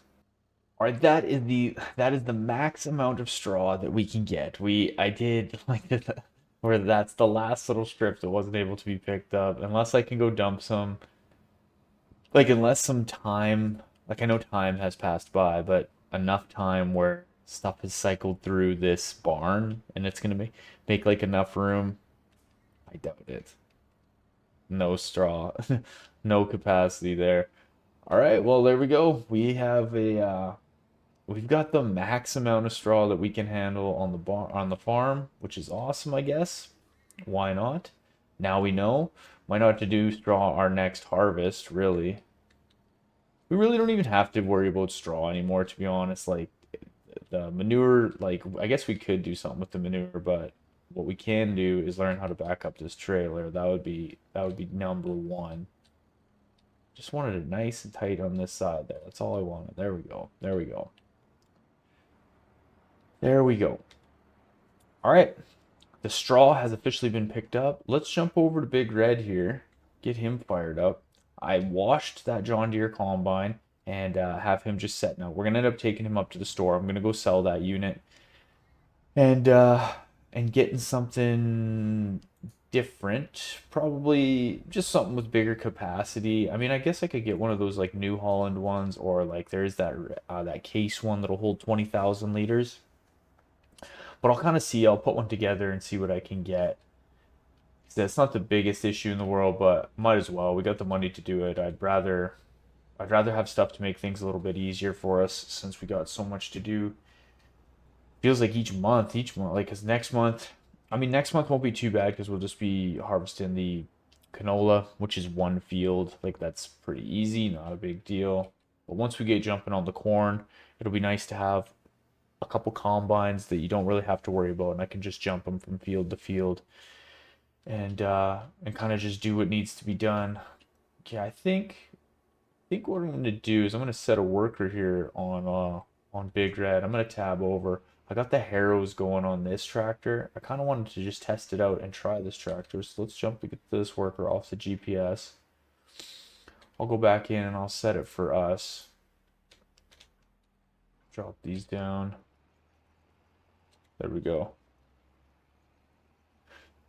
All right, that is the max amount of straw that we can get. I did like where that's the last little strip that wasn't able to be picked up unless I can go dump some. Like unless some time, like I know time has passed by, but enough time where stuff has cycled through this barn and it's gonna make like enough room. I doubt it. No straw, no capacity there. All right, well there we go. We've got the max amount of straw that we can handle on the farm, which is awesome, I guess. Why not? Now we know. Why not to do straw our next harvest, really? We really don't even have to worry about straw anymore, to be honest. Like the manure, like I guess we could do something with the manure, but what we can do is learn how to back up this trailer. That would be number one. Just wanted it nice and tight on this side there. That's all I wanted. There we go. There we go. There we go. All right. The straw has officially been picked up. Let's jump over to Big Red here. Get him fired up. I washed that John Deere combine and have him just set now. We're gonna end up taking him up to the store. I'm gonna go sell that unit and getting something different. Probably just something with bigger capacity. I mean, I guess I could get one of those like New Holland ones, or like there's that case one that'll hold 20,000 liters. But I'll kind of see. I'll put one together and see what I can get. That's not the biggest issue in the world, but might as well. We got the money to do it. I'd rather have stuff to make things a little bit easier for us since we got so much to do. Feels like each month, like, because next month won't be too bad because we'll just be harvesting the canola, which is one field. Like, that's pretty easy, not a big deal. But once we get jumping on the corn, it'll be nice to have a couple combines that you don't really have to worry about, and I can just jump them from field to field and kind of just do what needs to be done. Okay, I think what I'm gonna do is I'm gonna set a worker here on Big Red. I'm gonna tab over. I got the harrows going on this tractor. I kind of wanted to just test it out and try this tractor. So let's jump to get this worker off the GPS. I'll go back in and I'll set it for us. Drop these down. There we go.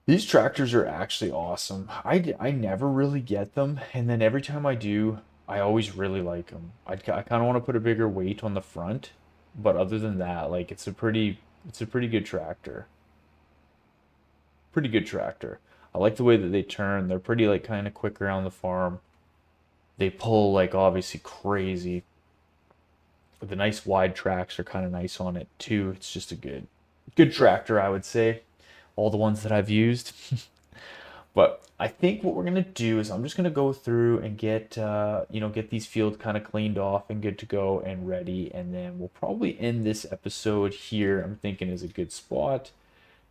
These tractors are actually awesome. I never really get them, and then every time I do, I always really like them. I kind of want to put a bigger weight on the front, but other than that, like it's a pretty good tractor. Pretty good tractor. I like the way that they turn. They're pretty like kind of quick around the farm. They pull like obviously crazy. The nice wide tracks are kind of nice on it too. It's just a good tractor, I would say. All the ones that I've used. But I think what we're gonna do is I'm just gonna go through and get get these fields kind of cleaned off and good to go and ready, and then we'll probably end this episode here. I'm thinking is a good spot,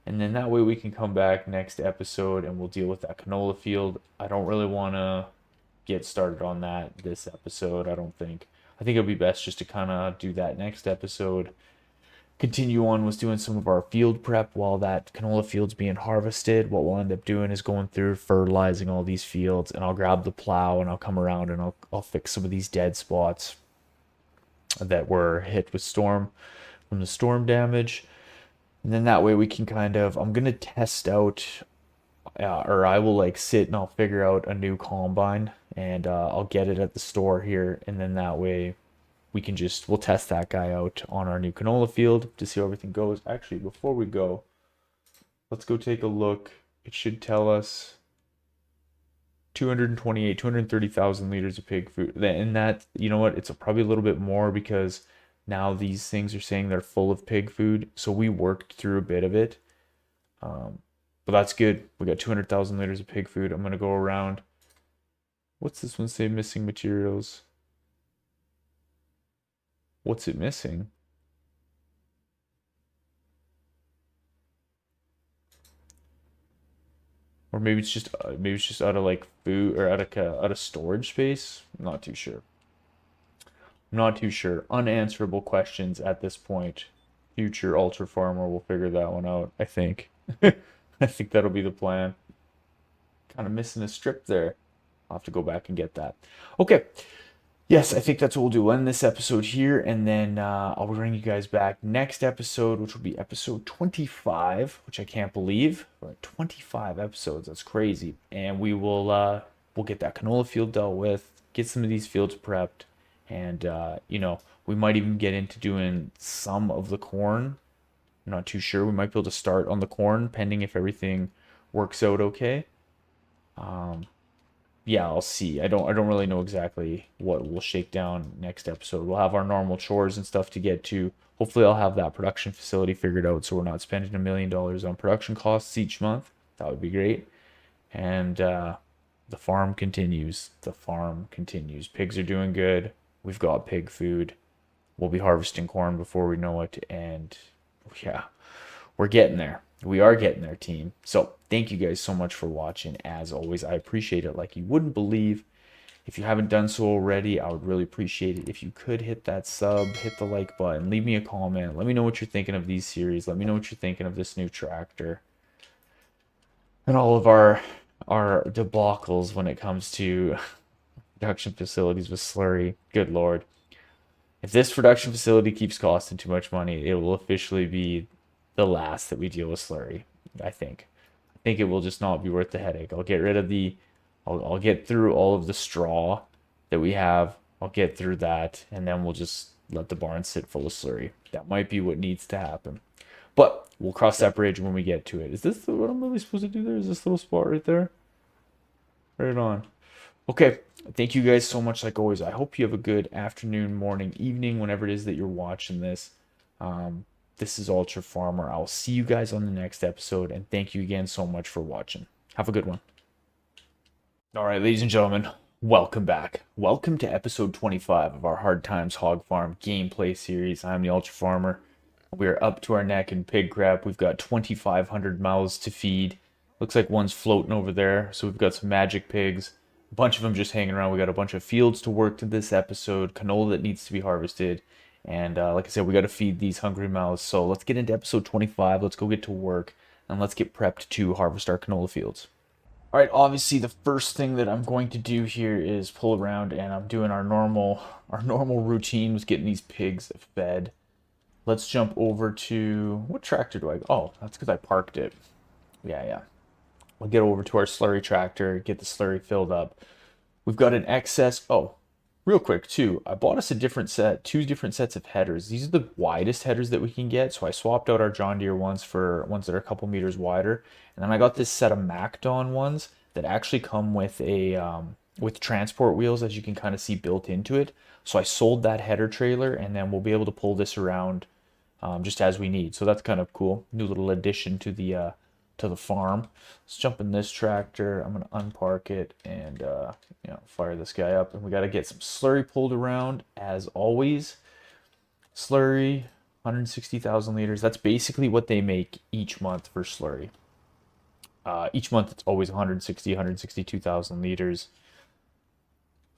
and then that way we can come back next episode and we'll deal with that canola field. I don't really want to get started on that this episode. I don't think. I think it'll be best just to kind of do that next episode. Continue on with doing some of our field prep while that canola field's being harvested. What we'll end up doing is going through fertilizing all these fields, and I'll grab the plow and I'll come around and I'll fix some of these dead spots that were hit with storm from the storm damage. And then that way we can I'm gonna test out, or I will like sit and I'll figure out a new combine, and I'll get it at the store here, and then that way we'll test that guy out on our new canola field to see how everything goes. Actually, before we go, let's go take a look. It should tell us 230,000 liters of pig food. And that, you know what, it's probably a little bit more because now these things are saying they're full of pig food. So we worked through a bit of it. But that's good. We got 200,000 liters of pig food. I'm going to go around. What's this one say? Missing materials. What's it missing? Or maybe it's just out of like food or out of storage space. I'm not too sure. I'm not too sure. Unanswerable questions at this point. Future Ultra Farmer will figure that one out, I think. I think that'll be the plan. Kind of missing a strip there. I'll have to go back and get that. Okay. Yes, I think that's what we'll do. We'll end this episode here, and then I'll bring you guys back next episode, which will be episode 25, which I can't believe. We're at 25 episodes. That's crazy. And we'll get that canola field dealt with, get some of these fields prepped, and we might even get into doing some of the corn. I'm not too sure. We might be able to start on the corn, pending if everything works out okay. Yeah, I'll see. I don't really know exactly what we'll shake down next episode. We'll have our normal chores and stuff to get to. Hopefully I'll have that production facility figured out so we're not spending $1 million on production costs each month. That would be great. And the farm continues. The farm continues. Pigs are doing good. We've got pig food. We'll be harvesting corn before we know it. And yeah, we're getting there. We are getting there, team. So thank you guys so much for watching. As always, I appreciate it like you wouldn't believe. If you haven't done so already, I would really appreciate it if you could hit that sub, hit the like button, leave me a comment. Let me know what you're thinking of these series. Let me know what you're thinking of this new tractor and all of our debacles when it comes to production facilities with Slurry. Good Lord. If this production facility keeps costing too much money, it will officially be the last that we deal with Slurry. I think it will just not be worth the headache. I'll get rid of I'll get through all of the straw that we have. I'll get through that, and then we'll just let the barn sit full of Slurry. That might be what needs to happen. But we'll cross that bridge when we get to it. Is this what I'm really supposed to do there? Is this little spot right there? Right on. Okay. Thank you guys so much, like always. I hope you have a good afternoon, morning, evening, whenever it is that you're watching this. This is Ultra Farmer. I'll see you guys on the next episode, and thank you again so much for watching. Have a good one. All right, ladies and gentlemen, welcome back. Welcome to episode 25 of our Hard Times Hog Farm gameplay series. I'm the Ultra Farmer. We are up to our neck in pig crap. We've got 2,500 mouths to feed. Looks like one's floating over there, so we've got some magic pigs. A bunch of them just hanging around. We got a bunch of fields to work to this episode, canola that needs to be harvested. And like I said, we got to feed these hungry mouths. So let's get into episode 25. Let's go get to work, and let's get prepped to harvest our canola fields. All right, obviously the first thing that I'm going to do here is pull around, and I'm doing our normal routine with getting these pigs fed. Let's jump over to, what tractor do I, oh, that's because I parked it. Yeah. We'll get over to our slurry tractor, get the slurry filled up. We've got an excess, oh, real quick too, I bought us two different sets of headers. These are the widest headers that we can get, so I swapped out our John Deere ones for ones that are a couple meters wider. And then I got this set of MacDon ones that actually come with a with transport wheels, as you can kind of see built into it. So I sold that header trailer, and then we'll be able to pull this around just as we need. So that's kind of cool. New little addition to the farm. Let's jump in this tractor. I'm gonna unpark it and fire this guy up. And we got to get some slurry pulled around as always. Slurry, 160,000 liters. That's basically what they make each month for slurry. Each month it's always 162,000 liters.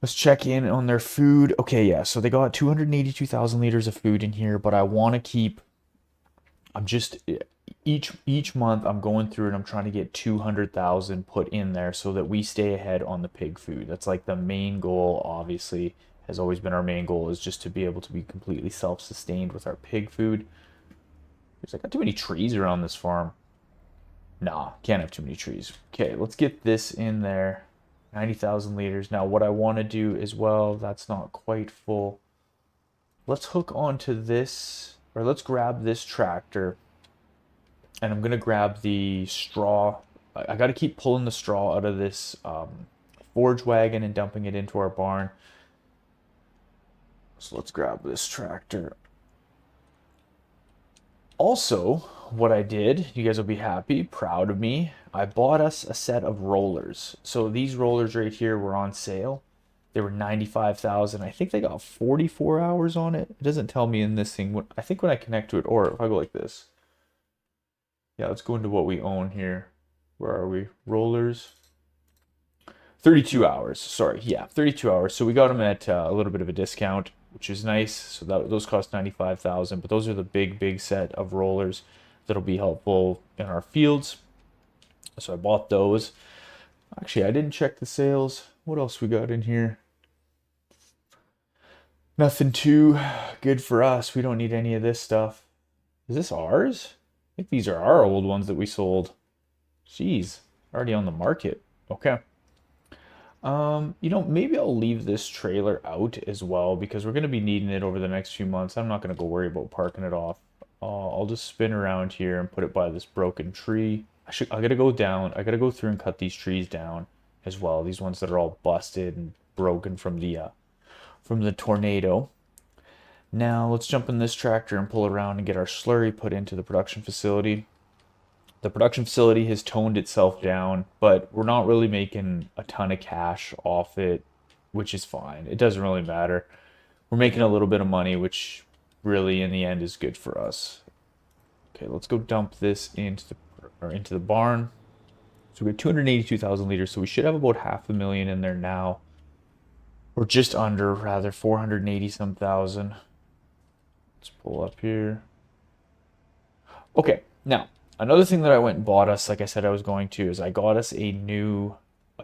Let's check in on their food. Okay, yeah, so they got 282,000 liters of food in here, but I want to keep. I'm just each month I'm going through and I'm trying to get 200,000 put in there so that we stay ahead on the pig food. That's like the main goal, obviously, has always been our main goal, is just to be able to be completely self-sustained with our pig food. There's like not too many trees around this farm. Nah, can't have too many trees. Okay, let's get this in there. 90,000 liters. Now, what I want to do as well, that's not quite full. Let's hook onto this, or let's grab this tractor, and I'm going to grab the straw. I got to keep pulling the straw out of this forge wagon and dumping it into our barn. So let's grab this tractor. Also, what I did, you guys will be happy, proud of me, I bought us a set of rollers. So these rollers right here were on sale. They were 95,000. I think they got 44 hours on it. It doesn't tell me in this thing. I think when I connect to it, or if I go like this. Yeah, let's go into what we own here. Where are we? Rollers. 32 hours. Sorry, yeah, 32 hours. So we got them at a little bit of a discount, which is nice. So those cost 95,000, but those are the big set of rollers that'll be helpful in our fields. So I bought those. Actually, I didn't check the sales. What else we got in here? Nothing too good for us. We don't need any of this stuff. Is this ours? I think these are our old ones that we sold. Jeez, already on the market. Okay. Maybe I'll leave this trailer out as well because we're going to be needing it over the next few months. I'm not going to go worry about parking it off. I'll just spin around here and put it by this broken tree. I gotta go down. I gotta go through and cut these trees down as well. These ones that are all busted and broken from the tornado. Now let's jump in this tractor and pull around and get our slurry put into the production facility. The production facility has toned itself down, but we're not really making a ton of cash off it, which is fine. It doesn't really matter. We're making a little bit of money, which really in the end is good for us. Okay, let's go dump this into the barn. So we got 282,000 liters, so we should have about 500,000 in there now. Or just under, rather, 480 some thousand. Let's pull up here. Okay, now another thing that I went and bought us, like I said I was going to, is I got us a new,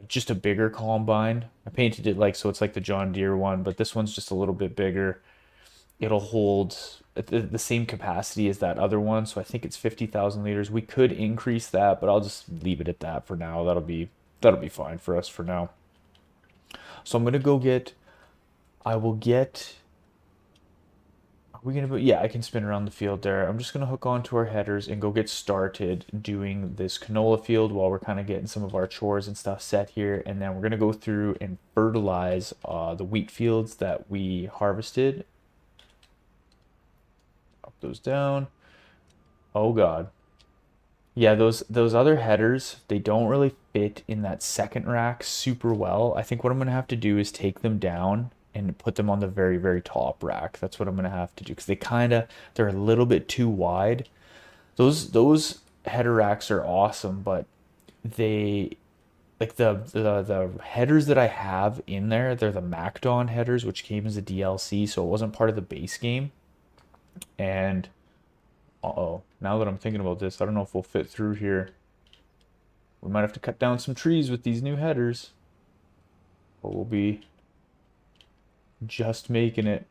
just a bigger combine. I painted it so it's like the John Deere one, but this one's just a little bit bigger. It'll hold the same capacity as that other one, so I think it's 50,000 liters. We could increase that, but I'll just leave it at that for now. That'll be fine for us for now. So I'm gonna go get. I will get. Are we gonna? Yeah, I can spin around the field there. I'm just gonna hook onto our headers and go get started doing this canola field while we're kind of getting some of our chores and stuff set here, and then we're gonna go through and fertilize the wheat fields that we harvested. Those down. Oh god. Yeah, those other headers, they don't really fit in that second rack super well. I think what I'm gonna have to do is take them down and put them on the very top rack. That's what I'm gonna have to do because they're a little bit too wide. Those header racks are awesome, but they like the headers that I have in there, they're the MacDon headers, which came as a DLC, so it wasn't part of the base game. And now that I'm thinking about this, I don't know if we'll fit through here. We might have to cut down some trees with these new headers, but we'll be just making it.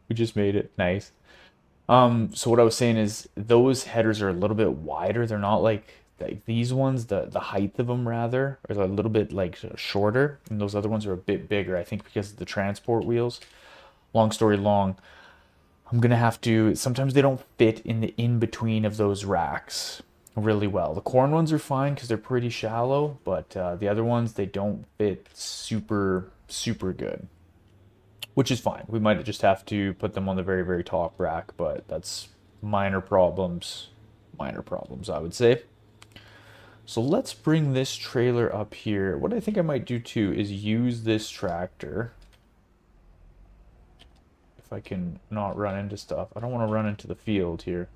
We just made it. Nice. So what I was saying is those headers are a little bit wider. They're not like these ones, the height of them rather, are a little bit shorter, and those other ones are a bit bigger, I think because of the transport wheels. Long story long, I'm gonna have to, sometimes they don't fit in the in-between of those racks. really well. The corn ones are fine because they're pretty shallow, but the other ones, they don't fit super good, which is fine. We might just have to put them on the very top rack, but that's minor problems, I would say. So let's bring this trailer up here. What I think I might do too is use this tractor. If I can not run into stuff. I don't want to run into the field here.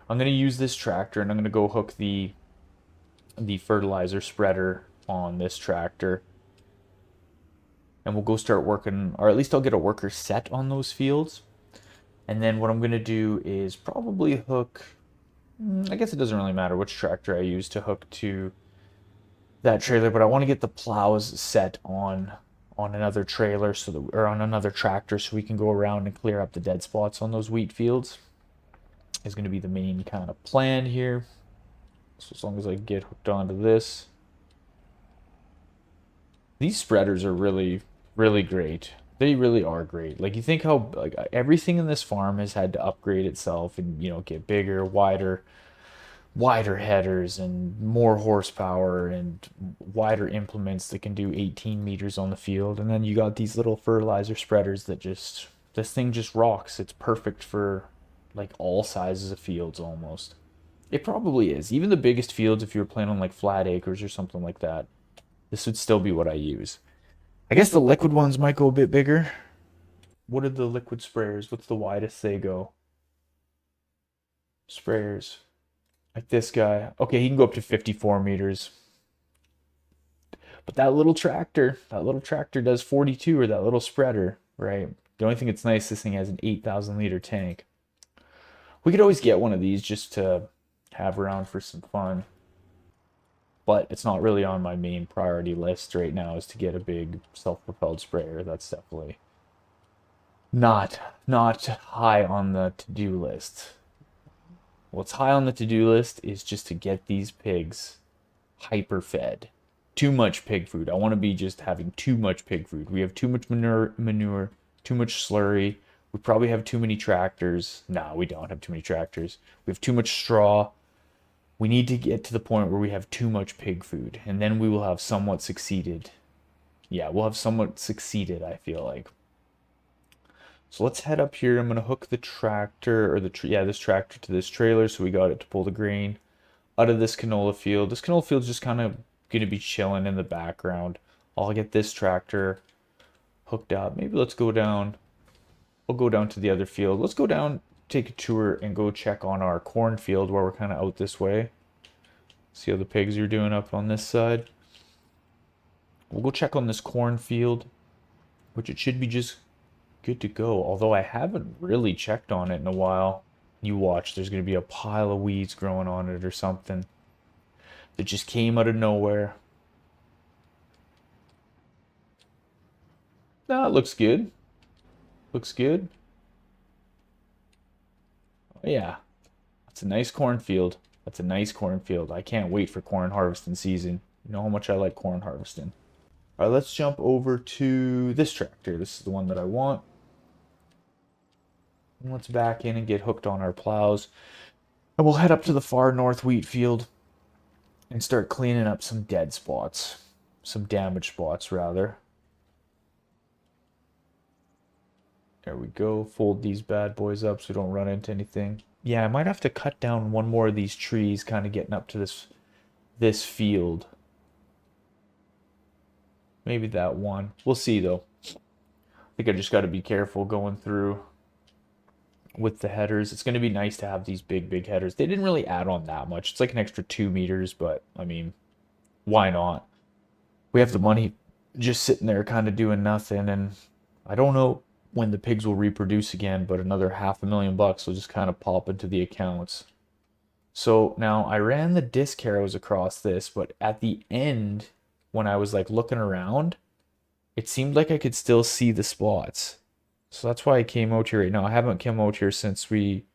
I'm going to use this tractor and I'm going to go hook the fertilizer spreader on this tractor. And we'll go start working, or at least I'll get a worker set on those fields. And then what I'm going to do is probably hook, I guess it doesn't really matter which tractor I use to hook to that trailer, but I want to get the plows set on another trailer so that, or on another tractor, so we can go around and clear up the dead spots on those wheat fields. Is going to be the main kind of plan here. So as long as I get hooked onto this. These spreaders are really great. They really are great. Like, you think how like everything in this farm has had to upgrade itself and, you know, get bigger, wider headers and more horsepower and wider implements that can do 18 meters on the field. And then you got these little fertilizer spreaders that just, this thing just rocks. It's perfect for like all sizes of fields almost. It probably is. Even the biggest fields, if you were playing on like flat acres or something like that, this would still be what I use. I guess the liquid ones might go a bit bigger. What are the liquid sprayers? What's the widest they go? Sprayers. Like this guy. Okay, he can go up to 54 meters. But that little tractor does 42, or that little spreader, right? The only thing that's nice, this thing has an 8,000 liter tank. We could always get one of these just to have around for some fun. But it's not really on my main priority list right now, is to get a big self-propelled sprayer. That's definitely not high on the to-do list. What's high on the to-do list is just to get these pigs hyper-fed. Too much pig food. I want to be just having too much pig food. We have too much manure, too much slurry. We probably have too many tractors. No, we don't have too many tractors. We have too much straw. We need to get to the point where we have too much pig food, and then we will have somewhat succeeded. Yeah, we'll have somewhat succeeded, I feel like. So let's head up here. I'm going to hook the tractor, or this tractor to this trailer, so we got it to pull the grain out of this canola field. This canola field's just kind of going to be chilling in the background. I'll get this tractor hooked up. Maybe let's go down. We'll go down to the other field. Let's go down, take a tour, and go check on our cornfield where we're kind of out this way. See how the pigs are doing up on this side. We'll go check on this cornfield, which it should be just good to go. Although I haven't really checked on it in a while. You watch, there's going to be a pile of weeds growing on it or something that just came out of nowhere. No, it looks good. Looks good. Oh, yeah. That's a nice cornfield. That's a nice cornfield. I can't wait for corn harvesting season. You know how much I like corn harvesting. All right, let's jump over to this tractor. This is the one that I want. And let's back in and get hooked on our plows. And we'll head up to the far north wheat field and start cleaning up some dead spots. Some damaged spots, rather. There we go. Fold these bad boys up so we don't run into anything. Yeah, I might have to cut down one more of these trees, kind of getting up to this field. Maybe that one. We'll see, though. I think I just got to be careful going through with the headers. It's going to be nice to have these big headers. They didn't really add on that much. It's like an extra 2 meters, but, I mean, why not? We have the money just sitting there kind of doing nothing, and I don't know when the pigs will reproduce again, but another $500,000 will just kind of pop into the accounts. So now I ran the disc harrows across this, but at the end, when I was like looking around, it seemed like I could still see the spots. So that's why I came out here right now. I haven't come out here since we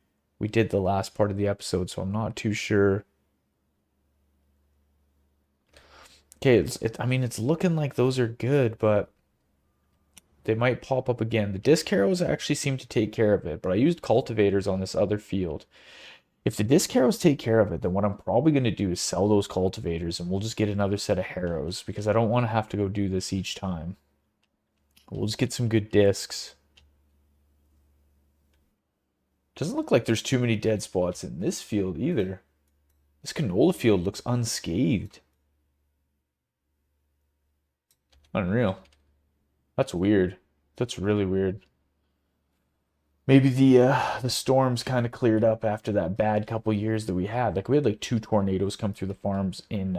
did the last part of the episode, so I'm not too sure. Okay, I mean, it's looking like those are good, but they might pop up again. The disc harrows actually seem to take care of it, but I used cultivators on this other field. If the disc harrows take care of it, then what I'm probably going to do is sell those cultivators and we'll just get another set of harrows because I don't want to have to go do this each time. We'll just get some good discs. Doesn't look like there's too many dead spots in this field either. This canola field looks unscathed. Unreal. That's weird. That's really weird. Maybe the storms kind of cleared up after that bad couple years that we had. Like we had like 2 tornadoes come through the farms in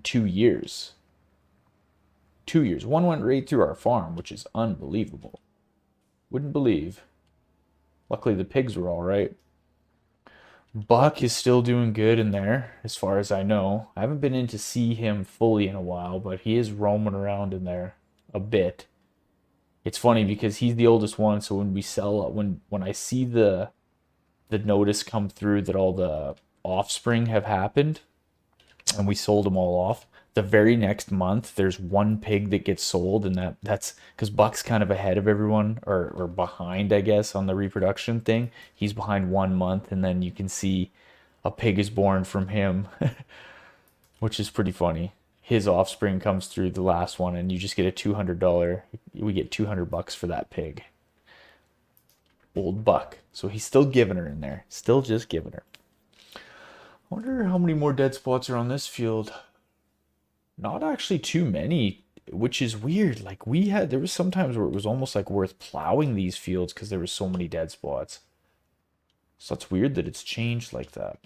2 years. 2 years. One went right through our farm, which is unbelievable. Wouldn't believe. Luckily the pigs were all right. Buck is still doing good in there, as far as I know. I haven't been in to see him fully in a while, but he is roaming around in there a bit. It's funny because he's the oldest one, so when we sell when I see the notice come through that all the offspring have happened and we sold them all off, the very next month there's one pig that gets sold, and that's because Buck's kind of ahead of everyone, or behind, I guess, on the reproduction thing. He's behind 1 month, and then you can see a pig is born from him, which is pretty funny. His offspring comes through the last one, and you just get a $200. We get $200 for that pig. Old Buck. So he's still giving her in there. Still just giving her. I wonder how many more dead spots are on this field. Not actually too many, which is weird. Like there was some times where it was almost like worth plowing these fields because there were so many dead spots. So it's weird that it's changed like that.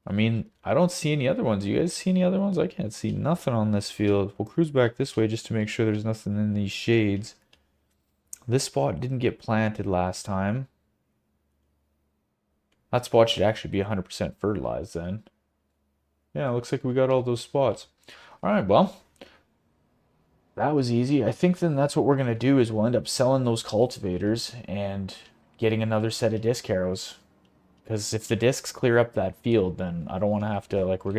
I mean, I don't see any other ones. You guys see any other ones? I can't see nothing on this field. We'll cruise back this way just to make sure there's nothing in these shades. This spot didn't get planted last time. That spot should actually be 100% fertilized then. Yeah, it looks like we got all those spots. All right, well, that was easy. I think then that's what we're going to do is we'll end up selling those cultivators and getting another set of disc harrows. Because if the discs clear up that field, then I don't want to have to, like, we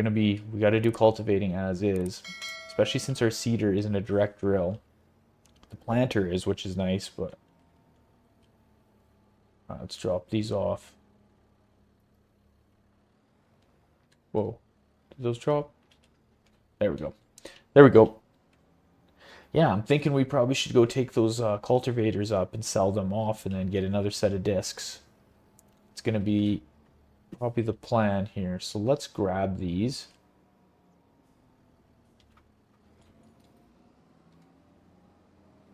got to do cultivating as is. Especially since our seeder isn't a direct drill. The planter is, which is nice, but... All right, let's drop these off. Whoa. Did those drop? There we go. There we go. Yeah, I'm thinking we probably should go take those cultivators up and sell them off and then get another set of discs. It's going to be probably the plan here. So let's grab these.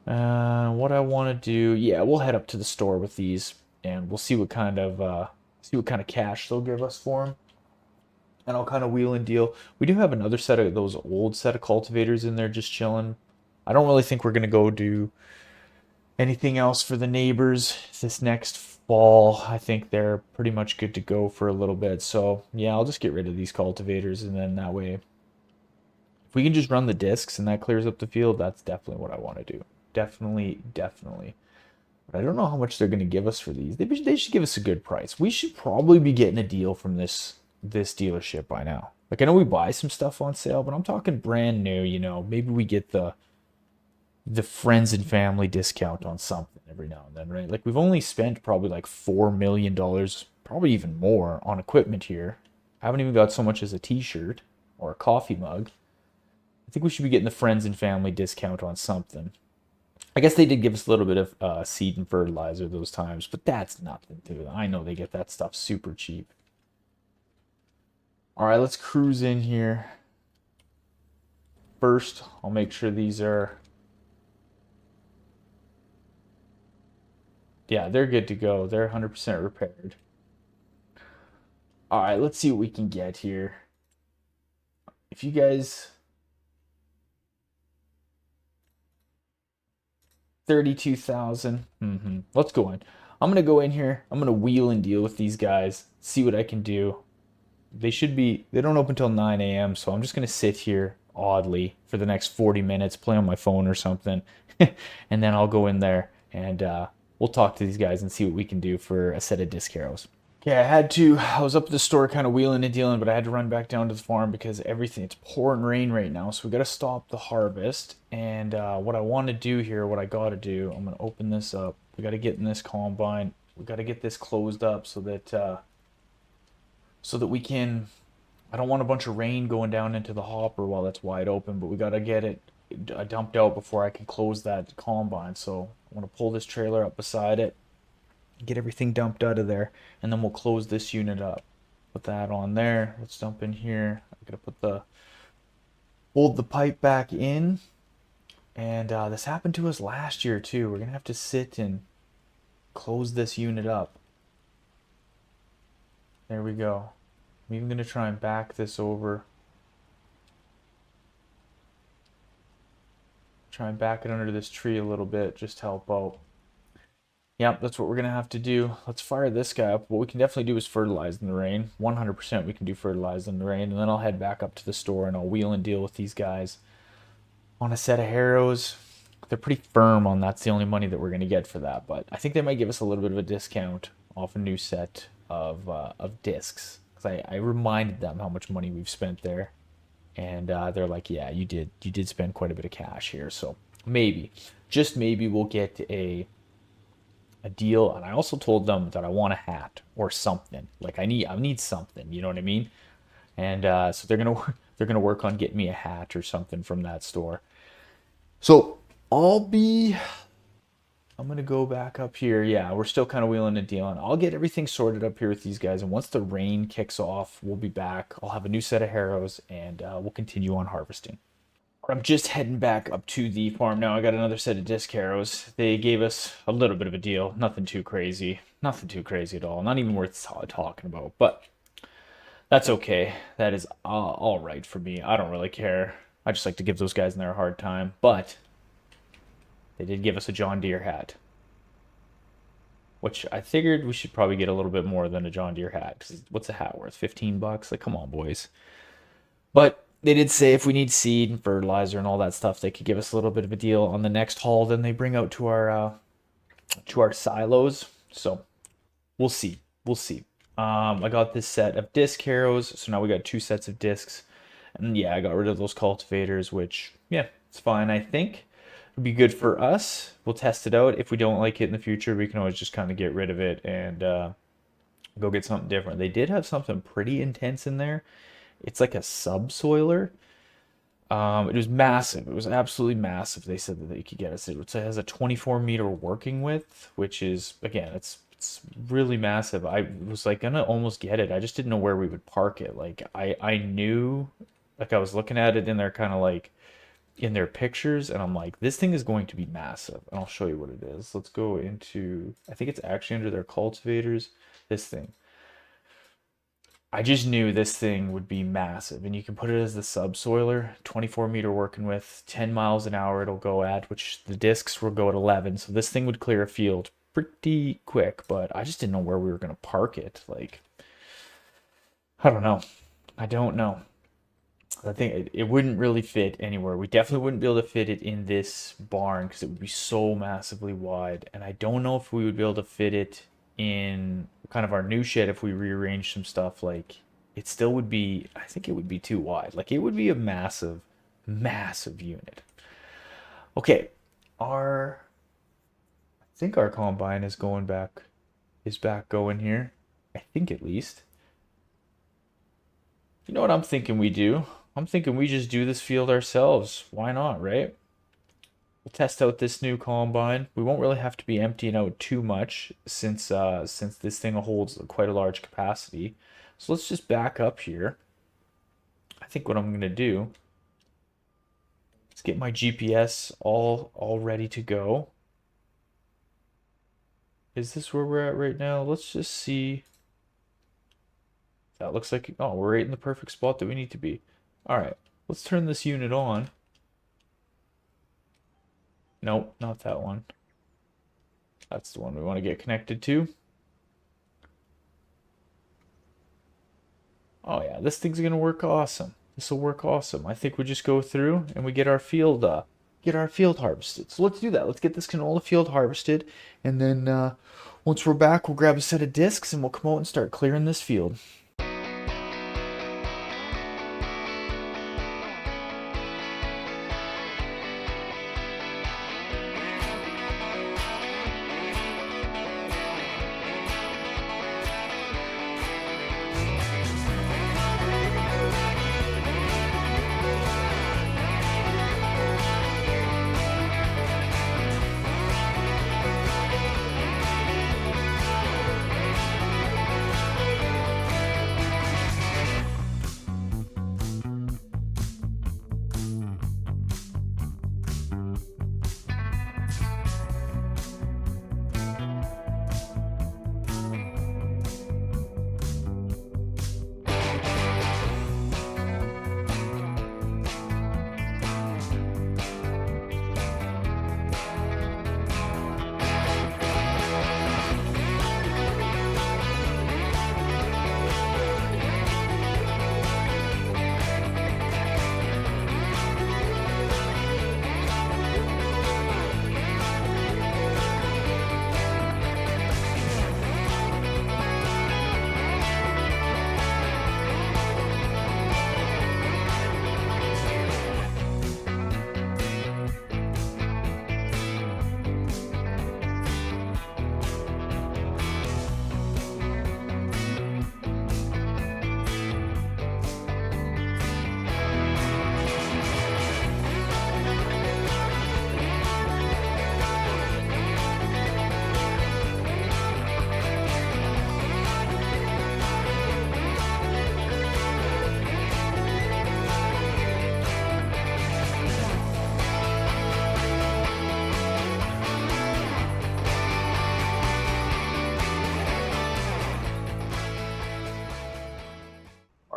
What I want to do, yeah, we'll head up to the store with these and we'll see what kind of cash they'll give us for them. And I'll kind of wheel and deal. We do have another set of those old set of cultivators in there just chilling. I don't really think we're going to go do anything else for the neighbors this next fall. I think they're pretty much good to go for a little bit. So yeah, I'll just get rid of these cultivators, and then that way, if we can just run the discs and that clears up the field, that's definitely what I want to do. Definitely, definitely. But I don't know how much they're going to give us for these. They should give us a good price. We should probably be getting a deal from this dealership by now. Like, I know we buy some stuff on sale, but I'm talking brand new, you know. Maybe we get the friends and family discount on something every now and then, right? Like, we've only spent probably like $4 million, probably even more, on equipment here. I haven't even got so much as a t-shirt or a coffee mug. I think we should be getting the friends and family discount on something. I guess they did give us a little bit of seed and fertilizer those times, but that's nothing to them. I know they get that stuff super cheap. All right, let's cruise in here. First, I'll make sure these are... Yeah, they're good to go. They're 100% repaired. All right, let's see what we can get here. If you guys... 32,000. Let's go in. I'm going to go in here. I'm going to wheel and deal with these guys. See what I can do. They don't open till 9 a.m. So I'm just going to sit here oddly for the next 40 minutes, play on my phone or something. And then I'll go in there and we'll talk to these guys and see what we can do for a set of disc harrows. Okay, I was up at the store kind of wheeling and dealing, but I had to run back down to the farm because it's pouring rain right now. So we got to stop the harvest. And what I want to do here, what I got to do, I'm going to open this up. We got to get in this combine. We got to get this closed up so that we can. I don't want a bunch of rain going down into the hopper while it's wide open, but we got to get it dumped out before I can close that combine. So I want to pull this trailer up beside it, get everything dumped out of there, and then we'll close this unit up. Put that on there. Let's dump in here. I'm gonna hold the pipe back in. And this happened to us last year too. We're gonna have to sit and close this unit up. There we go. I'm even gonna try and back this over. Try and back it under this tree a little bit, just to help out. Yep, that's what we're gonna have to do. Let's fire this guy up. What we can definitely do is fertilize in the rain. 100% we can do fertilize in the rain, and then I'll head back up to the store and I'll wheel and deal with these guys on a set of harrows. They're pretty firm on that's the only money that we're gonna get for that, but I think they might give us a little bit of a discount off a new set of discs, because I reminded them how much money we've spent there, and they're like, yeah, you did spend quite a bit of cash here, so maybe, just maybe, we'll get a deal. And I also told them that I want a hat or something. Like I need something, you know what I mean? And so they're gonna work on getting me a hat or something from that store. So I'm gonna go back up here. Yeah, we're still kind of wheeling and dealing. I'll get everything sorted up here with these guys, and once the rain kicks off, we'll be back. I'll have a new set of harrows, and we'll continue on harvesting. I'm just heading back up to the farm now. I got another set of disc harrows. They gave us a little bit of a deal. Nothing too crazy. Nothing too crazy at all. Not even worth talking about. But that's okay. That is all right for me. I don't really care. I just like to give those guys in there a hard time. But they did give us a John Deere hat, which I figured we should probably get a little bit more than a John Deere hat. 'Cause what's a hat worth? $15? Like, come on, boys. But they did say if we need seed and fertilizer and all that stuff, they could give us a little bit of a deal on the next haul then they bring out to our silos. So we'll see. We'll see. I got this set of disc harrows, so now we got 2 sets of discs. And yeah, I got rid of those cultivators, which, yeah, it's fine, I think. It'll be good for us. We'll test it out. If we don't like it in the future, we can always just kind of get rid of it and go get something different. They did have something pretty intense in there. It's like a subsoiler. It was massive. It was absolutely massive. They said that you could get us. It has a 24-meter working width, which is, again, it's really massive. I was like gonna almost get it. I just didn't know where we would park it. Like I knew, like I was looking at it in there, kind of like in their pictures, and I'm like, this thing is going to be massive. And I'll show you what it is. Let's go into, I think it's actually under their cultivators. This thing. I just knew this thing would be massive, and you can put it as the subsoiler, 24-meter working width, 10 miles an hour it'll go at, which the discs will go at 11. So this thing would clear a field pretty quick, but I just didn't know where we were going to park it. Like, I don't know. I don't know. I think it wouldn't really fit anywhere. We definitely wouldn't be able to fit it in this barn because it would be so massively wide. And I don't know if we would be able to fit it in kind of our new shed if we rearrange some stuff. Like, it still would be, I think it would be too wide. Like, it would be a massive, massive unit. Okay, I think our combine is back going here. I think, at least. You know what I'm thinking we do? I'm thinking we just do this field ourselves. Why not, right? We'll test out this new combine. We won't really have to be emptying out too much since this thing holds quite a large capacity. So let's just back up here. I think what I'm gonna do is get my GPS all ready to go. Is this where we're at right now? Let's just see. That looks like, oh, we're right in the perfect spot that we need to be. All right, let's turn this unit on. Nope, not that one. That's the one we want to get connected to. Oh yeah, this thing's gonna work awesome. This will work awesome. I think we just go through and we get our field harvested. So let's do that. Let's get this canola field harvested, and then once we're back, we'll grab a set of discs and we'll come out and start clearing this field.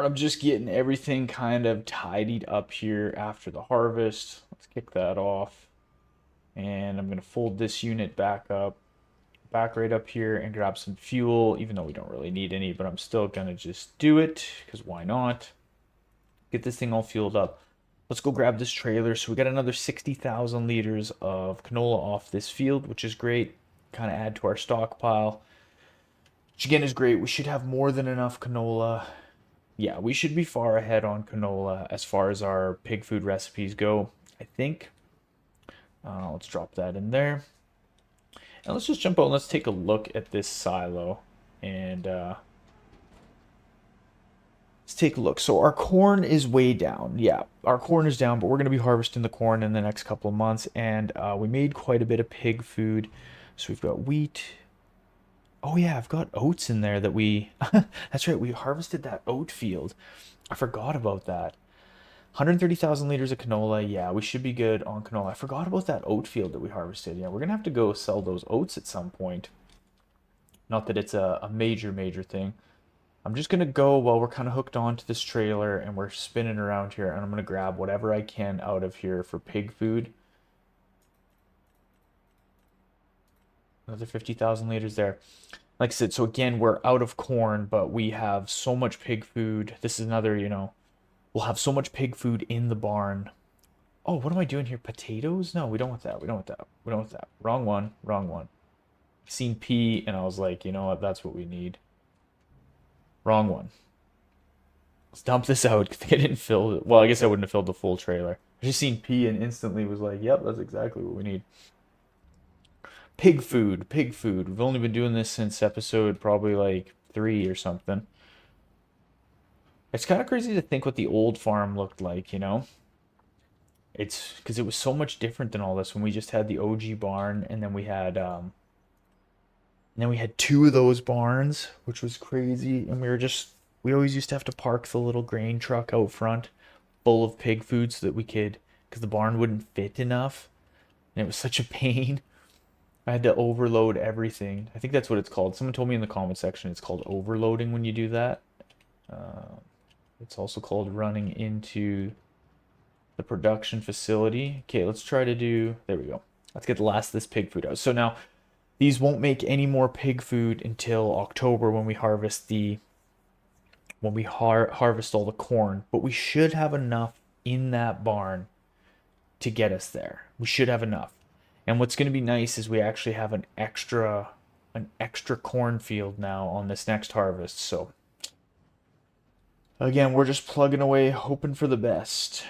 I'm just getting everything kind of tidied up here after the harvest. Let's kick that off. And I'm going to fold this unit back right up here and grab some fuel, even though we don't really need any, but I'm still going to just do it because why not? Get this thing all fueled up. Let's go grab this trailer. So we got another 60,000 liters of canola off this field, which is great. Kind of add to our stockpile, which again is great. We should have more than enough canola. Yeah, we should be far ahead on canola as far as our pig food recipes go, I think. Let's drop that in there. And let's just jump out and let's take a look at this silo. And let's take a look. So our corn is way down. Yeah, our corn is down, but we're going to be harvesting the corn in the next couple of months. And we made quite a bit of pig food. So we've got wheat. Oh yeah, I've got oats in there that we... That's right, we harvested that oat field. I forgot about that. 130,000 liters of canola. Yeah, we should be good on canola. I forgot about that oat field that we harvested. Yeah, we're going to have to go sell those oats at some point. Not that it's a major, major thing. I'm just going to go while we're kind of hooked onto this trailer and we're spinning around here, and I'm going to grab whatever I can out of here for pig food. Another 50,000 liters there. Like I said, so again, we're out of corn, but we have so much pig food. This is another, we'll have so much pig food in the barn. Oh, what am I doing here? Potatoes? No, we don't want that. We don't want that. We don't want that. Wrong one. Wrong one. Seen pea, and I was like, you know what? That's what we need. Wrong one. Let's dump this out because I didn't fill it. Well, I guess I wouldn't have filled the full trailer. I just seen pea and instantly was like, yep, that's exactly what we need. Pig food, pig food. We've only been doing this since episode probably like 3 or something. It's kind of crazy to think what the old farm looked like, It's because it was so much different than all this when we just had the OG barn, and then we had 2 of those barns, which was crazy. And we always used to have to park the little grain truck out front full of pig food so that we could, because the barn wouldn't fit enough. And it was such a pain. I had to overload everything. I think that's what it's called. Someone told me in the comment section it's called overloading when you do that. It's also called running into the production facility. Okay, let's try to do... There we go. Let's get the last of this pig food out. So now, these won't make any more pig food until October when we harvest harvest all the corn. But we should have enough in that barn to get us there. We should have enough. And what's going to be nice is we actually have an extra cornfield now on this next harvest. So again, we're just plugging away, hoping for the best.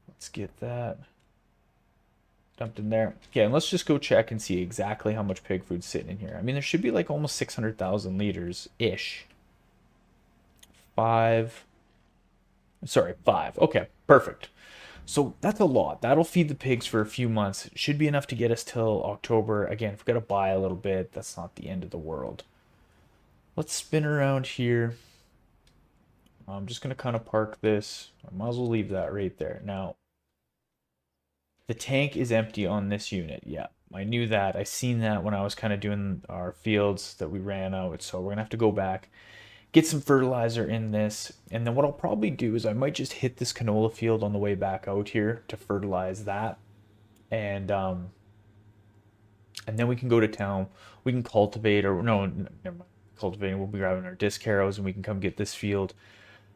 Let's get that dumped in there. Okay, and let's just go check and see exactly how much pig food's sitting in here. I mean, there should be like almost 600,000 liters-ish. 5. Sorry, 5. Okay, perfect. So that's a lot. That'll feed the pigs for a few months. It should be enough to get us till October. Again, if we've got to buy a little bit, that's not the end of the world. Let's spin around here. I'm just going to kind of park this. I might as well leave that right there. Now, the tank is empty on this unit. Yeah, I knew that. I seen that when I was kind of doing our fields that we ran out. So we're going to have to go back, get some fertilizer in this, and then what I'll probably do is I might just hit this canola field on the way back out here to fertilize that, and then we can go to town. We can cultivate, or no, never mind. Cultivating. We'll be grabbing our disc harrows, and we can come get this field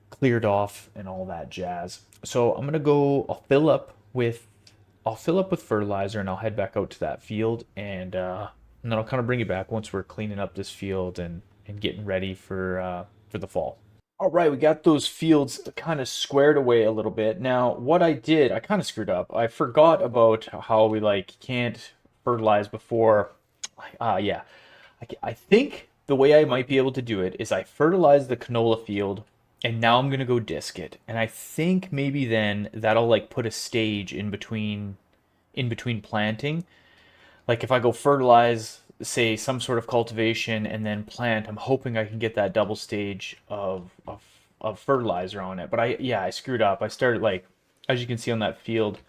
cleared off and all that jazz. So I'm gonna go. I'll fill up with fertilizer, and I'll head back out to that field, and then I'll kind of bring you back once we're cleaning up this field and getting ready for the fall. All right, we got those fields kind of squared away a little bit. Now, what I did, I kind of screwed up. I forgot about how we can't fertilize before. Yeah, I think the way I might be able to do it is I fertilize the canola field, and now I'm gonna go disc it. And I think maybe then that'll put a stage in between planting. Like if I go fertilize, say, some sort of cultivation and then plant, I'm hoping I can get that double stage of fertilizer on it. But I screwed up. I started as you can see on that field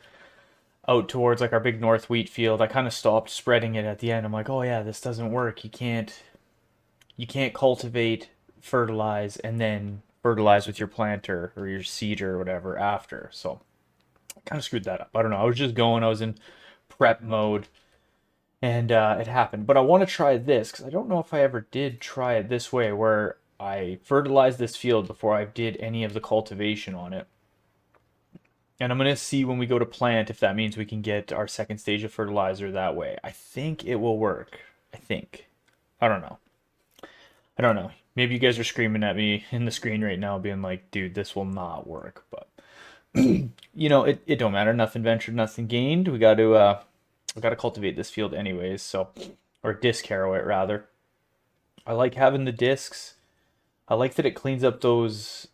out towards our big north wheat field, I kind of stopped spreading it at the end. I'm like, oh yeah, this doesn't work. You can't cultivate, fertilize, and then fertilize with your planter or your seeder or whatever after. So I kind of screwed that up. I don't know. I was just going. I was in prep mode, and it happened. But I want to try this because I don't know if I ever did try it this way, where I fertilized this field before I did any of the cultivation on it. And I'm gonna see when we go to plant if that means we can get our second stage of fertilizer that way. I think it will work. I think. I don't know. I don't know. Maybe you guys are screaming at me in the screen right now, being like, dude, this will not work. But it don't matter. Nothing ventured, nothing gained. We gotta cultivate this field anyways, so or disc harrow it rather. I like having the discs. I like that it cleans up those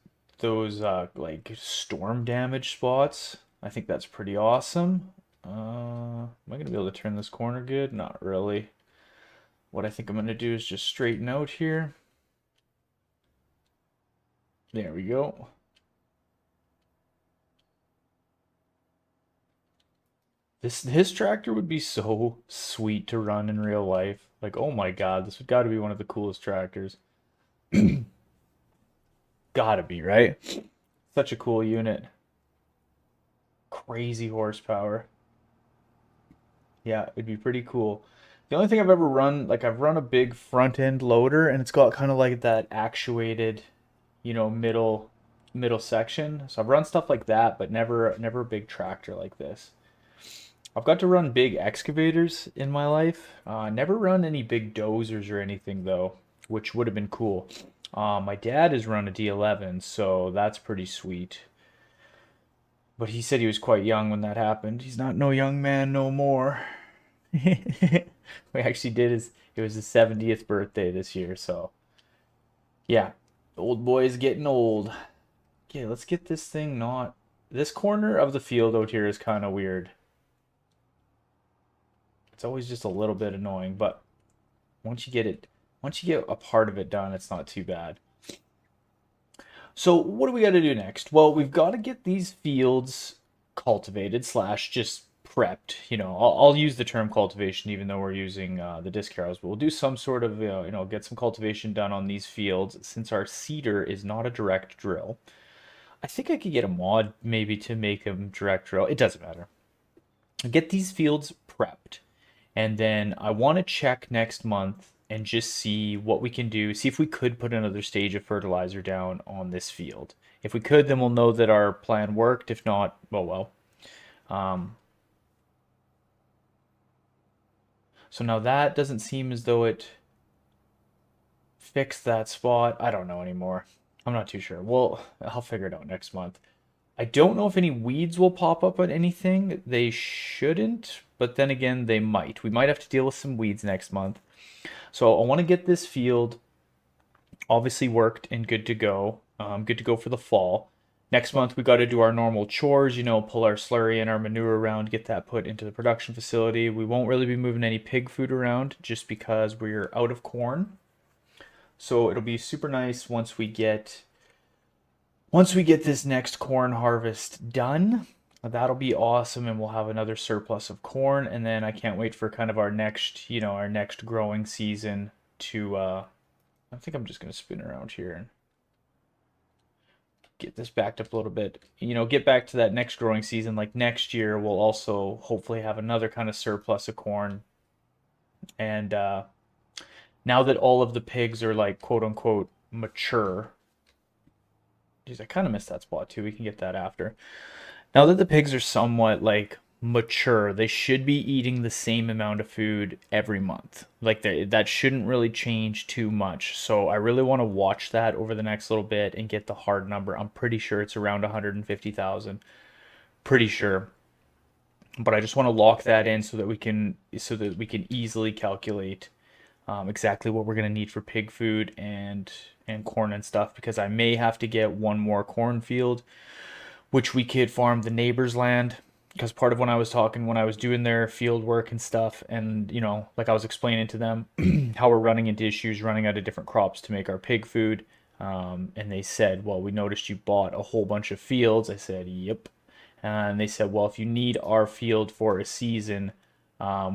like storm damage spots. I think that's pretty awesome. Am I gonna be able to turn this corner good? Not really. What I think I'm gonna do is just straighten out here. There we go. His tractor would be so sweet to run in real life. Like, oh my God, this would gotta be one of the coolest tractors. Gotta be, right? Such a cool unit. Crazy horsepower. Yeah, it'd be pretty cool. The only thing I've ever run, like I've run a big front end loader and it's got kind of like that actuated, middle section. So I've run stuff like that, but never a big tractor like this. I've got to run big excavators in my life. Never run any big dozers or anything though, which would have been cool. My dad has run a D11, so that's pretty sweet. But he said he was quite young when that happened. He's not no young man no more. We actually did it was his 70th birthday this year, so yeah. Old boy is getting old. Okay, let's get this thing not this corner of the field out here is kind of weird. It's always just a little bit annoying, but once you get a part of it done, it's not too bad. So what do we got to do next? Well, we've got to get these fields cultivated slash just prepped. I'll use the term cultivation even though we're using the disc harrows, but we'll do some sort of, get some cultivation done on these fields since our seeder is not a direct drill. I think I could get a mod maybe to make them direct drill. It doesn't matter. Get these fields prepped. And then I want to check next month and just see what we can do. See if we could put another stage of fertilizer down on this field. If we could, then we'll know that our plan worked. If not, well. So now that doesn't seem as though it fixed that spot. I don't know anymore. I'm not too sure. Well, I'll figure it out next month. I don't know if any weeds will pop up on anything. They shouldn't, but then again, they might. We might have to deal with some weeds next month. So I want to get this field obviously worked and good to go. Good to go for the fall. Next month, we got to do our normal chores, pull our slurry and our manure around, get that put into the production facility. We won't really be moving any pig food around just because we're out of corn. So it'll be super nice once we get this next corn harvest done. That'll be awesome, and we'll have another surplus of corn. And then I can't wait for kind of our next growing season to. I think I'm just gonna spin around here and get this backed up a little bit. Get back to that next growing season. Like next year, we'll also hopefully have another kind of surplus of corn. And now that all of the pigs are like quote unquote mature. Geez, I kind of missed that spot too. We can get that after. Now that the pigs are somewhat like mature, they should be eating the same amount of food every month. Like that shouldn't really change too much. So I really want to watch that over the next little bit and get the hard number. I'm pretty sure it's around 150,000. Pretty sure. But I just want to lock that in so that we can easily calculate exactly what we're going to need for pig food and corn and stuff, because I may have to get one more cornfield which we could farm the neighbor's land. Because part of when I was doing their field work and stuff, and like I was explaining to them how we're running into issues running out of different crops to make our pig food. And they said, well, we noticed you bought a whole bunch of fields. I said, yep. And they said, well, if you need our field for a season,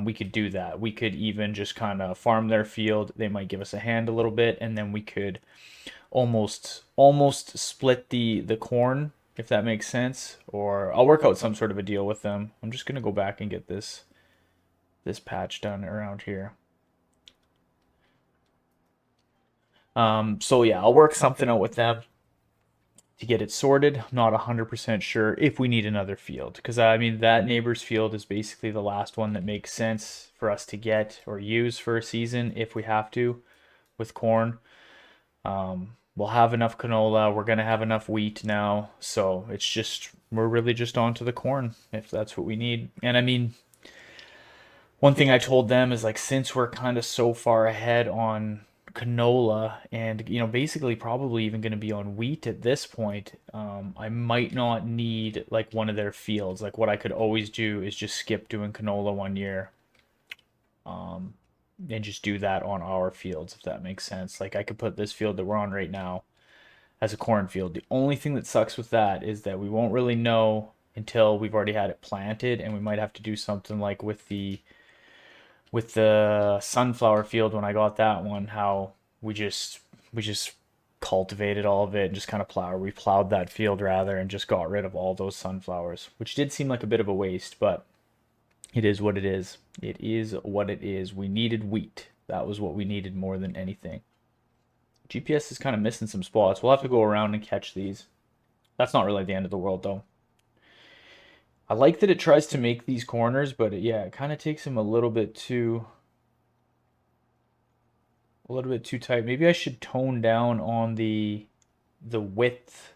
we could do that. We could even just kind of farm their field. They might give us a hand a little bit, and then we could almost split the corn, if that makes sense. Or I'll work out some sort of a deal with them. I'm just gonna go back and get this patch done around here. So yeah, I'll work something out with them to get it sorted. I'm not 100% sure if we need another field, because I mean that neighbor's field is basically the last one that makes sense for us to get or use for a season if we have to with corn. We'll have enough canola. We're gonna have enough wheat now, so it's just we're really just on to the corn if that's what we need. And I mean, one thing I told them is like since we're kind of so far ahead on canola and basically probably even going to be on wheat at this point, I might not need like one of their fields. Like what I could always do is just skip doing canola one year, and just do that on our fields, if that makes sense. Like I could put this field that we're on right now as a cornfield. The only thing that sucks with that is that we won't really know until we've already had it planted, and we might have to do something like with the sunflower field when I got that one, how we just cultivated all of it and just kind of we plowed that field rather and just got rid of all those sunflowers, which did seem like a bit of a waste, but it is what it is. It is what it is. We needed wheat. That was what we needed more than anything. GPS is kind of missing some spots. We'll have to go around and catch these. That's not really the end of the world though. I like that it tries to make these corners, but yeah, it kind of takes him a little bit too tight. Maybe I should tone down on the width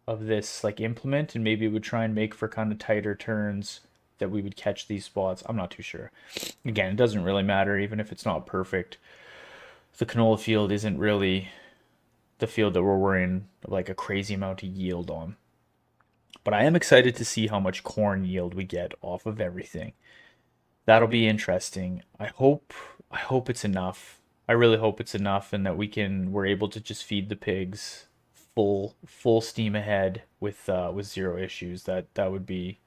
of this like implement, and maybe it would try and make for kind of tighter turns that we would catch these spots. I'm not too sure. Again, it doesn't really matter even if it's not perfect. The canola field isn't really the field that we're worrying like a crazy amount of yield on. But I am excited to see how much corn yield we get off of everything. That'll be interesting. I hope it's enough. I really hope it's enough and that we're able to just feed the pigs full steam ahead with zero issues. That would be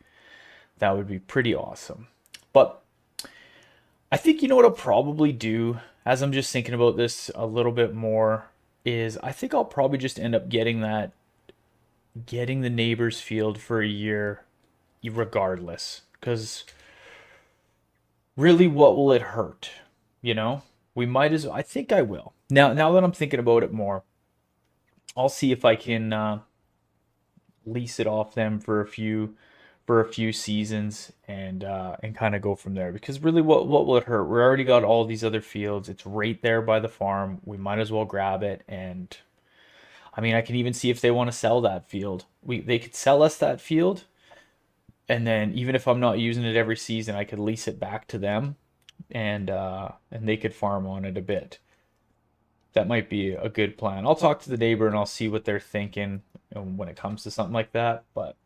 pretty awesome. But I think you know what I'll probably do as I'm just thinking about this a little bit more is I think I'll probably just end up getting the neighbor's field for a year regardless, because really what will it hurt, you know? We might as I think I will. Now that I'm thinking about it more, I'll see if I can lease it off them for a few seasons and kind of go from there, because really what will it hurt? We already got all these other fields. It's right there by the farm. We might as well grab it. And I mean, I can even see if they want to sell that field. They could sell us that field, and then even if I'm not using it every season, I could lease it back to them, and they could farm on it a bit. That might be a good plan. I'll talk to the neighbor and I'll see what they're thinking when it comes to something like that, but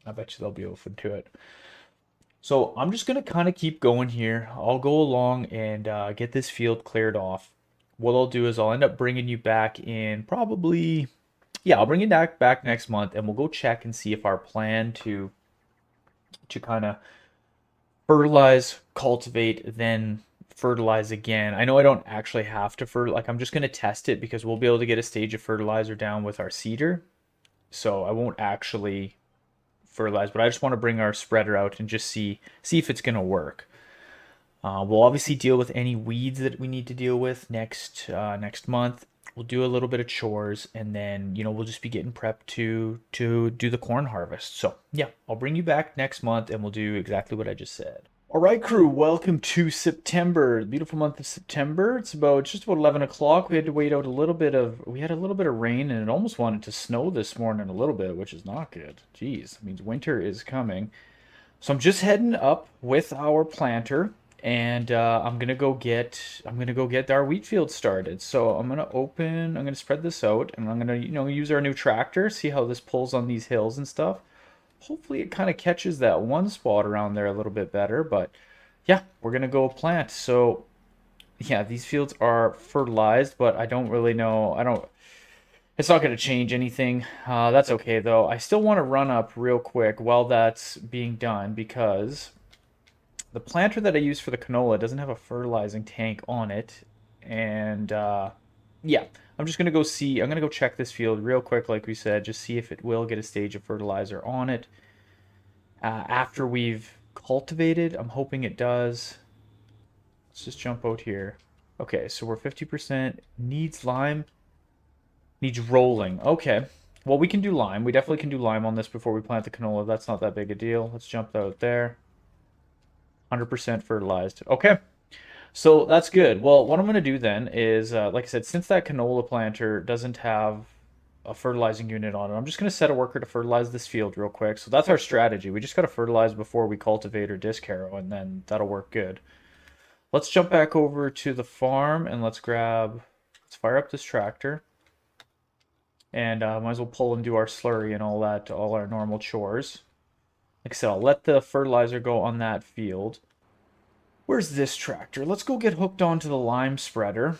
I bet you they'll be open to it. So I'm just gonna kind of keep going here. I'll go along and get this field cleared off. What I'll do is I'll end up bringing you back in probably, yeah, I'll bring you back next month, and we'll go check and see if our plan to kind of fertilize, cultivate, then fertilize again. I know I don't actually have to fertilize. Like I'm just gonna test it because we'll be able to get a stage of fertilizer down with our seeder. So I won't actually fertilize, but I just want to bring our spreader out and just see if it's gonna work. We'll obviously deal with any weeds that we need to deal with next month. We'll do a little bit of chores, and then we'll just be getting prepped to do the corn harvest. So yeah, I'll bring you back next month, and we'll do exactly what I just said. All right, crew, welcome to September, the beautiful month of September. It's just about 11 o'clock. We had to wait out we had a little bit of rain, and it almost wanted to snow this morning a little bit, which is not good. Jeez, it means winter is coming. So I'm just heading up with our planter, and I'm gonna go get our wheat field started. So I'm gonna spread this out, and I'm gonna use our new tractor, see how this pulls on these hills and stuff. Hopefully it kind of catches that one spot around there a little bit better, but yeah, we're gonna go plant. So yeah, these fields are fertilized, but I don't really know. I don't. It's not going to change anything. That's okay though. I still want to run up real quick while that's being done, because the planter that I use for the canola doesn't have a fertilizing tank on it, and Yeah, I'm just gonna go see. I'm gonna go check this field real quick, like we said, just see if it will get a stage of fertilizer on it after we've cultivated. I'm hoping it does. Let's just jump out here. Okay, so we're 50%. Needs lime. Needs rolling. Okay. Well, we can do lime. We definitely can do lime on this before we plant the canola. That's not that big a deal. Let's jump out there. 100% fertilized. Okay. So that's good. Well, what I'm going to do then is, like I said, since that canola planter doesn't have a fertilizing unit on it, I'm just going to set a worker to fertilize this field real quick. So that's our strategy. We just got to fertilize before we cultivate or disc harrow, and then that'll work good. Let's jump back over to the farm and let's fire up this tractor. And might as well pull and do our slurry and all that, all our normal chores. Like I said, I'll let the fertilizer go on that field. Where's this tractor? Let's go get hooked onto the lime spreader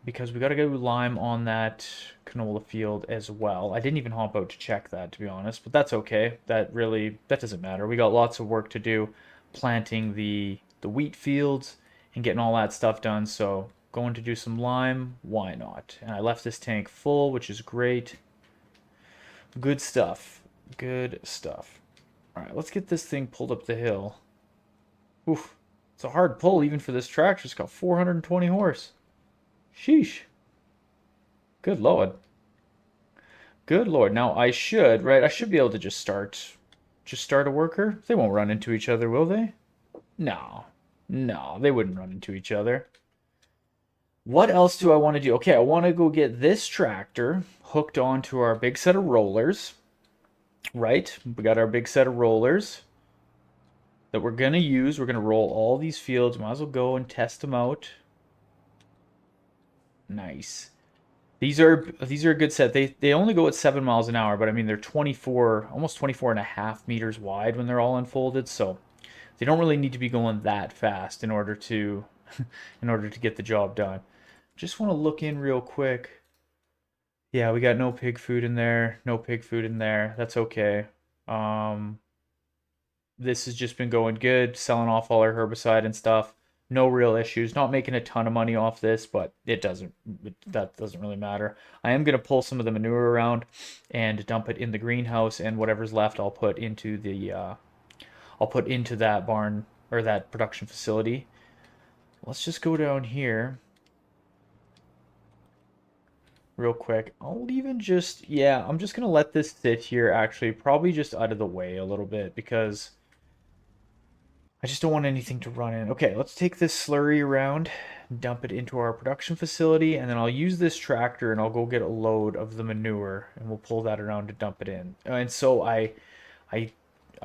because we got to go lime on that canola field as well. I didn't even hop out to check that, to be honest, but that's okay. That doesn't matter. We got lots of work to do planting the wheat fields and getting all that stuff done. So going to do some lime, why not? And I left this tank full, which is great. Good stuff. Good stuff. All right, let's get this thing pulled up the hill. Oof. It's a hard pull even for this tractor. It's got 420 horse. Sheesh. Good lord. Good lord. Now I should, right? I should be able to just start a worker. They won't run into each other, will they? No. No, they wouldn't run into each other. What else do I want to do? Okay, I want to go get this tractor hooked onto our big set of rollers. Right? We got our big set of rollers that we're going to use. We're going to roll all these fields. Might as well go and test them out. Nice. These are a good set. They only go at 7 miles an hour, but I mean they're 24, almost 24 and a half meters wide when they're all unfolded, so they don't really need to be going that fast in order to in order to get the job done. Just want to look in real quick. Yeah, we got no pig food in there. No pig food in there. That's okay. Um, this has just been going good, selling off all our herbicide and stuff. No real issues. Not making a ton of money off this, but that doesn't really matter. I am going to pull some of the manure around and dump it in the greenhouse, and whatever's left I'll put into that barn or that production facility. Let's just go down here real quick. I'll even just, yeah, I'm just going to let this sit here actually, probably just out of the way a little bit because I just don't want anything to run in. Okay, let's take this slurry around, dump it into our production facility, and then I'll use this tractor and I'll go get a load of the manure and we'll pull that around to dump it in. And so I I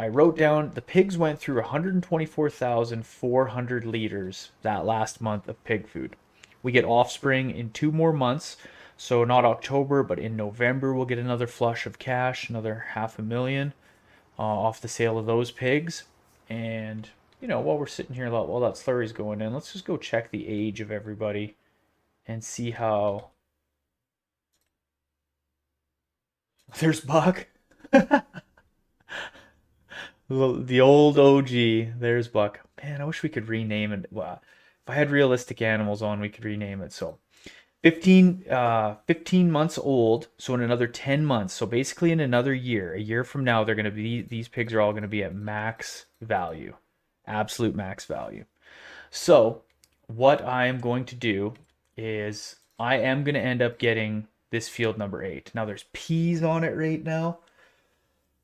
wrote down the pigs went through 124,400 liters that last month of pig food. We get offspring in 2 more months, so not October, but in November we'll get another flush of cash, another 500,000 off the sale of those pigs. And while we're sitting here, while that slurry's going in, let's just go check the age of everybody and see how. There's Buck. The old OG. There's Buck. Man, I wish we could rename it. Well, if I had realistic animals on, we could rename it. So 15 months old. So in another 10 months. So basically in another year, a year from now, these pigs are all going to be at max value. Absolute max value. So what I am going to do is I am going to end up getting this field number 8. Now there's peas on it right now,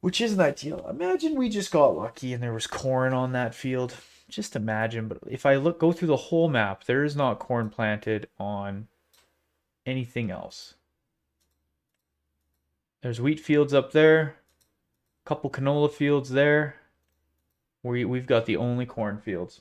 which isn't ideal. Imagine we just got lucky and there was corn on that field. Just imagine. But if I go through the whole map, there is not corn planted on anything else. There's wheat fields up there, a couple canola fields there. We've got the only corn fields.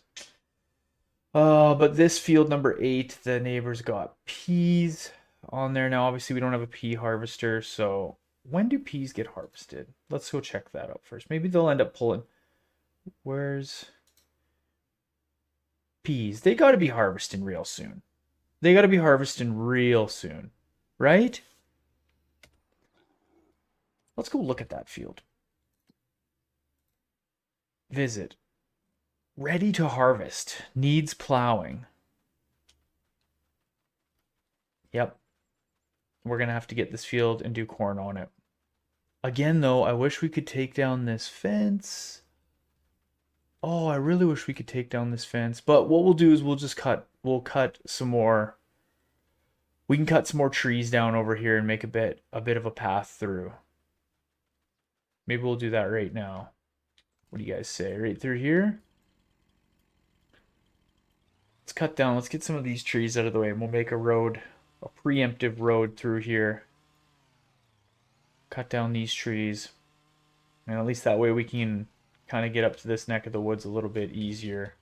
But this field number 8, the neighbors got peas on there. Now, obviously, we don't have a pea harvester, so when do peas get harvested? Let's go check that out first. Maybe they'll end up pulling. Where's peas? They got to be harvesting real soon. They got to be harvesting real soon, right? Let's go look at that field. Visit. Ready to harvest. Needs plowing. Yep. We're going to have to get this field and do corn on it. Again, though, I wish we could take down this fence. Oh, I really wish we could take down this fence. But what we'll do is we'll cut some more. We can cut some more trees down over here and make a bit of a path through. Maybe we'll do that right now. What do you guys say? Right through here? Let's cut down. Let's get some of these trees out of the way and we'll make a road, a preemptive road through here. Cut down these trees. And at least that way we can kind of get up to this neck of the woods a little bit easier.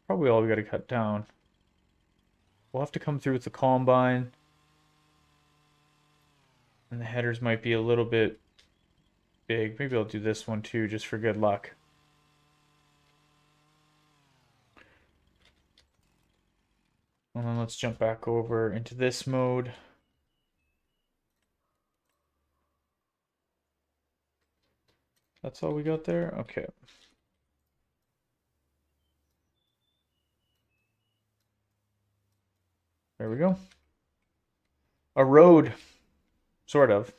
Probably all we got to cut down. We'll have to come through with the combine. And the headers might be a little bit big. Maybe I'll do this one too, just for good luck. And then let's jump back over into this mode. That's all we got there? Okay. There we go. A road. Sort of.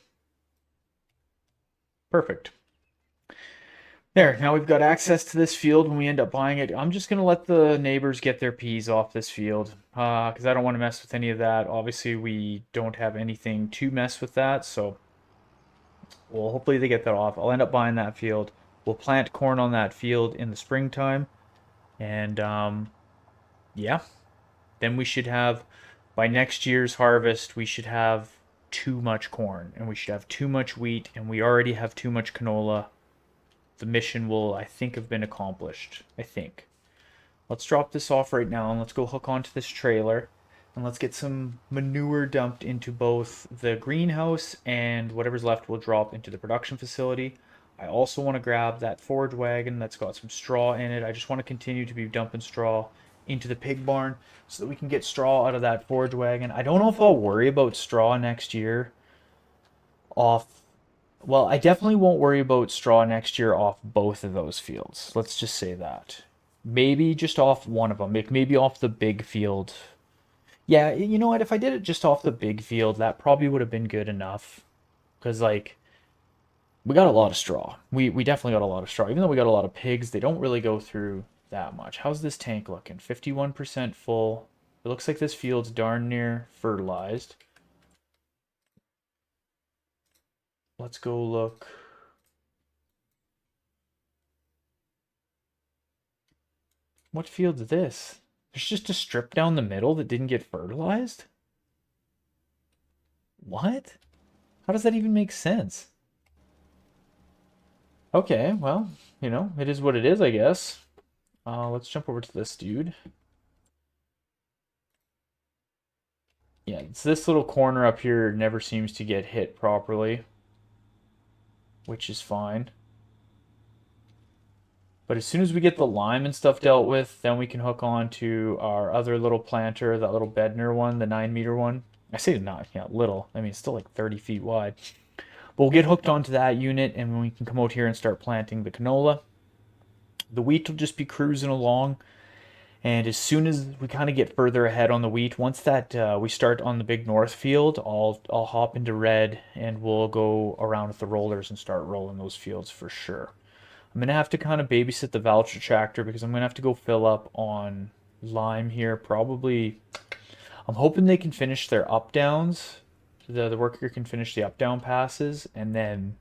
Perfect. There, now we've got access to this field when we end up buying it. I'm just going to let the neighbors get their peas off this field because I don't want to mess with any of that. Obviously, we don't have anything to mess with that, so well, hopefully they get that off. I'll end up buying that field. We'll plant corn on that field in the springtime, and yeah, then we should have, by next year's harvest, we should have too much corn, and we should have too much wheat, and we already have too much canola. The mission will, I think, have been accomplished. I think. Let's drop this off right now and let's go hook onto this trailer and let's get some manure dumped into both the greenhouse and whatever's left will drop into the production facility. I also want to grab that forage wagon that's got some straw in it. I just want to continue to be dumping straw into the pig barn so that we can get straw out of that forage wagon. I don't know if I'll worry about straw next year off. Well, I definitely won't worry about straw next year off both of those fields. Let's just say that. Maybe just off one of them. Maybe off the big field. Yeah, you know what? If I did it just off the big field, that probably would have been good enough. Because, like, we got a lot of straw. We definitely got a lot of straw. Even though we got a lot of pigs, they don't really go through that much. How's this tank looking? 51% full. It looks like this field's darn near fertilized. Let's go look. What field's this? There's just a strip down the middle that didn't get fertilized? What? How does that even make sense? Okay, well, you know, it is what it is, I guess. Let's jump over to this dude. Yeah, it's this little corner up here never seems to get hit properly, which is fine. But as soon as we get the lime and stuff dealt with, then we can hook on to our other little planter, that little Bedner one, the 9-meter one. I say not, yeah, little. I mean, it's still like 30 feet wide. But we'll get hooked onto that unit, and we can come out here and start planting the canola. The wheat will just be cruising along. And as soon as we kind of get further ahead on the wheat, once that we start on the big north field, I'll hop into red and we'll go around with the rollers and start rolling those fields for sure. I'm gonna have to kind of babysit the voucher tractor because I'm gonna have to go fill up on lime here. Probably, I'm hoping they can finish their up downs. The worker can finish the up down passes, and then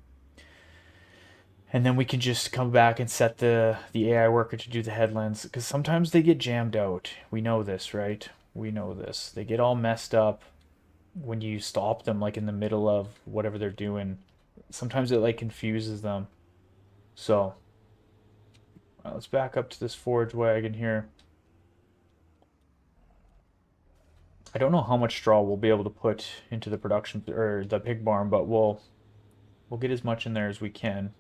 we can just come back and set the AI worker to do the headlands because sometimes they get jammed out. We know this, right? We know this. They get all messed up when you stop them like in the middle of whatever they're doing. Sometimes it like confuses them. So let's back up to this forage wagon here. I don't know how much straw we'll be able to put into the production or the pig barn, but we'll get as much in there as we can.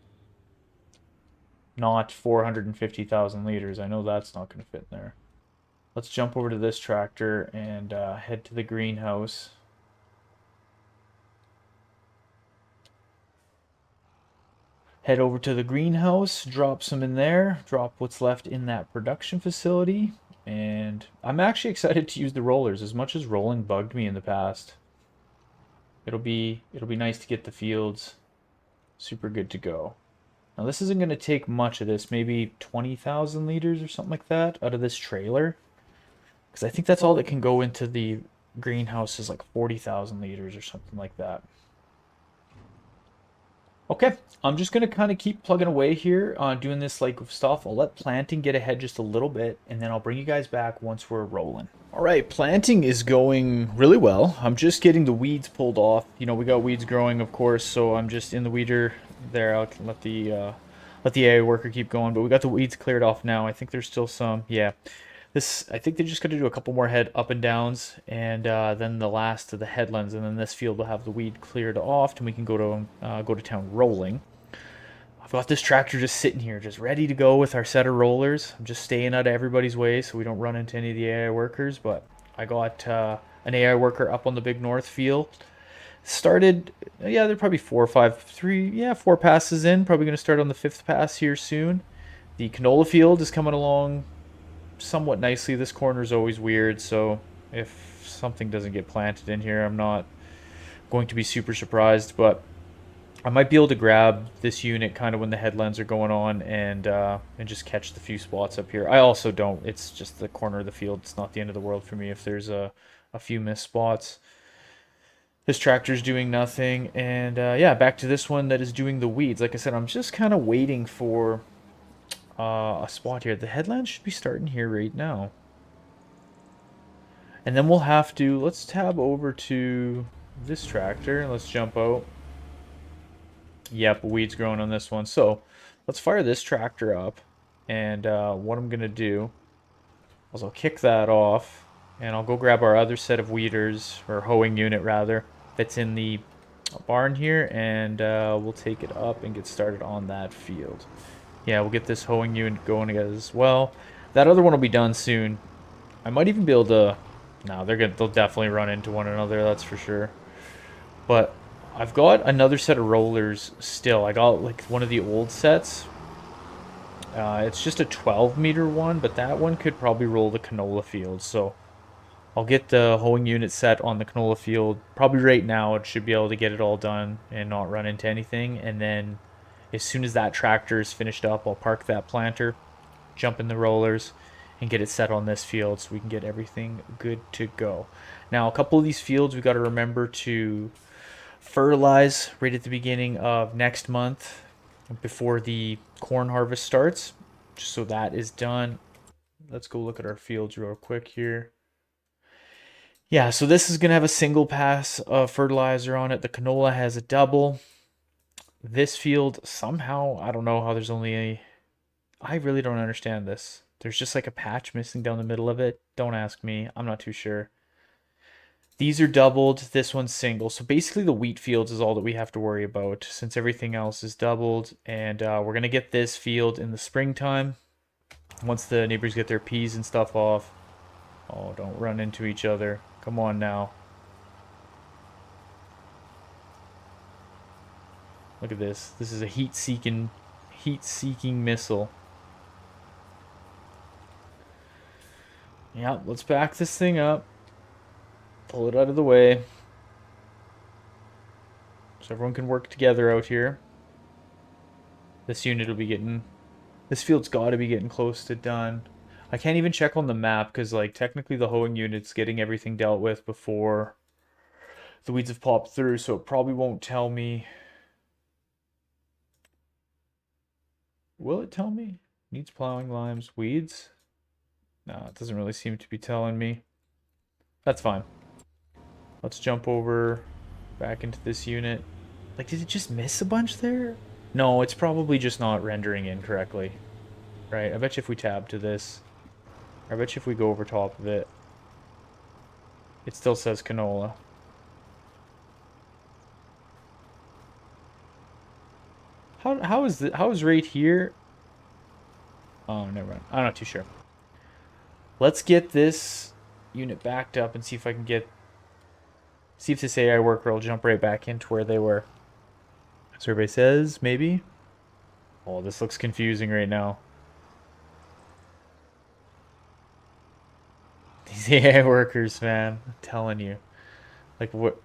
Not 450,000 liters. I know that's not going to fit in there. Let's jump over to this tractor and head to the greenhouse. Head over to the greenhouse, drop some in there, drop what's left in that production facility, And I'm actually excited to use the rollers as much as rolling bugged me in the past. It'll be nice to get the fields super good to go. Now this isn't going to take much of this, maybe 20,000 liters or something like that out of this trailer. Because I think that's all that can go into the greenhouse is like 40,000 liters or something like that. Okay, I'm just gonna kind of keep plugging away here on doing this like stuff. I'll let planting get ahead just a little bit, and then I'll bring you guys back once we're rolling. All right, planting is going really well. I'm just getting the weeds pulled off. You know, we got weeds growing, of course, so I'm just in the weeder there. I'll let the AI worker keep going, but we got the weeds cleared off now. I think there's still some. Yeah, this, I think they just got to do a couple more head up and downs, and then the last of the headlands, and then this field will have the weed cleared off, and we can go to town rolling. I've got this tractor just sitting here, just ready to go with our set of rollers. I'm just staying out of everybody's way so we don't run into any of the AI workers. But I got an AI worker up on the big north field. Started, yeah, they're probably four passes in. Probably going to start on the fifth pass here soon. The canola field is coming along somewhat nicely. This corner is always weird, so if something doesn't get planted in here, I'm not going to be super surprised. But I might be able to grab this unit kind of when the headlands are going on and just catch the few spots up here. I also don't. It's just the corner of the field. It's not the end of the world for me if there's a few missed spots. This tractor's doing nothing, and yeah, back to this one that is doing the weeds. Like I said, I'm just kind of waiting for a spot here. The headlands should be starting here right now. And then we'll have to, let's tab over to this tractor. Let's jump out. Yep, weeds growing on this one. So let's fire this tractor up. And what I'm going to do is I'll kick that off. And I'll go grab our other set of weeders, or hoeing unit rather, that's in the barn here. And we'll take it up and get started on that field. Yeah, we'll get this hoeing unit going as well. That other one will be done soon. I might even be able to... No, they'll definitely run into one another, that's for sure. But I've got another set of rollers still. I got like one of the old sets. It's just a 12-meter one, but that one could probably roll the canola field. So I'll get the hoeing unit set on the canola field. Probably right now it should be able to get it all done and not run into anything. And then as soon as that tractor is finished up, I'll park that planter, jump in the rollers, and get it set on this field so we can get everything good to go. Now, a couple of these fields we got to remember to fertilize right at the beginning of next month before the corn harvest starts, just so that is done. Let's go look at our fields real quick here. Yeah, so this is going to have a single pass of fertilizer on it. The canola has a double. This field, somehow, I don't know how there's only a... I really don't understand this. There's just like a patch missing down the middle of it. Don't ask me. I'm not too sure. These are doubled. This one's single. So basically the wheat fields is all that we have to worry about since everything else is doubled. And we're going to get this field in the springtime once the neighbors get their peas and stuff off. Oh, don't run into each other. Come on now. Look at this. This is a heat-seeking missile. Yeah, let's back this thing up. Pull it out of the way. So everyone can work together out here. This unit will be getting... This field's got to be getting close to done. I can't even check on the map because, like, technically the hoeing unit's getting everything dealt with before the weeds have popped through, so it probably won't tell me. Will it tell me? Needs plowing, limes, weeds? No, it doesn't really seem to be telling me. That's fine. Let's jump over back into this unit. Like, did it just miss a bunch there? No, it's probably just not rendering in correctly. Right, I bet you if we tab to this, I bet you if we go over top of it, it still says canola. How is right here? Oh, never mind. I'm not too sure. Let's get this unit backed up and see if I can get... See if this AI worker will jump right back into where they were. So everybody says, maybe? Oh, this looks confusing right now. These AI workers, man. I'm telling you. Like, what?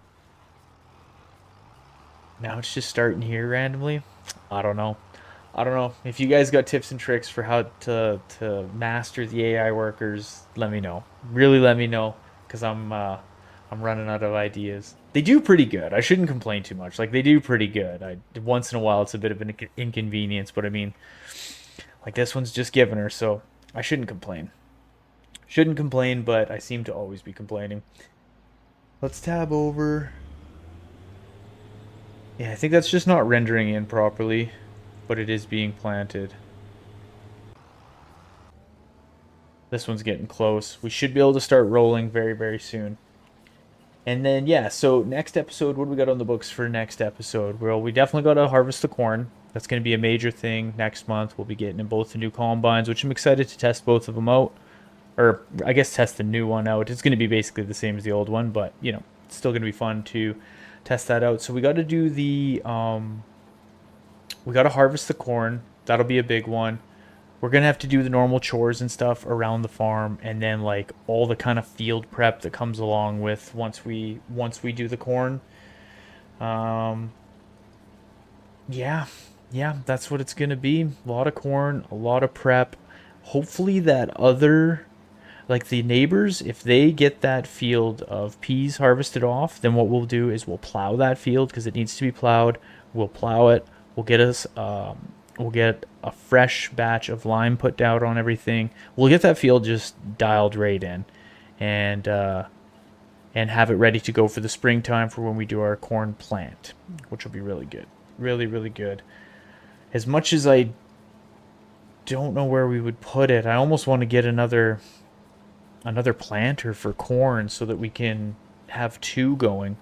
Now it's just starting here randomly. I don't know. I don't know. If you guys got tips and tricks for how to master the AI workers, let me know. Really let me know, because I'm running out of ideas. They do pretty good. I shouldn't complain too much. Like, they do pretty good. I once in a while it's a bit of an inconvenience, but I mean, like, this one's just giving her, so I shouldn't complain. Shouldn't complain, but I seem to always be complaining. Let's tab over. Yeah, I think that's just not rendering in properly, but it is being planted. This one's getting close. We should be able to start rolling very, very soon. And then, yeah, so next episode, what do we got on the books for next episode? Well, we definitely got to harvest the corn. That's going to be a major thing next month. We'll be getting in both the new combines, which I'm excited to test both of them out. Or, I guess, test the new one out. It's going to be basically the same as the old one, but, you know, it's still going to be fun to test that out. So we got to do we got to harvest the corn. That'll be a big one. We're gonna have to do the normal chores and stuff around the farm, and then like all the kind of field prep that comes along with once we do the corn. Um, yeah, yeah, that's what it's gonna be. A lot of corn, a lot of prep. Hopefully that other like the neighbors, if they get that field of peas harvested off, then what we'll do is we'll plow that field because it needs to be plowed. We'll plow it. We'll get a fresh batch of lime put down on everything. We'll get that field just dialed right in, and have it ready to go for the springtime for when we do our corn plant, which will be really good, really really good. As much as I don't know where we would put it, I almost want to get another planter for corn so that we can have two going.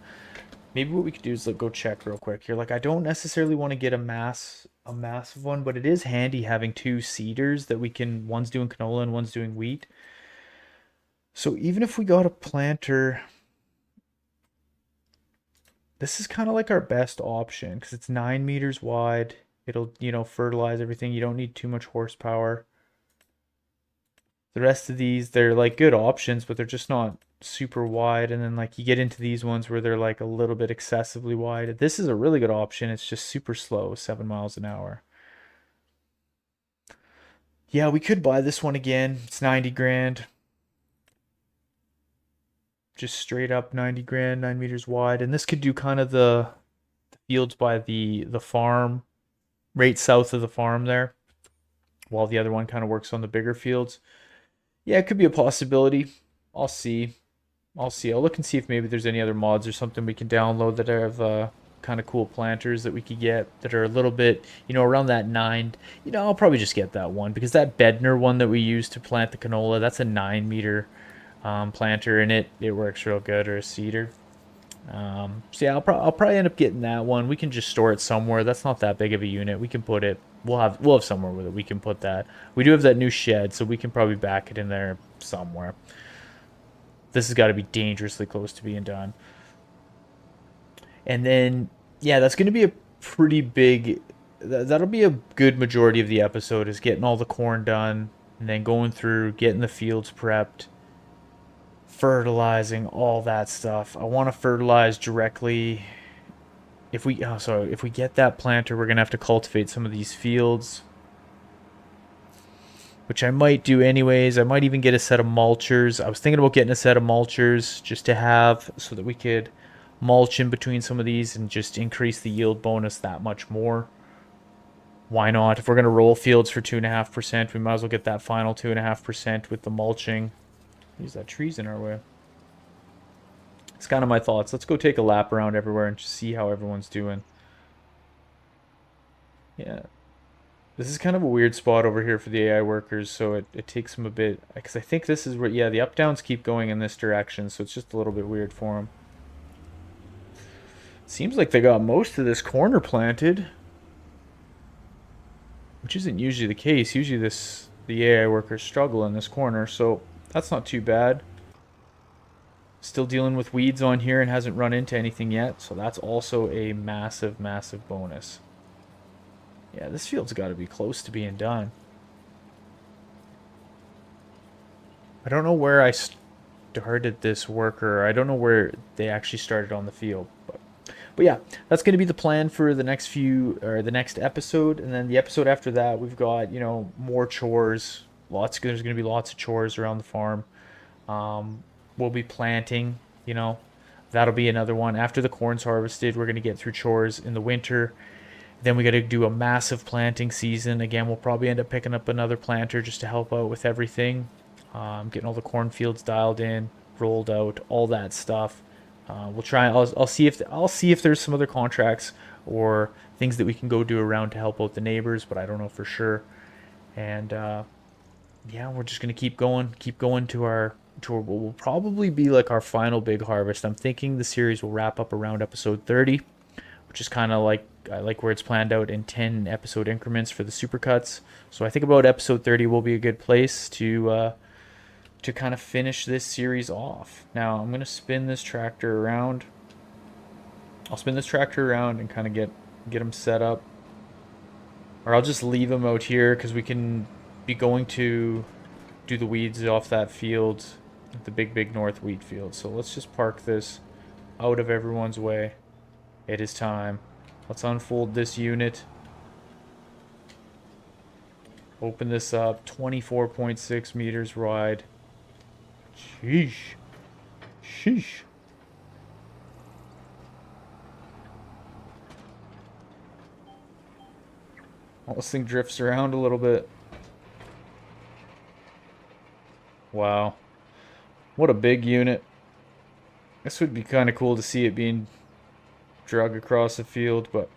Maybe what we could do is like go check real quick here. Like I don't necessarily want to get a massive one, but it is handy having two seeders that we can one's doing canola and one's doing wheat. So even if we got a planter, this is kind of like our best option because it's 9 meters wide. It'll, you know, fertilize everything. You don't need too much horsepower. The rest of these, they're like good options, but they're just not super wide. And then like you get into these ones where they're like a little bit excessively wide. This is a really good option. It's just super slow, 7 miles an hour. Yeah, we could buy this one again. It's 90 grand. Just straight up 90 grand, 9 meters wide. And this could do kind of the fields by the farm, right south of the farm there, while the other one kind of works on the bigger fields. Yeah, it could be a possibility. I'll see. I'll see. I'll look and see if maybe there's any other mods or something we can download that have kind of cool planters that we could get that are a little bit, you know, around that 9. You know, I'll probably just get that one because that Bedner one that we use to plant the canola, that's a 9 meter planter, and it works real good, or a cedar. So yeah, I'll probably end up getting that one. We can just store it somewhere. That's not that big of a unit. We can put it. We'll have somewhere with it. We can put that. We do have that new shed, so we can probably back it in there somewhere. This has got to be dangerously close to being done. And then yeah, that's going to be a pretty big. That'll be a good majority of the episode is getting all the corn done, and then going through getting the fields prepped, fertilizing, all that stuff. I want to fertilize directly. If we get that planter, we're gonna have to cultivate some of these fields, which I might do anyways. I might even get a set of mulchers. I was thinking about getting a set of mulchers just to have so that we could mulch in between some of these and just increase the yield bonus that much more. Why not? If we're gonna roll fields for 2.5%, we might as well get that final 2.5% with the mulching. Use that trees in our way. It's kind of my thoughts. Let's go take a lap around everywhere and just see how everyone's doing. Yeah. This is kind of a weird spot over here for the AI workers, so it takes them a bit. Because I think this is where, yeah, the up-downs keep going in this direction, so it's just a little bit weird for them. Seems like they got most of this corner planted, which isn't usually the case. Usually the AI workers struggle in this corner, so that's not too bad. Still dealing with weeds on here and hasn't run into anything yet, so that's also a massive, massive bonus. Yeah, this field's got to be close to being done. I don't know where I started this worker. I don't know where they actually started on the field, but yeah, that's going to be the plan for the next few or the next episode, and then the episode after that, we've got more chores. There's going to be lots of chores around the farm. We'll be planting. You know, that'll be another one. After the corn's harvested, we're going to get through chores in the winter. Then we got to do a massive planting season. Again, we'll probably end up picking up another planter just to help out with everything. Getting all the cornfields dialed in, rolled out, all that stuff. We'll try. I'll see if there's some other contracts or things that we can go do around to help out the neighbors, but I don't know for sure. And yeah, we're just gonna keep going to what will probably be like our final big harvest. I'm thinking the series will wrap up around episode 30, which is kind of like I like where it's planned out in 10 episode increments for the supercuts. So I think about episode 30 will be a good place to kind of finish this series off. Now I'm gonna spin this tractor around. I'll spin this tractor around and kind of get them set up, or I'll just leave them out here because we can be going to do the weeds off that field, the big north wheat field. So let's just park this out of everyone's way. It is time. Let's unfold this unit. Open this up. 24.6 meters wide. Sheesh. Sheesh. Well, this thing drifts around a little bit. Wow. What a big unit. This would be kind of cool to see it being drug across the field, but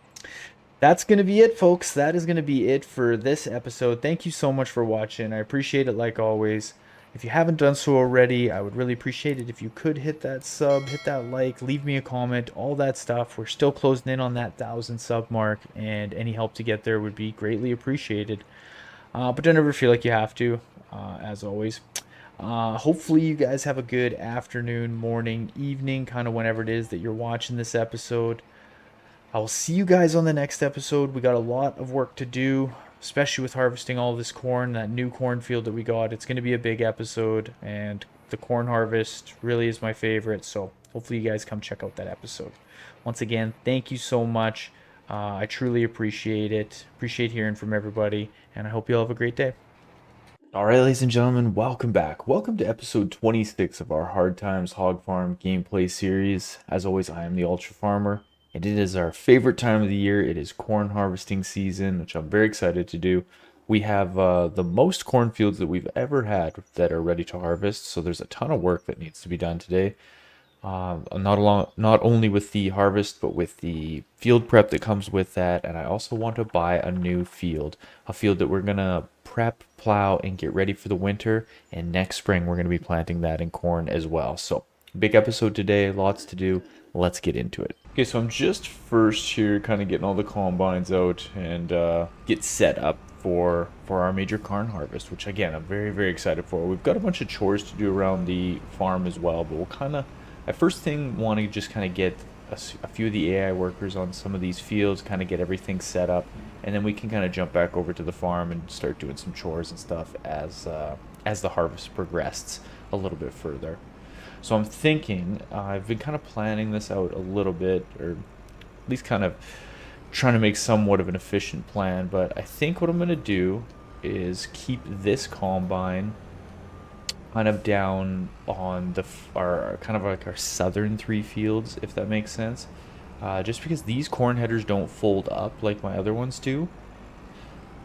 that's going to be it, folks. That is going to be it for this episode. Thank you so much for watching. I appreciate it like always. If you haven't done so already, I would really appreciate it if you could hit that sub, hit that like, leave me a comment, all that stuff. We're still closing in on that 1,000 sub mark, and any help to get there would be greatly appreciated. But don't ever feel like you have to, as always. Hopefully you guys have a good afternoon, morning, evening, kind of whenever it is that you're watching this episode. I will see you guys on the next episode. We got a lot of work to do, especially with harvesting all this corn, that new cornfield that we got. It's going to be a big episode, and the corn harvest really is my favorite, so hopefully you guys come check out that episode. Once again, thank you so much. I truly appreciate it. Appreciate hearing from everybody, and I hope you all have a great day. All right, ladies and gentlemen, welcome back. Welcome to episode 26 of our Hard Times Hog Farm gameplay series. As always, I am the Ultra Farmer, and it is our favorite time of the year. It is corn harvesting season, which I'm very excited to do. We have the most cornfields that we've ever had that are ready to harvest, so there's a ton of work that needs to be done today. Not only with the harvest, but with the field prep that comes with that. And I also want to buy a new field, a field that we're gonna prep, plow, and get ready for the winter. And next spring, we're gonna be planting that in corn as well. So big episode today, lots to do. Let's get into it. Okay, so I'm just first here, kind of getting all the combines out and get set up for our major corn harvest, which again I'm very excited for. We've got a bunch of chores to do around the farm as well, but we'll kind of I first thing want to just kind of get a few of the AI workers on some of these fields, kind of get everything set up, and then we can kind of jump back over to the farm and start doing some chores and stuff as the harvest progresses a little bit further. So I'm thinking, I've been kind of planning this out a little bit, or at least kind of trying to make somewhat of an efficient plan, but I think what I'm going to do is keep this combine kind of down on our kind of like our southern 3 fields, if that makes sense. Just because these corn headers don't fold up like my other ones do.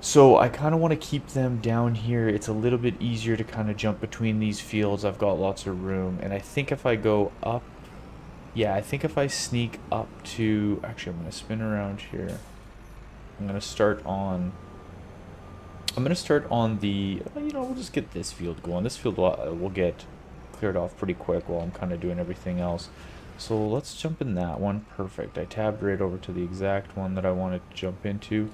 So I kind of want to keep them down here. It's a little bit easier to kind of jump between these fields. I've got lots of room. And I think if I go up, yeah, I think if I sneak up to, actually I'm going to spin around here. I'm going to start on the, we'll just get this field going. This field will get cleared off pretty quick while I'm kind of doing everything else. So let's jump in that one. Perfect. I tabbed right over to the exact one that I wanted to jump into.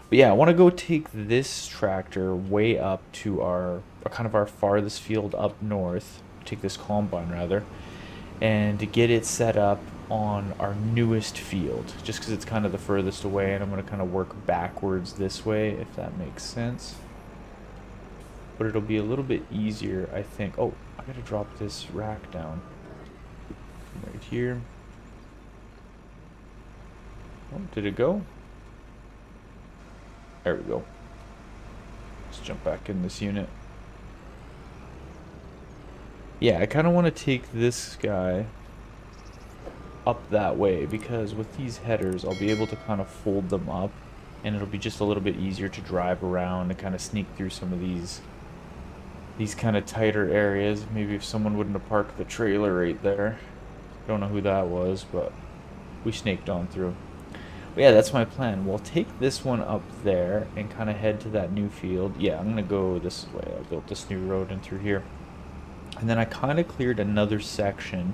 But yeah, I want to go take this tractor way up to our kind of our farthest field up north. Take this combine rather, and to get it set up on our newest field, just because it's kind of the furthest away, and I'm going to kind of work backwards this way, if that makes sense. but it'll be a little bit easier, I think. Oh, I gotta drop this rack down right here. Oh, did it go? There we go. Let's jump back in this unit. Yeah, I kind of want to take this guy up that way, because with these headers I'll be able to kind of fold them up, and it'll be just a little bit easier to drive around and kind of sneak through some of these kind of tighter areas. Maybe if someone wouldn't have parked the trailer right there. Don't know who that was, but we snaked on through. But yeah, that's my plan. We'll take this one up there and kind of head to that new field. Yeah, I'm gonna go this way. I built this new road in through here, and then I kind of cleared another section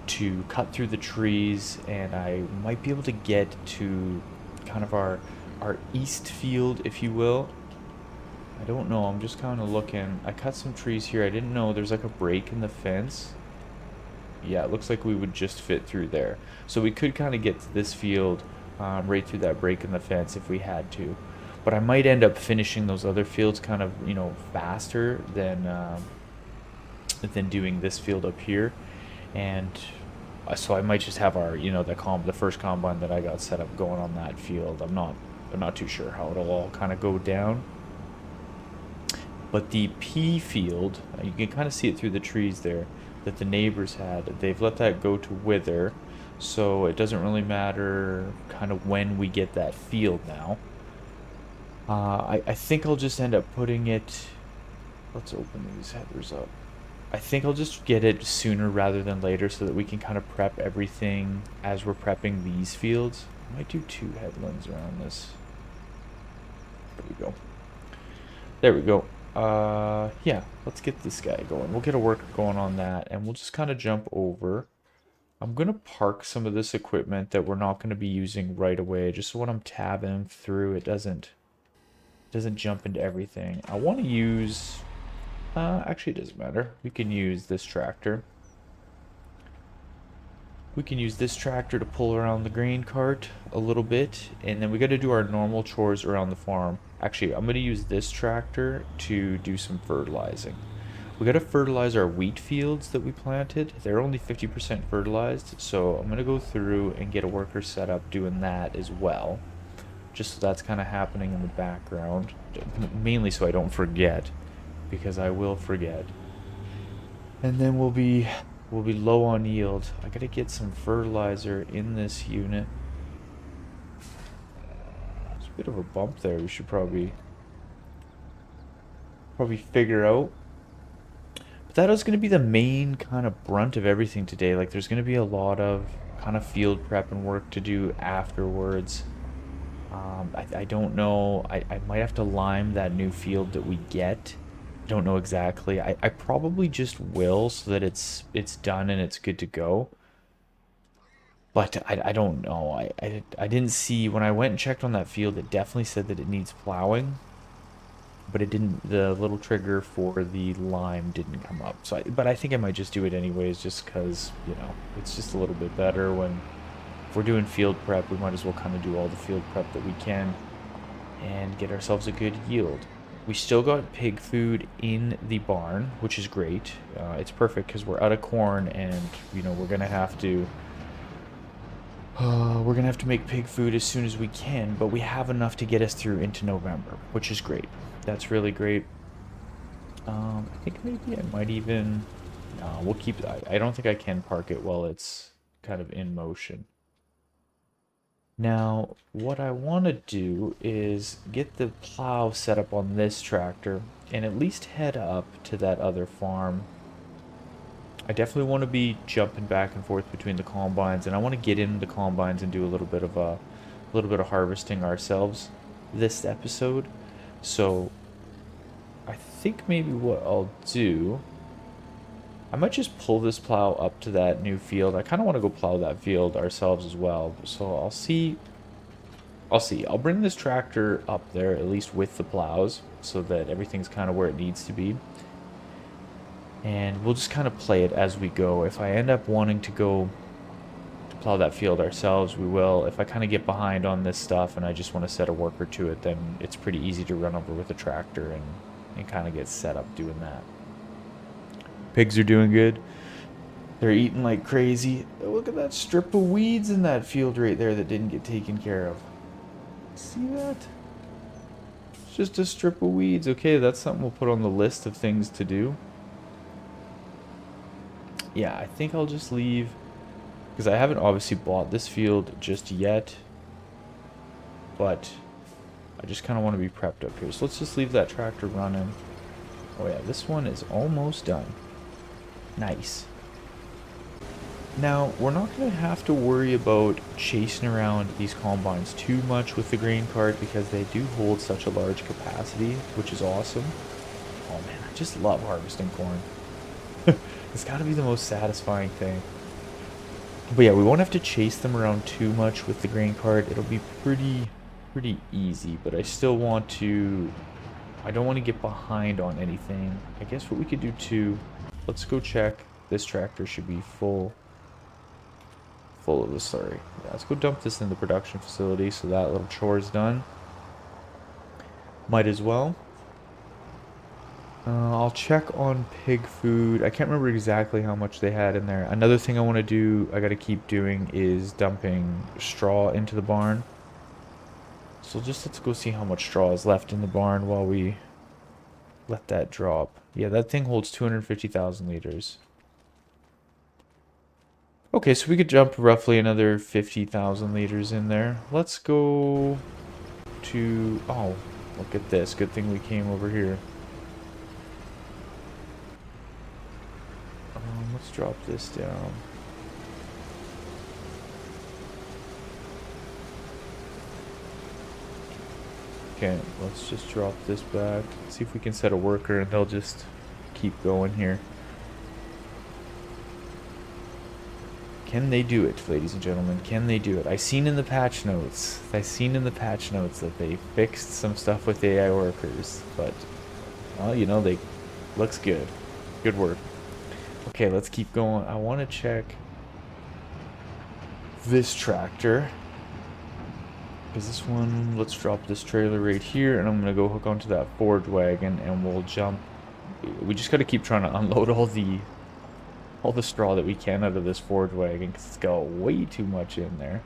to cut through the trees, and I might be able to get to kind of our east field, if you will. I don't know, I'm just kind of looking. I cut some trees here. I didn't know there's like a break in the fence. Yeah, it looks like we would just fit through there. So we could kind of get to this field right through that break in the fence if we had to. But I might end up finishing those other fields kind of, you know, faster than doing this field up here. And so I might just have our, you know, the first combine that I got set up going on that field. I'm not too sure how it'll all kind of go down. But the pea field, you can kind of see it through the trees there, that the neighbors had. They've let that go to wither, so it doesn't really matter kind of when we get that field now. I think I'll just end up putting it... Let's open these headers up. I think I'll just get it sooner rather than later so that we can kind of prep everything as we're prepping these fields. I might do 2 headlands around this. There we go. There we go. Yeah, let's get this guy going. We'll get a worker going on that, and we'll just kind of jump over. I'm going to park some of this equipment that we're not going to be using right away, just so when I'm tabbing through, it doesn't jump into everything. I want to use... actually, it doesn't matter. We can use this tractor. We can use this tractor to pull around the grain cart a little bit, and then we got to do our normal chores around the farm. Actually, I'm going to use this tractor to do some fertilizing. We got to fertilize our wheat fields that we planted. They're only 50% fertilized, so I'm going to go through and get a worker set up doing that as well. Just so that's kind of happening in the background, mainly so I don't forget, because I will forget. And then we'll be low on yield. I got to get some fertilizer in this unit. Bit of a bump there we should probably figure out. But that is going to be the main kind of brunt of everything today. Like, there's going to be a lot of kind of field prep and work to do afterwards. I don't know. I might have to lime that new field that we get. I don't know exactly. I probably just will, so that it's done and it's good to go. But I don't know. I didn't see, when I went and checked on that field, it definitely said that it needs plowing. But it didn't, the little trigger for the lime didn't come up. So but I think I might just do it anyways, just because, you know, it's just a little bit better when, if we're doing field prep, we might as well kind of do all the field prep that we can and get ourselves a good yield. We still got pig food in the barn, which is great. It's perfect because we're out of corn, and, you know, we're going to have to make pig food as soon as we can, but we have enough to get us through into November, which is great. That's really great. I think maybe I might even... No, we'll keep... I don't think I can park it while it's kind of in motion. Now, what I want to do is get the plow set up on this tractor and at least head up to that other farm. I definitely want to be jumping back and forth between the combines, and I want to get in the combines and do a little bit of harvesting ourselves this episode. So I think maybe what I'll do, I might just pull this plow up to that new field. I kind of want to go plow that field ourselves as well. So I'll see. I'll bring this tractor up there, at least with the plows, so that everything's kind of where it needs to be. And we'll just kind of play it as we go. If I end up wanting to go to plow that field ourselves, we will. If I kind of get behind on this stuff and I just want to set a worker to it, then it's pretty easy to run over with a tractor and kind of get set up doing that. Pigs are doing good. They're eating like crazy. Oh, look at that strip of weeds in that field right there that didn't get taken care of. See that? It's just a strip of weeds. Okay, that's something we'll put on the list of things to do. Yeah, I think I'll just leave, because I haven't obviously bought this field just yet, but I just kind of want to be prepped up here. So let's just leave that tractor running. Oh yeah, this one is almost done. Nice. Now, we're not going to have to worry about chasing around these combines too much with the grain cart because they do hold such a large capacity, which is awesome. Oh man, I just love harvesting corn. It's got to be the most satisfying thing. But yeah, we won't have to chase them around too much with the grain cart. It'll be pretty easy, but I still want to... I don't want to get behind on anything. I guess what we could do too... Let's go check. This tractor should be full of the slurry. Yeah, let's go dump this in the production facility so that little chore is done. Might as well. I'll check on pig food. I can't remember exactly how much they had in there. Another thing I want to do, I got to keep doing, is dumping straw into the barn. So just let's go see how much straw is left in the barn while we let that drop. Yeah, that thing holds 250,000 liters. Okay, so we could jump roughly another 50,000 liters in there. Let's go to... Oh, look at this. Good thing we came over here. Let's drop this down. Okay, let's just drop this back. See if we can set a worker and they'll just keep going here. Can they do it, ladies and gentlemen? Can they do it? I seen in the patch notes that they fixed some stuff with AI workers, but well, you know, they looks good. Good work. Okay, let's keep going. I want to check this tractor. Because this one, let's drop this trailer right here, and I'm going to go hook onto that forage wagon, and we'll jump. We just got to keep trying to unload all the straw that we can out of this forage wagon, because it's got way too much in there.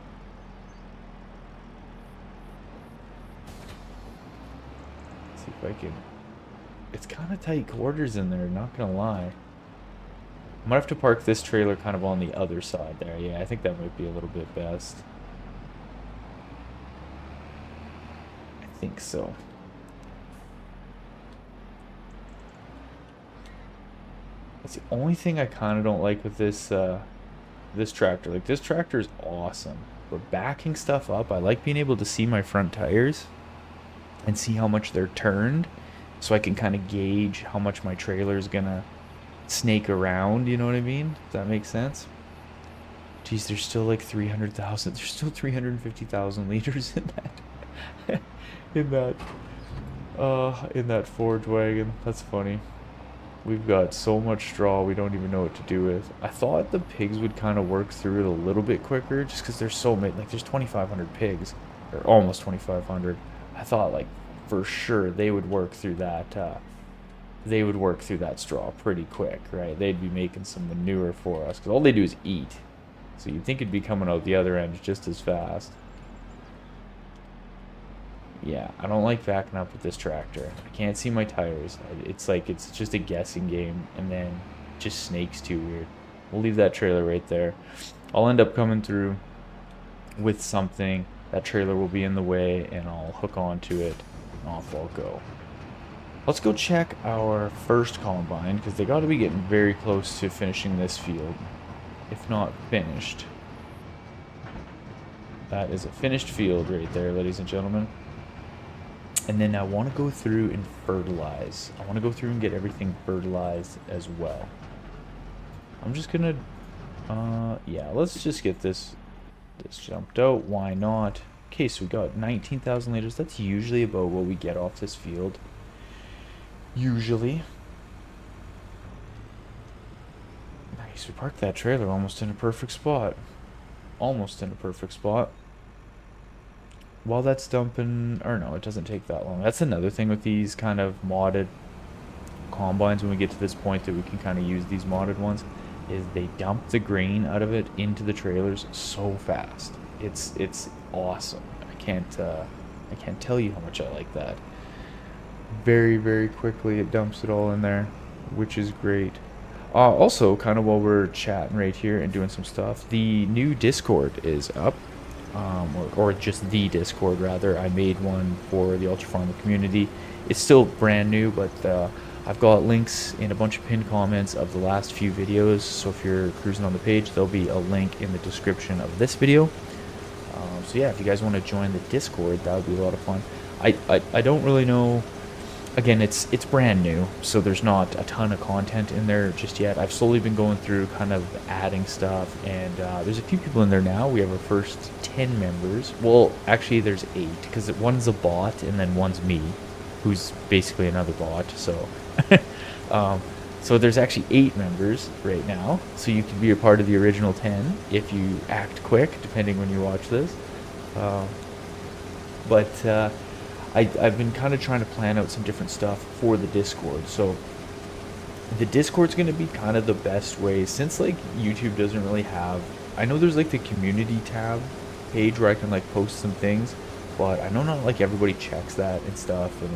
Let's see if I can... It's kind of tight quarters in there, not going to lie. I might have to park this trailer kind of on the other side there. Yeah, I think that might be a little bit best. I think so. That's the only thing I kind of don't like with this this tractor. Like, this tractor is awesome, but backing stuff up, I like being able to see my front tires and see how much they're turned, so I can kind of gauge how much my trailer is gonna snake around. You know what I mean? Does that make sense? Geez, there's still like 300,000. There's still 350,000 liters in that. in that forage wagon. That's funny. We've got so much straw we don't even know what to do with. I thought the pigs would kind of work through it a little bit quicker, just because there's so many. Like, there's 2,500 pigs, or almost 2,500. I thought, like, for sure they would work through that. They would work through that straw pretty quick, right? They'd be making some manure for us, because all they do is eat. So you'd think it'd be coming out the other end just as fast. Yeah, I don't like backing up with this tractor. I can't see my tires. It's like it's just a guessing game, and then just snakes too weird. We'll leave that trailer right there. I'll end up coming through with something. That trailer will be in the way, and I'll hook onto it, and off I'll go. Let's go check our first combine, because they got to be getting very close to finishing this field, if not finished. That is a finished field right there, ladies and gentlemen. And then I want to go through and fertilize. I want to go through and get everything fertilized as well. I'm just gonna, yeah, let's just get this jumped out. Why not? Okay, so we got 19,000 liters. That's usually about what we get off this field. Usually. Nice. We parked that trailer almost in a perfect spot. Almost in a perfect spot. While that's dumping, or no, it doesn't take that long. That's another thing with these kind of modded combines when we get to this point that we can kind of use these modded ones, is they dump the grain out of it into the trailers so fast. It's awesome. I can't tell you how much I like that. Very, very quickly it dumps it all in there, which is great. Also, kind of while we're chatting right here and doing some stuff, the new Discord is up, or just the Discord rather. I made one for the Ultra Farmer community. It's still brand new, but I've got links in a bunch of pinned comments of the last few videos. So if you're cruising on the page, there'll be a link in the description of this video. So yeah, if you guys want to join the Discord, that would be a lot of fun. I don't really know. Again, it's brand new, so there's not a ton of content in there just yet. I've slowly been going through kind of adding stuff, and there's a few people in there now. We have our first 10 members. Well, actually there's 8, because one's a bot and then one's me, who's basically another bot. So so there's actually 8 members right now, so you can be a part of the original 10 if you act quick, depending when you watch this. But I've been kind of trying to plan out some different stuff for the Discord. So the Discord's going to be kind of the best way, since like YouTube doesn't really have, I know there's like the community tab page where I can like post some things, but I know not like everybody checks that and stuff, and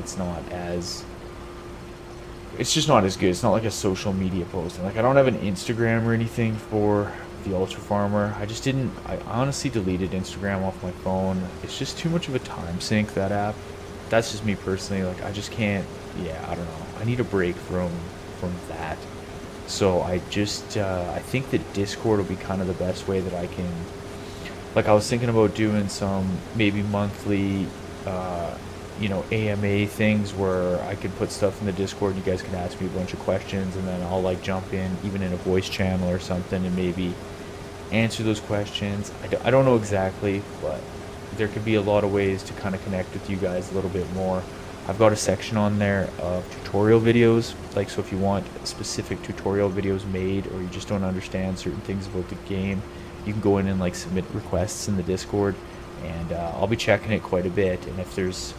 it's just not as good. It's not like a social media post. And like I don't have an Instagram or anything for the Ultra Farmer. I honestly deleted Instagram off my phone. It's just too much of a time sink, that app. That's just me personally. Like I just can't. Yeah, I don't know. I need a break from that. So I think that Discord will be kind of the best way that I can. Like I was thinking about doing some maybe monthly, AMA things where I could put stuff in the Discord. And you guys can ask me a bunch of questions, and then I'll like jump in, even in a voice channel or something, and maybe answer those questions. I don't know exactly, but there could be a lot of ways to kind of connect with you guys a little bit more. I've got a section on there of tutorial videos, like, so if you want specific tutorial videos made, or you just don't understand certain things about the game, you can go in and like submit requests in the Discord, and I'll be checking it quite a bit. And if there's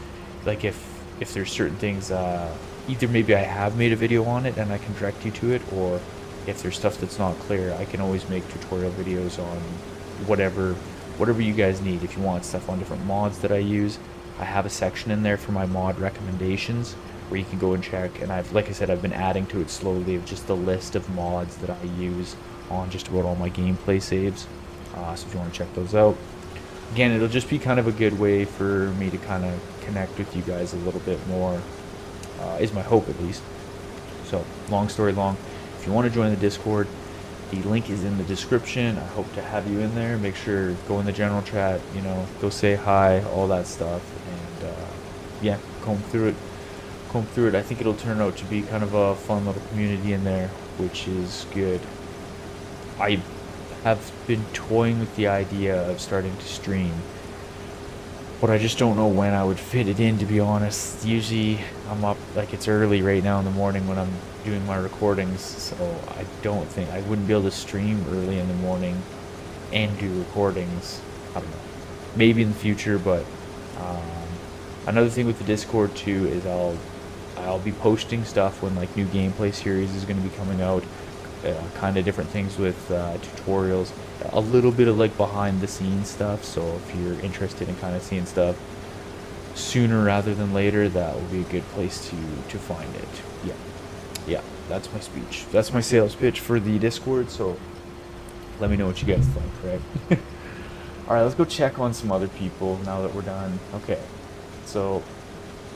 like if there's certain things, either maybe I have made a video on it and I can direct you to it, or if there's stuff that's not clear, I can always make tutorial videos on whatever you guys need. If you want stuff on different mods that I use, I have a section in there for my mod recommendations where you can go and check. And like I said, I've been adding to it slowly of just the list of mods that I use on just about all my gameplay saves. So if you want to check those out, again, it'll just be kind of a good way for me to kind of connect with you guys a little bit more, is my hope at least. So long story long, if you want to join the Discord, the link is in the description. I hope to have you in there. Make sure, go in the general chat, go say hi, all that stuff. And yeah, comb through it. I think it'll turn out to be kind of a fun little community in there, which is good. I have been toying with the idea of starting to stream, but I just don't know when I would fit it in, to be honest. Usually I'm up, like it's early right now in the morning when I'm doing my recordings, so I wouldn't be able to stream early in the morning and do recordings. I don't know. Maybe in the future, but another thing with the Discord too is I'll be posting stuff when like new gameplay series is going to be coming out. Kind of different things with tutorials, a little bit of like behind the scenes stuff. So if you're interested in kind of seeing stuff sooner rather than later, that will be a good place to find it. Yeah, that's my speech. That's my sales pitch for the Discord. So let me know what you guys think, right? All right, let's go check on some other people now that we're done. Okay, so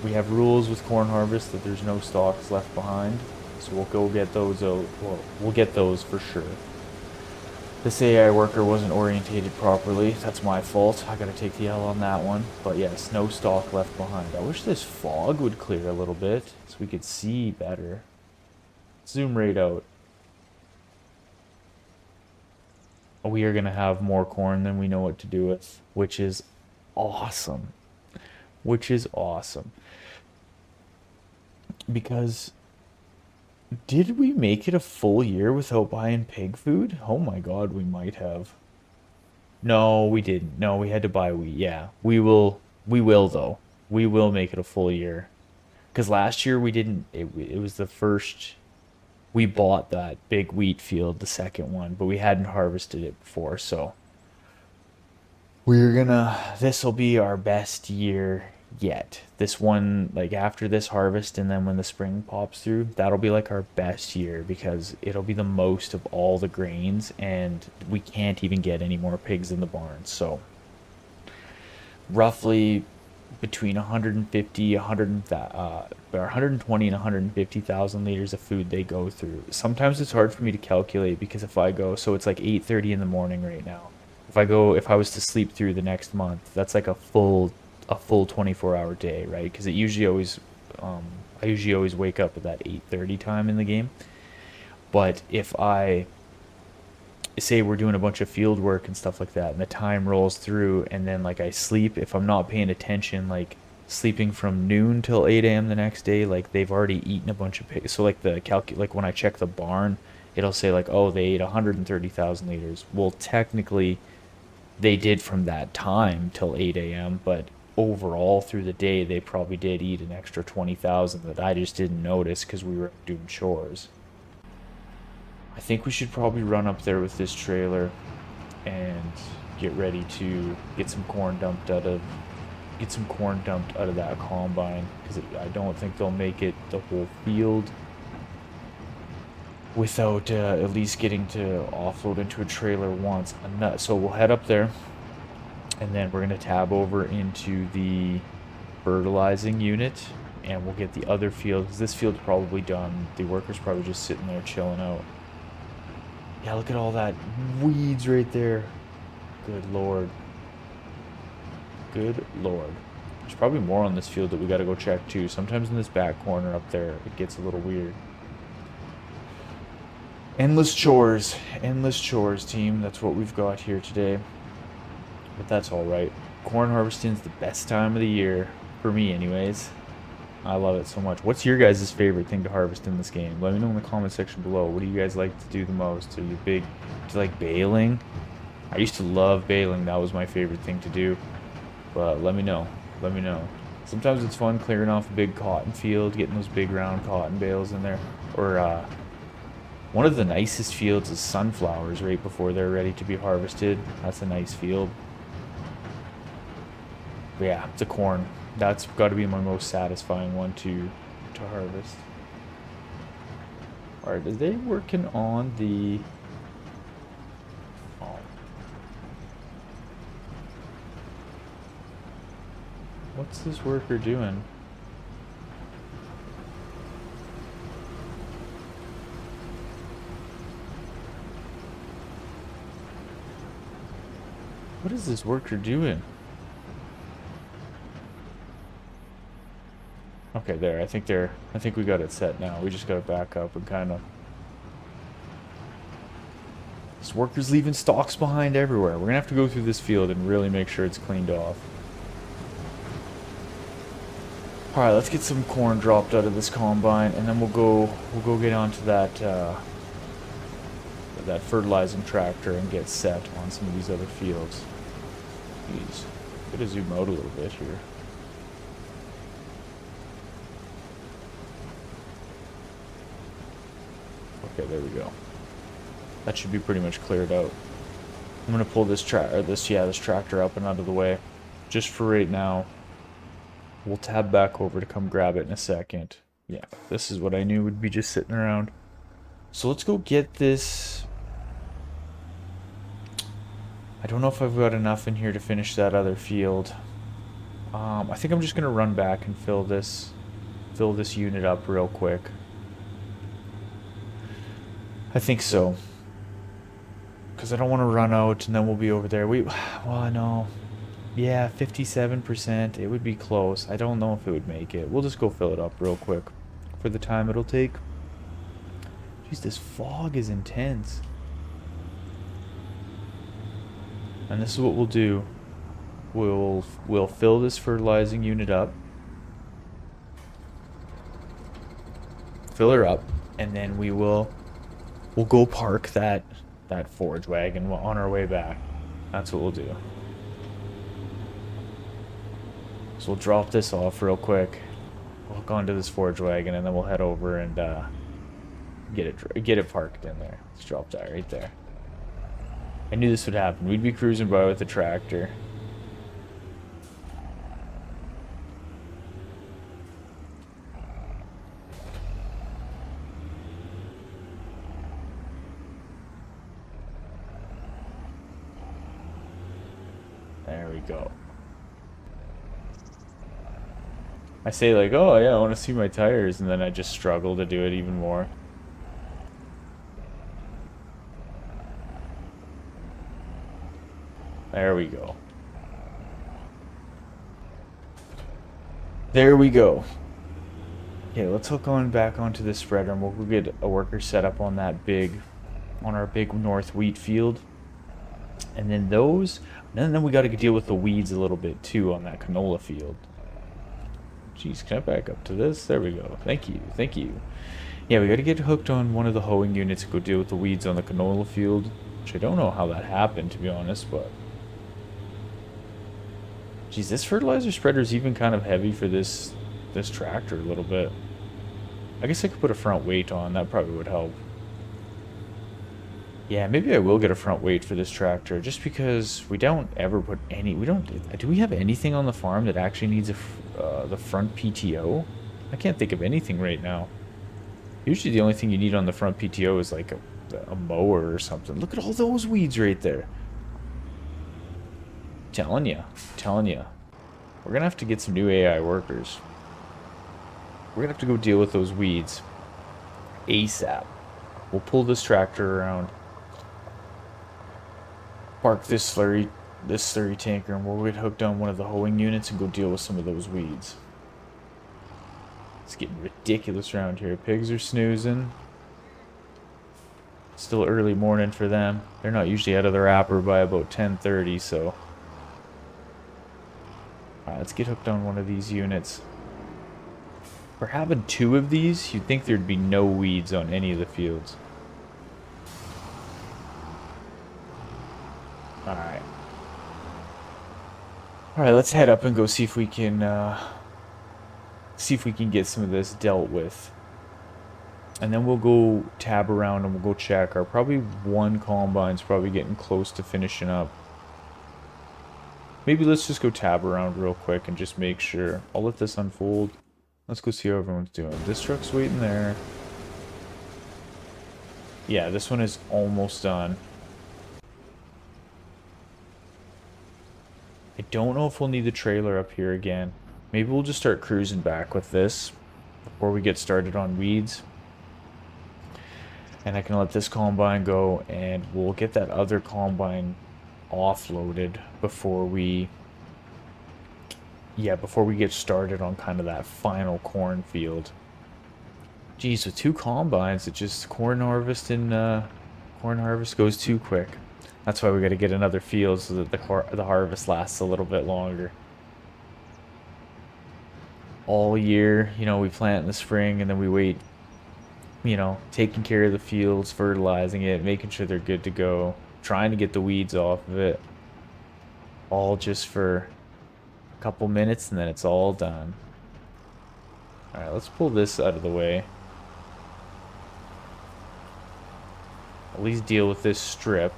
we have rules with corn harvest that there's no stalks left behind. So we'll go get those out. Well, we'll get those for sure. This AI worker wasn't orientated properly. That's my fault. I gotta take the L on that one. But yes, no stalk left behind. I wish this fog would clear a little bit so we could see better. Zoom right out. We are gonna have more corn than we know what to do with, which is awesome. Because did we make it a full year without buying pig food? Oh my god, we might have. No, we didn't. No, we had to buy wheat. Yeah, we will though. We will make it a full year. Because last year we didn't. It was the first we bought that big wheat field, the second one, but we hadn't harvested it before, so we're gonna. This will be our best year yet. This one, like after this harvest, and then when the spring pops through, that'll be like our best year because it'll be the most of all the grains, and we can't even get any more pigs in the barn. So roughly between 150, 120 and 150,000 liters of food they go through. Sometimes it's hard for me to calculate because if I go, so it's like 8:30 in the morning right now. If I was to sleep through the next month, that's like a full 24-hour day, right? Because um, I usually always wake up at that 8:30 time in the game. But if I say we're doing a bunch of field work and stuff like that and the time rolls through and then like I sleep, if I'm not paying attention, like sleeping from noon till 8 a.m. the next day, like they've already eaten a bunch of pigs. So like like when I check the barn, it'll say like, oh, they ate 130,000 liters. Well, technically they did from that time till 8 a.m., but overall through the day they probably did eat an extra 20,000 that I just didn't notice because we were doing chores. I think we should probably run up there with this trailer and get ready to get some corn dumped out of that combine because I don't think they'll make it the whole field without at least getting to offload into a trailer once. So we'll head up there and then we're gonna tab over into the fertilizing unit and we'll get the other field because this field's probably done. The worker's probably just sitting there chilling out. Yeah, look at all that weeds right there. Good lord. Good lord. There's probably more on this field that we gotta go check too. Sometimes in this back corner up there, it gets a little weird. Endless chores, team. That's what we've got here today. But that's alright. Corn harvesting's the best time of the year. For me, anyways. I love it so much. What's your guys' favorite thing to harvest in this game? Let me know in the comment section below. What do you guys like to do the most? Do you like baling? I used to love baling. That was my favorite thing to do. But let me know. Let me know. Sometimes it's fun clearing off a big cotton field, getting those big round cotton bales in there. Or one of the nicest fields is sunflowers right before they're ready to be harvested. That's a nice field. But yeah, the corn. That's got to be my most satisfying one to harvest. Alright, are they working on the... Oh. What's this worker doing? What is this worker doing? Okay, there. I think we got it set now. We just gotta back up and kind of... This worker's leaving stalks behind everywhere. We're gonna have to go through this field and really make sure it's cleaned off. Alright, let's get some corn dropped out of this combine, and then we'll go get onto that that fertilizing tractor and get set on some of these other fields. Jeez, gotta zoom out a little bit here. Okay, there we go. That should be pretty much cleared out. I'm gonna pull this tractor up and out of the way, just for right now. We'll tab back over to come grab it in a second. Yeah, this is what I knew would be just sitting around. So let's go get this. I don't know if I've got enough in here to finish that other field. I think I'm just gonna run back and fill this unit up real quick. I think so. Because I don't want to run out and then we'll be over there. Well, no. Yeah, 57%. It would be close. I don't know if it would make it. We'll just go fill it up real quick for the time it'll take. Jeez, this fog is intense. And this is what we'll do. We'll fill this fertilizing unit up. Fill her up. And then we'll go park that forage wagon on our way back. That's what we'll do. So we'll drop this off real quick. We'll hook onto this forage wagon, and then we'll head over and get it parked in there. Let's drop that right there. I knew this would happen. We'd be cruising by with the tractor. There we go. I say like, oh yeah, I want to see my tires, and then I just struggle to do it even more. There we go. There we go. Okay, let's hook on back onto the spreader, and we'll go get a worker set up on that on our big north wheat field. And then then we got to deal with the weeds a little bit too on that canola field. Jeez, can I back up to this? There we go. Thank you, thank you. Yeah, we got to get hooked on one of the hoeing units and go deal with the weeds on the canola field, which I don't know how that happened, to be honest, but... Geez, this fertilizer spreader is even kind of heavy for this tractor a little bit. I guess I could put a front weight on. That probably would help. Yeah, maybe I will get a front weight for this tractor, just because we don't ever put any... Do we have anything on the farm that actually needs the front PTO? I can't think of anything right now. Usually the only thing you need on the front PTO is like a mower or something. Look at all those weeds right there. Telling you. We're gonna have to get some new AI workers. We're gonna have to go deal with those weeds ASAP. We'll pull this tractor around, park this slurry tanker, and we'll get hooked on one of the hoeing units and go deal with some of those weeds. It's getting ridiculous around here. Pigs are snoozing. Still early morning for them. They're not usually out of their wrapper by about 10:30, so... Alright, let's get hooked on one of these units. For having two of these, you'd think there'd be no weeds on any of the fields. Alright. Alright, let's head up and go see if we can get some of this dealt with. And then we'll go tab around and we'll go check. Our probably one combine's probably getting close to finishing up. Maybe let's just go tab around real quick and just make sure. I'll let this unfold. Let's go see how everyone's doing. This truck's waiting there. Yeah, this one is almost done. I don't know if we'll need the trailer up here again. Maybe we'll just start cruising back with this before we get started on weeds. And I can let this combine go, and we'll get that other combine offloaded before we get started on kind of that final cornfield. Geez, with two combines, it just corn harvest goes too quick. That's why we got to get another field so that the harvest lasts a little bit longer. All year, you know, we plant in the spring and then we wait, you know, taking care of the fields, fertilizing it, making sure they're good to go, trying to get the weeds off of it. All just for a couple minutes and then it's all done. Alright, let's pull this out of the way. At least deal with this strip.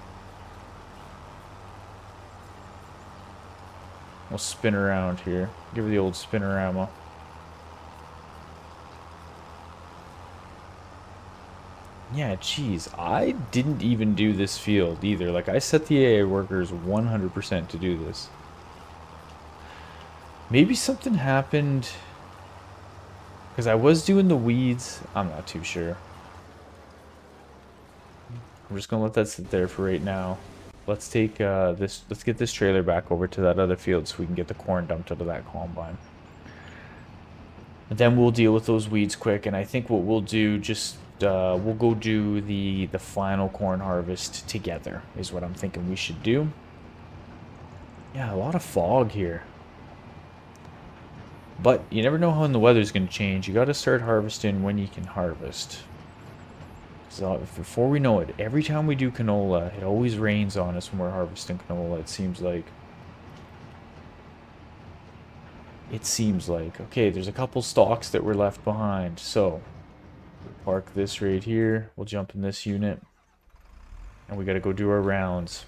We'll spin around here. Give her the old spinorama. Yeah, geez, I didn't even do this field either. Like, I set the AA workers 100% to do this. Maybe something happened, because I was doing the weeds. I'm not too sure. I'm just gonna let that sit there for right now. Let's take let's get this trailer back over to that other field so we can get the corn dumped out of that combine. And then we'll deal with those weeds quick, and I think what we'll do, we'll go do the final corn harvest together is what I'm thinking we should do. Yeah, a lot of fog here. But you never know when the weather's going to change. You got to start harvesting when you can harvest. So before we know it, every time we do canola, it always rains on us when we're harvesting canola, it seems like. It seems like. Okay, there's a couple stalks that were left behind. So, park this right here. We'll jump in this unit. And we gotta go do our rounds.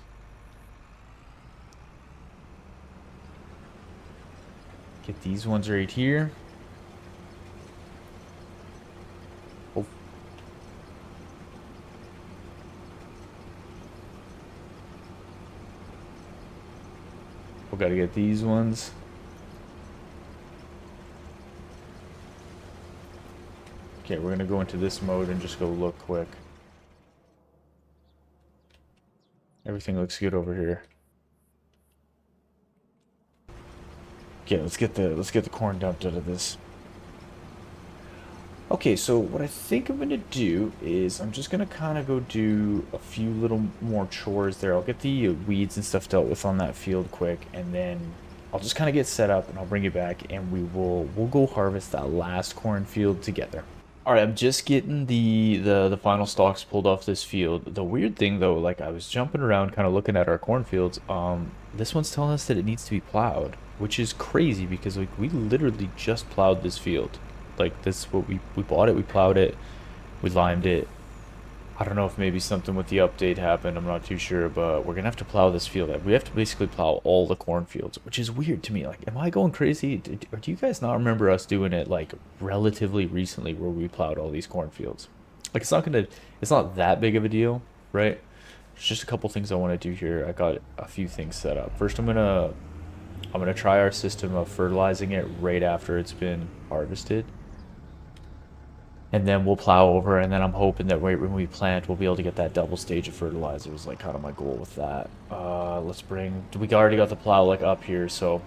Get these ones right here. Oh. We gotta get these ones. Okay, we're gonna go into this mode and just go look quick. Everything looks good over here. Okay, let's get the corn dumped out of this. Okay, so what I think I'm gonna do is I'm just gonna kind of go do a few little more chores there. I'll get the weeds and stuff dealt with on that field quick, and then I'll just kind of get set up and I'll bring you back and we'll go harvest that last cornfield together. All right, I'm just getting the final stalks pulled off this field. The weird thing though, like I was jumping around kind of looking at our cornfields, this one's telling us that it needs to be plowed, which is crazy because like we literally just plowed this field. Like this is what we bought it, we plowed it, we limed it. I don't know if maybe something with the update happened, I'm not too sure, but we're gonna have to plow this field. We have to basically plow all the cornfields, which is weird to me. Like, am I going crazy? Or do you guys not remember us doing it like relatively recently where we plowed all these cornfields? Like, it's not that big of a deal, right? There's just a couple things I want to do here. I got a few things set up. First, I'm gonna try our system of fertilizing it right after it's been harvested. And then we'll plow over, and then I'm hoping that right when we plant, we'll be able to get that double stage of fertilizer is like kind of my goal with that. We already got the plow like up here, so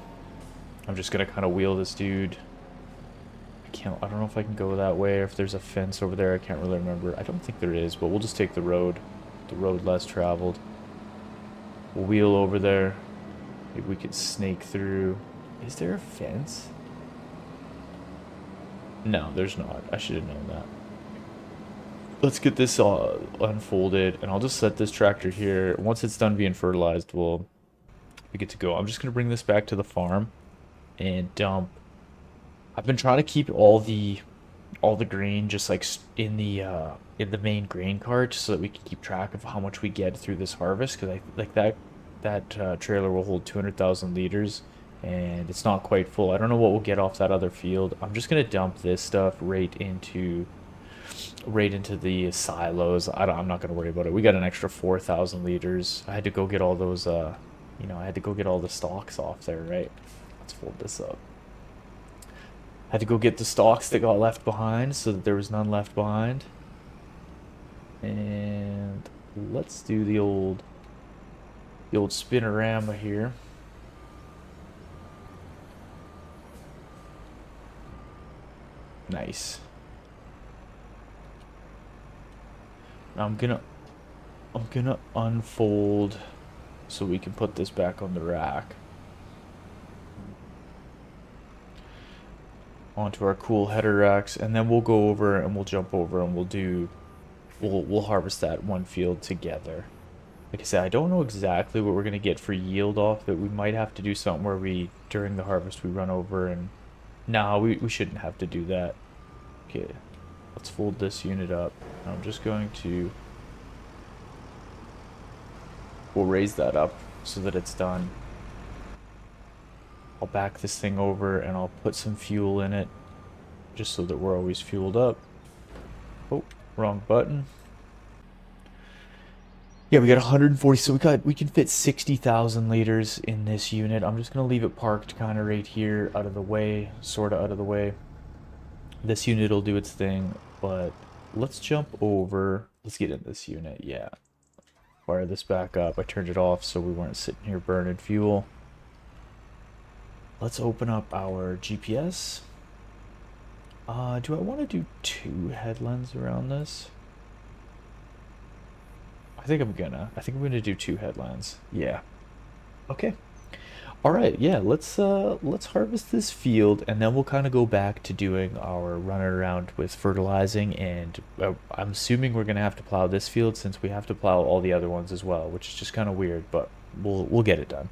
I'm just gonna kind of wheel this dude. I don't know if I can go that way or if there's a fence over there. I can't really remember. I don't think there is, but we'll just take the road less traveled. We'll wheel over there. Maybe we could snake through. Is there a fence? No, there's not. I should have known that. Let's get this all unfolded, and I'll just set this tractor here. Once it's done being fertilized, we'll be good to go. I'm just going to bring this back to the farm and dump. I've been trying to keep all the grain just like in the main grain cart so that we can keep track of how much we get through this harvest, because I like that trailer will hold 200,000 liters. And it's not quite full. I don't know what we'll get off that other field. I'm just gonna dump this stuff right into the silos. I'm not gonna worry about it. We got an extra 4,000 liters. I had to go get all those I had to go get all the stalks off there, right? Let's fold this up. I had to go get the stalks that got left behind so that there was none left behind. And let's do the old spinorama here. Nice. I'm gonna unfold so we can put this back on the rack. Onto our cool header racks, and then we'll go over and we'll jump over and we'll harvest that one field together. Like I said, I don't know exactly what we're gonna get for yield off it. We might have to do something where during the harvest we run over and no, we shouldn't have to do that. Okay, let's fold this unit up. I'm just going to... We'll raise that up so that it's done. I'll back this thing over and I'll put some fuel in it just so that we're always fueled up. Oh, wrong button. Yeah, we got 140, so we can fit 60,000 liters in this unit. I'm just gonna leave it parked kind of right here, out of the way, sort of out of the way. This unit will do its thing, but let's jump over. Let's get in this unit, yeah. Fire this back up. I turned it off so we weren't sitting here burning fuel. Let's open up our GPS. Do I want to do 2 headlands around this? I think I'm gonna do 2 headlands. Yeah. Okay. All right. Yeah. Let's harvest this field, and then we'll kind of go back to doing our run around with fertilizing. And I'm assuming we're gonna have to plow this field since we have to plow all the other ones as well, which is just kind of weird, but we'll get it done.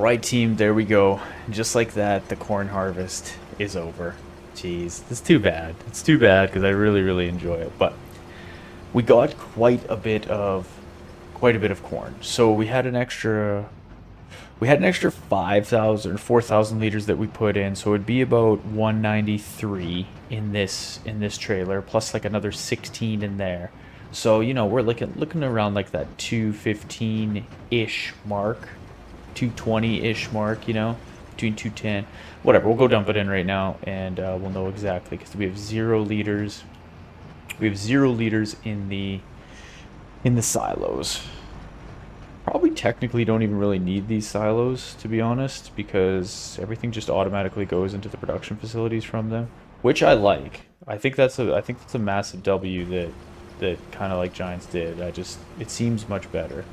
All right, team, there we go. Just like that, the corn harvest is over. Jeez, it's too bad. It's too bad because I really, really enjoy it. But we got quite a bit of corn. So we had an extra 5,000 or 4,000 liters that we put in. So it'd be about 193 in this trailer, plus like another 16 in there. So we're looking around like that 215-ish mark. 220-ish mark, between 210. Whatever, we'll go dump it in right now, and we'll know exactly, because we have 0 liters. We have 0 liters in the silos. Probably technically don't even really need these silos, to be honest, because everything just automatically goes into the production facilities from them, which I like. I think that's a massive W that kind of like Giants did. It seems much better.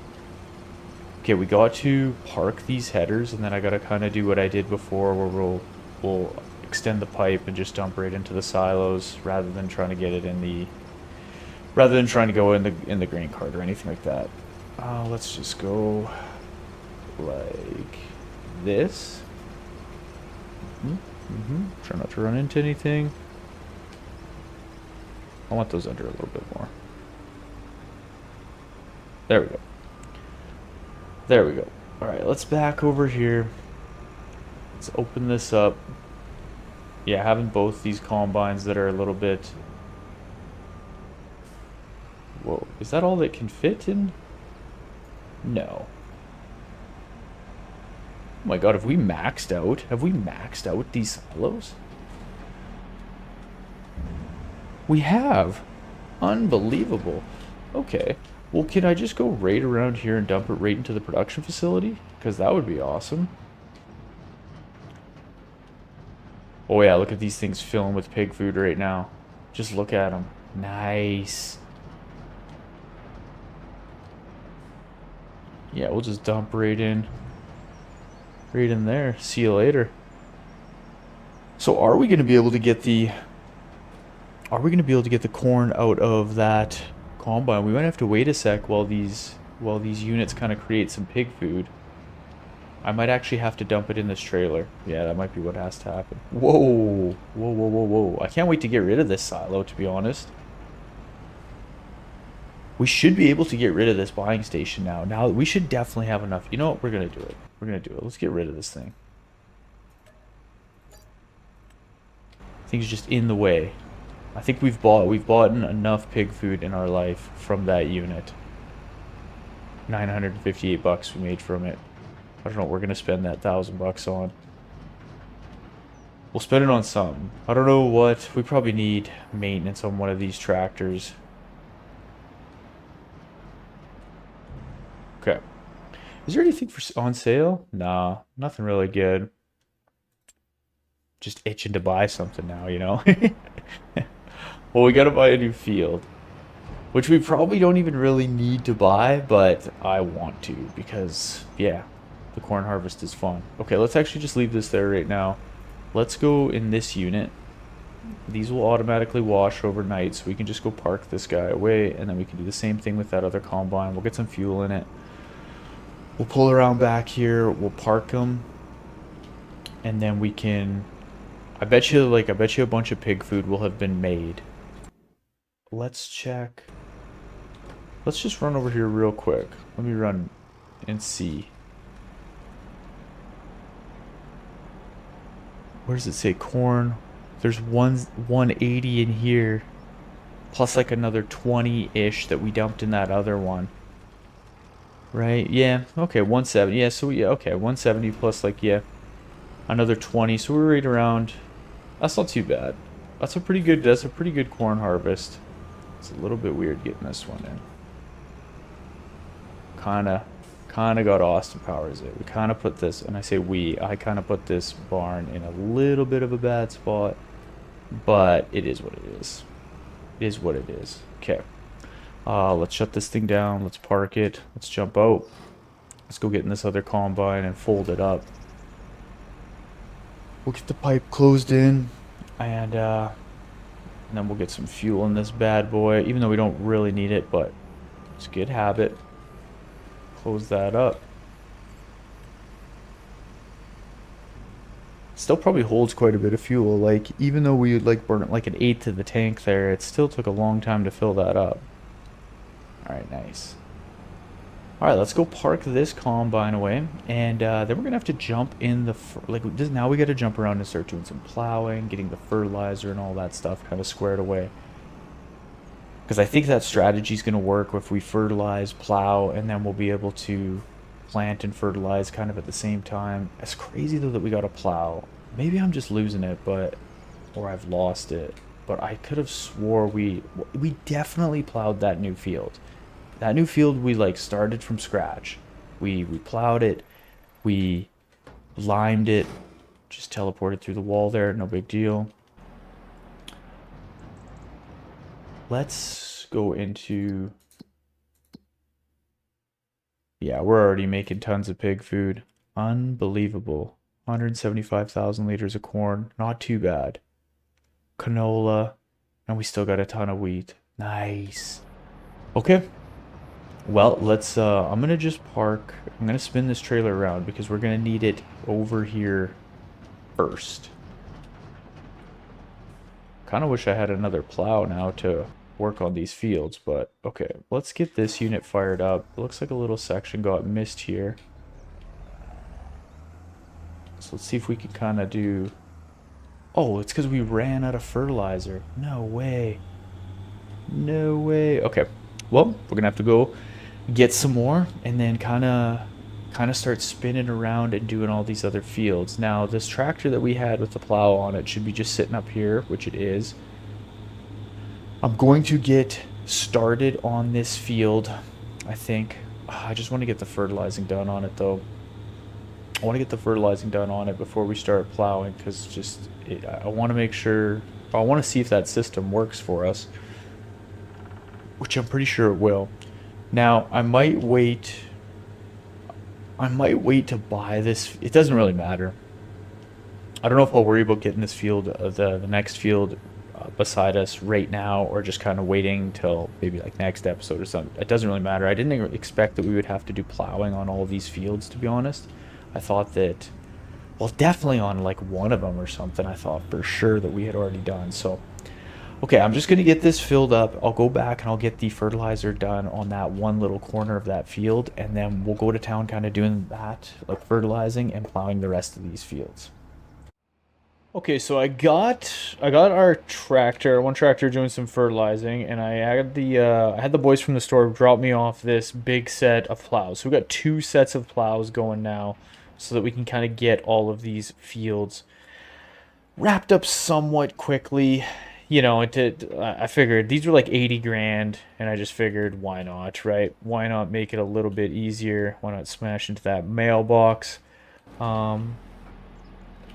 Okay, we got to park these headers, and then I gotta kind of do what I did before, where we'll extend the pipe and just dump right into the silos, rather than trying to get it rather than trying to go in the grain cart or anything like that. Let's just go like this. Try not to run into anything. I want those under a little bit more. There we go. There we go. Alright, let's back over here. Let's open this up. Yeah, having both these combines that are a little bit... Whoa, is that all that can fit in? No. Oh my god, have we maxed out? Have we maxed out these silos? We have. Unbelievable. Okay. Well, can I just go right around here and dump it right into the production facility? Because that would be awesome. Oh yeah, look at these things filling with pig food right now. Just look at them. Nice. Yeah, we'll just dump right in. Right in there. See you later. So are we going to be able to get the... Are we going to be able to get the corn out of that combine? We might have to wait a sec while these units kind of create some pig food. I might actually have to dump it in this trailer. Yeah, that might be what has to happen. Whoa. Whoa, whoa, whoa, whoa. I can't wait to get rid of this silo, to be honest. We should be able to get rid of this buying station now. Now, we should definitely have enough. You know what? We're going to do it. We're going to do it. Let's get rid of this thing. Thing's just in the way. I think we've bought enough pig food in our life from that unit. 958 bucks we made from it. I don't know what we're gonna spend that $1,000 on. We'll spend it on something. I don't know what. We probably need maintenance on one of these tractors. Okay. Is there anything on sale? Nah, nothing really good. Just itching to buy something now, you know? Well, we gotta buy a new field. Which we probably don't even really need to buy, but I want to because, yeah, the corn harvest is fun. Okay, let's actually just leave this there right now. Let's go in this unit. These will automatically wash overnight, so we can just go park this guy away, and then we can do the same thing with that other combine. We'll get some fuel in it. We'll pull around back here. We'll park them, and then we can... I bet you a bunch of pig food will have been made. Let's check. Let's just run over here real quick. Let me run and see. Where does it say corn? There's 180 in here, plus like another 20-ish that we dumped in that other one. Right? Yeah. Okay, 170. Yeah, so yeah, okay, 170 plus like, yeah, another 20. So we're right around. That's not too bad. That's a pretty good corn harvest. It's a little bit weird getting this one in. Kinda got Austin Powers it. We kinda put this, and I say I kinda put this barn in a little bit of a bad spot. But it is what it is. It is what it is. Okay. Let's shut this thing down. Let's park it. Let's jump out. Let's go get in this other combine and fold it up. We'll get the pipe closed in, and then we'll get some fuel in this bad boy, even though we don't really need it, but it's a good habit. Close that up. Still probably holds quite a bit of fuel. Like, even though we like burnt like an eighth of the tank there, it still took a long time to fill that up. All right, nice. All right, let's go park this combine away, and then we're gonna have to jump in the now we got to jump around and start doing some plowing, getting the fertilizer and all that stuff kind of squared away. Because I think that strategy is gonna work if we fertilize, plow, and then we'll be able to plant and fertilize kind of at the same time. It's crazy though that we got to plow. Maybe I'm just losing it, or I've lost it. But I could have swore we definitely plowed that new field. That new field we like started from scratch. We plowed it, we limed it, just teleported through the wall there, no big deal. Let's go into, yeah, we're already making tons of pig food. Unbelievable. 175,000 liters of corn, not too bad. Canola, and we still got a ton of wheat. Nice. Okay, well, I'm gonna just park. I'm gonna spin this trailer around because we're gonna need it over here first. Kind of wish I had another plow now to work on these fields, but okay. Let's get this unit fired up. It looks like a little section got missed here. So let's see if we can kind of do... Oh, it's because we ran out of fertilizer. No way. No way. Okay, well, we're gonna have to go get some more and then kind of start spinning around and doing all these other fields. Now this tractor that we had with the plow on it should be just sitting up here, which it is. I'm going to get started on this field, I think. I just want to get the fertilizing done on it though. I want to get the fertilizing done on it before we start plowing because I want to make sure, I want to see if that system works for us, which I'm pretty sure it will. Now, I might wait to buy this. It doesn't really matter. I don't know if I'll worry about getting this field, the next field beside us right now, or just kind of waiting till maybe like next episode or something. It doesn't really matter. I didn't expect that we would have to do plowing on all these fields, to be honest. I thought that, well, definitely on like one of them or something, I thought for sure that we had already done. So, okay, I'm just going to get this filled up. I'll go back and I'll get the fertilizer done on that one little corner of that field, and then we'll go to town kind of doing that, like fertilizing and plowing the rest of these fields. Okay, so I got our tractor, one tractor doing some fertilizing, and I had the boys from the store drop me off this big set of plows. So we got two sets of plows going now, so that we can kind of get all of these fields wrapped up somewhat quickly. You know, I figured these were like 80 grand, and I just figured why not, right? Why not make it a little bit easier? Why not smash into that mailbox? Um,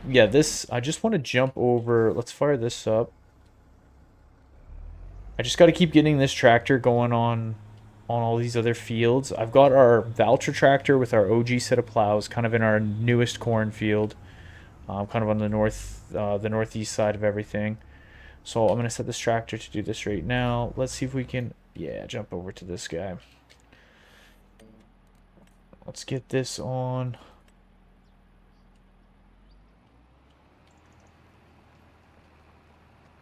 yeah, I just want to jump over. Let's fire this up. I just got to keep getting this tractor going on all these other fields. I've got our Valtra tractor with our OG set of plows kind of in our newest cornfield, kind of on the northeast side of everything. So I'm going to set this tractor to do this right now. Let's see if we can, yeah, jump over to this guy. Let's get this on.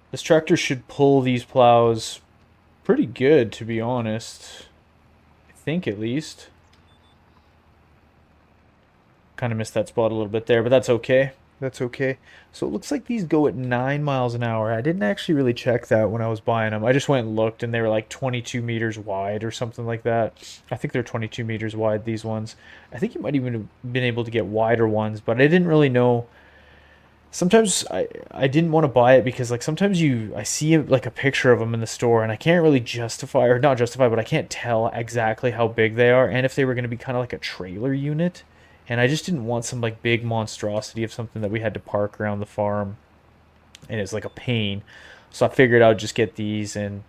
This tractor should pull these plows pretty good, to be honest. I think, at least. Kind of missed that spot a little bit there, but that's okay. That's okay. So it looks like these go at 9 miles an hour. I didn't actually really check that when I was buying them. I just went and looked, and they were like 22 meters wide or something like that. I think they're 22 meters wide, these ones. I think you might even have been able to get wider ones, but I didn't really know. Sometimes I didn't want to buy it because like sometimes I see like a picture of them in the store and I can't really justify, or not justify, but I can't tell exactly how big they are and if they were going to be kind of like a trailer unit. And I just didn't want some like big monstrosity of something that we had to park around the farm, and it's like a pain. So I figured I would just get these, and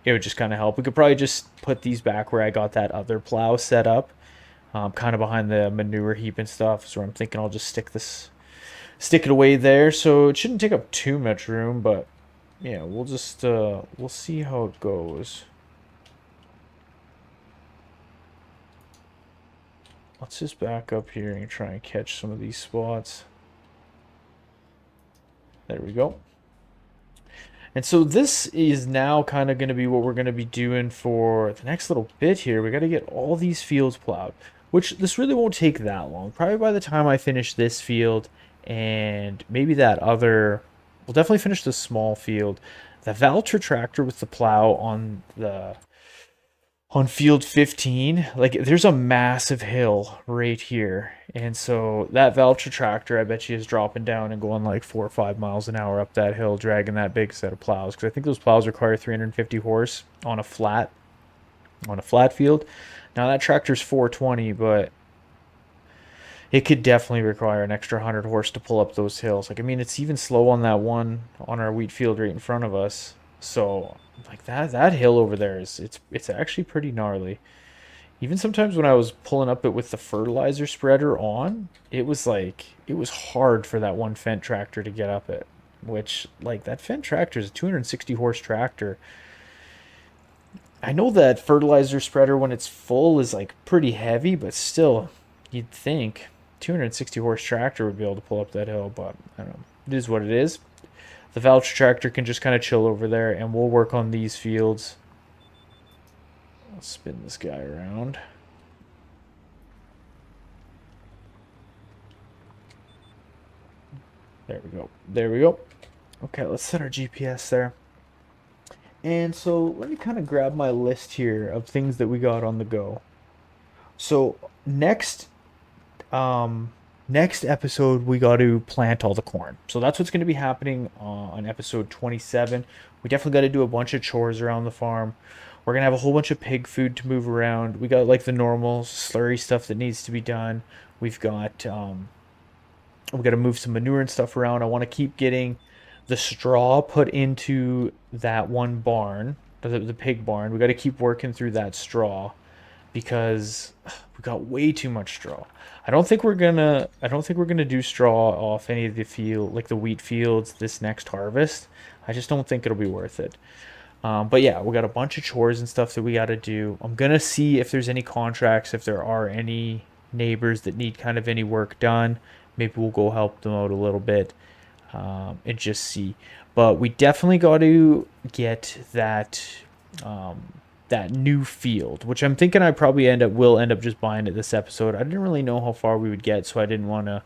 it would just kind of help. We could probably just put these back where I got that other plow set up, kind of behind the manure heap and stuff. So I'm thinking I'll just stick it away there, so it shouldn't take up too much room. But yeah, we'll see how it goes. Let's just back up here and try and catch some of these spots. There we go. And so this is now kind of going to be what we're going to be doing for the next little bit here. We got to get all these fields plowed, which this really won't take that long. Probably by the time I finish this field and maybe that other, we'll definitely finish the small field. The Valtra tractor with the plow on field 15, like there's a massive hill right here. And so that Valtra tractor, I bet you is dropping down and going like 4 or 5 miles an hour up that hill, dragging that big set of plows. Because I think those plows require 350 horse on a flat field. Now that tractor's 420, but it could definitely require an extra 100 horse to pull up those hills. Like, I mean, it's even slow on that one on our wheat field right in front of us. So, like that hill over there it's actually pretty gnarly. Even sometimes when I was pulling up it with the fertilizer spreader on, it was hard for that one Fendt tractor to get up it. Which, like, that Fendt tractor is a 260 horse tractor. I know that fertilizer spreader when it's full is like pretty heavy, but still, you'd think 260 horse tractor would be able to pull up that hill, but I don't know. It is what it is. The Valtra tractor can just kind of chill over there, and we'll work on these fields. I'll spin this guy around. There we go. There we go. Okay, let's set our GPS there. And so let me kind of grab my list here of things that we got on the go. So next episode we got to plant all the corn. So that's what's going to be happening on episode 27. We definitely got to do a bunch of chores around the farm. We're going to have a whole bunch of pig food to move around. We got like the normal slurry stuff that needs to be done. We got to move some manure and stuff around. I want to keep getting the straw put into that one barn, the pig barn. We got to keep working through that straw because we got way too much straw. I don't think we're gonna do straw off any of the field, like the wheat fields this next harvest. I just don't think it'll be worth it. But yeah, we got a bunch of chores and stuff that we got to do. I'm gonna see if there's any contracts, if there are any neighbors that need kind of any work done. Maybe we'll go help them out a little bit, and just see. But we definitely got to get that new field, which I'm thinking I probably will end up just buying it this episode. I didn't really know how far we would get, so I didn't want to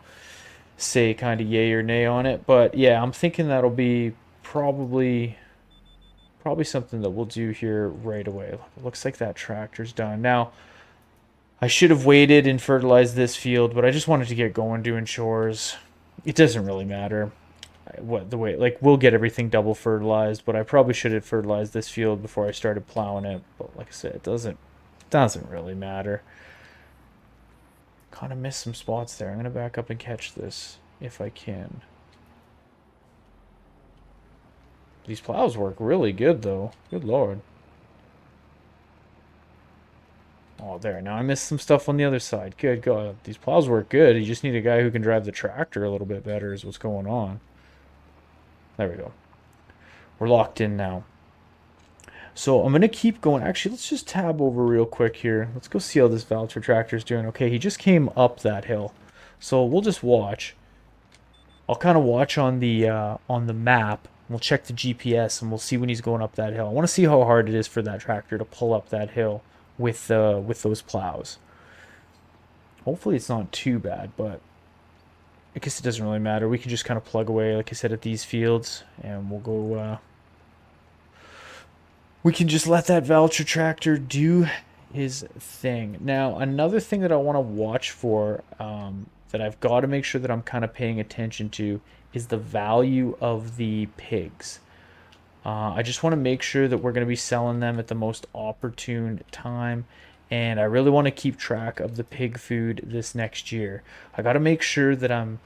say kind of yay or nay on it. But yeah, I'm thinking that'll be probably something that we'll do here right away. It looks like that tractor's done. Now, I should have waited and fertilized this field, but I just wanted to get going doing chores. It doesn't really matter what the way, like, we'll get everything double fertilized, but I probably should have fertilized this field before I started plowing it. But like I said, it doesn't really matter. Kind of missed some spots there. I'm gonna back up and catch this if I can. These plows work really good though. Good lord. Oh, there. Now I missed some stuff on the other side. Good God. These plows work good. You just need a guy who can drive the tractor a little bit better is what's going on. There we go. We're locked in now. So I'm going to keep going. Actually, let's just tab over real quick here. Let's go see how this Valtra tractor is doing. Okay, he just came up that hill. So we'll just watch. I'll kind of watch on the map. We'll check the GPS and we'll see when he's going up that hill. I want to see how hard it is for that tractor to pull up that hill with those plows. Hopefully it's not too bad, but I guess it doesn't really matter. We can just kind of plug away, like I said, at these fields, and we'll go. We can just let that Valtra tractor do his thing. Now, another thing that I want to watch for, that I've got to make sure that I'm kind of paying attention to, is the value of the pigs. I just want to make sure that we're going to be selling them at the most opportune time. And I really want to keep track of the pig food this next year. I got to make sure that I'm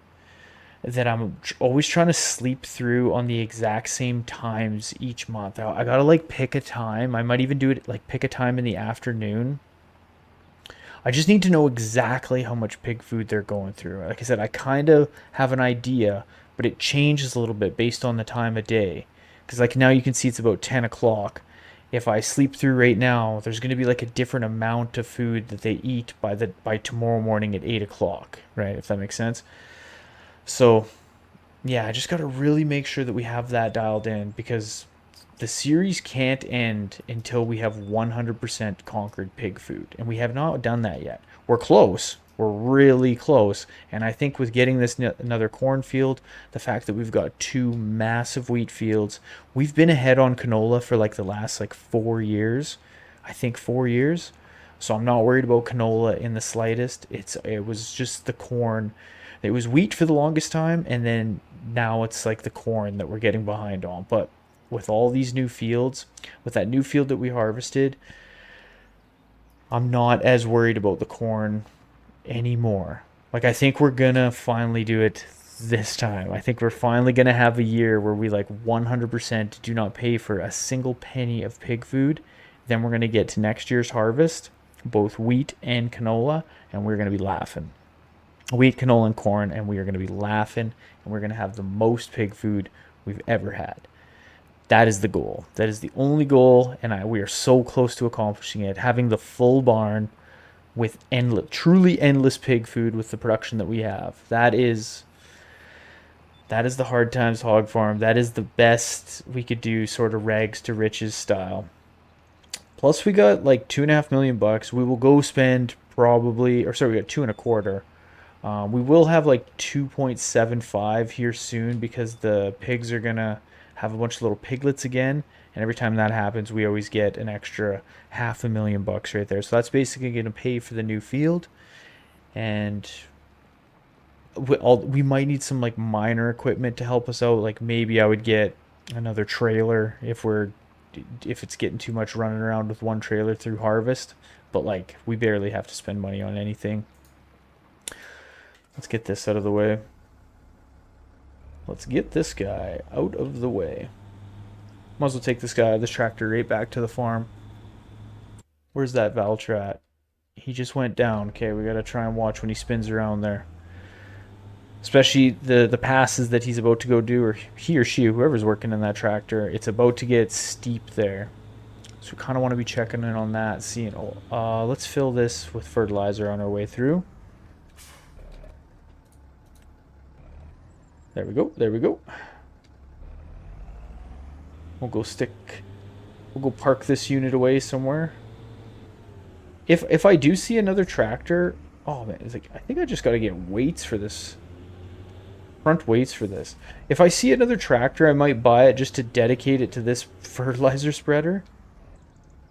always trying to sleep through on the exact same times each month. I got to like pick a time. I might even do it like pick a time in the afternoon. I just need to know exactly how much pig food they're going through. Like I said, I kind of have an idea, but it changes a little bit based on the time of day. Because like now you can see it's about 10 o'clock. If I sleep through right now, there's going to be like a different amount of food that they eat by tomorrow morning at 8 o'clock, right? If that makes sense. So yeah, I just got to really make sure that we have that dialed in because the series can't end until we have 100% conquered pig food. And we have not done that yet. We're close. We're really close. And I think with getting this another cornfield, the fact that we've got two massive wheat fields, we've been ahead on canola for like the last like 4 years. I think 4 years. So I'm not worried about canola in the slightest. It was just the corn. It was wheat for the longest time, and then now it's like the corn that we're getting behind on. But with all these new fields, with that new field that we harvested, I'm not as worried about the corn anymore. Like I think we're gonna finally do it this time. I think we're finally gonna have a year where we like 100% do not pay for a single penny of pig food. Then we're gonna get to next year's harvest, both wheat and canola, and we're gonna be laughing. Wheat, canola, and corn, and we are gonna be laughing, and we're gonna have the most pig food we've ever had. That is the goal. That is the only goal, and we are so close to accomplishing it. Having the full barn with endless, truly endless pig food with the production that we have. That is the Hard Times Hog Farm. That is the best we could do, sort of rags to riches style. Plus, we got like 2.5 million bucks. We will go spend probably, or sorry, we got two and a quarter. We will have like 2.75 here soon because the pigs are gonna have a bunch of little piglets again, and every time that happens, we always get an extra 500,000 bucks right there. So that's basically gonna pay for the new field, and we might need some like minor equipment to help us out. Like maybe I would get another trailer if it's getting too much running around with one trailer through harvest. But like we barely have to spend money on anything. Let's get this out of the way. Let's get this guy out of the way. Might as well take this tractor right back to the farm. Where's that Valtra at? He just went down. Okay, we gotta try and watch when he spins around there. Especially the passes that he's about to go do, or he or she, whoever's working in that tractor, it's about to get steep there. So we kind of want to be checking in on that, seeing, let's fill this with fertilizer on our way through. There we go. There we go. We'll go park this unit away somewhere. If I do see another tractor, oh man, it's like I think I just got to get weights for this. Front weights for this. If I see another tractor, I might buy it just to dedicate it to this fertilizer spreader.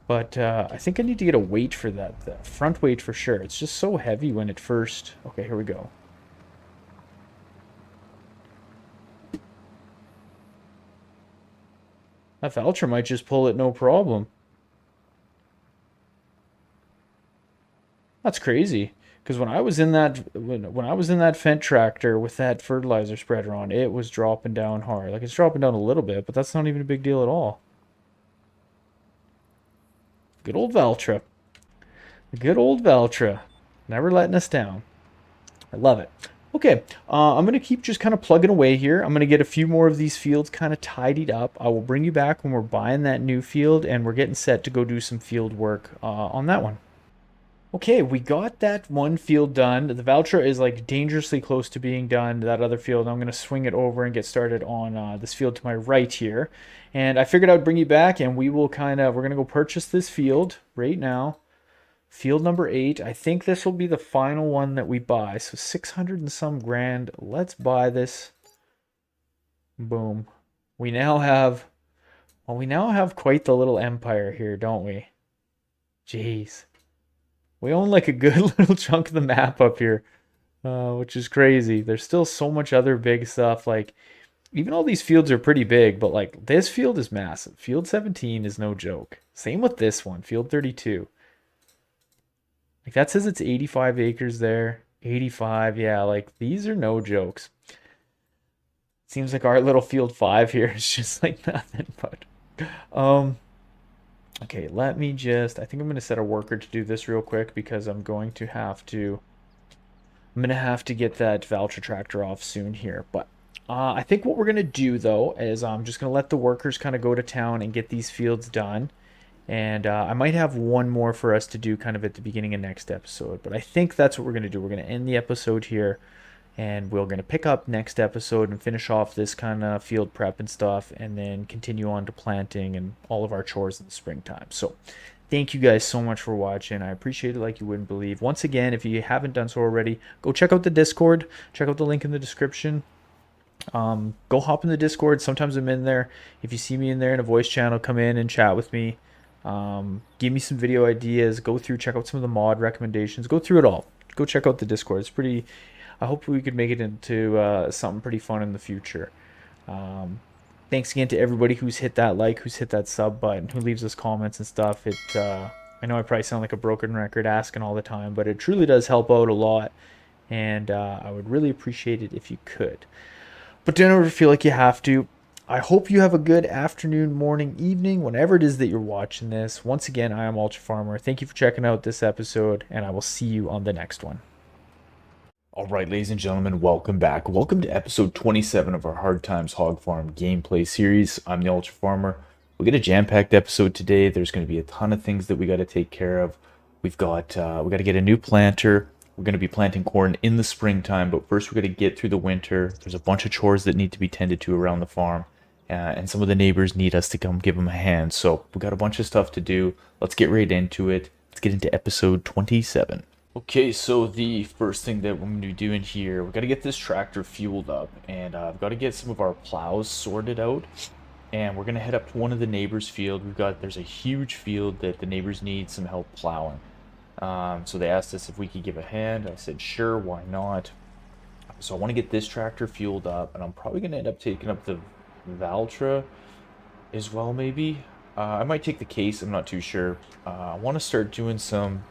But I think I need to get a weight for that front weight for sure. It's just so heavy when it first. Okay, here we go. That Valtra might just pull it no problem. That's crazy. Because when I was in that Fendt tractor with that fertilizer spreader on, it was dropping down hard. Like it's dropping down a little bit, but that's not even a big deal at all. Good old Valtra. Good old Valtra. Never letting us down. I love it. Okay, I'm going to keep just kind of plugging away here. I'm going to get a few more of these fields kind of tidied up. I will bring you back when we're buying that new field and we're getting set to go do some field work on that one. Okay, we got that one field done. The Valtra is like dangerously close to being done. That other field, I'm going to swing it over and get started on this field to my right here. And I figured I would bring you back and we're going to go purchase this field right now. Field number 8. I think this will be the final one that we buy. So 600 and some grand. Let's buy this. Boom. We now have quite the little empire here, don't we? Jeez. We own like a good little chunk of the map up here, which is crazy. There's still so much other big stuff. Like, even all these fields are pretty big, but like this field is massive. Field 17 is no joke. Same with this one, Field 32. Like that says it's 85 acres there. 85, yeah, like these are no jokes. Seems like our little Field 5 here is just like nothing but. Okay, I think I'm going to set a worker to do this real quick because I'm going to have to get that Valtra tractor off soon here. But I think what we're going to do though is I'm just going to let the workers kind of go to town and get these fields done. And I might have one more for us to do kind of at the beginning of next episode. But I think that's what we're going to do. We're going to end the episode here. And we're going to pick up next episode and finish off this kind of field prep and stuff, and then continue on to planting and all of our chores in the springtime. So thank you guys so much for watching. I appreciate it like you wouldn't believe. Once again, if you haven't done so already, go check out the Discord. Check out the link in the description. Go hop in the Discord. Sometimes I'm in there. If you see me in there in a voice channel, come in and chat with me. Give me some video ideas. Go through, check out some of the mod recommendations. Go through it all. Go check out the Discord. It's pretty. I hope we could make it into something pretty fun in the future. Thanks again to everybody who's hit that like, who's hit that sub button, who leaves us comments and stuff. I know I probably sound like a broken record asking all the time, but it truly does help out a lot, and I would really appreciate it if you could. But don't ever feel like you have to. I hope you have a good afternoon, morning, evening, whenever it is that you're watching this. Once again, I am Ultra Farmer. Thank you for checking out this episode, and I will see you on the next one. All right, ladies and gentlemen, welcome back. Welcome to episode 27 of our Hard Times Hog Farm gameplay series. I'm the Ultra Farmer. We got a jam-packed episode today. There's going to be a ton of things that we got to take care of. We got to get a new planter. We're going to be planting corn in the springtime, but first we're going to get through the winter. There's a bunch of chores that need to be tended to around the farm, and some of the neighbors need us to come give them a hand. So we got a bunch of stuff to do. Let's get right into it. Let's get into episode 27. Okay, so the first thing that we're going to be doing here, we've got to get this tractor fueled up, and I've got to get some of our plows sorted out, and we're going to head up to one of the neighbors' field. There's a huge field that the neighbors need some help plowing. So they asked us if we could give a hand. I said, sure, why not? So I want to get this tractor fueled up, and I'm probably going to end up taking up the Valtra as well, maybe. I might take the case, I'm not too sure. I want to start doing some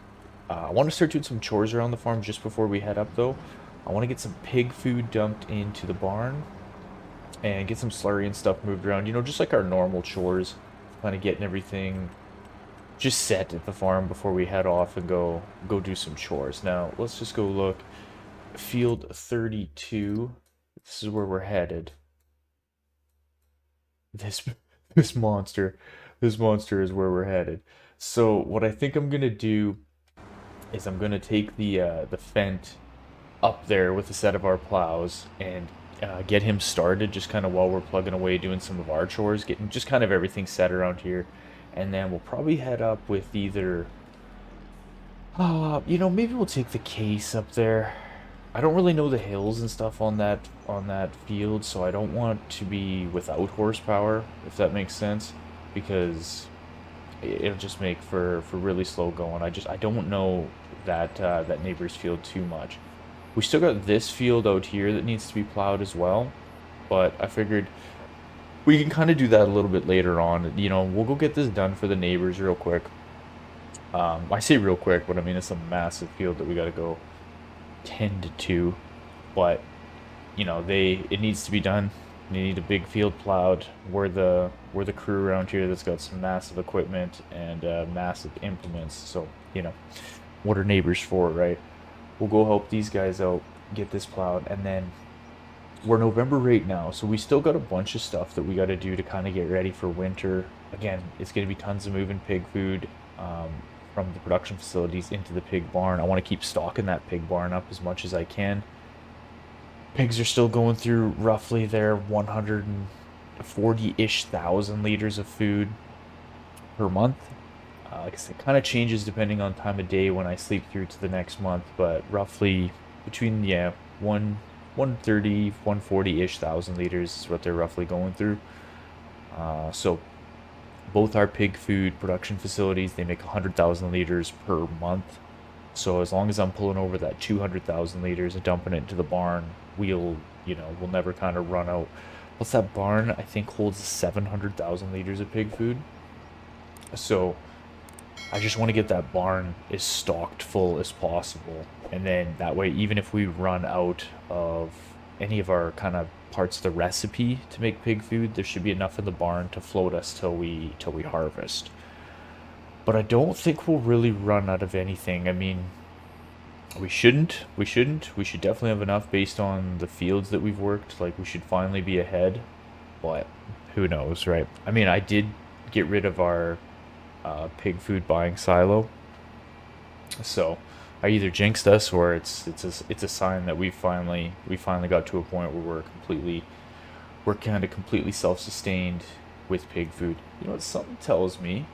chores around the farm just before we head up, though. I want to get some pig food dumped into the barn and get some slurry and stuff moved around. You know, just like our normal chores, kind of getting everything just set at the farm before we head off and go do some chores. Now, let's just go look. Field 32. This is where we're headed. This monster is where we're headed. So what I think I'm gonna do is I'm gonna take the Fent up there with a set of our plows and get him started just kind of while we're plugging away doing some of our chores, getting just kind of everything set around here, and then we'll probably head up with either maybe we'll take the case up there. I don't really know the hills and stuff on that field, so I don't want to be without horsepower, if that makes sense, because it'll just make for really slow going. I don't know that neighbor's field too much. We still got this field out here that needs to be plowed as well, but I figured we can kind of do that a little bit later on. You know, we'll go get this done for the neighbors real quick. I say real quick, but I mean it's a massive field that we got to go tend to, but you know, it needs to be done. They need a big field plowed. We're the crew around here that's got some massive equipment and massive implements. So you know, what are neighbors for, right? We'll go help these guys out, get this plowed, and then we're November right now, so we still got a bunch of stuff that we got to do to kind of get ready for winter. Again, it's going to be tons of moving pig food from the production facilities into the pig barn. I want to keep stocking that pig barn up as much as I can. Pigs are still going through roughly their 140-ish thousand liters of food per month. Like I said, it kind of changes depending on time of day when I sleep through to the next month, but roughly between 130, 140-ish thousand liters is what they're roughly going through. So both our pig food production facilities, they make 100,000 liters per month. So as long as I'm pulling over that 200,000 liters and dumping it into the barn, we'll never kind of run out. Plus that barn, I think, holds 700,000 liters of pig food. So I just want to get that barn as stocked full as possible. And then that way, even if we run out of any of our kind of parts of the recipe to make pig food, there should be enough in the barn to float us till we harvest. But I don't think we'll really run out of anything. I mean, we shouldn't. We should definitely have enough based on the fields that we've worked. Like, we should finally be ahead. But who knows, right? I mean, I did get rid of our pig food buying silo. So I either jinxed us or it's a sign that we finally got to a point where we're kind of completely self-sustained with pig food. You know what? Something tells me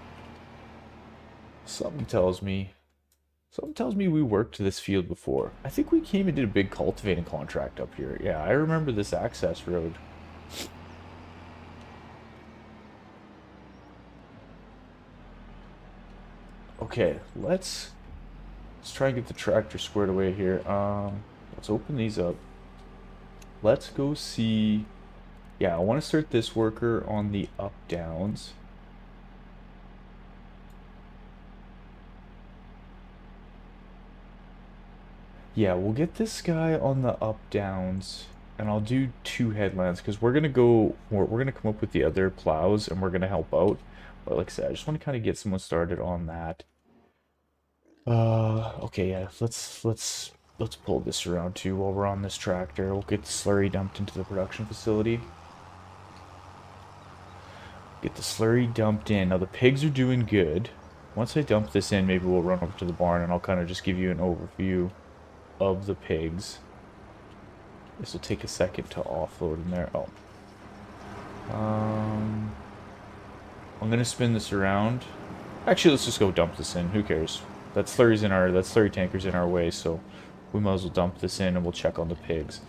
Something tells me we worked this field before. I think we came and did a big cultivating contract up here. Yeah, I remember this access road. Okay, let's try and get the tractor squared away here. Let's open these up. Let's go see. Yeah, I want to start this worker on the up downs. Yeah, we'll get this guy on the up downs, and I'll do 2 headlands because we're gonna come up with the other plows and we're gonna help out. But like I said, I just want to kind of get someone started on that. Okay, yeah, let's pull this around too while we're on this tractor. We'll get the slurry dumped into the production facility. Get the slurry dumped in. Now the pigs are doing good. Once I dump this in, maybe we'll run over to the barn and I'll kind of just give you an overview of the pigs. This will take a second to offload in there. Oh. I'm gonna spin this around. Actually, let's just go dump this in. Who cares? That slurry tanker's in our way, so we might as well dump this in and we'll check on the pigs.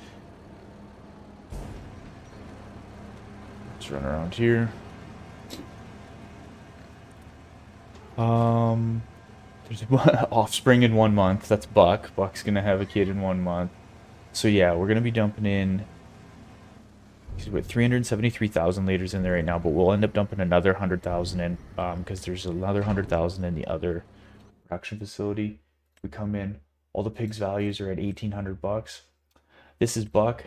Let's run around here. There's offspring in 1 month. That's Buck. Buck's gonna have a kid in 1 month. So yeah, we're gonna be dumping in. He's got 373,000 liters in there right now, but we'll end up dumping another 100,000 in because there's another 100,000 in the other production facility. We come in, all the pigs' values are at 1,800 bucks. This is Buck.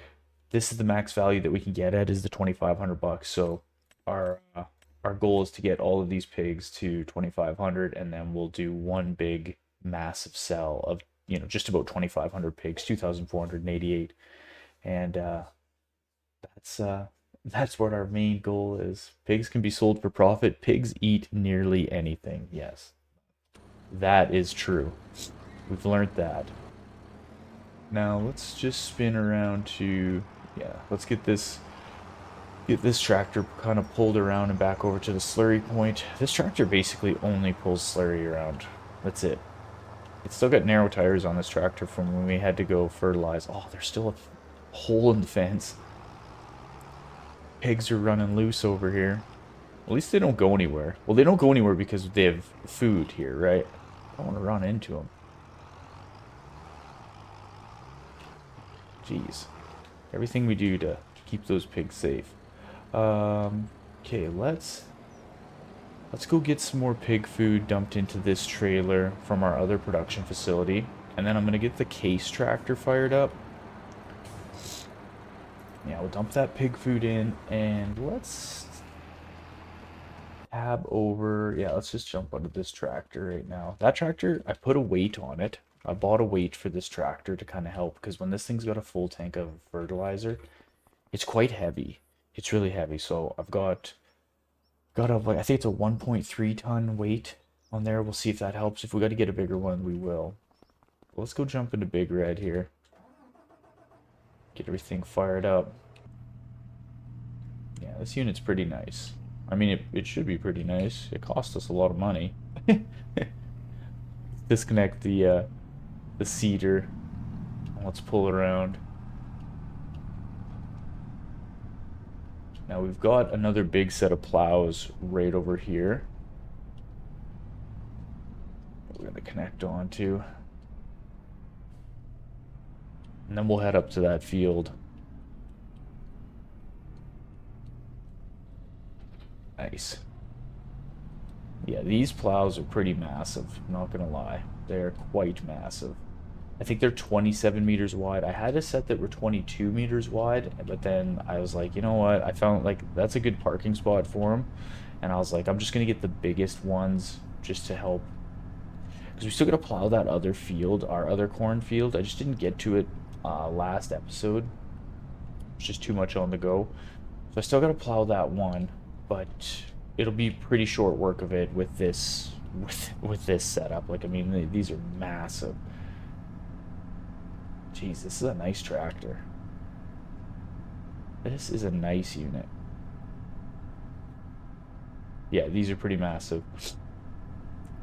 This is the max value that we can get at is the 2,500 bucks. So our goal is to get all of these pigs to 2,500, and then we'll do one big massive sell of just about 2,500 pigs, 2,488, and that's what our main goal is. Pigs can be sold for profit. Pigs eat nearly anything. Yes, that is true. We've learned that. Now let's just spin around to let's get this tractor kind of pulled around and back over to the slurry point. This tractor basically only pulls slurry around. That's it. It's still got narrow tires on this tractor from when we had to go fertilize. Oh, there's still a hole in the fence. Pigs are running loose over here. At least they don't go anywhere. Well, they don't go anywhere because they have food here, right? I don't want to run into them. Jeez. Everything we do to keep those pigs safe. Okay, let's go get some more pig food dumped into this trailer from our other production facility. And then I'm going to get the case tractor fired up. Yeah, we'll dump that pig food in, and let's tab over. Yeah, let's just jump onto this tractor right now. That tractor, I put a weight on it. I bought a weight for this tractor to kind of help, because when this thing's got a full tank of fertilizer, it's quite heavy. It's really heavy, so I've got I think it's a 1.3 ton weight on there. We'll see if that helps. If we got to get a bigger one, we will. Let's go jump into Big Red here. Get everything fired up. Yeah, this unit's pretty nice. I mean, it should be pretty nice. It cost us a lot of money. Disconnect the seeder. Let's pull around. Now we've got another big set of plows right over here. We're gonna connect onto. And then we'll head up to that field. Nice. Yeah, these plows are pretty massive, not gonna lie. They're quite massive. I think they're 27 meters wide. I had a set that were 22 meters wide, but then I was like, you know what? I found like that's a good parking spot for them. And I was like, I'm just gonna get the biggest ones just to help. Because we still gotta plow that other field, our other corn field. I just didn't get to it last episode. It's just too much on the go. So I still gotta plow that one, but it'll be pretty short work of it with this with this setup. Like, I mean, these are massive. Jeez, this is a nice tractor. This is a nice unit. Yeah, these are pretty massive.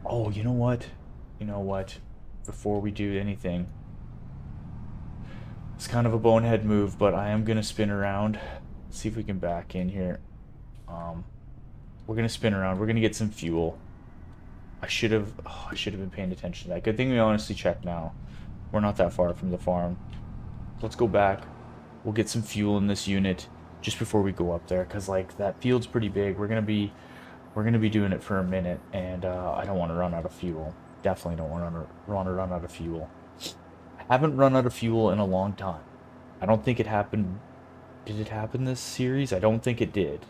Oh, you know what? You know what? Before we do anything, it's kind of a bonehead move, but I am gonna spin around. See if we can back in here. Um, we're gonna spin around. We're gonna get some fuel. I should have been paying attention to that. Good thing we honestly checked now. We're not that far from the farm. Let's go back. We'll get some fuel in this unit just before we go up there, cause like that field's pretty big. We're gonna be doing it for a minute, and I don't want to run out of fuel. Definitely don't want to run out of fuel. I haven't run out of fuel in a long time. I don't think it happened. Did it happen this series? I don't think it did.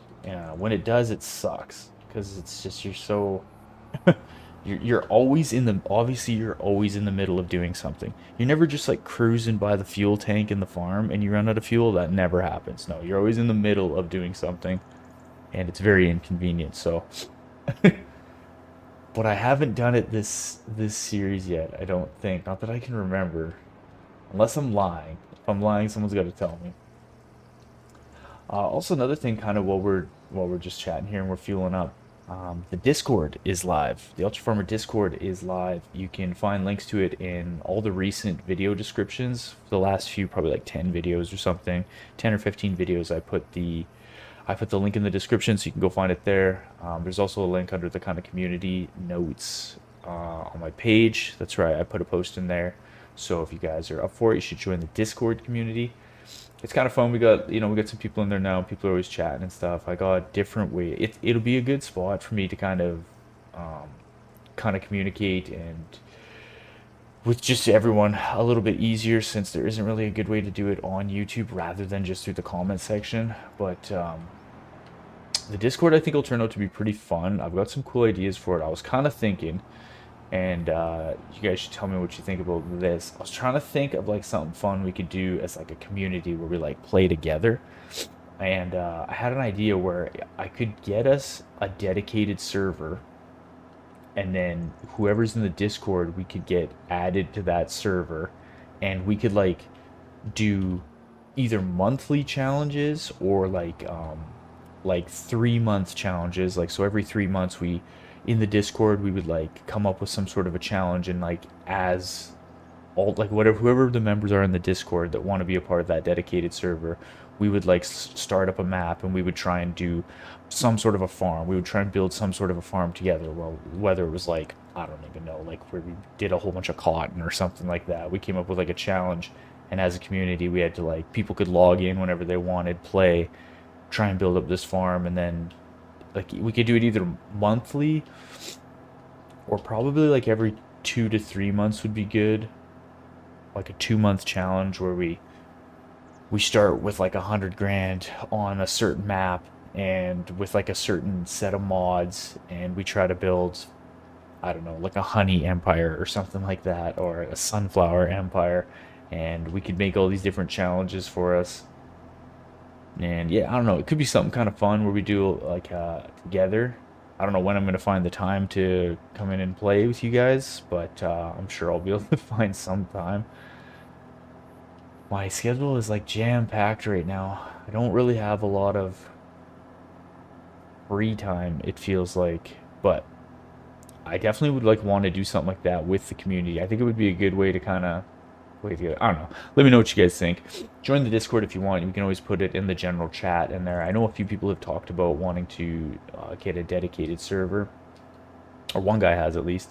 When it does, it sucks because it's just you're so you're always in the obviously you're always in the middle of doing something. You're never just like cruising by the fuel tank in the farm and you run out of fuel. That never happens. No, you're always in the middle of doing something, and it's very inconvenient. So, but I haven't done it this series yet. I don't think. Not that I can remember, unless I'm lying. If I'm lying, someone's got to tell me. Also, another thing, kind of while we're just chatting here and we're fueling up, the Discord is live. The Ultra Farmer Discord is live. You can find links to it in all the recent video descriptions. For the last few, probably like 10 videos or something, 10 or 15 videos. I put the link in the description, so you can go find it there. There's also a link under the kind of community notes on my page. That's right, I put a post in there. So if you guys are up for it, you should join the Discord community. It's kind of fun. We got some people in there now. People are always chatting and stuff. I got different way. It'll be a good spot for me to kind of communicate and with just everyone a little bit easier, since there isn't really a good way to do it on YouTube rather than just through the comment section. But the Discord, I think, will turn out to be pretty fun. I've got some cool ideas for it. I was kind of thinking, and you guys should tell me what you think about this. I was trying to think of like something fun we could do as like a community where we like play together. And I had an idea where I could get us a dedicated server, and then whoever's in the Discord, we could get added to that server, and we could do either monthly challenges or like 3 month challenges. Like, so every 3 months we in the Discord we would like come up with some sort of a challenge, and like as all like whatever whoever the members are in the Discord that want to be a part of that dedicated server, we would like start up a map and we would try and do some sort of a farm. We would try and build some sort of a farm together. Well, whether it was like, I don't even know, like where we did a whole bunch of cotton or something like that. We came up with like a challenge, and as a community we had to like, people could log in whenever they wanted, play, try and build up this farm, and then like we could do it either monthly or probably like every 2 to 3 months would be good. Like a 2 month challenge where we start with like 100 grand on a certain map and with like a certain set of mods, and we try to build, I don't know, like a honey empire or something like that, or a sunflower empire, and we could make all these different challenges for us. And yeah, I don't know, it could be something kind of fun where we do like together. I don't know when I'm going to find the time to come in and play with you guys, but I'm sure I'll be able to find some time. My schedule is like jam-packed right now. I don't really have a lot of free time, it feels like, but I definitely would like want to do something like that with the community. I think it would be a good way to kind of play together. I don't know. Let me know what you guys think. Join the Discord if you want. You can always put it in the general chat in there. I know a few people have talked about wanting to get a dedicated server, or one guy has at least,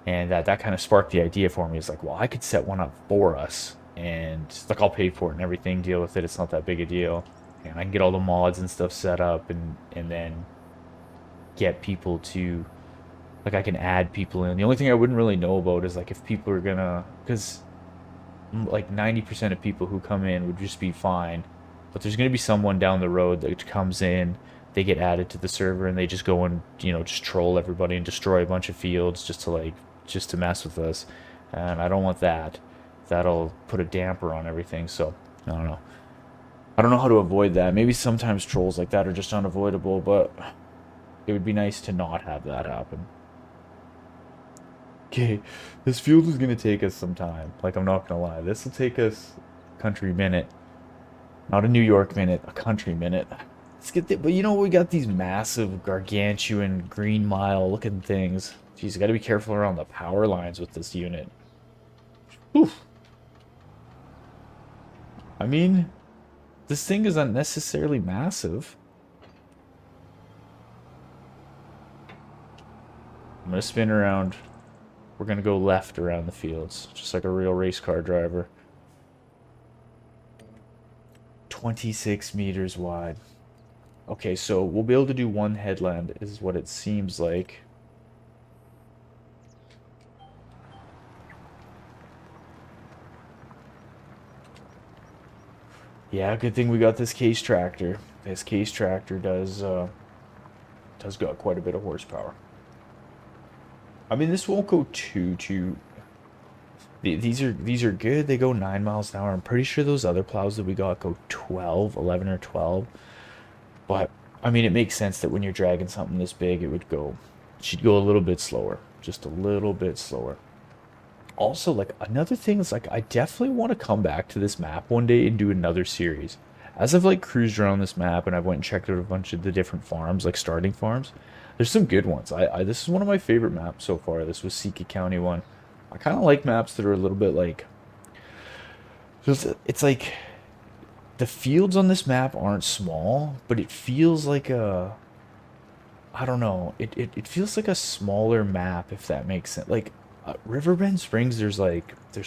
and that kind of sparked the idea for me. It's like, well, I could set one up for us, and like I'll pay for it and everything, deal with it. It's not that big a deal, and I can get all the mods and stuff set up, and then get people to, like, I can add people in. The only thing I wouldn't really know about is like if people are gonna, because like 90% of people who come in would just be fine, but there's gonna be someone down the road that comes in, they get added to the server, and they just go and just troll everybody and destroy a bunch of fields just to mess with us, and I don't want that. That'll put a damper on everything. So I don't know. I don't know how to avoid that. Maybe sometimes trolls like that are just unavoidable, but it would be nice to not have that happen. Okay, this field is gonna take us some time. Like, I'm not gonna lie. This will take us a country minute. Not a New York minute, a country minute. Let's get the, but you know, we got these massive, gargantuan, green mile looking things. Jeez, you gotta be careful around the power lines with this unit. Oof. I mean, this thing is unnecessarily massive. I'm gonna spin around. We're gonna go left around the fields, just like a real race car driver. 26 meters wide. Okay, so we'll be able to do one headland, is what it seems like. Yeah, good thing we got this case tractor. This case tractor does got quite a bit of horsepower. I mean, this won't go too. These are good. They go 9 miles an hour. I'm pretty sure those other plows that we got go 12, 11 or 12. But I mean, it makes sense that when you're dragging something this big, she'd go a little bit slower, just a little bit slower. Also, like another thing is like I definitely want to come back to this map one day and do another series. As I've like cruised around this map and I went and checked out a bunch of the different farms, like starting farms, there's some good ones. This is one of my favorite maps so far. This was Sika County one. I kind of like maps that are a little bit like it's like the fields on this map aren't small, but it feels like a I don't know. It feels like a smaller map, if that makes sense. Like Riverbend Springs, there's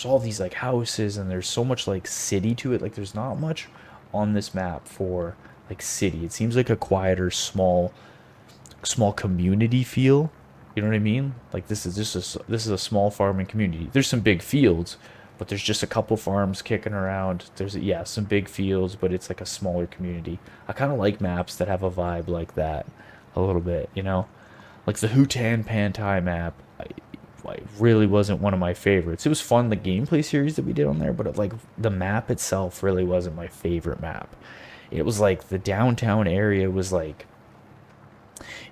all these like houses and there's so much like city to it. Like there's not much on this map for like city. It seems like a quieter, small community feel. You know what I mean? Like this is a small farming community. There's some big fields, but there's just a couple farms kicking around. There's yeah, some big fields, but it's like a smaller community. I kind of like maps that have a vibe like that a little bit, you know? Like the Hutan Pantai map, like really wasn't one of my favorites. It was fun the gameplay series that we did on there, but like the map itself really wasn't my favorite map. It was like the downtown area was like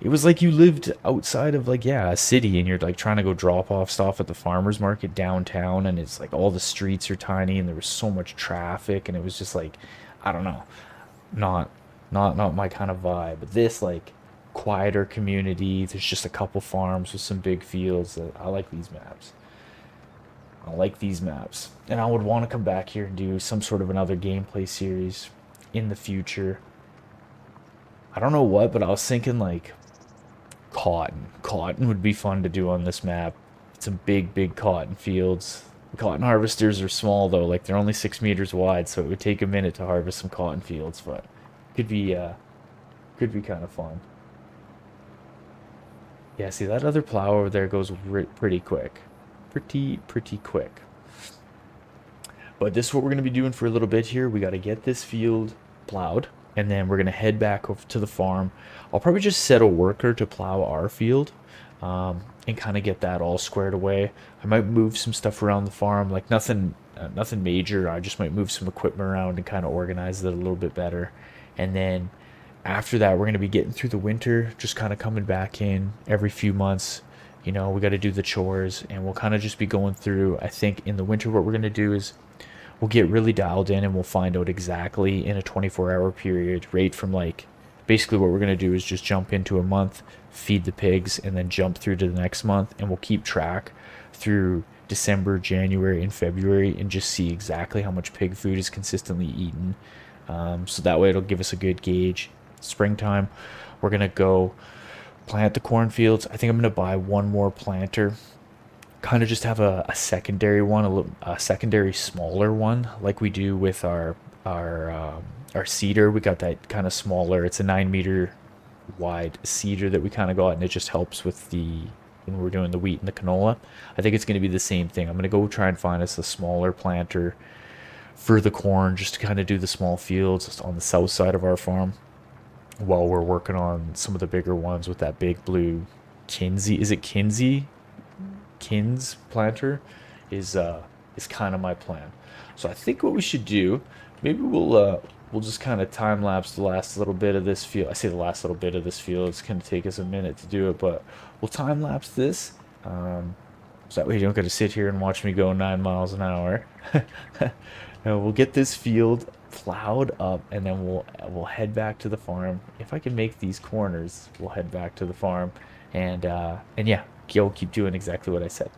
it was like you lived outside of like yeah, a city and you're like trying to go drop off stuff at the farmers market downtown and it's like all the streets are tiny and there was so much traffic and it was just like I don't know, not not my kind of vibe. But this like quieter community, there's just a couple farms with some big fields. I like these maps. I like these maps. And I would want to come back here and do some sort of another gameplay series in the future. I don't know what, but I was thinking like cotton. Cotton would be fun to do on this map. Some big cotton fields. The cotton harvesters are small though, like they're only 6 meters wide, so it would take a minute to harvest some cotton fields, but could be could be kind of fun. Yeah, see that other plow over there goes pretty quick. Pretty quick. But this is what we're going to be doing for a little bit here. We got to get this field plowed, and then we're going to head back over to the farm. I'll probably just set a worker to plow our field and kind of get that all squared away. I might move some stuff around the farm, like nothing major. I just might move some equipment around and kind of organize it a little bit better. And then after that, we're going to be getting through the winter, just kind of coming back in every few months. You know, we got to do the chores, and we'll kind of just be going through. I think in the winter, what we're going to do is we'll get really dialed in and we'll find out exactly in a 24-hour period, right from like basically what we're going to do is just jump into a month, feed the pigs, and then jump through to the next month, and we'll keep track through December, January, and February and just see exactly how much pig food is consistently eaten. So that way it'll give us a good gauge. Springtime, we're going to go plant the cornfields. I think I'm going to buy one more planter, kind of just have a secondary one, a secondary smaller one like we do with our cedar. We got that kind of smaller, it's a 9 meter wide cedar that we kind of got, and it just helps with the when we're doing the wheat and the canola. I think it's going to be the same thing. I'm going to go try and find us a smaller planter for the corn, just to kind of do the small fields on the south side of our farm while we're working on some of the bigger ones with that big blue Kinsey. Is it Kinsey? Kins planter is kind of my plan. So I think what we should do, maybe we'll just kind of time lapse the last little bit of this field. I say the last little bit of this field. It's gonna take us a minute to do it, but we'll time lapse this. So that way you don't got to sit here and watch me go 9 miles an hour. Now we'll get this field plowed up, and then we'll head back to the farm. If I can make these corners, we'll head back to the farm, and yeah, you'll keep doing exactly what I said.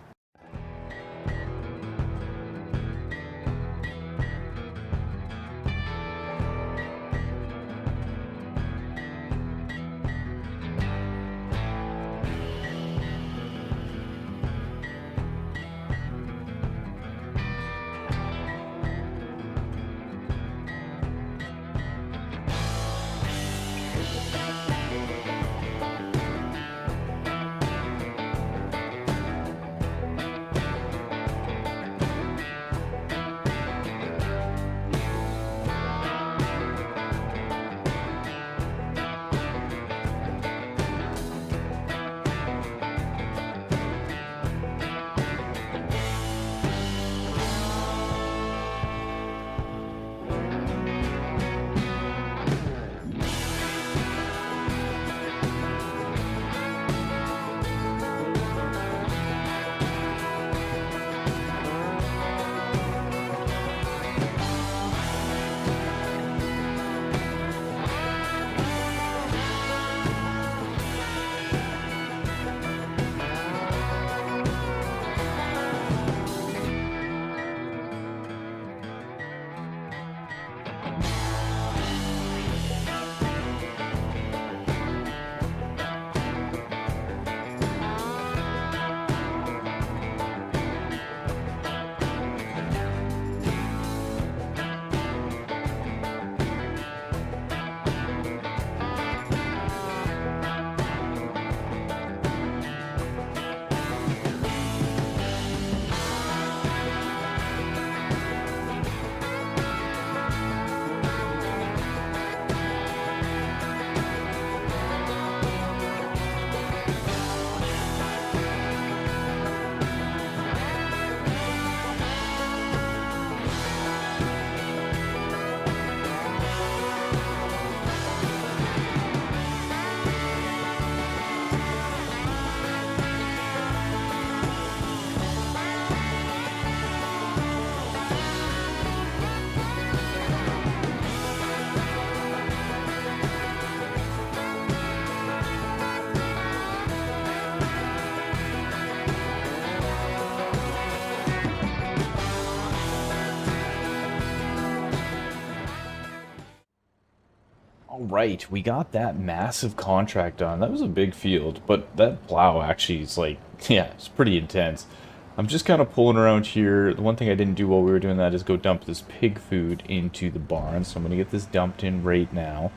All right, we got that massive contract done. That was a big field, but that plow actually is like, yeah, it's pretty intense. I'm just kind of pulling around here. The one thing I didn't do while we were doing that is go dump this pig food into the barn. So I'm going to get this dumped in right now.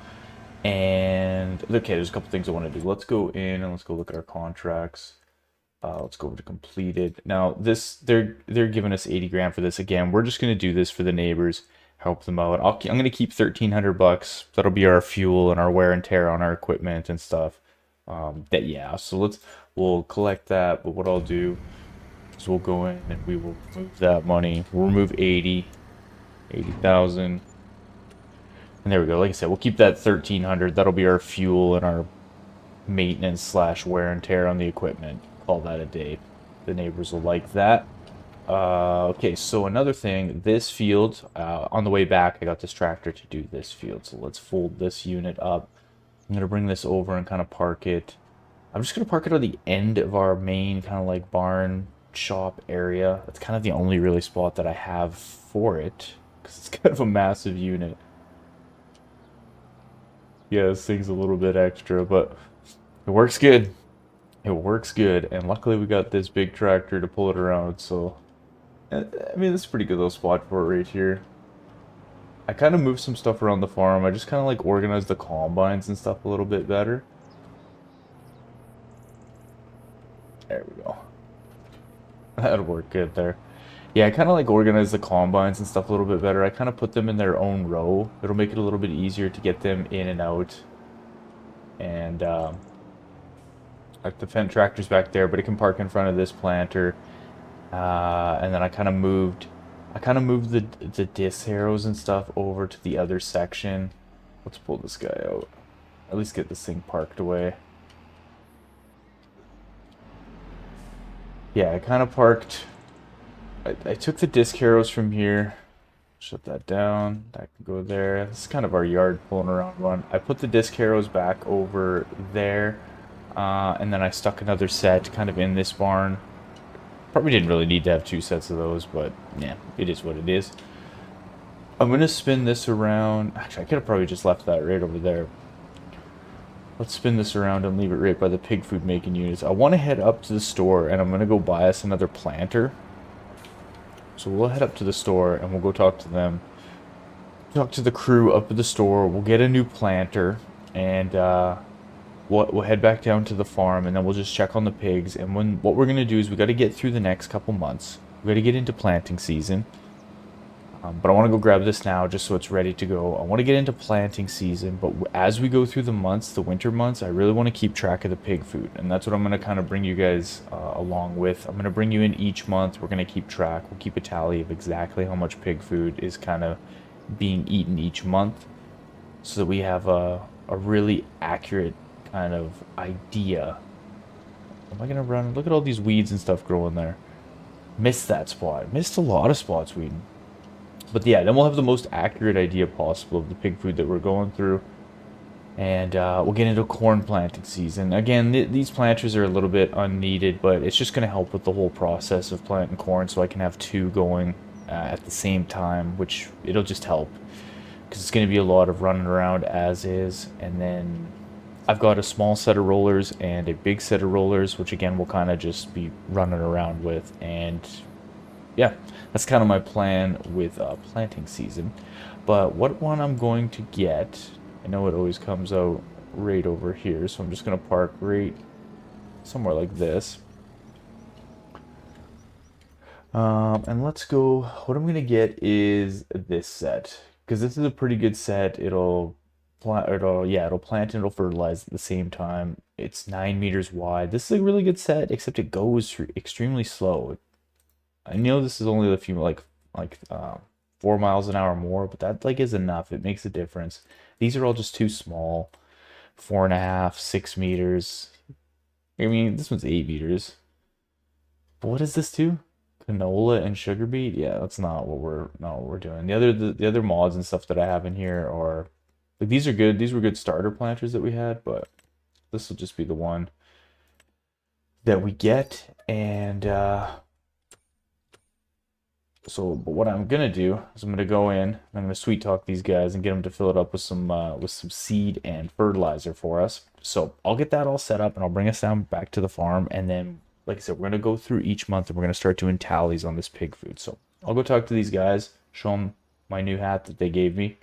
And, okay, there's a couple things I want to do. Let's go in and let's go look at our contracts. Let's go over to completed. Now, they're giving us 80 grand for this. Again, we're just going to do this for the neighbors, help them out. I'm going to keep 1,300 bucks. That'll be our fuel and our wear and tear on our equipment and stuff. So we'll collect that. But what I'll do is we'll go in and we will remove that money. We'll remove 80,000. And there we go. Like I said, we'll keep that 1,300. That'll be our fuel and our maintenance slash wear and tear on the equipment. Call that a day. The neighbors will like that. Okay, so another thing, this field, on the way back, I got this tractor to do this field. So let's fold this unit up. I'm going to bring this over and kind of park it. I'm just going to park it on the end of our main kind of like barn shop area. That's kind of the only really spot that I have for it, because it's kind of a massive unit. Yeah, this thing's a little bit extra, but it works good. It works good, and luckily we got this big tractor to pull it around, so I mean, this is a pretty good little spot for it right here. I kind of moved some stuff around the farm. I just kind of like organized the combines and stuff a little bit better. There we go. That'll work good there. Yeah, I kind of like organized the combines and stuff a little bit better. I kind of put them in their own row. It'll make it a little bit easier to get them in and out. And like the Fendt tractor's back there, but it can park in front of this planter. And then I kind of moved the disc harrows and stuff over to the other section. Let's pull this guy out. At least get this thing parked away. yeah, I kind of parked. I took the disc harrows from here. Shut that down. That can go there. This is kind of our yard pulling around one. I put the disc harrows back over there. And then I stuck another set kind of in this barn. Probably didn't really need to have two sets of those, but yeah, it is what it is. I'm going to spin this around. Actually, I could have probably just left that right over there. Let's spin this around and leave it right by the pig food making units. I want to head up to the store and I'm going to go buy us another planter. So we'll head up to the store and we'll go talk to them. Talk to the crew up at the store. We'll get a new planter and we'll head back down to the farm and then we'll just check on the pigs. And what we're going to do is we got to get through the next couple months. We got to get into planting season. But I want to go grab this now just so it's ready to go. I want to get into planting season, but as we go through the months, the winter months, I really want to keep track of the pig food. And that's what I'm going to kind of bring you guys along with. I'm going to bring you in each month. We're going to keep track. We'll keep a tally of exactly how much pig food is kind of being eaten each month so that we have a really accurate kind of idea. Am I going to run? Look at all these weeds and stuff growing there. Missed that spot. Missed a lot of spots weeding. But yeah, then we'll have the most accurate idea possible of the pig food that we're going through. And we'll get into corn planting season. Again, these planters are a little bit unneeded, but it's just going to help with the whole process of planting corn so I can have two going at the same time, which it'll just help. Because it's going to be a lot of running around as is. And then I've got a small set of rollers and a big set of rollers, which again, we'll kind of just be running around with. And yeah, that's kind of my plan with planting season. But what one I'm going to get, I know it always comes out right over here, so I'm just going to park right somewhere like this. And let's go, what I'm going to get is this set, because this is a pretty good set. It'll plant and it'll fertilize at the same time. It's 9 meters wide. This is a really good set, except it goes extremely slow. I know this is only a few, like 4 miles an hour more, but that like is enough. It makes a difference. These are all just too small. 4.5, 6 meters. I mean, this one's 8 meters. But what is this too? Canola and sugar beet? Yeah, that's not what we're doing. The other mods and stuff that I have in here are like these are good. These were good starter planters that we had, but this will just be the one that we get. And but what I'm gonna do is I'm gonna go in and I'm gonna sweet talk these guys and get them to fill it up with some seed and fertilizer for us. So I'll get that all set up and I'll bring us down back to the farm, and then like I said, we're gonna go through each month and we're gonna start doing tallies on this pig food. So I'll go talk to these guys, show them my new hat that they gave me.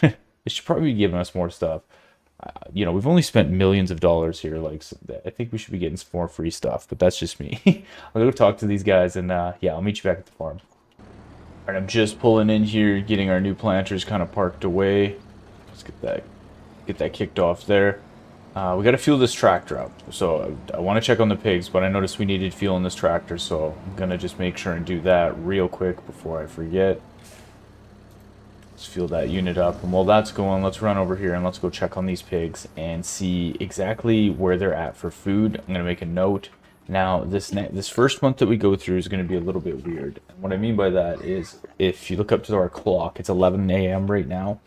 They should probably be giving us more stuff. We've only spent millions of dollars here. Like, so I think we should be getting some more free stuff, but that's just me. I'll go talk to these guys, and yeah, I'll meet you back at the farm. All right, I'm just pulling in here, getting our new planters kind of parked away. Let's get that kicked off there. We got to fuel this tractor up. So I want to check on the pigs, but I noticed we needed fuel in this tractor, so I'm gonna just make sure and do that real quick before I forget. Let's fuel that unit up, and while that's going, let's run over here and let's go check on these pigs and see exactly where they're at for food. I'm gonna make a note. Now, this first month that we go through is gonna be a little bit weird. And what I mean by that is, if you look up to our clock, it's 11 a.m. right now,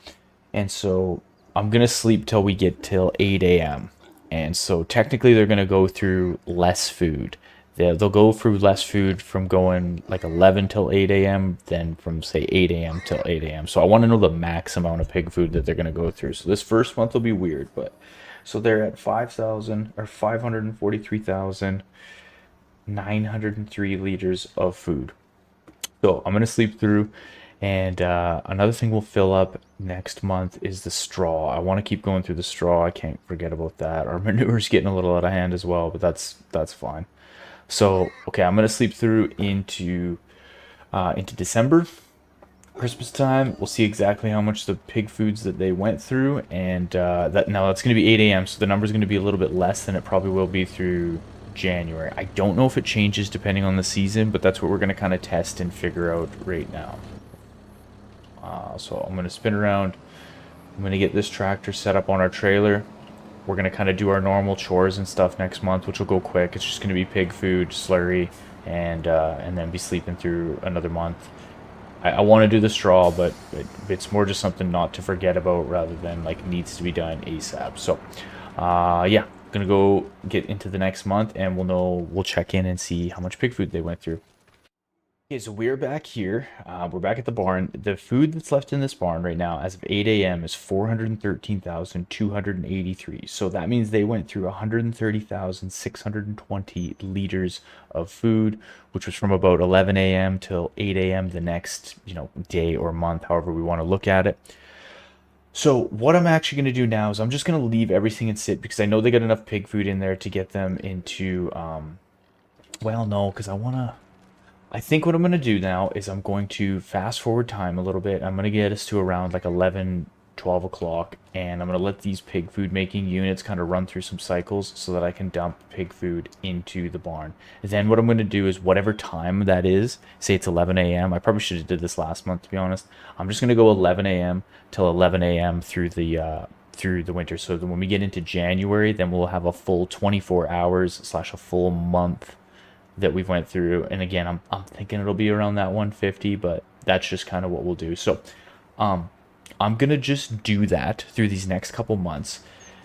and so I'm gonna sleep till we get till 8 a.m. And so technically, they're gonna go through less food. They'll go through less food from going like 11 till 8 a.m. than from say 8 a.m. till 8 a.m. So I want to know the max amount of pig food that they're going to go through. So this first month will be weird, but so they're at 543,903 liters of food. So I'm going to sleep through, and another thing we'll fill up next month is the straw. I want to keep going through the straw. I can't forget about that. Our manure's getting a little out of hand as well, but that's fine. So, okay, I'm gonna sleep through into December, Christmas time. We'll see exactly how much the pig foods that they went through, and that's gonna be 8 a.m. So the number's gonna be a little bit less than it probably will be through January. I don't know if it changes depending on the season, but that's what we're gonna kind of test and figure out right now. So I'm gonna spin around. I'm gonna get this tractor set up on our trailer. we're gonna kind of do our normal chores and stuff next month, which will go quick. It's just gonna be pig food, slurry, and then be sleeping through another month. I want to do the straw, but it's more just something not to forget about rather than like needs to be done ASAP. So, yeah, gonna go get into the next month, and we'll check in and see how much pig food they went through. Okay, so we're back here. We're back at the barn. The food that's left in this barn right now, as of 8 a.m., is 413,283. So that means they went through 130,620 liters of food, which was from about 11 a.m. till 8 a.m. the next, day or month, however we want to look at it. So what I'm actually going to do now is I'm just going to leave everything and sit because I know they got enough pig food in there to get them into, well, no, because I think what I'm going to do now is I'm going to fast forward time a little bit. I'm going to get us to around like 11, 12 o'clock, and I'm going to let these pig food making units kind of run through some cycles so that I can dump pig food into the barn. Then what I'm going to do is whatever time that is, say it's 11 a.m. I probably should have did this last month, to be honest. I'm just going to go 11 a.m. till 11 a.m. through the winter. So then when we get into January, then we'll have a full 24 hours slash a full month that we've went through. And again, I'm thinking it'll be around that 150, but that's just kind of what we'll do. So I'm gonna just do that through these next couple months,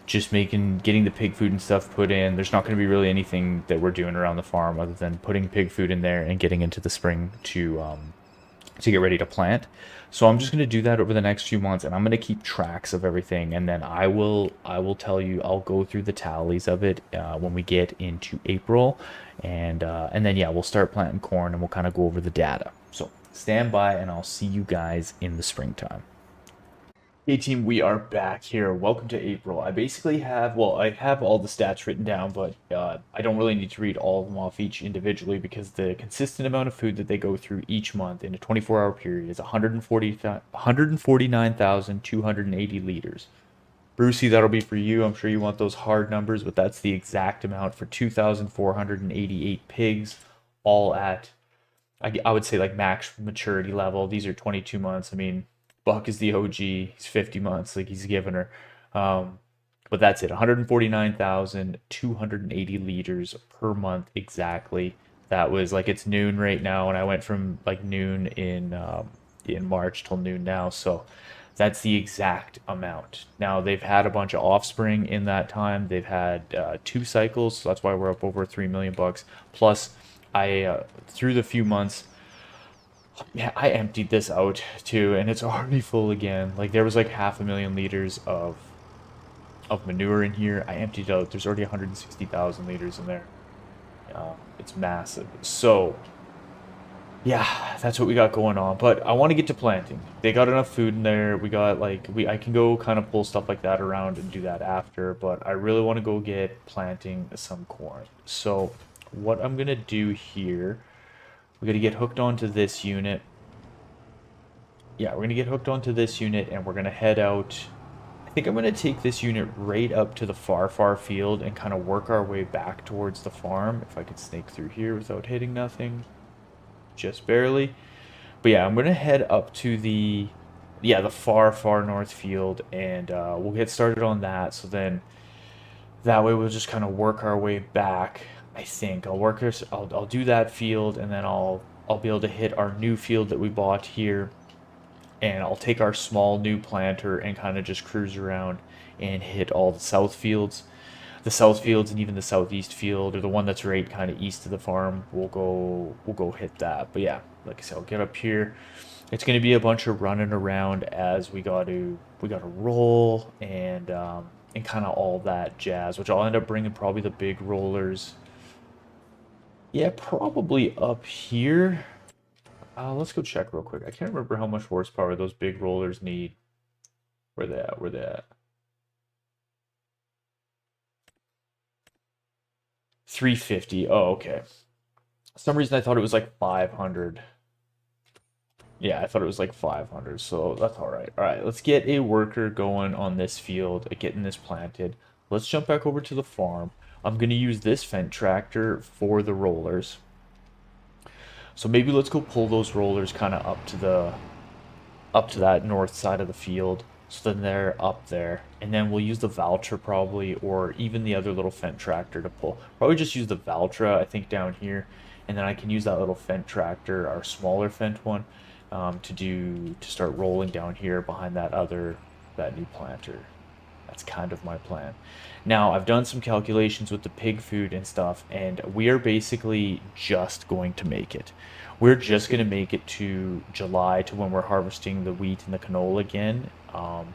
just getting the pig food and stuff put in. There's not gonna be really anything that we're doing around the farm other than putting pig food in there and getting into the spring to get ready to plant. So I'm just going to do that over the next few months, and I'm going to keep tracks of everything, and then I will tell you. I'll go through the tallies of it when we get into April, and then yeah, we'll start planting corn, and we'll kind of go over the data. So stand by, and I'll see you guys in the springtime. Hey team, we are back here. Welcome to April. I basically have, well, I have all the stats written down, but I don't really need to read all of them off each individually because the consistent amount of food that they go through each month in a 24-hour period is 149,280 liters. Brucey, that'll be for you. I'm sure you want those hard numbers, but that's the exact amount for 2,488 pigs, all at, I would say, like max maturity level. These are 22 months. I mean, Buck is the OG. He's 50 months, like he's giving her. But that's it. 149,280 liters per month exactly. That was like it's noon right now, and I went from like noon in March till noon now. So that's the exact amount. Now they've had a bunch of offspring in that time. They've had 2 cycles, so that's why we're up over $3 million bucks. Plus, I through the few months. Yeah, I emptied this out too, and it's already full again. Like there was like 500,000 liters of manure in here. I emptied out. There's already 160,000 liters in there. It's massive. So yeah, that's what we got going on. But I want to get to planting. They got enough food in there. We got like I can go kind of pull stuff like that around and do that after. But I really want to go get planting some corn. So what I'm gonna do here. We're going to get hooked onto this unit. Yeah, we're going to get hooked onto this unit, and we're going to head out. I think I'm going to take this unit right up to the far field and kind of work our way back towards the farm. If I could snake through here without hitting nothing. Just barely. But yeah, I'm going to head up to the far north field, and we'll get started on that. So then that way we'll just kind of work our way back. I think I'll do that field, and then I'll be able to hit our new field that we bought here, and I'll take our small new planter and kind of just cruise around and hit all the south fields. The south fields and even the southeast field, or the one that's right kind of east of the farm, we'll go hit that. But yeah, like I said, I'll get up here. It's gonna be a bunch of running around as we gotta roll and kind of all that jazz, which I'll end up bringing probably the big rollers. Yeah, probably up here. Let's go check real quick. I can't remember how much horsepower those big rollers need. Where they at? Where they at? 350. Oh, okay. For some reason I thought it was like 500. Yeah, I thought it was like 500, so that's all right. All right, let's get a worker going on this field, getting this planted. Let's jump back over to the farm. I'm going to use this Fendt tractor for the rollers. So maybe let's go pull those rollers kind of up to that north side of the field So then they're up there. And then we'll use the Valtra probably, or even the other little Fendt tractor to pull. Probably just use the Valtra, I think, down here. And then I can use that little Fendt tractor, our smaller Fendt one, to start rolling down here behind that new planter. That's kind of my plan. Now, I've done some calculations with the pig food and stuff, and we are basically just going to make it. We're just going to make it to July, to when we're harvesting the wheat and the canola again.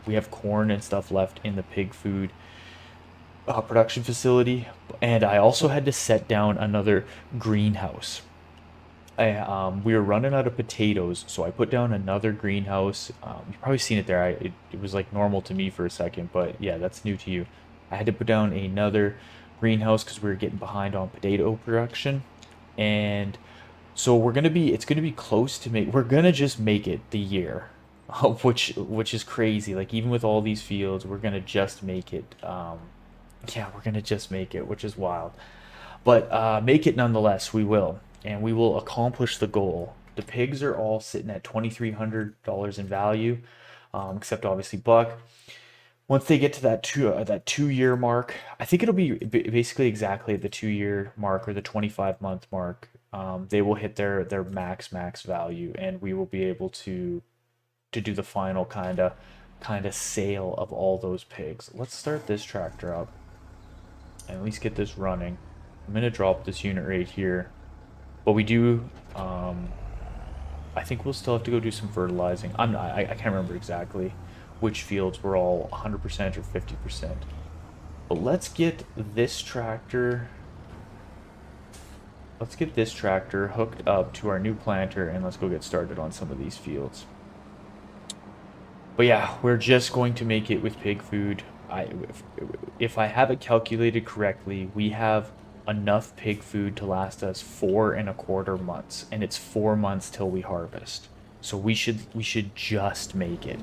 We have corn and stuff left in the pig food production facility, and I also had to set down another greenhouse. We were running out of potatoes, so I put down another greenhouse. You've probably seen it there. It was like normal to me for a second, but yeah, that's new to you. I had to put down another greenhouse because we were getting behind on potato production, and so it's gonna be close to make. We're gonna just make it the year, which is crazy. Like even with all these fields, we're gonna just make it. Yeah, we're gonna just make it, which is wild. But make it nonetheless, we will. And we will accomplish the goal. The pigs are all sitting at $2,300 in value, except obviously Buck. Once they get to that 2 year mark, I think it'll be basically exactly at the 2 year mark or the 25 month mark. They will hit their max value, and we will be able to do the final kind of sale of all those pigs. Let's start this tractor up and at least get this running. I'm gonna drop this unit right here, but we do. I think we'll still have to go do some fertilizing. I can't remember exactly which fields were all 100% or 50%. But let's get this tractor. Let's get this tractor hooked up to our new planter, and let's go get started on some of these fields. But yeah, we're just going to make it with pig food. If I have it calculated correctly, we have enough pig food to last us 4.25 months, and it's 4 months till we harvest. So we should just make it.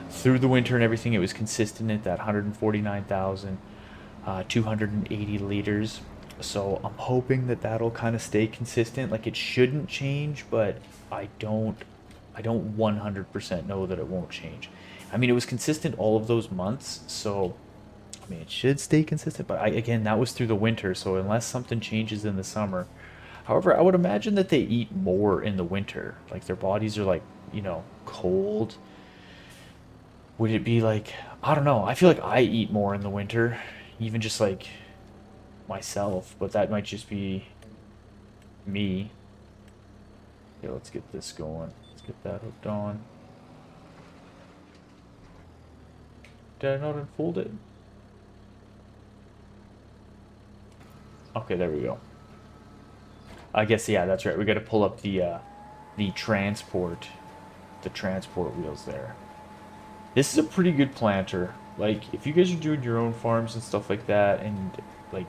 Through the winter and everything, it was consistent at that 149,280 liters. So I'm hoping that that'll kind of stay consistent. Like it shouldn't change, but I don't 100% know that it won't change. I mean, it was consistent all of those months, so I mean, it should stay consistent. But again, that was through the winter, so unless something changes in the summer. However, I would imagine that they eat more in the winter. Like their bodies are like, cold. Would it be like, I don't know. I feel like I eat more in the winter, even just like myself, but that might just be me. Okay, let's get this going. Let's get that hooked on. Did I not unfold it? Okay, there we go. I guess, yeah, that's right. We got to pull up the transport, the transport wheels there. This is a pretty good planter. Like, if you guys are doing your own farms and stuff like that, and like,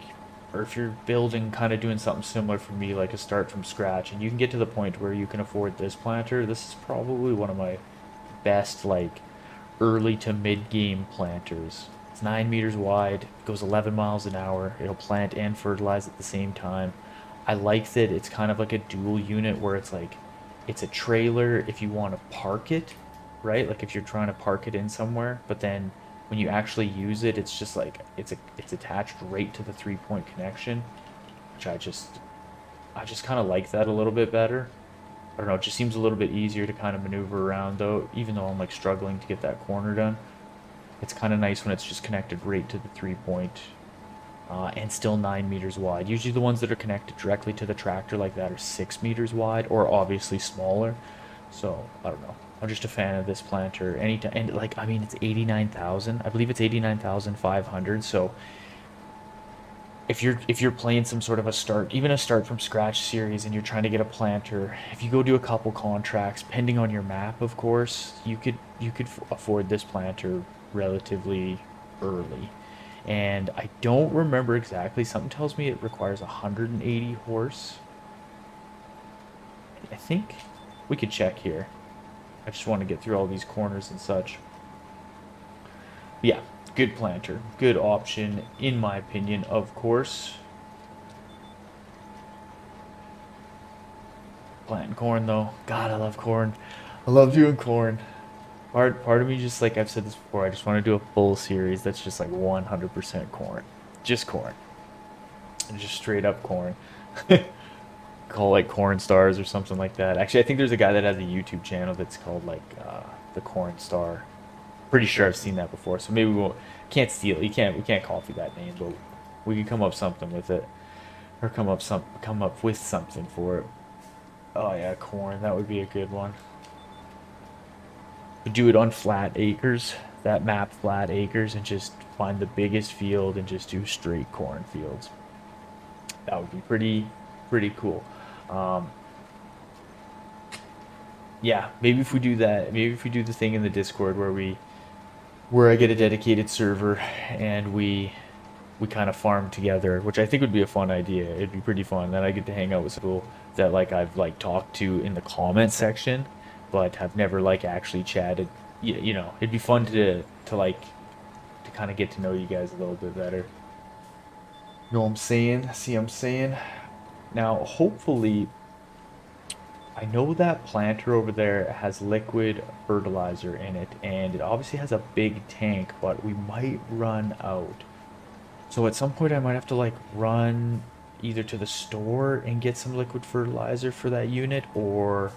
or if you're building, kind of doing something similar for me, like a start from scratch, and you can get to the point where you can afford this planter, this is probably one of my best, like, early to mid game planters. It's 9 meters wide, goes 11 miles an hour. It'll plant and fertilize at the same time. I like that it's kind of like a dual unit where it's like it's a trailer if you want to park it, right? Like if you're trying to park it in somewhere, but then when you actually use it, it's just like it's attached right to the 3-point connection, which I just kind of like that a little bit better. I don't know, it just seems a little bit easier to kind of maneuver around though, even though I'm like struggling to get that corner done. It's kind of nice when it's just connected right to the 3-point, and still 9 meters wide. Usually the ones that are connected directly to the tractor like that are 6 meters wide, or obviously smaller. So I don't know. I'm just a fan of this planter. Anytime, and like I mean, it's 89,000. I believe it's 89,500. So if you're playing some sort of a start, even a start from scratch series, and you're trying to get a planter, if you go do a couple contracts, depending on your map, of course, you could afford this planter relatively early. And I don't remember exactly. Something tells me it requires 180 horse. I think we could check here. I just want to get through all these corners and such. Yeah, good planter, good option in my opinion, of course. Planting corn though, God, I love corn. I love doing corn. part of me, just like I've said this before, I just want to do a full series that's just like 100% corn, just corn, and just straight up corn. Call like corn stars or something like that. Actually, I think there's a guy that has a YouTube channel that's called like the Corn Star. Pretty sure I've seen that before. So maybe we won't, can't steal. You can't, we can't copy that name, but we can come up something with it, or come up with something for it. Oh yeah, corn. That would be a good one. We do it on flat acres. That map flat acres and just find the biggest field and just do straight corn fields. That would be pretty cool. Um, yeah, maybe if we do that, maybe if we do the thing in the Discord where I get a dedicated server and we kind of farm together, which I think would be a fun idea. It'd be pretty fun. Then I get to hang out with people that like I've like talked to in the comment section, but have never like actually chatted. You know, it'd be fun to like to kind of get to know you guys a little bit better. You know what I'm saying? See what I'm saying? Now, hopefully, I know that planter over there has liquid fertilizer in it, and it obviously has a big tank, but we might run out. So at some point I might have to like run either to the store and get some liquid fertilizer for that unit or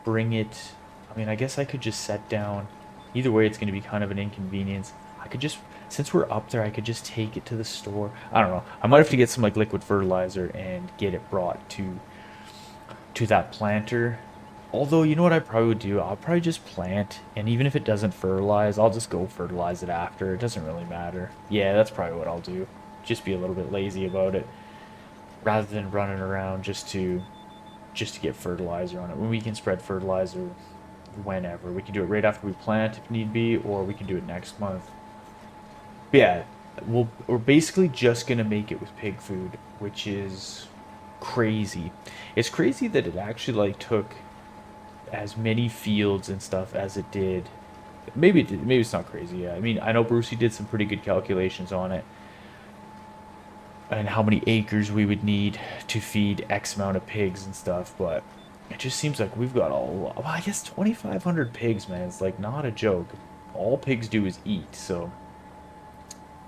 bring it. I mean, I guess I could just set down. Either way, it's going to be kind of an inconvenience. I could just, since we're up there, I could just take it to the store. I don't know. I might have to get some like liquid fertilizer and get it brought to that planter. Although, you know what I probably would do? I'll probably just plant, and even if it doesn't fertilize, I'll just go fertilize it after. It doesn't really matter. Yeah, that's probably what I'll do. Just be a little bit lazy about it, rather than running around just to get fertilizer on it. When we can spread fertilizer whenever. We can do it right after we plant if need be, or we can do it next month. But yeah, we're basically just gonna make it with pig food, which is crazy. It's crazy that it actually like took as many fields and stuff as it did. Maybe it did, maybe it's not crazy. Yeah, I mean, I know Brucey did some pretty good calculations on it and how many acres we would need to feed X amount of pigs and stuff, but it just seems like we've got a lot. Well, I guess 2,500 pigs, man. It's like not a joke. All pigs do is eat, so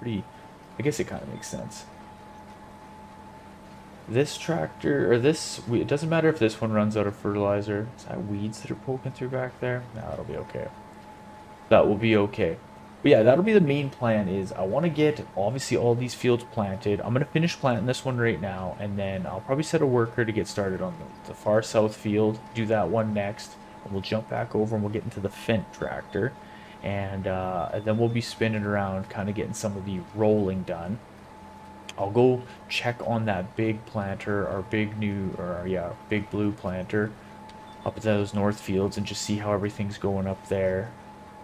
pretty. I guess it kind of makes sense. This tractor, or this, it doesn't matter if this one runs out of fertilizer. Is that weeds that are poking through back there? No, that'll be okay. That will be okay. But yeah, that'll be the main plan is I want to get, obviously, all these fields planted. I'm going to finish planting this one right now, and then I'll probably set a worker to get started on the far south field, do that one next, and we'll jump back over and we'll get into the Fendt tractor. And then we'll be spinning around, kind of getting some of the rolling done. I'll go check on that big planter, our big new, or yeah, big blue planter up at those north fields and just see how everything's going up there.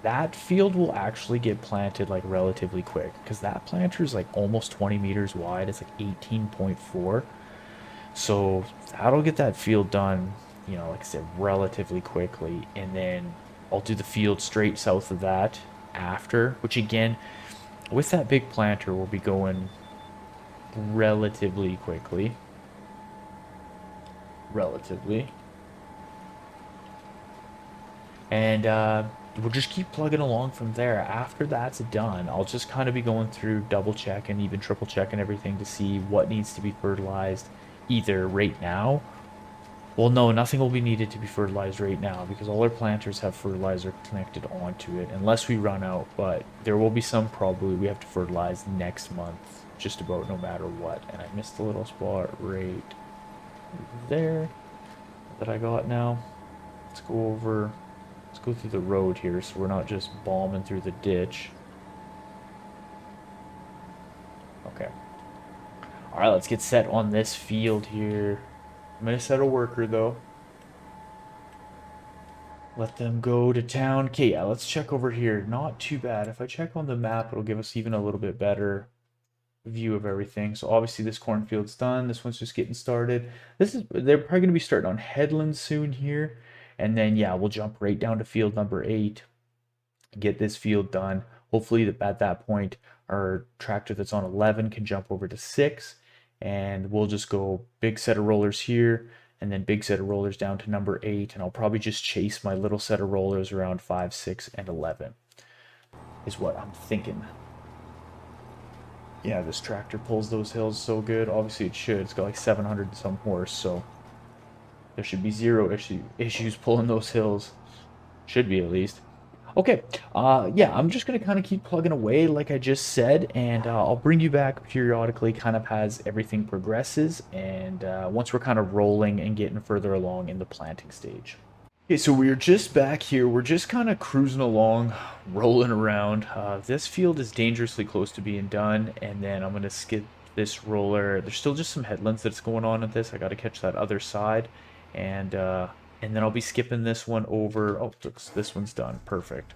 That field will actually get planted like relatively quick because that planter is like almost 20 meters wide. It's like 18.4. So that'll get that field done, you know, like I said, relatively quickly. And then I'll do the field straight south of that after, which again, with that big planter, we'll be going relatively quickly. Relatively. And we'll just keep plugging along from there. After that's done, I'll just kind of be going through double check and even triple checking everything to see what needs to be fertilized either right now. Well, no, nothing will be needed to be fertilized right now because all our planters have fertilizer connected onto it unless we run out, but there will be some probably we have to fertilize next month just about no matter what. And I missed a little spot right there that I got now. Let's go over. Let's go through the road here so we're not just bombing through the ditch. Okay. Alright, let's get set on this field here. I'm gonna set a worker though. Let them go to town. Okay, yeah, let's check over here. Not too bad. If I check on the map, it'll give us even a little bit better view of everything. So obviously this cornfield's done. This one's just getting started. They're probably gonna be starting on headlands soon here. And then yeah, we'll jump right down to field number 8. Get this field done. Hopefully at that point our tractor that's on 11 can jump over to 6 and we'll just go big set of rollers here and then big set of rollers down to number 8, and I'll probably just chase my little set of rollers around 5, 6, and 11 is what I'm thinking. Yeah, this tractor pulls those hills so good. Obviously it should. It's got like 700 and some horse, so there should be zero issues pulling those hills. Should be, at least. Okay, yeah, I'm just gonna kind of keep plugging away like I just said, and I'll bring you back periodically, kind of as everything progresses, and once we're kind of rolling and getting further along in the planting stage. Okay, so we're just back here. We're just kind of cruising along, rolling around. This field is dangerously close to being done, and then I'm gonna skip this roller. There's still just some headlands that's going on at this. I got to catch that other side, and then I'll be skipping this one over. Oh, this one's done. Perfect.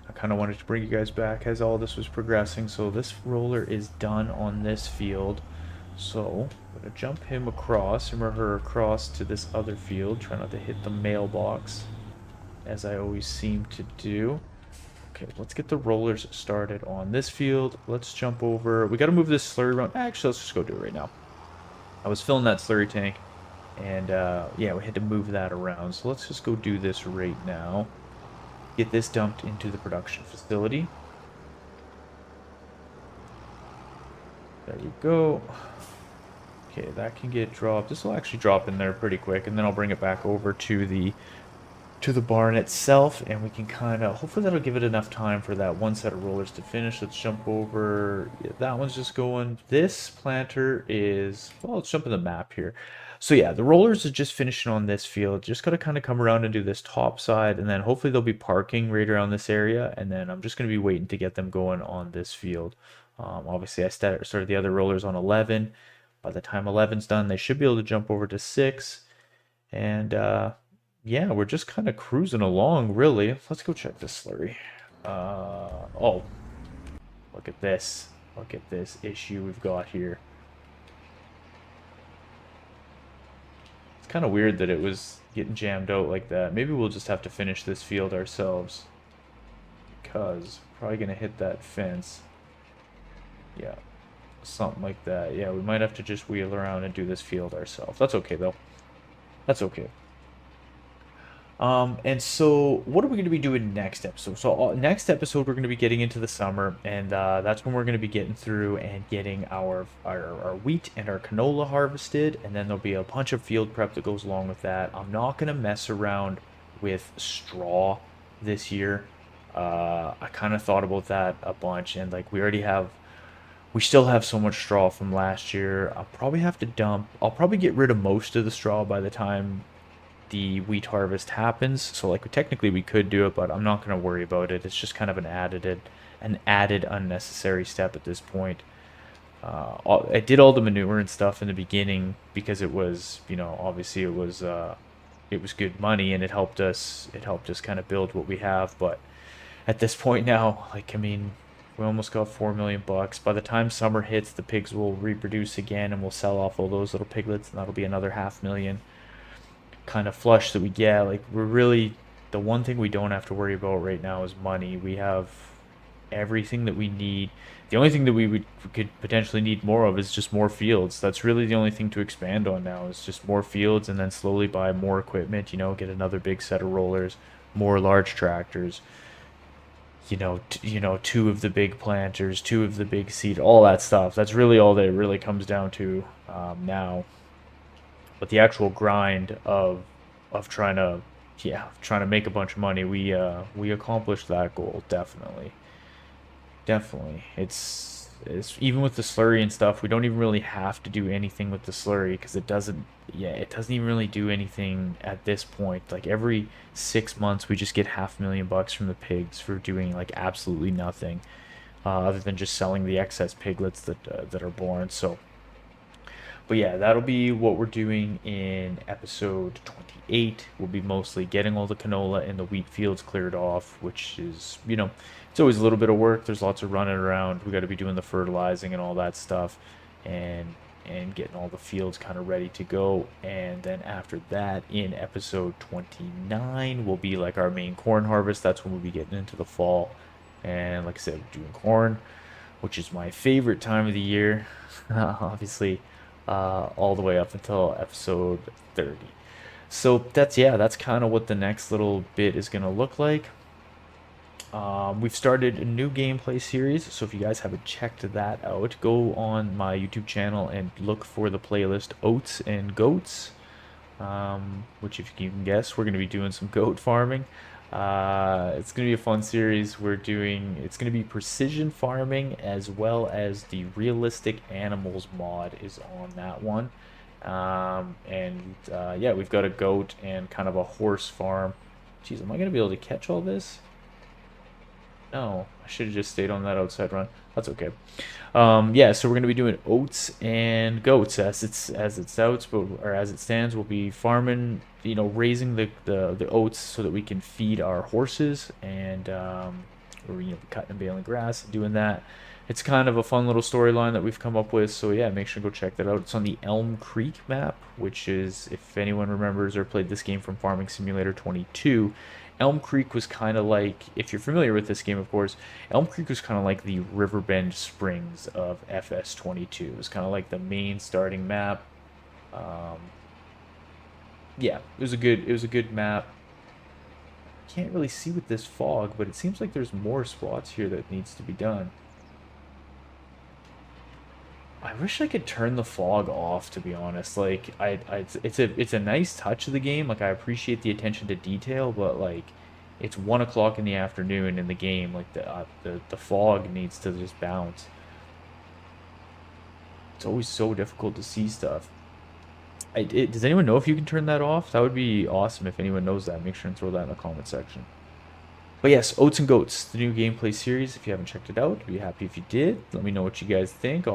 I kind of wanted to bring you guys back as all this was progressing. So this roller is done on this field. So I'm going to jump him across, him or her across to this other field. Try not to hit the mailbox, as I always seem to do. Okay, let's get the rollers started on this field. Let's jump over. We got to move this slurry around. Actually, let's just go do it right now. I was filling that slurry tank. And yeah, we had to move that around. So let's just go do this right now. Get this dumped into the production facility. There we go. Okay, that can get dropped. This will actually drop in there pretty quick, and then I'll bring it back over to the barn itself, and we can kind of, hopefully that'll give it enough time for that one set of rollers to finish. Let's jump over. Yeah, that one's just going. This planter is, well, let's jump in the map here. So yeah, the rollers are just finishing on this field. Just got to kind of come around and do this top side, and then hopefully they'll be parking right around this area, and then I'm just going to be waiting to get them going on this field. Obviously I started the other rollers on 11. By the time 11's done, they should be able to jump over to 6, and yeah, we're just kind of cruising along, really. Let's go check this slurry. Oh, look at this. Look at this issue we've got here. It's kind of weird that it was getting jammed out like that. Maybe we'll just have to finish this field ourselves, because we're probably going to hit that fence. Yeah, something like that. Yeah, we might have to just wheel around and do this field ourselves. That's okay, though. That's okay. And so what are we going to be doing next episode? So next episode, we're going to be getting into the summer, and that's when we're going to be getting through and getting our wheat and our canola harvested, and then there'll be a bunch of field prep that goes along with that. I'm not going to mess around with straw this year. I kind of thought about that a bunch, and like we still have so much straw from last year. I'll probably have to dump. I'll probably get rid of most of the straw by the time the wheat harvest happens. So like technically we could do it, but I'm not going to worry about it. It's just kind of an added unnecessary step at this point. I did all the manure and stuff in the beginning because it was, obviously it was good money, and it helped us kind of build what we have. But at this point now, like, I mean, we almost got 4 million bucks. By the time summer hits, the pigs will reproduce again, and we'll sell off all those little piglets, and that'll be another 500,000 kind of flush that we get. Like, we're really, the one thing we don't have to worry about right now is money. We have everything that we need. The only thing that we could potentially need more of is just more fields. That's really the only thing to expand on now, is just more fields, and then slowly buy more equipment, get another big set of rollers, more large tractors, 2 of the big planters, 2 of the big seed, all that stuff. That's really all that it really comes down to now. But the actual grind of trying to make a bunch of money, we accomplished that goal, definitely. Definitely. It's even with the slurry and stuff, we don't even really have to do anything with the slurry, because it doesn't even really do anything at this point. Like, every 6 months we just get 500,000 bucks from the pigs for doing like absolutely nothing, other than just selling the excess piglets that are born. So, but yeah, that'll be what we're doing in episode 28. We'll be mostly getting all the canola and the wheat fields cleared off, which is, it's always a little bit of work. There's lots of running around. We got to be doing the fertilizing and all that stuff, and getting all the fields kind of ready to go. And then after that, in episode 29, will be like our main corn harvest. That's when we'll be getting into the fall. And like I said, we're doing corn, which is my favorite time of the year, obviously, all the way up until episode 30. So that's kind of what the next little bit is going to look like. We've started a new gameplay series, so if you guys haven't checked that out, go on my YouTube channel and look for the playlist Oats and Goats, which if you can guess, we're going to be doing some goat farming. It's going to be a fun series. It's going to be precision farming as well as the realistic animals mod is on that one. Yeah, we've got a goat and kind of a horse farm. Jeez, am I going to be able to catch all this? No, I should have just stayed on that outside run. That's okay. Yeah, so we're gonna be doing oats and goats as it stands. We'll be farming, raising the oats so that we can feed our know, or cutting and baling grass, doing that. It's kind of a fun little storyline that we've come up with. So yeah, make sure to go check that out. It's on the Elm Creek map, which is, if anyone remembers or played this game from Farming Simulator 22. Elm Creek was kind of like, if you're familiar with this game, of course, Elm Creek was kind of like the Riverbend Springs of FS22. It was kind of like the main starting map. Um, yeah, it was a good map. Can't really see with this fog, but it seems like there's more spots here that needs to be done. I wish I could turn the fog off, to be honest. Like, it's a nice touch of the game. Like, I appreciate the attention to detail, but like, it's 1 o'clock in the afternoon in the game. Like, the fog needs to just bounce. It's always so difficult to see stuff. Does anyone know if you can turn that off? That would be awesome if anyone knows that. Make sure and throw that in the comment section. But yes, Oats and Goats, the new gameplay series. If you haven't checked it out, I'd be happy if you did. Let me know what you guys think,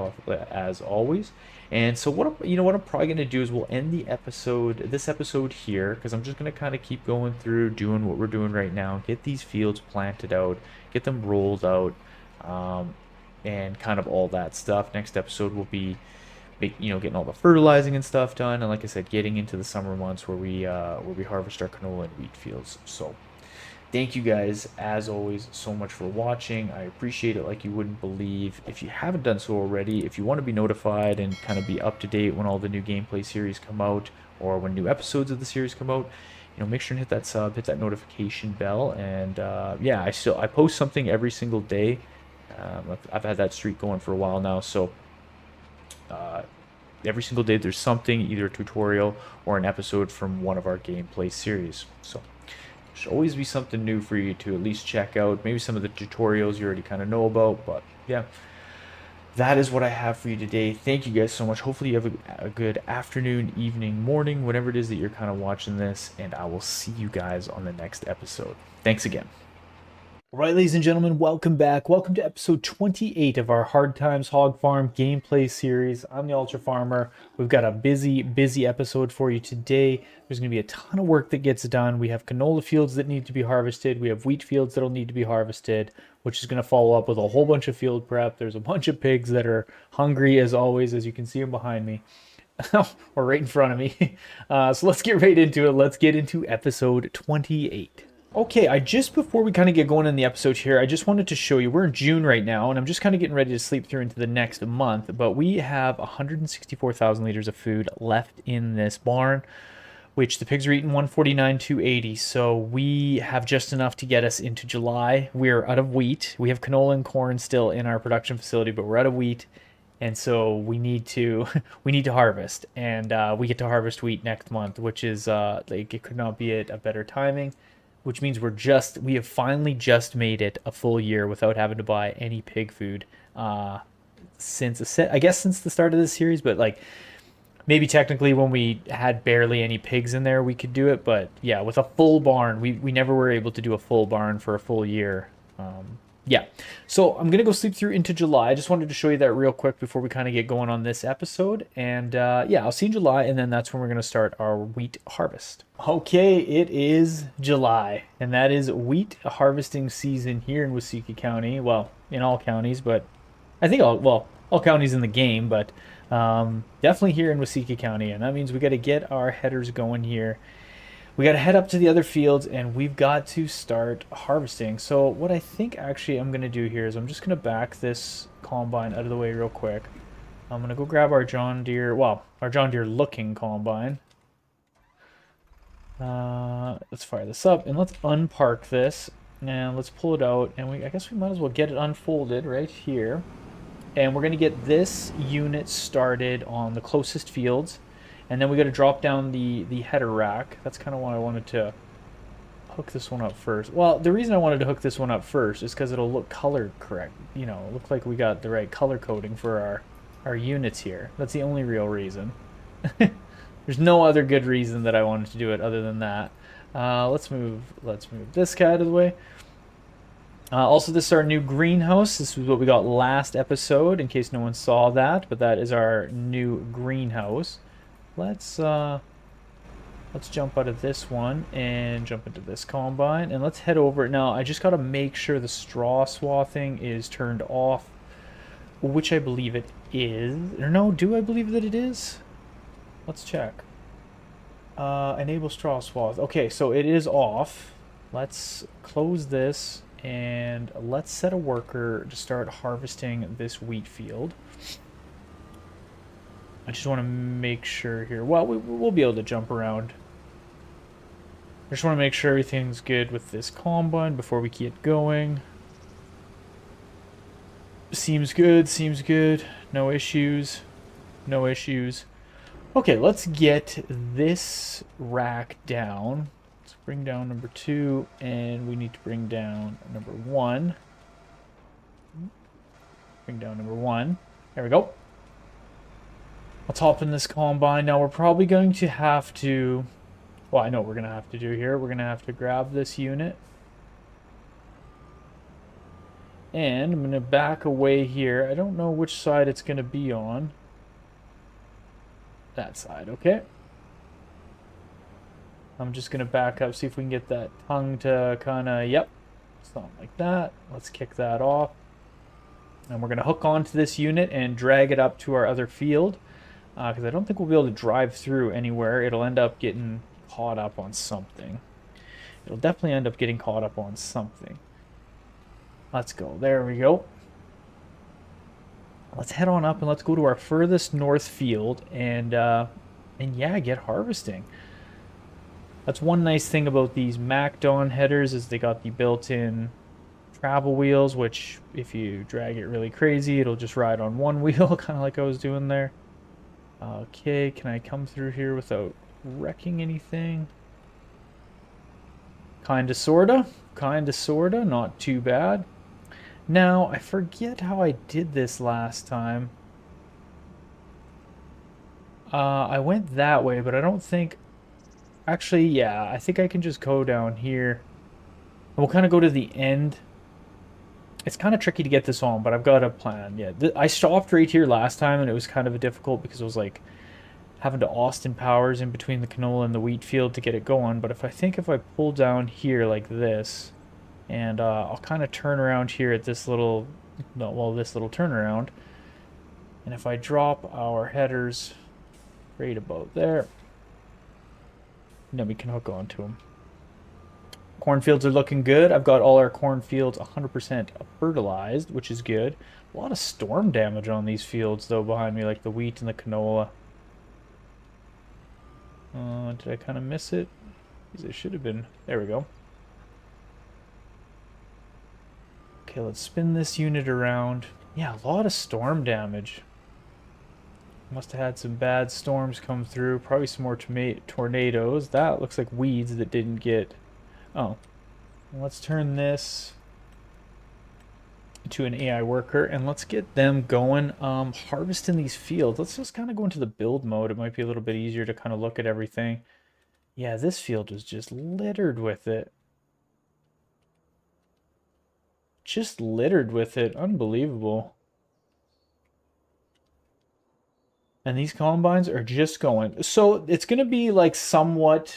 as always. And so what I'm probably gonna do is we'll end this episode here, because I'm just gonna kind of keep going through, doing what we're doing right now, get these fields planted out, get them rolled out, um, and kind of all that stuff. Next episode will be, getting all the fertilizing and stuff done, and like I said, getting into the summer months where we harvest our canola and wheat fields. So. Thank you guys, as always, so much for watching. I appreciate it like you wouldn't believe. If you haven't done so already, if you want to be notified and kind of be up to date when all the new gameplay series come out, or when new episodes of the series come out, make sure and hit that sub, hit that notification bell, and yeah, I post something every single day. I've had that streak going for a while now, so uh, every single day there's something, either a tutorial or an episode from one of our gameplay series. So. Should always be something new for you to at least check out. Maybe some of the tutorials you already kind of know about, but yeah, that is what I have for you today. Thank you guys so much. Hopefully you have a good afternoon, evening, morning, whatever it is that you're kind of watching this, and I will see you guys on the next episode. Thanks again. All right, ladies and gentlemen, welcome back. Welcome to episode 28 of our Hard Times Hog Farm gameplay series. I'm the Ultra Farmer. We've got a busy episode for you today. There's going to be a ton of work that gets done. We have canola fields that need to be harvested. We have wheat fields that'll need to be harvested, which is going to follow up with a whole bunch of field prep. There's a bunch of pigs that are hungry, as always, as you can see them behind me. Or right in front of me. So let's get right into it. Let's get into episode 28. Okay, before we kind of get going in the episode here, I just wanted to show you, we're in June right now, and I'm just kind of getting ready to sleep through into the next month, but we have 164,000 liters of food left in this barn, which the pigs are eating 149,280, so we have just enough to get us into July. We're out of wheat. We have canola and corn still in our production facility, but we're out of wheat, and so we need to harvest, and we get to harvest wheat next month, which is it could not be at a better timing. Which means we have finally just made it a full year without having to buy any pig food since the start of this series. But like, maybe technically when we had barely any pigs in there, we could do it. But yeah, with a full barn, we never were able to do a full barn for a full year. Yeah, so I'm gonna go sleep through into July. I just wanted to show you that real quick before we kind of get going on this episode. And yeah, I'll see you in July, and then that's when we're gonna start our wheat harvest. Okay, it is July, and that is wheat harvesting season here in Waseca County. Well, in all counties, but I think all counties in the game, but definitely here in Waseca County, and that means we got to get our headers going here. We got to head up to the other fields, and we've got to start harvesting. So what I think actually I'm going to do here is I'm just going to back this combine out of the way real quick. I'm going to go grab our John Deere looking combine. Let's fire this up and let's unpark this and let's pull it out. And I guess we might as well get it unfolded right here. And we're going to get this unit started on the closest fields. And then we got to drop down the header rack. That's kind of why I wanted to hook this one up first. Well, the reason I wanted to hook this one up first is because it'll look color correct. You know, look like we got the right color coding for our units here. That's the only real reason. There's no other good reason that I wanted to do it other than that. Let's move this guy out of the way. Also, this is our new greenhouse. This is what we got last episode, in case no one saw that. But that is our new greenhouse. Let's jump out of this one and jump into this combine, and let's head over. Now, I just got to make sure the straw swathing is turned off, which I believe it is. Or no, do I believe that it is? Let's check. Enable straw swath. Okay, so it is off. Let's close this and let's set a worker to start harvesting this wheat field. I just want to make sure here. Well, we'll be able to jump around. I just want to make sure everything's good with this combine before we get going. Seems good, seems good. No issues. No issues. Okay, let's get this rack down. Let's bring down number 2, and we need to bring down number 1. Bring down number 1. There we go. Let's hop in this combine. Now, we're probably going to have to... Well, I know what we're going to have to do here. We're going to have to grab this unit. And I'm going to back away here. I don't know which side it's going to be on. That side, okay. I'm just going to back up, see if we can get that tongue to kind of, yep, something like that. Let's kick that off. And we're going to hook onto this unit and drag it up to our other field. Because I don't think we'll be able to drive through anywhere. It'll end up getting caught up on something. It'll definitely end up getting caught up on something. Let's go. There we go. Let's head on up and let's go to our furthest north field and yeah, get harvesting. That's one nice thing about these MacDon headers is they got the built-in travel wheels, which if you drag it really crazy, it'll just ride on one wheel, kind of like I was doing there. Okay, can I come through here without wrecking anything? Kinda, sorta. Kinda, sorta. Not too bad. Now, I forget how I did this last time. I went that way, but I don't think... Actually, yeah, I think I can just go down here. And we'll kind of go to the end. It's kind of tricky to get this on, but I've got a plan. Yeah, I stopped right here last time, and it was kind of difficult because it was like having to Austin Powers in between the canola and the wheat field to get it going. But if I pull down here like this, and I'll kind of turn around here at this little, this little turnaround. And if I drop our headers right about there, then we can hook onto them. Cornfields are looking good. I've got all our cornfields 100% fertilized, which is good. A lot of storm damage on these fields, though, behind me, like the wheat and the canola. Did I kind of miss it? Because it should have been... There we go. Okay, let's spin this unit around. Yeah, a lot of storm damage. Must have had some bad storms come through. Probably some more tornadoes. That looks like weeds that didn't get... Oh. Let's turn this to an AI worker and let's get them going harvesting these fields. Let's just kind of go into the build mode. It might be a little bit easier to kind of look at everything. Yeah, this field was just littered with it. Just littered with it. Unbelievable. And these combines are just going. So it's going to be like somewhat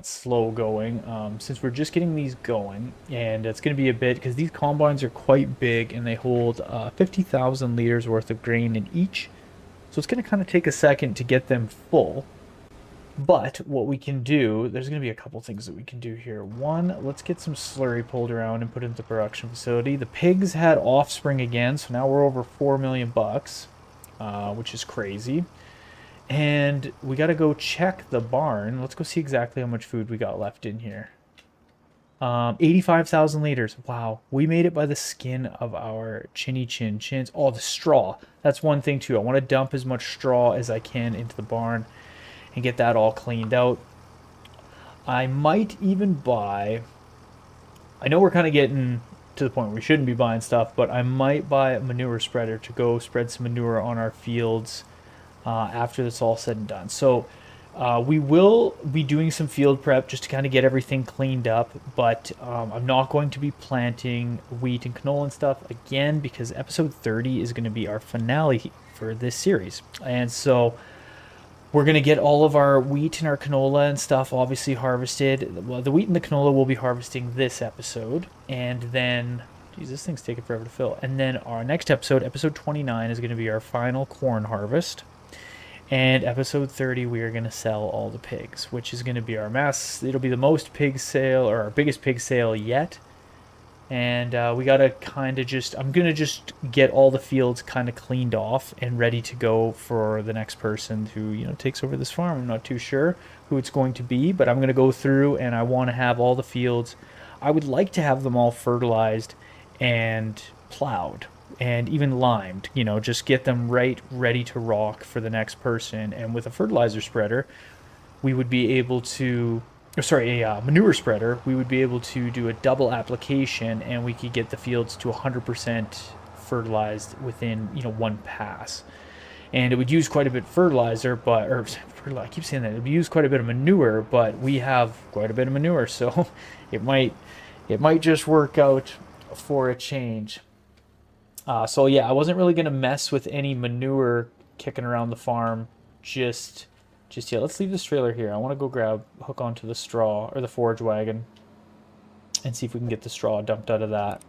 slow going since we're just getting these going. And it's going to be a bit because these combines are quite big and they hold 50,000 liters worth of grain in each. So it's going to kind of take a second to get them full. But what we can do, there's going to be a couple things that we can do here. One, let's get some slurry pulled around and put into the production facility. The pigs had offspring again, so now we're over $4 million bucks, which is crazy. And we got to go check the barn. Let's go see exactly how much food we got left in here. 85,000 liters. Wow. We made it by the skin of our chins. Oh, the straw. That's one thing too. I want to dump as much straw as I can into the barn and get that all cleaned out. I might even buy, I know we're kind of getting to the point where we shouldn't be buying stuff, but I might buy a manure spreader to go spread some manure on our fields after this all said and done. So we will be doing some field prep just to kind of get everything cleaned up, but I'm not going to be planting wheat and canola and stuff again because episode 30 is going to be our finale for this series. And so we're going to get all of our wheat and our canola and stuff obviously harvested. Well, the wheat and the canola will be harvesting this episode, and then geez, this thing's taking forever to fill. And then our next episode, episode 29, is going to be our final corn harvest. And episode 30, we are going to sell all the pigs, which is going to be our mass. It'll be the most pig sale, or our biggest pig sale yet. And we got to kind of just, I'm going to just get all the fields kind of cleaned off and ready to go for the next person who, you know, takes over this farm. I'm not too sure who it's going to be, but I'm going to go through and I want to have all the fields. I would like to have them all fertilized and plowed and even limed, you know, just get them right ready to rock for the next person. And with a fertilizer spreader, we would be able to, or sorry, a manure spreader, we would be able to do a double application and we could get the fields to 100% fertilized within, you know, one pass. And it would use quite a bit of fertilizer, but, or I keep saying that, it would use quite a bit of manure, but we have quite a bit of manure, so it might just work out for a change. So yeah, I wasn't really gonna mess with any manure kicking around the farm just yet. Let's leave this trailer here. I want to go hook onto the straw or the forage wagon and see if we can get the straw dumped out of that.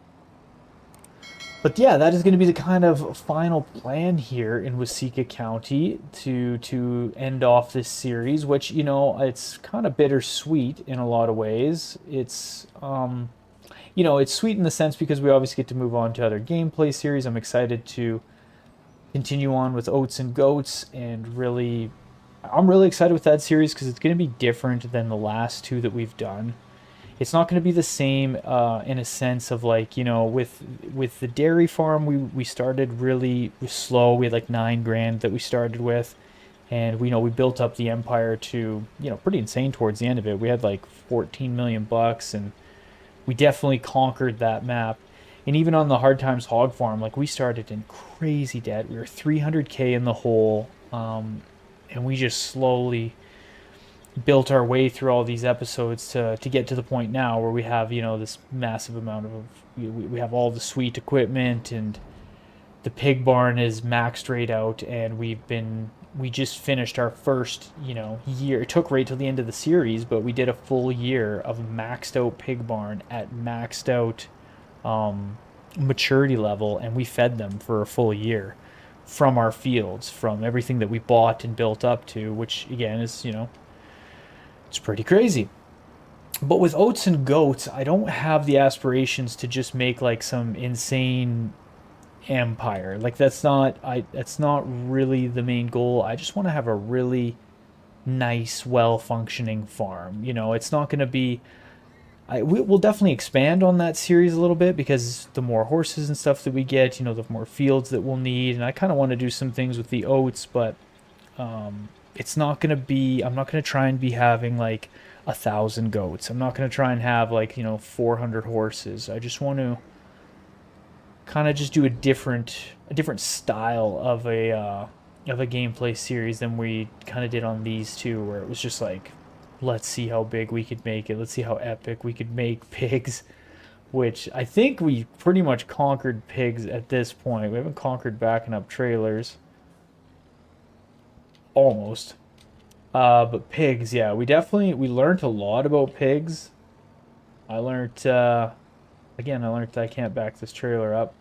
But yeah, that is going to be the kind of final plan here in Waseca County to end off this series, which, you know, it's kind of bittersweet in a lot of ways. It's you know, it's sweet in the sense because we obviously get to move on to other gameplay series. I'm excited to continue on with Oats and Goats, and I'm really excited with that series because it's going to be different than the last two that we've done. It's not going to be the same in a sense of, like, you know, with the dairy farm, we started really slow. We had like 9 grand that we started with, and we built up the empire to, you know, pretty insane towards the end of it. We had like 14 million bucks, and we definitely conquered that map. And even on the Hard Times Hog Farm, like, we started in crazy debt. We were 300K in the hole, and we just slowly built our way through all these episodes to get to the point now where we have, you know, this massive amount of, we have all the sweet equipment, and the pig barn is maxed right out, and we just finished our first, you know, year. It took right till the end of the series, but we did a full year of maxed out pig barn at maxed out maturity level, and we fed them for a full year from our fields, from everything that we bought and built up to, which again is, you know, it's pretty crazy. But with Oats and Goats, I don't have the aspirations to just make like some insane empire. Like, that's not really the main goal. I just want to have a really nice, well-functioning farm. You know, it's not going to be, we'll definitely expand on that series a little bit because the more horses and stuff that we get, you know, the more fields that we'll need. And I kind of want to do some things with the oats, but it's not going to be, I'm not going to try and be having like 1,000 goats. I'm not going to try and have like, you know, 400 horses. I just want to kind of just do a different style of a gameplay series than we kind of did on these two, where it was just like, let's see how big we could make it. Let's see how epic we could make pigs, which I think we pretty much conquered pigs at this point. We haven't conquered backing up trailers. Almost. But pigs, yeah, we learned a lot about pigs. I learned, again, that I can't back this trailer up.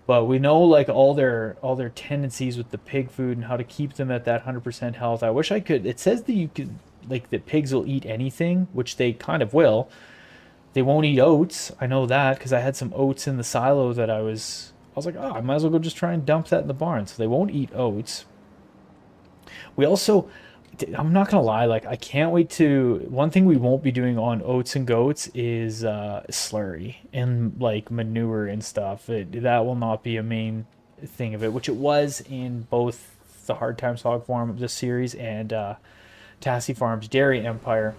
But we know like all their tendencies with the pig food and how to keep them at that 100% health. I wish I could. It says that you could, like, the pigs will eat anything, which they kind of will. They won't eat oats. I know that because I had some oats in the silo that I was like, oh, I might as well go just try and dump that in the barn. So they won't eat oats. We also, I'm not gonna lie, like I can't wait to. One thing we won't be doing on oats and goats is slurry and like manure and stuff. That will not be a main thing of it, which it was in both the Hard Times Hog Farm of this series and Tassie Farms Dairy Empire.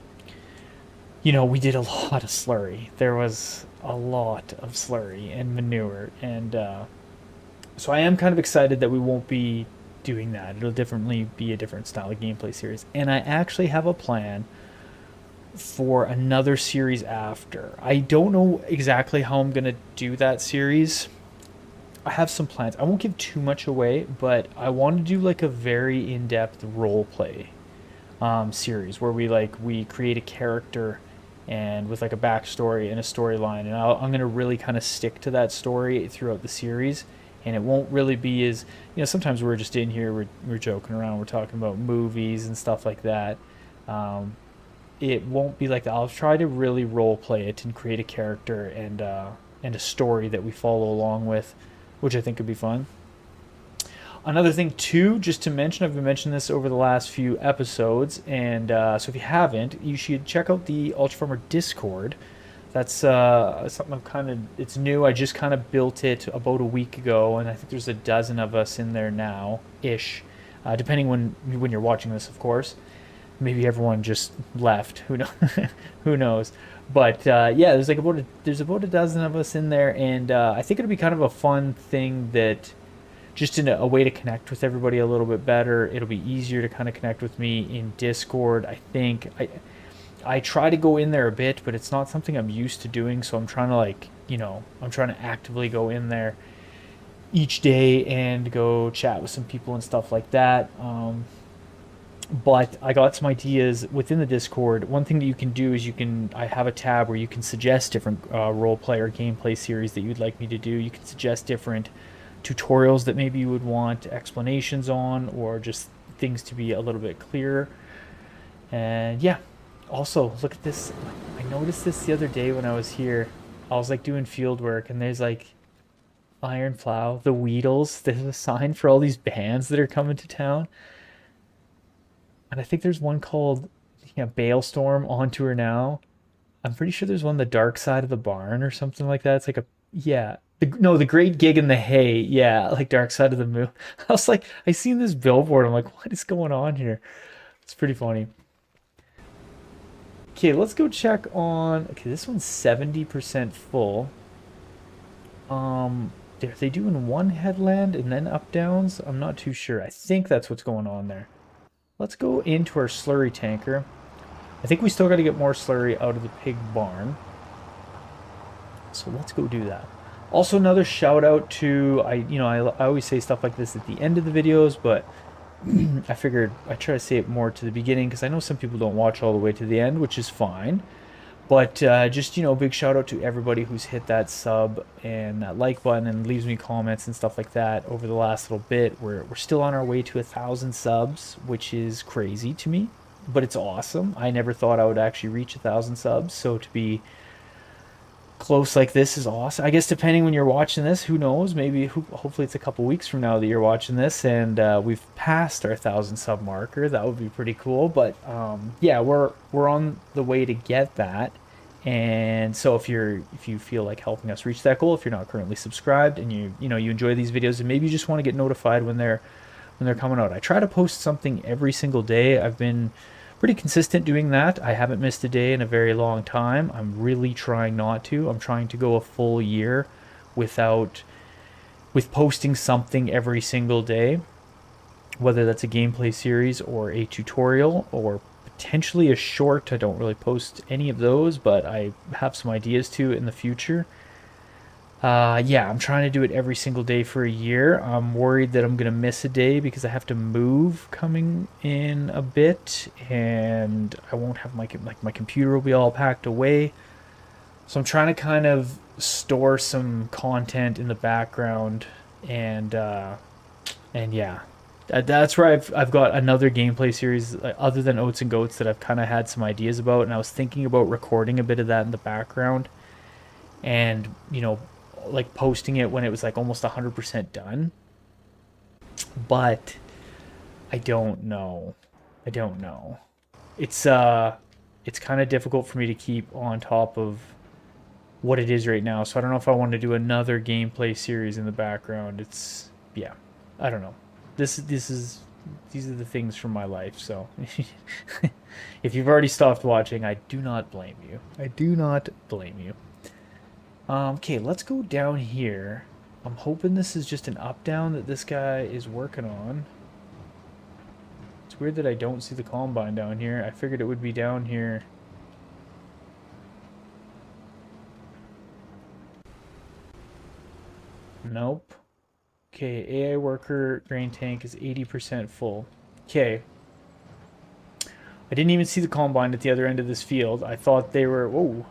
You know, we did a lot of slurry. There was a lot of slurry and manure, and so I am kind of excited that we won't be doing that. It'll definitely be a different style of gameplay series. And I actually have a plan for another series after. I don't know exactly how I'm going to do that series. I have some plans. I won't give too much away, but I want to do like a very in-depth role play series where we create a character and with like a backstory and a storyline, and I'm going to really kind of stick to that story throughout the series. And it won't really be as, you know, sometimes we're just in here, we're joking around, we're talking about movies and stuff like that. It won't be like that. I'll try to really role play it and create a character and a story that we follow along with, which I think could be fun. Another thing too, just to mention, I've been mentioning this over the last few episodes, and so if you haven't, you should check out the Ultra Farmer Discord. That's something I'm kind of, it's new. I just kind of built it about a week ago, and I think there's a dozen of us in there now, ish, depending when you're watching this, of course. Maybe everyone just left. Who knows? Who knows? But yeah, there's about a dozen of us in there, and I think it'll be kind of a fun thing that just in a way to connect with everybody a little bit better. It'll be easier to kind of connect with me in Discord. I think I try to go in there a bit, but it's not something I'm used to doing. So I'm trying to I'm trying to actively go in there each day and go chat with some people and stuff like that. But I got some ideas within the Discord. One thing that you can do is I have a tab where you can suggest different role play or gameplay series that you'd like me to do. You can suggest different tutorials that maybe you would want explanations on, or just things to be a little bit clearer. And yeah, also look at this. I noticed this the other day when I was here. I was like doing field work, and there's like Iron Plow, the Weedles. There's a sign for all these bands that are coming to town. And I think there's one called Bailstorm on tour now. I'm pretty sure there's one, the Dark Side of the Barn or something like that. It's like the Great Gig in the Hay. Yeah, like Dark Side of the Moon. I was like, I seen this billboard. I'm like, what is going on here? It's pretty funny. Okay, let's go check on. Okay, this one's 70% full. Are they doing one headland and then up downs? I'm not too sure. I think that's what's going on there. Let's go into our slurry tanker. I think we still got to get more slurry out of the pig barn. So let's go do that. Also, another shout out to, I always say stuff like this at the end of the videos, but I figured I try to say it more to the beginning because I know some people don't watch all the way to the end, which is fine. But just, big shout out to everybody who's hit that sub and that like button and leaves me comments and stuff like that over the last little bit. We're still on our way to 1,000 subs, which is crazy to me, but it's awesome. I never thought I would actually reach 1,000 subs, so to be close like this is awesome. I guess depending when you're watching this, who knows? Maybe hopefully it's a couple weeks from now that you're watching this and we've passed our 1,000 sub marker. That would be pretty cool. But yeah, we're on the way to get that. And so if you feel like helping us reach that goal, if you're not currently subscribed and you enjoy these videos and maybe you just want to get notified when they're coming out. I try to post something every single day. I've been pretty consistent doing that. I haven't missed a day in a very long time. I'm really trying not to. I'm trying to go a full year with posting something every single day, whether that's a gameplay series or a tutorial or potentially a short. I don't really post any of those, but I have some ideas to in the future. Yeah, I'm trying to do it every single day for a year. I'm worried that I'm gonna miss a day because I have to move coming in a bit, and I won't have my computer will be all packed away. So I'm trying to kind of store some content in the background, and yeah, that's where I've got another gameplay series other than Oats and Goats that I've kind of had some ideas about, and I was thinking about recording a bit of that in the background, and like posting it when it was like almost 100% done. But I don't know. I don't know. It's kind of difficult for me to keep on top of what it is right now. So I don't know if I want to do another gameplay series in the background. It's yeah, I don't know. This is these are the things from my life. So if you've already stopped watching, I do not blame you. I do not blame you. Okay, let's go down here. I'm hoping this is just an up down that this guy is working on. It's weird that I don't see the combine down here. I figured it would be down here. Nope. Okay, AI worker grain tank is 80% full. Okay. I didn't even see the combine at the other end of this field. I thought they were... Whoa.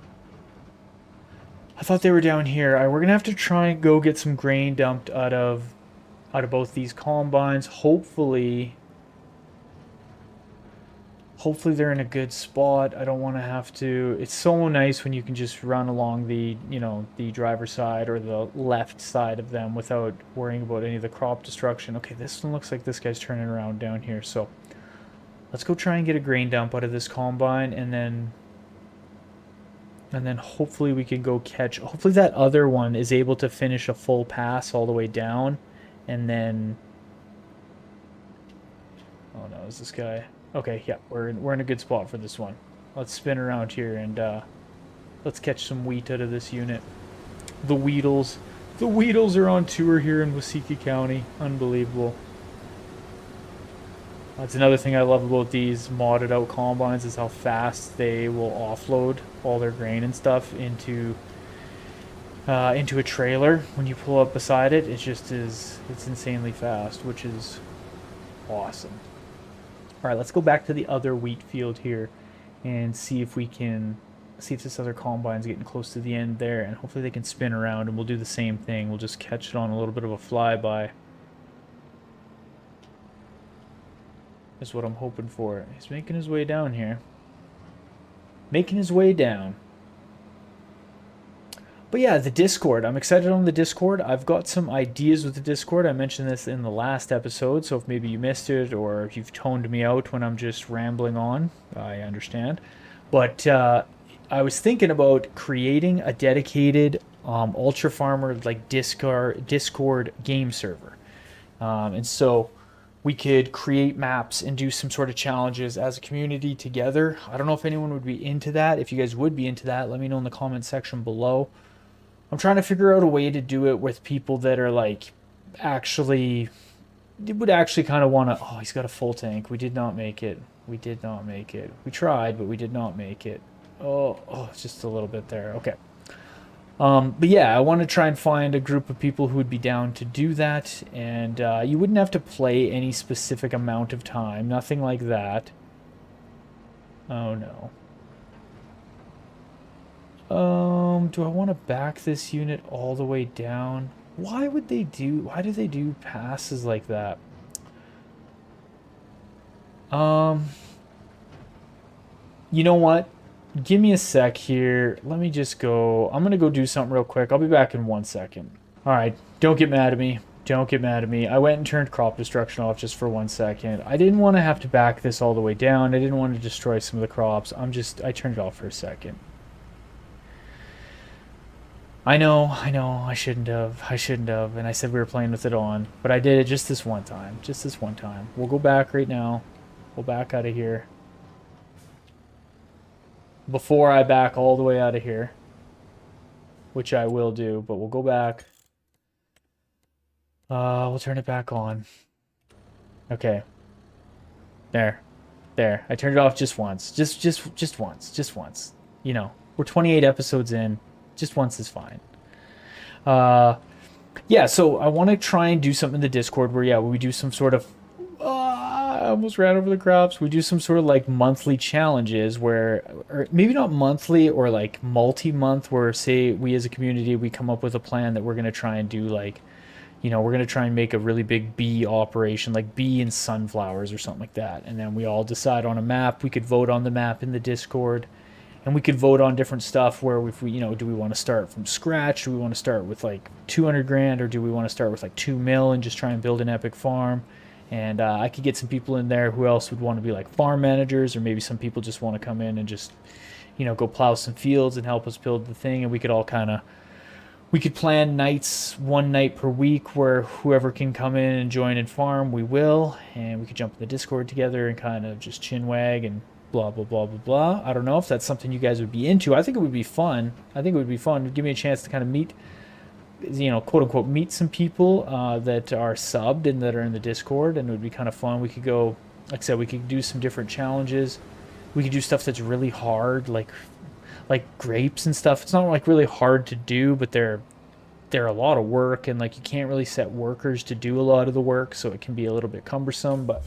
I thought they were down here. We're going to have to try and go get some grain dumped out of both these combines. Hopefully they're in a good spot. I don't want to have to... It's so nice when you can just run along the, the driver's side or the left side of them without worrying about any of the crop destruction. Okay, this one looks like this guy's turning around down here. So let's go try and get a grain dump out of this combine, and then hopefully we can go catch... Hopefully that other one is able to finish a full pass all the way down, and then... Oh no, is this guy... Okay, yeah, we're in a good spot for this one. Let's spin around here and let's catch some wheat out of this unit. The Weedles. The Weedles are on tour here in Wasika County. Unbelievable. That's another thing I love about these modded out combines is how fast they will offload all their grain and stuff into a trailer. When you pull up beside it, it's insanely fast, which is awesome. All right, let's go back to the other wheat field here and see if this other combine's getting close to the end there, and hopefully they can spin around and we'll do the same thing. We'll just catch it on a little bit of a flyby. That's what I'm hoping for. He's making his way down here. Making his way down. But yeah, the Discord. I'm excited on the Discord. I've got some ideas with the Discord. I mentioned this in the last episode, so if maybe you missed it or if you've toned me out when I'm just rambling on, I understand. But I was thinking about creating a dedicated Ultra Farmer like Discord game server. And so we could create maps and do some sort of challenges as a community together. I don't know if anyone would be into that. If you guys would be into that, let me know in the comment section below. I'm trying to figure out a way to do it with people that are like would actually kind of want to... Oh, he's got a full tank. We did not make it. We did not make it. We tried, but we did not make it. Oh, it's just a little bit there. Okay. But yeah, I want to try and find a group of people who would be down to do that, and you wouldn't have to play any specific amount of time, nothing like that. Oh no. Do I want to back this unit all the way down? Why do they do passes like that? You know what? Give me a sec here. Let me just go. I'm going to go do something real quick. I'll be back in 1 second. All right. Don't get mad at me. Don't get mad at me. I went and turned crop destruction off just for 1 second. I didn't want to have to back this all the way down. I didn't want to destroy some of the crops. I turned it off for a second. I know, I shouldn't have, and I said we were playing with it on, but I did it just this one time, We'll go back right now, we'll back out of here, before I back all the way out of here, which I will do, but we'll go back, we'll turn it back on, okay, there, I turned it off just once, just once, you know, we're 28 episodes in. Just once is fine. Yeah, so I want to try and do something in the Discord where we do some sort of... I almost ran over the crops. We do some sort of like monthly challenges where... Or maybe not monthly or like multi-month where, say, we as a community, we come up with a plan that we're going to try and do like... You know, we're going to try and make a really big bee operation, like bee and sunflowers or something like that. And then we all decide on a map. We could vote on the map in the Discord. And we could vote on different stuff where if we, do we want to start from scratch? Do we want to start with like 200 grand, or do we want to start with like 2 mil and just try and build an epic farm? And I could get some people in there who else would want to be like farm managers, or maybe some people just want to come in and just, go plow some fields and help us build the thing. And we could all kind of, we could plan nights, one night per week, where whoever can come in and join and farm, we will. And we could jump in the Discord together and kind of just chinwag and blah, blah, blah, blah, blah. I don't know if that's something you guys would be into. I think it would be fun. I think it would be fun. It'd give me a chance to kind of meet, quote unquote, meet some people that are subbed and that are in the Discord, and it would be kind of fun. We could go, like I said, we could do some different challenges. We could do stuff that's really hard, like grapes and stuff. It's not like really hard to do, but they're a lot of work, and like you can't really set workers to do a lot of the work, so it can be a little bit cumbersome. But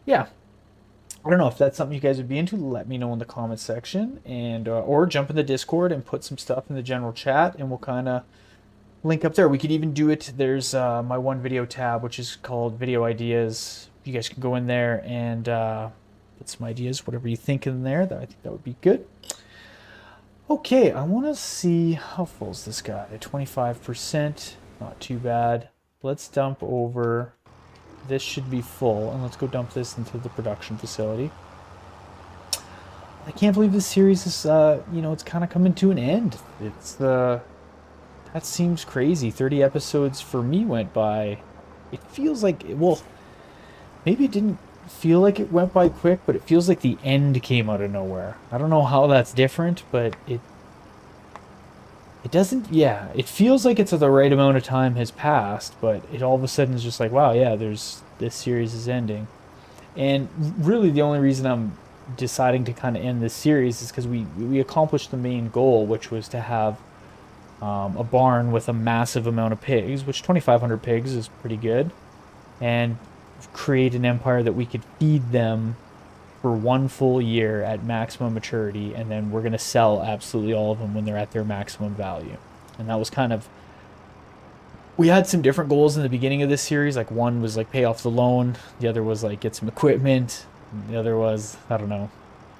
yeah, I don't know if that's something you guys would be into. Let me know in the comment section, and or jump in the Discord and put some stuff in the general chat, and we'll kind of link up there. We could even do it. There's my one video tab, which is called Video Ideas. You guys can go in there and put some ideas, whatever you think in there. I think that would be good. Okay, I want to see how full is this guy. 25%, not too bad. Let's dump over. This should be full, and let's go dump this into the production facility. I can't believe this series is, it's kind of coming to an end. That seems crazy. 30 episodes for me went by. It feels like, well, maybe it didn't feel like it went by quick, but it feels like the end came out of nowhere. I don't know how that's different, but it doesn't, yeah, it feels like it's the right amount of time has passed, but it all of a sudden is just like, wow, yeah, this series is ending. And really the only reason I'm deciding to kind of end this series is because we accomplished the main goal, which was to have a barn with a massive amount of pigs, which 2,500 pigs is pretty good, and create an empire that we could feed them for 1 full year at maximum maturity, and then we're going to sell absolutely all of them when they're at their maximum value. And that was kind of, we had some different goals in the beginning of this series. Like one was like pay off the loan, the other was like get some equipment, the other was, I don't know,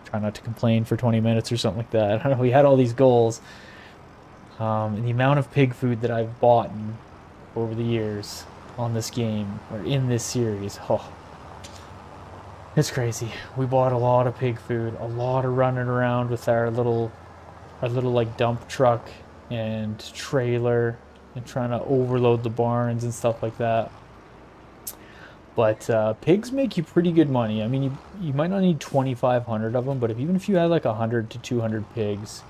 try not to complain for 20 minutes or something like that. I don't know, we had all these goals. And the amount of pig food that I've bought over the years on this game, or in this series, it's crazy. We bought a lot of pig food, a lot of running around with our little like dump truck and trailer, and trying to overload the barns and stuff like that. But pigs make you pretty good money. I mean, you might not need 2,500 of them, but even if you had like 100 to 200 pigs,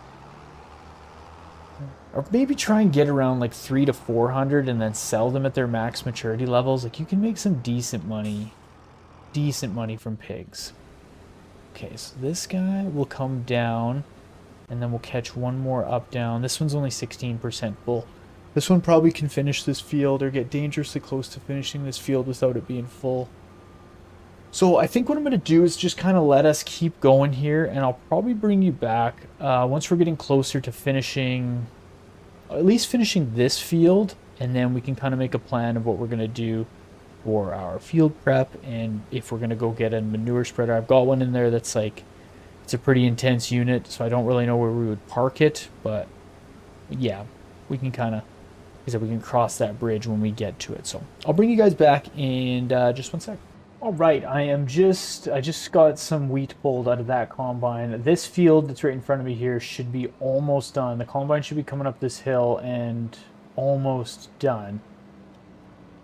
or maybe try and get around like 300 to 400 and then sell them at their max maturity levels, like you can make some decent money from pigs. Okay, so this guy will come down, and then we'll catch one more up down. This one's only 16% full. This one probably can finish this field or get dangerously close to finishing this field without it being full. So I think what I'm going to do is just kind of let us keep going here, and I'll probably bring you back once we're getting closer to finishing, at least finishing this field, and then we can kind of make a plan of what we're going to do for our field prep, and if we're going to go get a manure spreader. I've got one in there that's like, it's a pretty intense unit, so I don't really know where we would park it, but yeah, we can kind of, we can cross that bridge when we get to it. So I'll bring you guys back in just 1 sec. All right, I just got some wheat pulled out of that combine. This field that's right in front of me here should be almost done. The combine should be coming up this hill and almost done.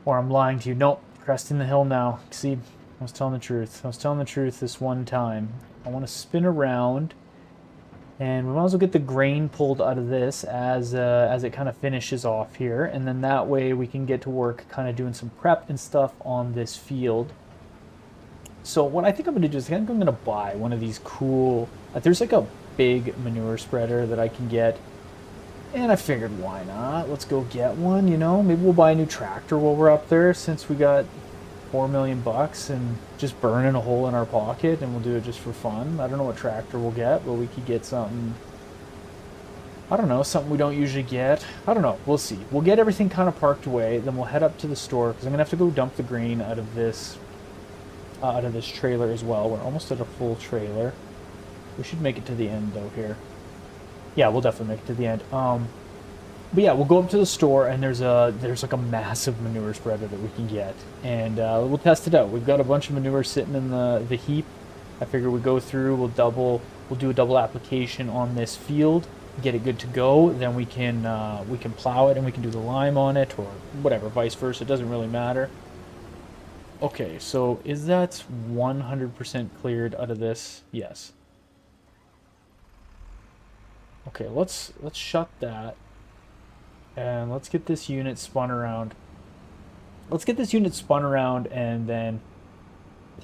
Or I'm lying to you. Nope, cresting the hill now. See, I was telling the truth. I was telling the truth this one time. I want to spin around, and we might as well get the grain pulled out of this as it kind of finishes off here, and then that way we can get to work kind of doing some prep and stuff on this field. So what I think I'm going to do is I think I'm going to buy one of these cool, there's like a big manure spreader that I can get, and I figured why not, let's go get one, maybe we'll buy a new tractor while we're up there, since we got $4 million and just burning a hole in our pocket, and we'll do it just for fun. I don't know what tractor we'll get, but we could get something, I don't know, something we don't usually get. I don't know, we'll see. We'll get everything kind of parked away, then we'll head up to the store, because I'm going to have to go dump the grain out of this trailer as well. We're almost at a full trailer. We should make it to the end though here. Yeah, we'll definitely make it to the end. But yeah, we'll go up to the store and there's like a massive manure spreader that we can get, and we'll test it out. We've got a bunch of manure sitting in the heap. I figure we go through, we'll do a double application on this field, get it good to go. Then we can plow it and we can do the lime on it or whatever, vice versa. It doesn't really matter. Okay, so is that 100% cleared out of this? Yes. Okay, let's shut that. And let's get this unit spun around. Let's get this unit spun around and then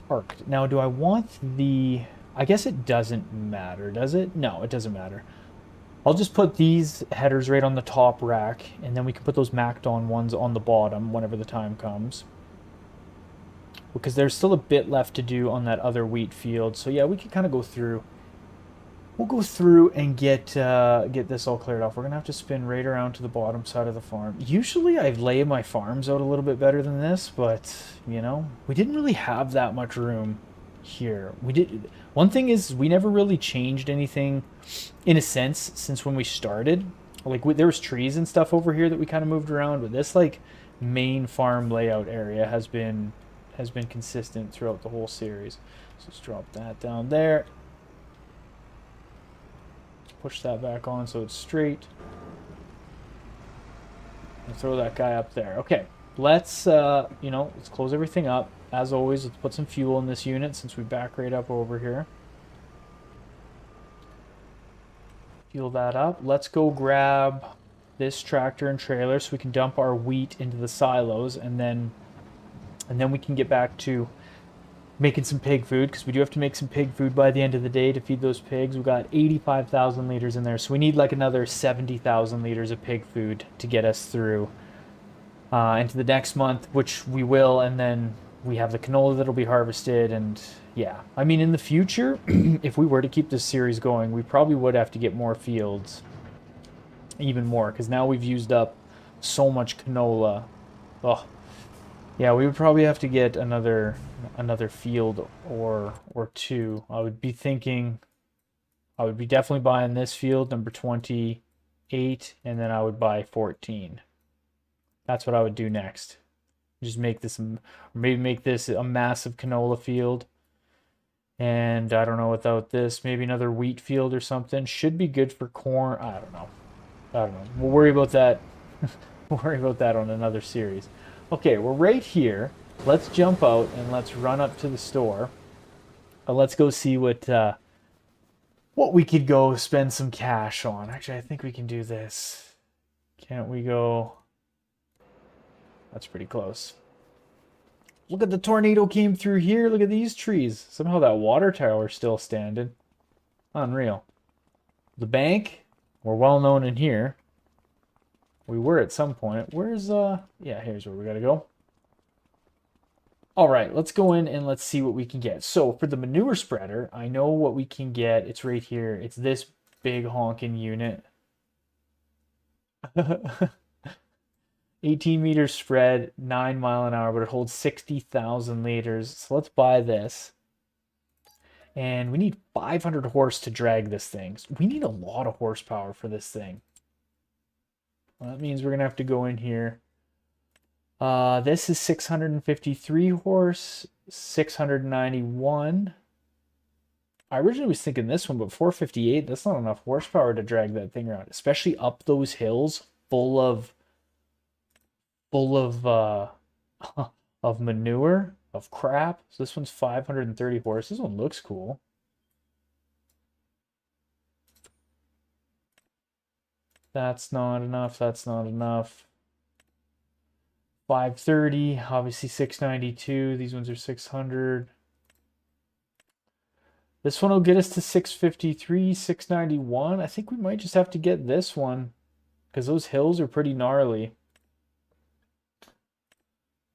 parked. Now, do I want the... I guess it doesn't matter, does it? No, it doesn't matter. I'll just put these headers right on the top rack, and then we can put those macked on ones on the bottom whenever the time comes. Because there's still a bit left to do on that other wheat field. So yeah, we can kind of go through. We'll go through and get this all cleared off. We're gonna have to spin right around to the bottom side of the farm. Usually I lay my farms out a little bit better than this, but you know, we didn't really have that much room here. We did. One thing is we never really changed anything, in a sense, since when we started. Like there was trees and stuff over here that we kind of moved around, but this like main farm layout area has been consistent throughout the whole series. So let's drop that down there. Push that back on so it's straight. And throw that guy up there. Okay, let's let's close everything up. As always, let's put some fuel in this unit since we back right up over here. Fuel that up. Let's go grab this tractor and trailer so we can dump our wheat into the silos, and then we can get back to making some pig food, because we do have to make some pig food by the end of the day to feed those pigs. We've got 85,000 liters in there, so we need like another 70,000 liters of pig food to get us through into the next month, which we will, and then we have the canola that'll be harvested. And yeah, I mean, in the future, if we were to keep this series going, we probably would have to get more fields, even more, because now we've used up so much canola. Oh, yeah, we would probably have to get another field or two. I would be definitely buying this field, number 28, and then I would buy 14. That's what I would do next. Just make this, maybe make this a massive canola field. And I don't know, without this, maybe another wheat field or something. Should be good for corn. I don't know. We'll worry about that. We'll worry about that on another series. Okay, we're right here. Let's jump out and let's run up to the store. Let's go see what we could go spend some cash on. Actually, I think we can do this. Can't we go? That's pretty close. Look at the tornado came through here. Look at these trees. Somehow that water tower's still standing. Unreal. The bank, we're well known in here. We were at some point. Where's yeah, here's where we gotta go. All right, let's go in and let's see what we can get. So for the manure spreader, I know what we can get. It's right here. It's this big honking unit. 18 meters spread, 9 mile an hour, but it holds 60,000 liters. So let's buy this. And we need 500 horse to drag this thing. So we need a lot of horsepower for this thing. Well, that means we're going to have to go in here. This is 653 horse, 691. I originally was thinking this one, but 458, that's not enough horsepower to drag that thing around, especially up those hills full of of manure, of crap. So this one's 530 horse. This one looks cool. That's not enough. That's not enough. 530, obviously 692. These ones are 600. This one will get us to 653, 691. I think we might just have to get this one because those hills are pretty gnarly.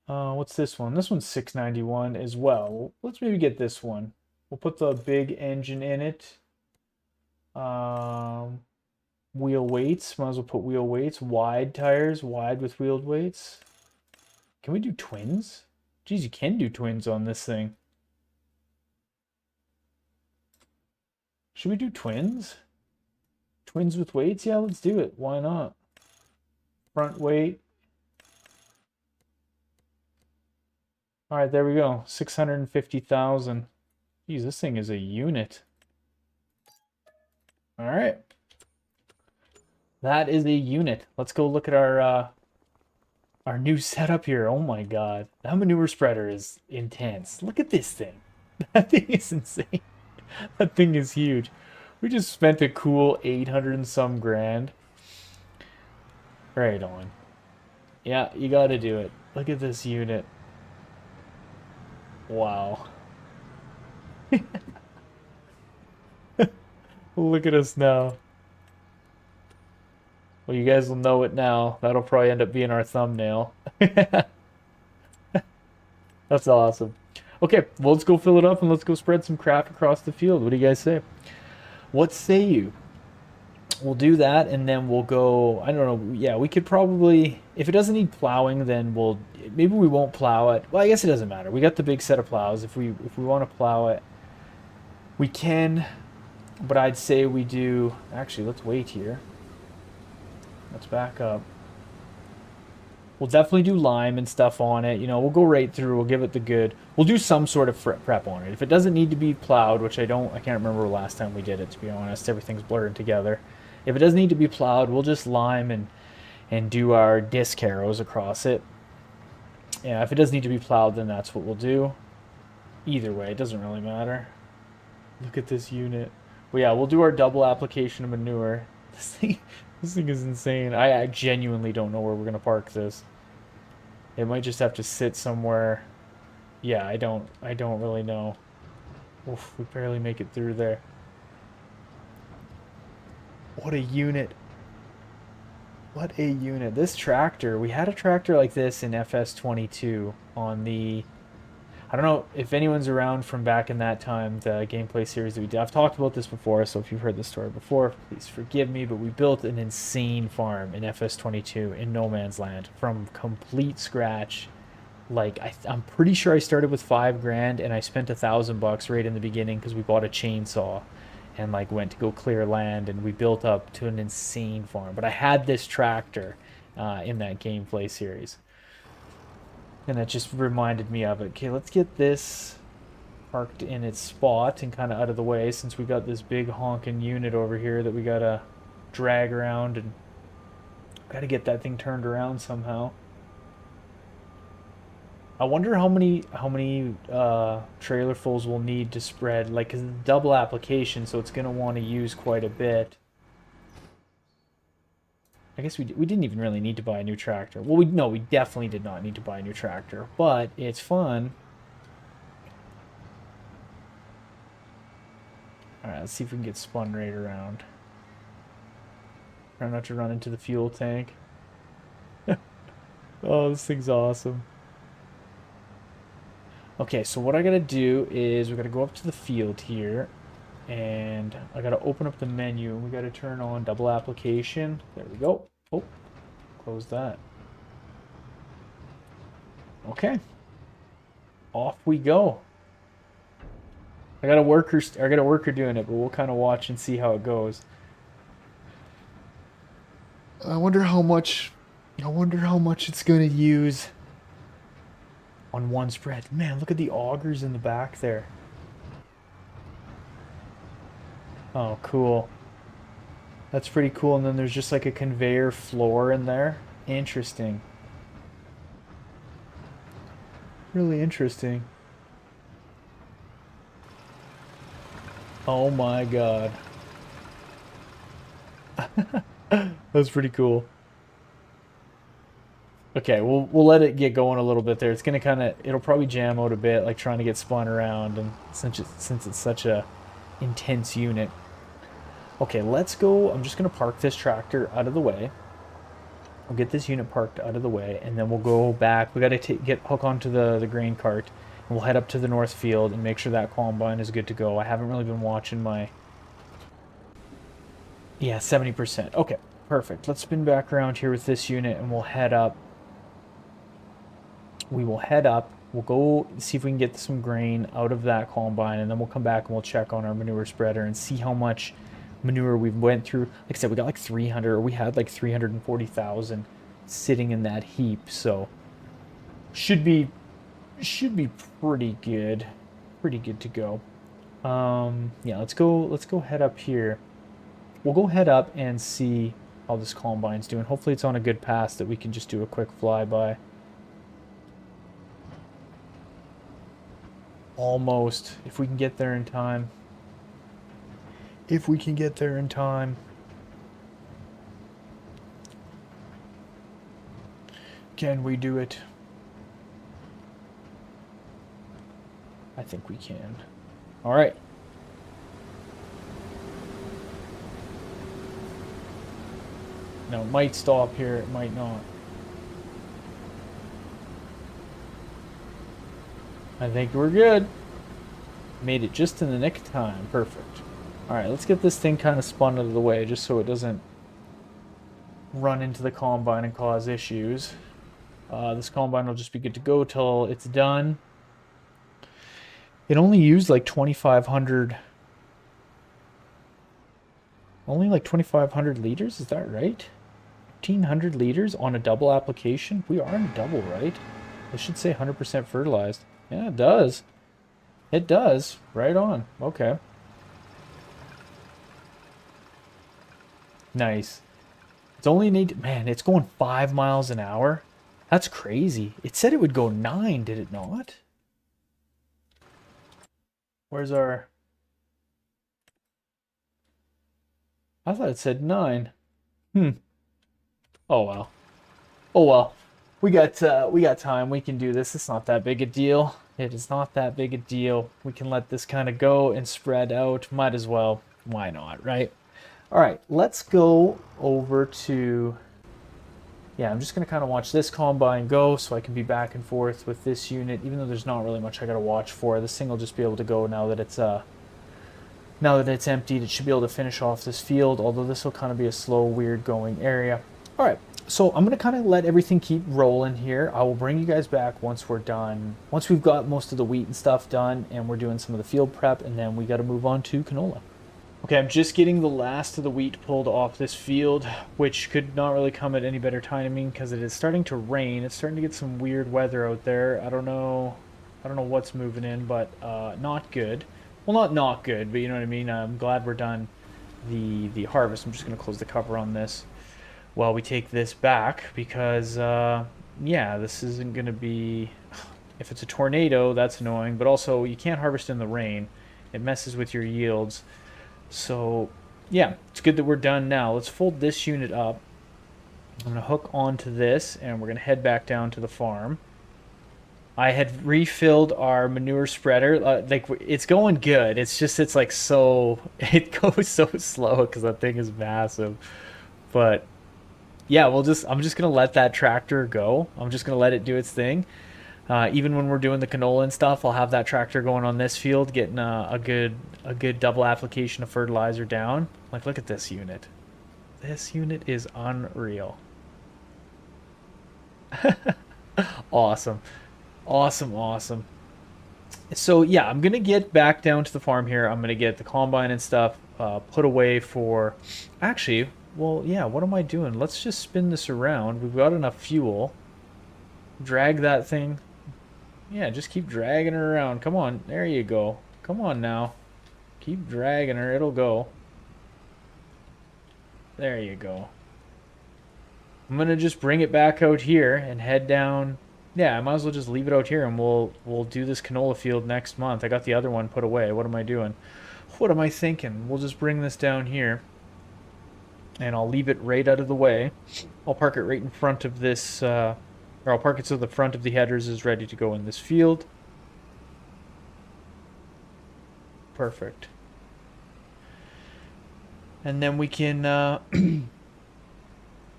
What's this one? This one's 691 as well. Let's maybe get this one. We'll put the big engine in it. Wheel weights. Might as well put wheel weights. Wide tires. Wide with wheeled weights. Can we do twins? Geez, you can do twins on this thing. Should we do twins? Twins with weights? Yeah, let's do it. Why not? front weight. All right, there we go. 650,000. Geez, this thing is a unit. All right. That is a unit. Let's go look at our new setup here. Oh my god. That manure spreader is intense. Look at this thing. That thing is insane. That thing is huge. We just spent a cool 800 and some grand. Right on. Yeah, you gotta do it. Look at this unit. Wow. Look at us now. Well, you guys will know it now. That'll probably end up being our thumbnail. That's awesome. Okay, well, let's go fill it up and let's go spread some crap across the field. What do you guys say? What say you? We'll do that and then we'll go, I don't know, yeah, we could probably, if it doesn't need plowing, then maybe we won't plow it. Well, I guess it doesn't matter. We got the big set of plows. If we want to plow it, we can, but I'd say we do, actually, let's wait here. Let's back up. We'll definitely do lime and stuff on it. You know, we'll go right through. We'll give it the good. We'll do some sort of prep on it. If it doesn't need to be plowed, which I can't remember the last time we did it, to be honest. Everything's blurred together. If it doesn't need to be plowed, we'll just lime and do our disc harrows across it. Yeah, if it does need to be plowed, then that's what we'll do. Either way, it doesn't really matter. Look at this unit. But yeah, we'll do our double application of manure. This thing is insane. I genuinely don't know where we're gonna park this. It might just have to sit somewhere. Yeah, I don't really know. Oof, we barely make it through there. What a unit. What a unit. This tractor, we had a tractor like this in FS22 on the, I don't know if anyone's around from back in that time, the gameplay series that we did. I've talked about this before, so if you've heard this story before, please forgive me, but we built an insane farm in FS22 in no man's land from complete scratch. Like, I'm pretty sure I started with 5 grand and I spent $1,000 right in the beginning because we bought a chainsaw and like went to go clear land, and we built up to an insane farm. But I had this tractor in that gameplay series. And that just reminded me of it. Okay, let's get this parked in its spot and kind of out of the way, since we got this big honking unit over here that we gotta drag around, and gotta get that thing turned around somehow. I wonder how many trailerfuls we'll need to spread, like, 'cause it's a double application, so it's gonna want to use quite a bit. I guess we didn't even really need to buy a new tractor. Well, we definitely did not need to buy a new tractor, but it's fun. All right, let's see if we can get spun right around. Try not to run into the fuel tank. Oh, this thing's awesome. Okay, so what I gotta do is we gotta go up to the field here, and I gotta open up the menu. We gotta turn on double application. There we go. Oh, close that. Okay, off we go. I got a worker doing it, but we'll kind of watch and see how it goes. I wonder how much it's gonna use on one spread. Man, look at the augers in the back there. Oh, cool. That's pretty cool. And then there's just like a conveyor floor in there. Interesting. Really interesting. Oh my god. That's pretty cool. Okay, we'll let it get going a little bit there. It's gonna it'll probably jam out a bit, like trying to get spun around, and since it's such a intense unit. Okay, let's go. I'm just gonna park this tractor out of the way. We'll get this unit parked out of the way, and then we'll go back. We gotta hook onto the grain cart, and we'll head up to the north field and make sure that combine is good to go. I haven't really been watching my. Yeah, 70%. Okay, perfect. Let's spin back around here with this unit, and we'll head up. We will head up. We'll go see if we can get some grain out of that combine, and then we'll come back and we'll check on our manure spreader and see how much manure we've went through. Like I said, we got like 300, or we had like 340,000 sitting in that heap. So should be pretty good. Pretty good to go. Yeah, let's go head up here. We'll go head up and see how this combine's doing. Hopefully it's on a good pass that we can just do a quick flyby. Almost, if we can get there in time. If we can get there in time. Can we do it? I think we can. All right. Now, it might stop here, it might not. I think we're good. Made it just in the nick of time. Perfect. All right, let's get this thing kind of spun out of the way just so it doesn't run into the combine and cause issues. This combine will just be good to go till it's done. It only used like 2,500. Only like 2,500 liters, is that right? 1,500 liters on a double application? We are in a double, right? It should say 100% fertilized. Yeah, it does. It does. Right on. Okay. Nice. It's only man, it's going 5 miles an hour. That's crazy. It said it would go 9, did it not? Where's our... I thought it said 9. Oh well. Oh well. We got time. We can do this. It's not that big a deal. It is not that big a deal. We can let this kind of go and spread out. Might as well. Why not, right? All right, let's go over to... Yeah, I'm just going to kind of watch this combine go so I can be back and forth with this unit, even though there's not really much I got to watch for. This thing will just be able to go now that it's emptied. It should be able to finish off this field, although this will kind of be a slow, weird going area. All right, so I'm going to kind of let everything keep rolling here. I will bring you guys back once we're done. Once we've got most of the wheat and stuff done and we're doing some of the field prep, and then we got to move on to canola. Okay, I'm just getting the last of the wheat pulled off this field, which could not really come at any better timing because it is starting to rain. It's starting to get some weird weather out there. I don't know what's moving in, but not good. Well, not good, but you know what I mean. I'm glad we're done the harvest. I'm just going to close the cover on this while we take this back because, yeah, this isn't going to be... If it's a tornado, that's annoying, but also you can't harvest in the rain. It messes with your yields. So, yeah, it's good that we're done now. Let's fold this unit up. I'm going to hook onto this, and we're going to head back down to the farm. I had refilled our manure spreader. Like, it's going good. It's just, it's like so... It goes so slow because that thing is massive. But, yeah, I'm just going to let that tractor go. I'm just going to let it do its thing. Even when we're doing the canola and stuff, I'll have that tractor going on this field, getting a good double application of fertilizer down. Like, look at this unit. This unit is unreal. Awesome. Awesome. So, yeah, I'm going to get back down to the farm here. I'm going to get the combine and stuff put away for... Actually, well, yeah, what am I doing? Let's just spin this around. We've got enough fuel. Drag that thing. Yeah, just keep dragging her around. Come on, there you go. Come on now. Keep dragging her, it'll go. There you go. I'm gonna just bring it back out here and head down. Yeah, I might as well just leave it out here and we'll do this canola field next month. I got the other one put away. What am I doing? What am I thinking? We'll just bring this down here. And I'll leave it right out of the way. I'll park it right in front of this... or I'll park it so the front of the headers is ready to go in this field. Perfect. And then we can, and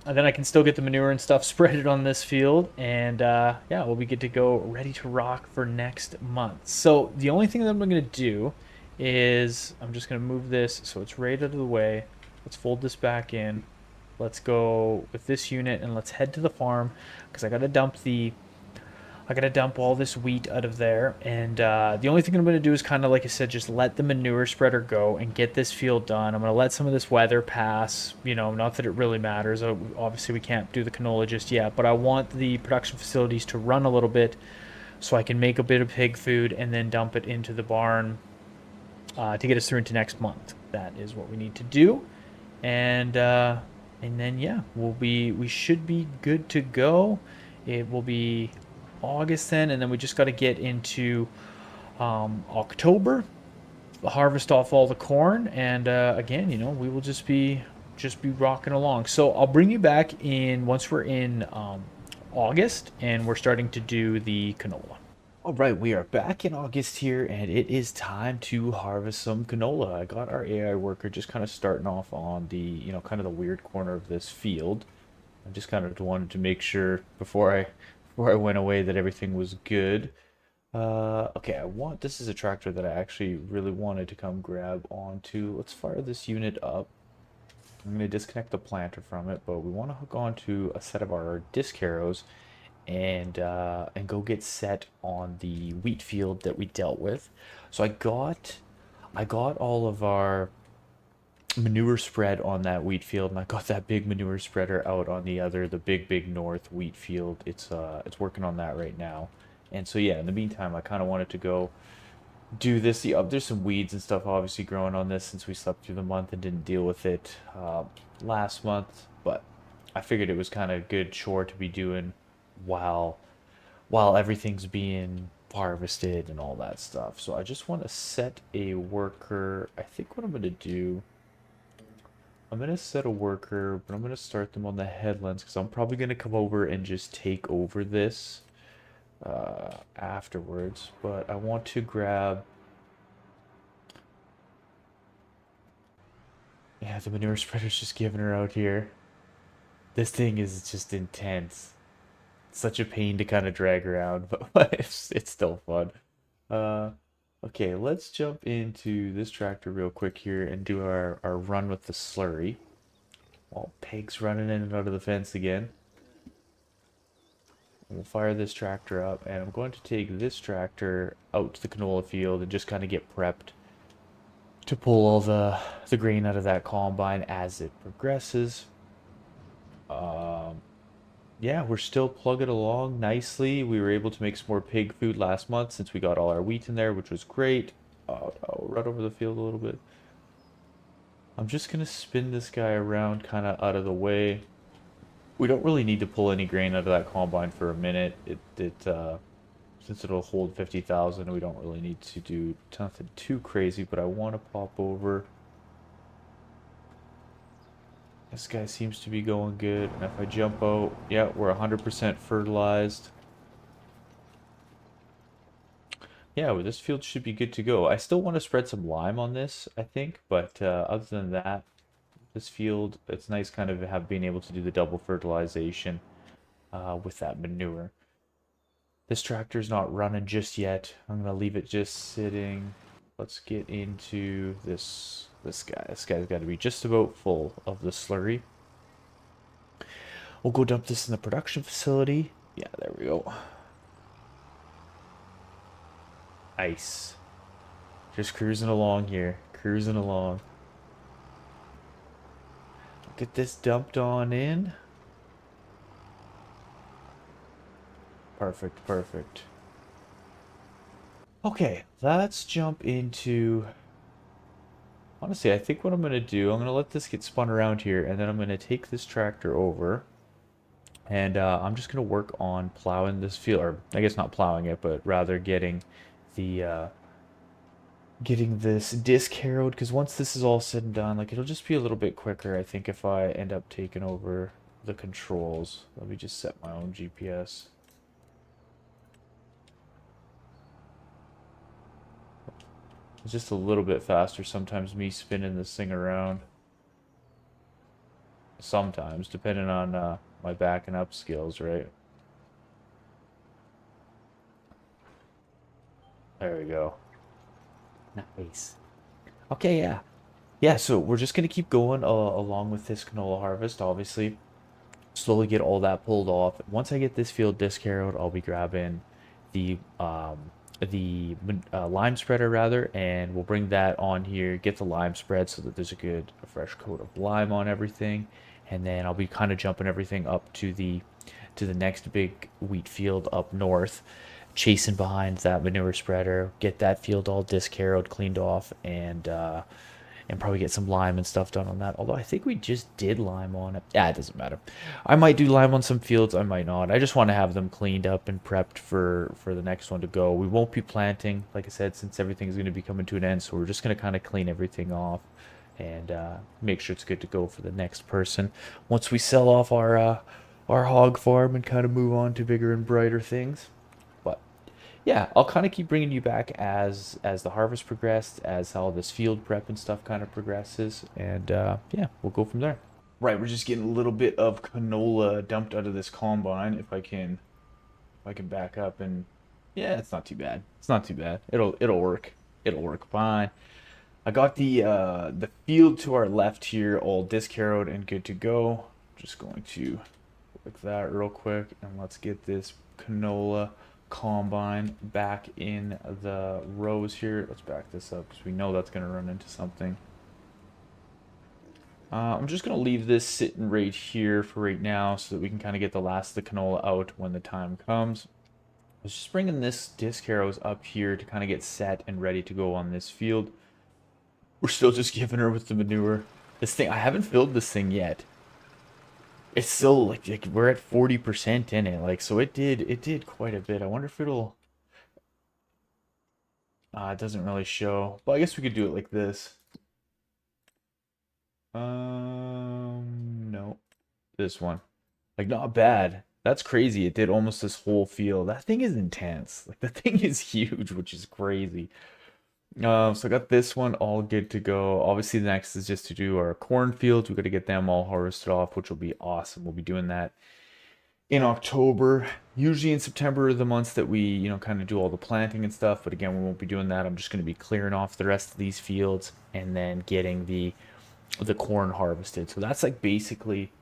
then I can still get the manure and stuff spread on this field. And yeah, we'll be good to go, ready to rock for next month. So the only thing that I'm going to do is I'm just going to move this so it's right out of the way. Let's fold this back in. Let's go with this unit and let's head to the farm because I got to dump the I gotta dump all this wheat out of there, and the only thing I'm gonna do is kind of like I said, just let the manure spreader go and get this field done. I'm gonna let some of this weather pass. You know, not that it really matters. Obviously, we can't do the canola just yet, but I want the production facilities to run a little bit so I can make a bit of pig food and then dump it into the barn to get us through into next month. That is what we need to do, and then yeah, we should be good to go. It will be August then, and then we just got to get into October, harvest off all the corn, and again, you know, we will just be rocking along. So I'll bring you back in once we're in August and we're starting to do the canola. All right, we are back in August here, and it is time to harvest some canola. I got our AI worker just kind of starting off on the, you know, kind of the weird corner of this field. I just kind of wanted to make sure before I went away that everything was good. Okay, this is a tractor that I actually really wanted to come grab onto. Let's fire this unit up. I'm going to disconnect the planter from it, but we want to hook onto a set of our disc harrows and go get set on the wheat field that we dealt with. So I got all of our manure spread on that wheat field, and I got that big manure spreader out on the big north wheat field. It's working on that right now. And so yeah, in the meantime, I kind of wanted to go do this. There's some weeds and stuff obviously growing on this since we slept through the month and didn't deal with it last month, but I figured it was kind of a good chore to be doing while everything's being harvested and all that stuff. So I just want to set a worker. I think what I'm going to do, I'm going to set a worker, but I'm going to start them on the headlands because I'm probably going to come over and just take over this afterwards. But I want to grab, yeah, the manure spreader's just giving her out here. This thing is just intense. Such a pain to kind of drag around, but it's still fun. Uh, okay, let's jump into this tractor real quick here and do our run with the slurry. While Peg's running in and out of the fence again. We'll fire this tractor up, and I'm going to take this tractor out to the canola field and just kind of get prepped to pull all the grain out of that combine as it progresses. Yeah, we're still plugging along nicely. We were able to make some more pig food last month since we got all our wheat in there, which was great. I'll run over the field a little bit. I'm just gonna spin this guy around kind of out of the way. We don't really need to pull any grain out of that combine for a minute. Since it'll hold 50,000, we don't really need to do nothing too crazy, but I want to pop over. This guy seems to be going good, and if I jump out, yeah, we're 100% fertilized. Yeah, well, this field should be good to go. I still want to spread some lime on this, I think, but other than that, this field, it's nice kind of being able to do the double fertilization with that manure. This tractor's not running just yet. I'm gonna leave it just sitting. Let's get into this guy. This guy's got to be just about full of the slurry. We'll go dump this in the production facility. Yeah, there we go. Nice. Just cruising along here. Cruising along. Get this dumped on in. Perfect, perfect. Okay, let's jump into... Honestly, I think what I'm going to do, I'm going to let this get spun around here, and then I'm going to take this tractor over, and I'm just going to work on plowing this field, or I guess not plowing it, but rather getting the getting this disc harrowed, because once this is all said and done, like, it'll just be a little bit quicker, I think, if I end up taking over the controls. Let me just set my own GPS. It's just a little bit faster sometimes me spinning this thing around. Sometimes, depending on my backing up skills, right? There we go. Nice. Okay, yeah. Yeah, so we're just gonna keep going along with this canola harvest, obviously. Slowly get all that pulled off. Once I get this field disc harrowed, I'll be grabbing the lime spreader rather, and we'll bring that on here, get the lime spread so that there's a fresh coat of lime on everything, and then I'll be kind of jumping everything up to the next big wheat field up north, chasing behind that manure spreader, get that field all disc harrowed, cleaned off, and probably get some lime and stuff done on that. Although I think we just did lime on it. Yeah, it doesn't matter. I might do lime on some fields. I might not. I just want to have them cleaned up and prepped for the next one to go. We won't be planting, like I said, since everything's going to be coming to an end. So we're just going to kind of clean everything off and make sure it's good to go for the next person. Once we sell off our hog farm and kind of move on to bigger and brighter things. But yeah, I'll kind of keep bringing you back as the harvest progressed, as how this field prep and stuff kind of progresses, and yeah, we'll go from there. Right, we're just getting a little bit of canola dumped out of this combine. If I can back up and yeah, it's not too bad. It's not too bad. It'll work. It'll work fine. I got the field to our left here all disc harrowed and good to go. Just going to click that real quick and let's get this canola combine back in the rows here. Let's back this up because we know that's going to run into something. I'm just going to leave this sitting right here for right now so that we can kind of get the last of the canola out when the time comes. I was just bringing this disc harrows up here to kind of get set and ready to go on this field. We're still just giving her with the manure. This thing, I haven't filled this thing yet. It's still like we're at 40% in it, like so it did quite a bit. I wonder if it'll. It doesn't really show, but I guess we could do it like this. No, this one, like not bad. That's crazy. It did almost this whole field. That thing is intense. Like the thing is huge, which is crazy. So I got this one all good to go. Obviously, the next is just to do our cornfields. We got to get them all harvested off, which will be awesome. We'll be doing that in October. Usually in September are the months that we, kind of do all the planting and stuff. But again, we won't be doing that. I'm just going to be clearing off the rest of these fields and then getting the corn harvested. So that's like basically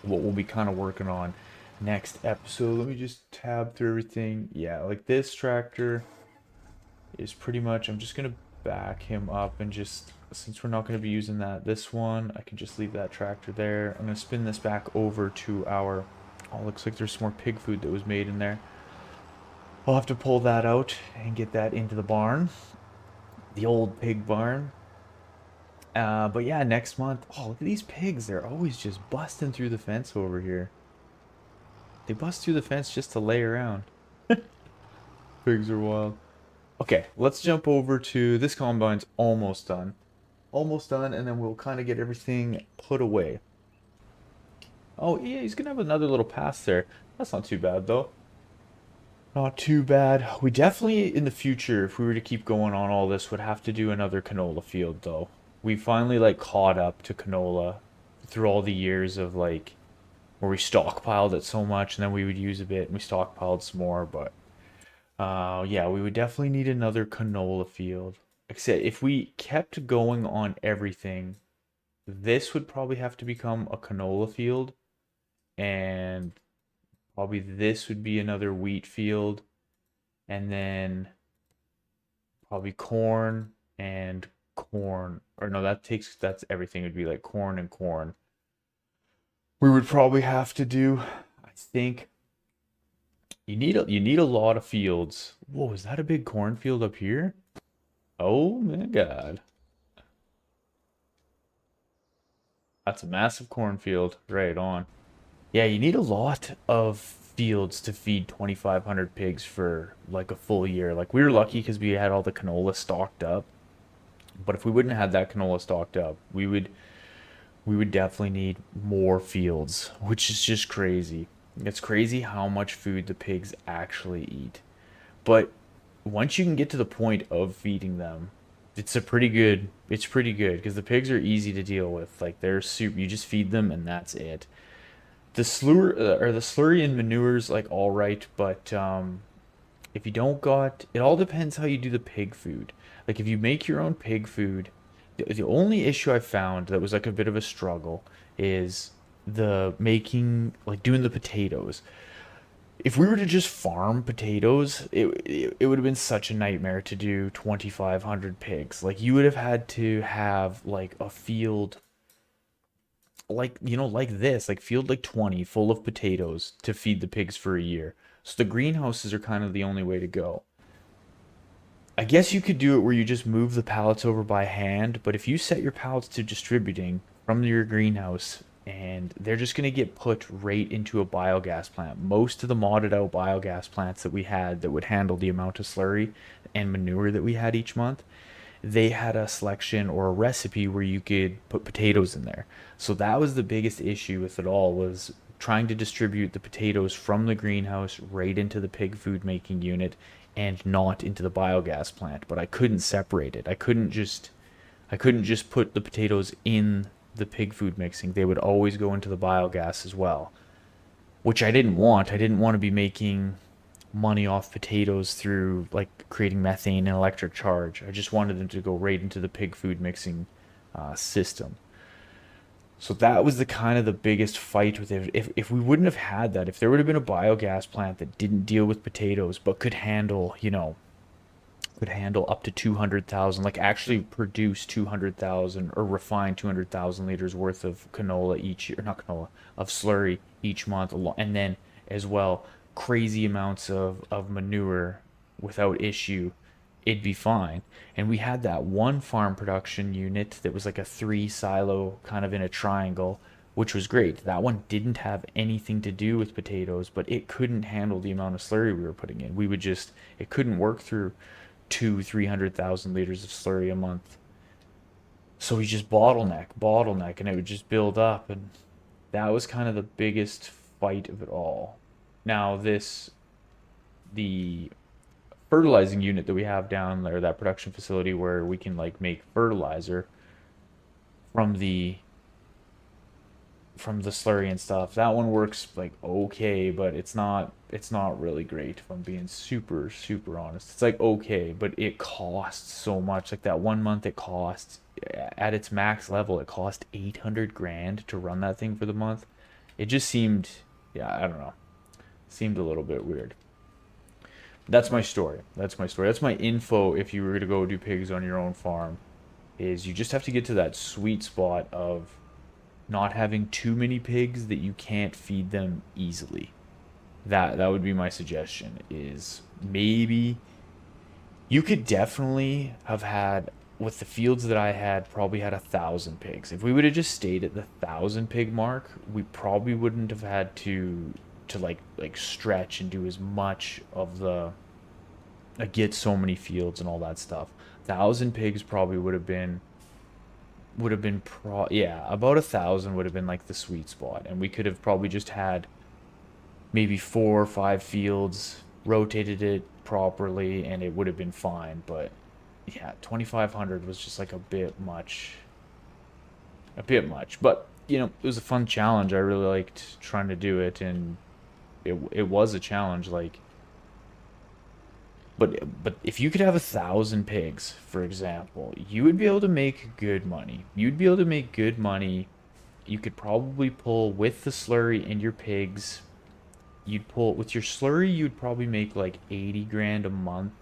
what we'll be kind of working on next episode. Let me just tab through everything. Yeah, like this tractor is pretty much, I'm just going to back him up and just, since we're not going to be using this one, I can just leave that tractor there. I'm going to spin this back over to our, oh, looks like there's some more pig food that was made in there. I'll have to pull that out and get that into the barn, the old pig barn. But yeah, next month, oh, look at these pigs. They're always just busting through the fence over here. They bust through the fence just to lay around. Pigs are wild. Okay, let's jump over to this combine's almost done. Almost done, and then we'll kind of get everything put away. Oh, yeah, he's going to have another little pass there. That's not too bad, though. Not too bad. We definitely, in the future, if we were to keep going on all this, would have to do another canola field, though. We finally, caught up to canola through all the years of, where we stockpiled it so much, and then we would use a bit, and we stockpiled some more, but yeah, we would definitely need another canola field. Like I said, if we kept going on everything, this would probably have to become a canola field, and probably this would be another wheat field, and then probably corn and corn. Or no, that's everything. It would be like corn and corn. We would probably have to do, I think. You need a lot of fields. Whoa, is that a big cornfield up here? Oh my God. That's a massive cornfield. Right on. Yeah, you need a lot of fields to feed 2,500 pigs for like a full year. Like we were lucky because we had all the canola stocked up. But if we wouldn't have had that canola stocked up, we would definitely need more fields, which is just crazy. It's crazy how much food the pigs actually eat. But once you can get to the point of feeding them, it's pretty good because the pigs are easy to deal with. Like they're soup, you just feed them and that's it. The slurry and manure's like all right, but if you don't got, it all depends how you do the pig food. Like if you make your own pig food, the only issue I found that was like a bit of a struggle is the making, like doing the potatoes. If we were to just farm potatoes, it would have been such a nightmare to do 2,500 pigs. Like you would have had to have like a field like like this, like field like 20 full of potatoes to feed the pigs for a year. So the greenhouses are kind of the only way to go. I guess you could do it where you just move the pallets over by hand, but if you set your pallets to distributing from your greenhouse and they're just going to get put right into a biogas plant. Most of the modded out biogas plants that we had that would handle the amount of slurry and manure that we had each month, they had a selection or a recipe where you could put potatoes in there. So that was the biggest issue with it all, was trying to distribute the potatoes from the greenhouse right into the pig food making unit and not into the biogas plant. But I couldn't separate it. I couldn't just put the potatoes in the pig food mixing. They would always go into the biogas as well, which I didn't want. I didn't want to be making money off potatoes through like creating methane and electric charge. I just wanted them to go right into the pig food mixing system. So that was the kind of the biggest fight with it. If we wouldn't have had that, if there would have been a biogas plant that didn't deal with potatoes but could handle, could handle up to 200,000, like actually produce 200,000 or refine 200,000 liters worth of canola each year, not canola, of slurry each month, and then as well crazy amounts of manure without issue, it'd be fine. And we had that one farm production unit that was like a 3 silo kind of in a triangle, which was great. That one didn't have anything to do with potatoes, but it couldn't handle the amount of slurry we were putting in. It couldn't work through 300,000 liters of slurry a month. So we just bottleneck, and it would just build up. And that was kind of the biggest fight of it all. Now, the fertilizing unit that we have down there, that production facility where we can like make fertilizer from the slurry and stuff. That one works like okay, but it's not really great if I'm being super super honest. It's like okay, but it costs so much. Like that 1 month it costs at its max level it cost 800 grand to run that thing for the month. It just seemed, yeah, I don't know. Seemed a little bit weird. That's my story. That's my story. That's my info if you were to go do pigs on your own farm. Is you just have to get to that sweet spot of not having too many pigs that you can't feed them easily. That would be my suggestion, is maybe you could definitely have had, with the fields that I had, probably had 1,000 pigs. If we would have just stayed at the 1,000 pig mark, we probably wouldn't have had to like stretch and do as much of the get so many fields and all that stuff. 1,000 pigs probably would have been yeah, about 1,000 would have been like the sweet spot, and we could have probably just had maybe 4 or 5 fields, rotated it properly, and it would have been fine. But yeah, 2,500 was just like a bit much. But it was a fun challenge. I really liked trying to do it, and it was a challenge. Like, but if you could have 1,000 pigs, for example, you would be able to make good money. You'd be able to make good money. You could probably pull with the slurry and your pigs. You'd pull with your slurry. You'd probably make like 80 grand a month.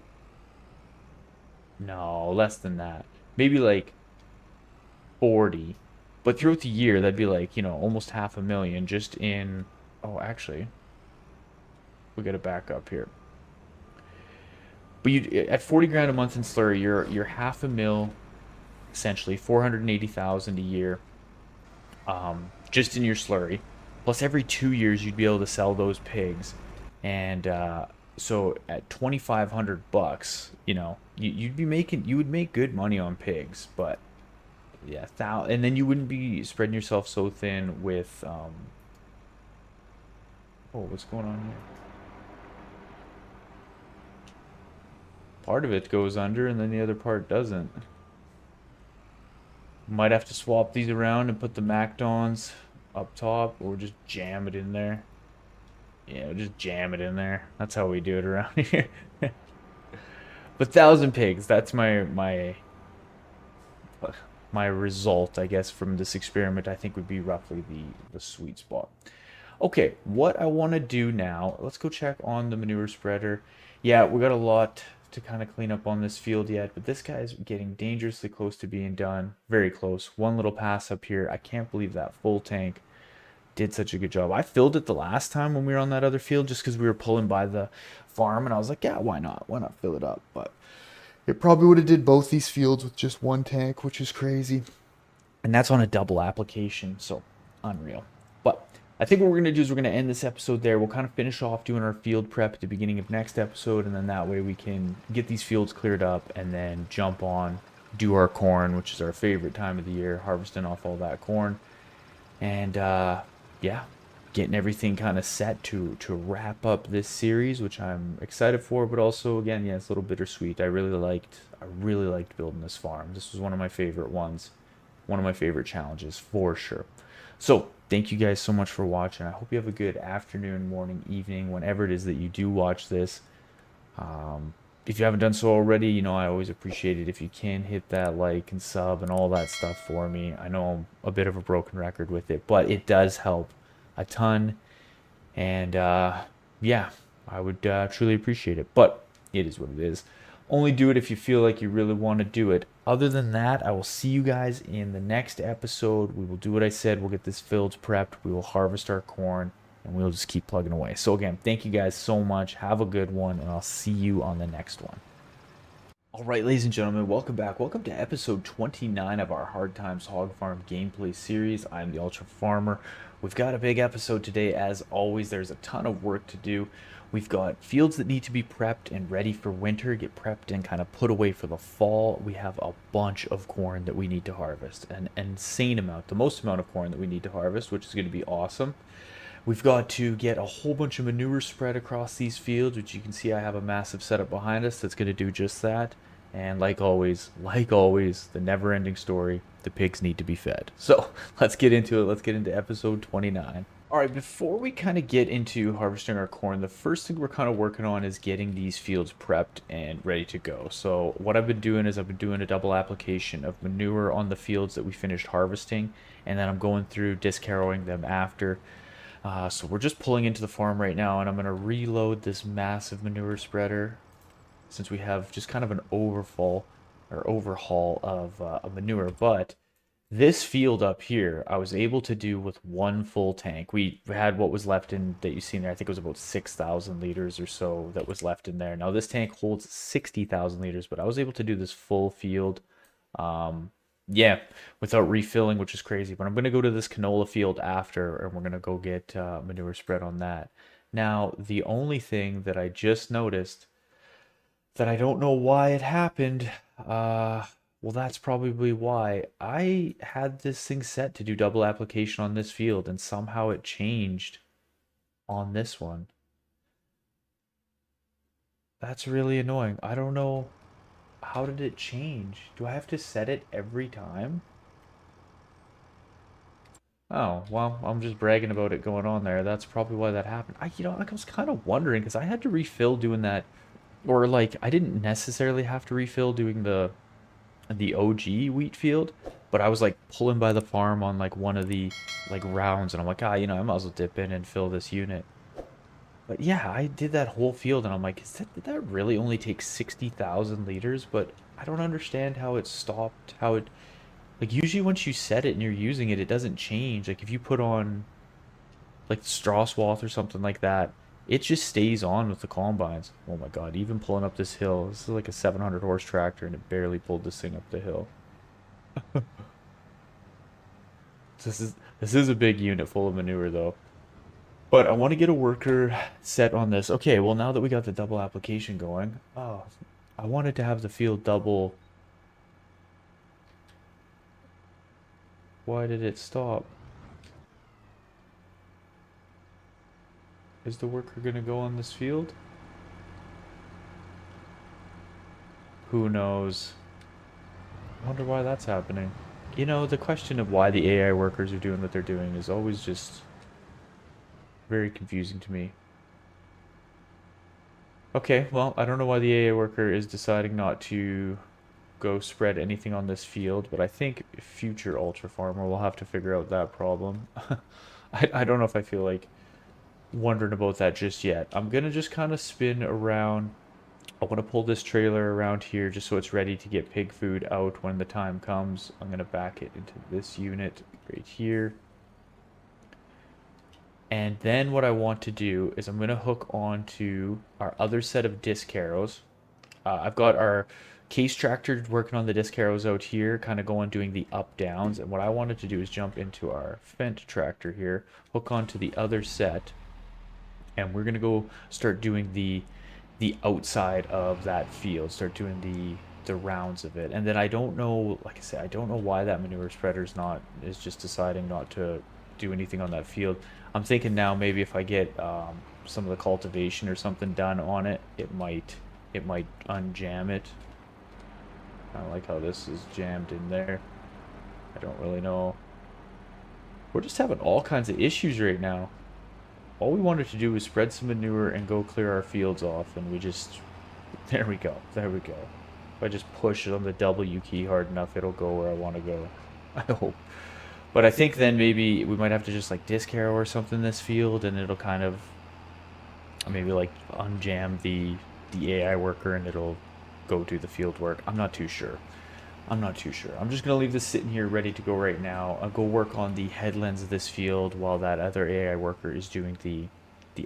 No, less than that. Maybe like 40. But throughout the year, that'd be like, almost 500,000 just in. Oh, actually, we got to back up here. But you at 40 grand a month in slurry, you're 500,000 essentially, 480,000 a year, just in your slurry. Plus, every 2 years, you'd be able to sell those pigs, and so at 2,500 bucks, you would make good money on pigs, but yeah, and then you wouldn't be spreading yourself so thin with oh, what's going on here? Part of it goes under and then the other part doesn't. Might have to swap these around and put the MacDons up top, or just jam it in there. Yeah, just jam it in there. That's how we do it around here. But 1,000 pigs, that's my result, I guess, from this experiment. I think would be roughly the sweet spot. Okay, what I want to do now, let's go check on the manure spreader. Yeah, we got a lot to kind of clean up on this field yet, but this guy's getting dangerously close to being done. Very close. One little pass up here. I can't believe that full tank did such a good job. I filled it the last time when we were on that other field just because we were pulling by the farm, and I was like, yeah, why not? Why not fill it up? But it probably would have did both these fields with just one tank, which is crazy. And that's on a double application, so unreal. But I think what we're going to do is we're going to end this episode there. We'll kind of finish off doing our field prep at the beginning of next episode, and then that way we can get these fields cleared up and then jump on, do our corn, which is our favorite time of the year, harvesting off all that corn. And yeah, getting everything kind of set to wrap up this series, which I'm excited for, but also again, yeah, it's a little bittersweet. I really liked building this farm. This was one of my favorite ones, one of my favorite challenges for sure. So thank you guys so much for watching. I hope you have a good afternoon, morning, evening, whenever it is that you do watch this. If you haven't done so already, I always appreciate it if you can hit that like and sub and all that stuff for me. I know I'm a bit of a broken record with it, but it does help a ton. And yeah, I would truly appreciate it. But it is what it is. Only do it if you feel like you really want to do it. Other than that, I will see you guys in the next episode. We will do what I said. We'll get this fields prepped. We will harvest our corn and we'll just keep plugging away. So again, thank you guys so much. Have a good one, and I'll see you on the next one. All right, ladies and gentlemen, welcome back. Welcome to episode 29 of our Hard Times Hog Farm gameplay series. I'm the Ultra Farmer. We've got a big episode today. As always, there's a ton of work to do. We've got fields that need to be prepped and ready for winter, get prepped and kind of put away for the fall. We have a bunch of corn that we need to harvest, an insane amount, the most amount of corn that we need to harvest, which is going to be awesome. We've got to get a whole bunch of manure spread across these fields, which you can see I have a massive setup behind us that's going to do just that. And like always, the never-ending story, the pigs need to be fed. So let's get into it. Let's get into episode 29. All right, before we kind of get into harvesting our corn, the first thing we're kind of working on is getting these fields prepped and ready to go. So what I've been doing is I've been doing a double application of manure on the fields that we finished harvesting, and then I'm going through discarrowing them after. So we're just pulling into the farm right now, and I'm going to reload this massive manure spreader since we have just kind of an overhaul of manure. But this field up here, I was able to do with one full tank. We had what was left in that you see in there. I think it was about 6,000 liters or so that was left in there. Now this tank holds 60,000 liters, but I was able to do this full field. Yeah, without refilling, which is crazy. But I'm going to go to this canola field after, and we're going to go get manure spread on that. Now, the only thing that I just noticed that I don't know why it happened, well, that's probably why. I had this thing set to do double application on this field, and somehow it changed on this one. That's really annoying. I don't know. How did it change? Do I have to set it every time? Oh, well, I'm just bragging about it going on there. That's probably why that happened. I was kind of wondering because I had to refill doing that, or like I didn't necessarily have to refill doing the OG wheat field, but I was like pulling by the farm on like one of the like rounds, and I'm like, I might as well dip in and fill this unit. But yeah, I did that whole field, and I'm like, did that really only take 60,000 liters? But I don't understand how it stopped, like, usually once you set it and you're using it, it doesn't change. Like, if you put on, like, straw swath or something like that, it just stays on with the combines. Oh my God, even pulling up this hill, this is like a 700 horse tractor, and it barely pulled this thing up the hill. This is a big unit full of manure, though. But I want to get a worker set on this. Okay, well, now that we got the double application going, oh, I wanted to have the field double. Why did it stop? Is the worker gonna go on this field? Who knows? I wonder why that's happening. The question of why the AI workers are doing what they're doing is always just very confusing to me. Okay, well, I don't know why the AA worker is deciding not to go spread anything on this field, but I think future Ultra Farmer will have to figure out that problem. I don't know if I feel like wondering about that just yet. I'm gonna just kind of spin around. I want to pull this trailer around here just so it's ready to get pig food out when the time comes. I'm gonna back it into this unit right here. And then what I want to do is I'm gonna hook onto our other set of disc harrows. I've got our case tractor working on the disc harrows out here, kind of going doing the up downs. And what I wanted to do is jump into our Fendt tractor here, hook onto the other set, and we're gonna go start doing the outside of that field, start doing the rounds of it. And then I don't know, like I said, I don't know why that manure spreader is just deciding not to do anything on that field. I'm thinking now maybe if I get some of the cultivation or something done on it, it might unjam it. Kind of like how this is jammed in there. I don't really know. We're just having all kinds of issues right now. All we wanted to do was spread some manure and go clear our fields off, and we just... There we go. There we go. If I just push on the W key hard enough, it'll go where I want to go. I hope. But I think then maybe we might have to just like disc harrow or something this field, and it'll kind of maybe like unjam the AI worker, and it'll go do the field work. I'm not too sure. I'm not too sure. I'm just going to leave this sitting here ready to go right now. I'll go work on the headlands of this field while that other AI worker is doing the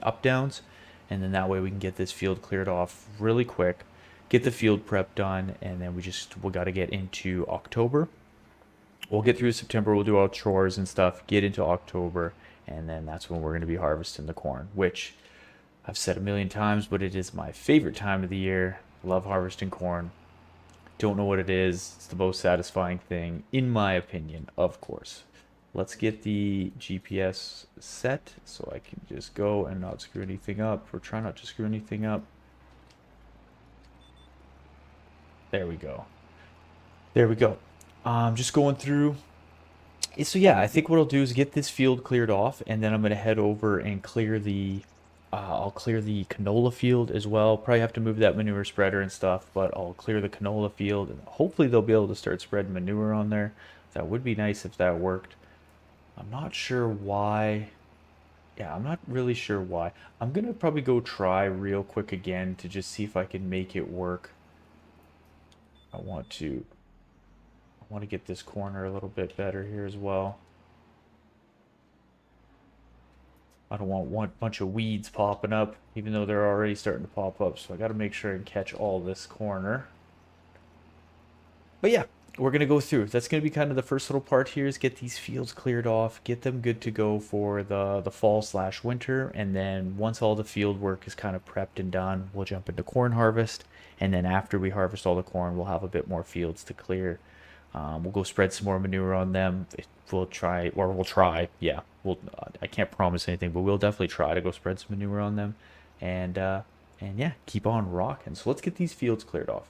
up downs. And then that way we can get this field cleared off really quick, get the field prep done, and then we got to get into October. We'll get through September, we'll do all chores and stuff, get into October, and then that's when we're going to be harvesting the corn, which I've said a million times, but it is my favorite time of the year. Love harvesting corn. Don't know what it is. It's the most satisfying thing, in my opinion, of course. Let's get the GPS set so I can just go and not screw anything up, or try not to screw anything up. There we go. There we go. Just going through. So yeah, I think what I'll do is get this field cleared off, and then I'm going to head over and clear I'll clear the canola field as well. Probably have to move that manure spreader and stuff, but I'll clear the canola field, and hopefully they'll be able to start spreading manure on there. That would be nice if that worked. I'm not sure why. Yeah, I'm not really sure why. I'm gonna probably go try real quick again to just see if I can make it work. I want to get this corner a little bit better here as well. I don't want one bunch of weeds popping up, even though they're already starting to pop up. So I got to make sure I can catch all this corner. But yeah, we're going to go through. That's going to be kind of the first little part here, is get these fields cleared off, get them good to go for the fall/winter. And then once all the field work is kind of prepped and done, we'll jump into corn harvest. And then after we harvest all the corn, we'll have a bit more fields to clear. We'll go spread some more manure on them. We'll try. Yeah, I can't promise anything, but we'll definitely try to go spread some manure on them, and yeah, keep on rocking. So let's get these fields cleared off.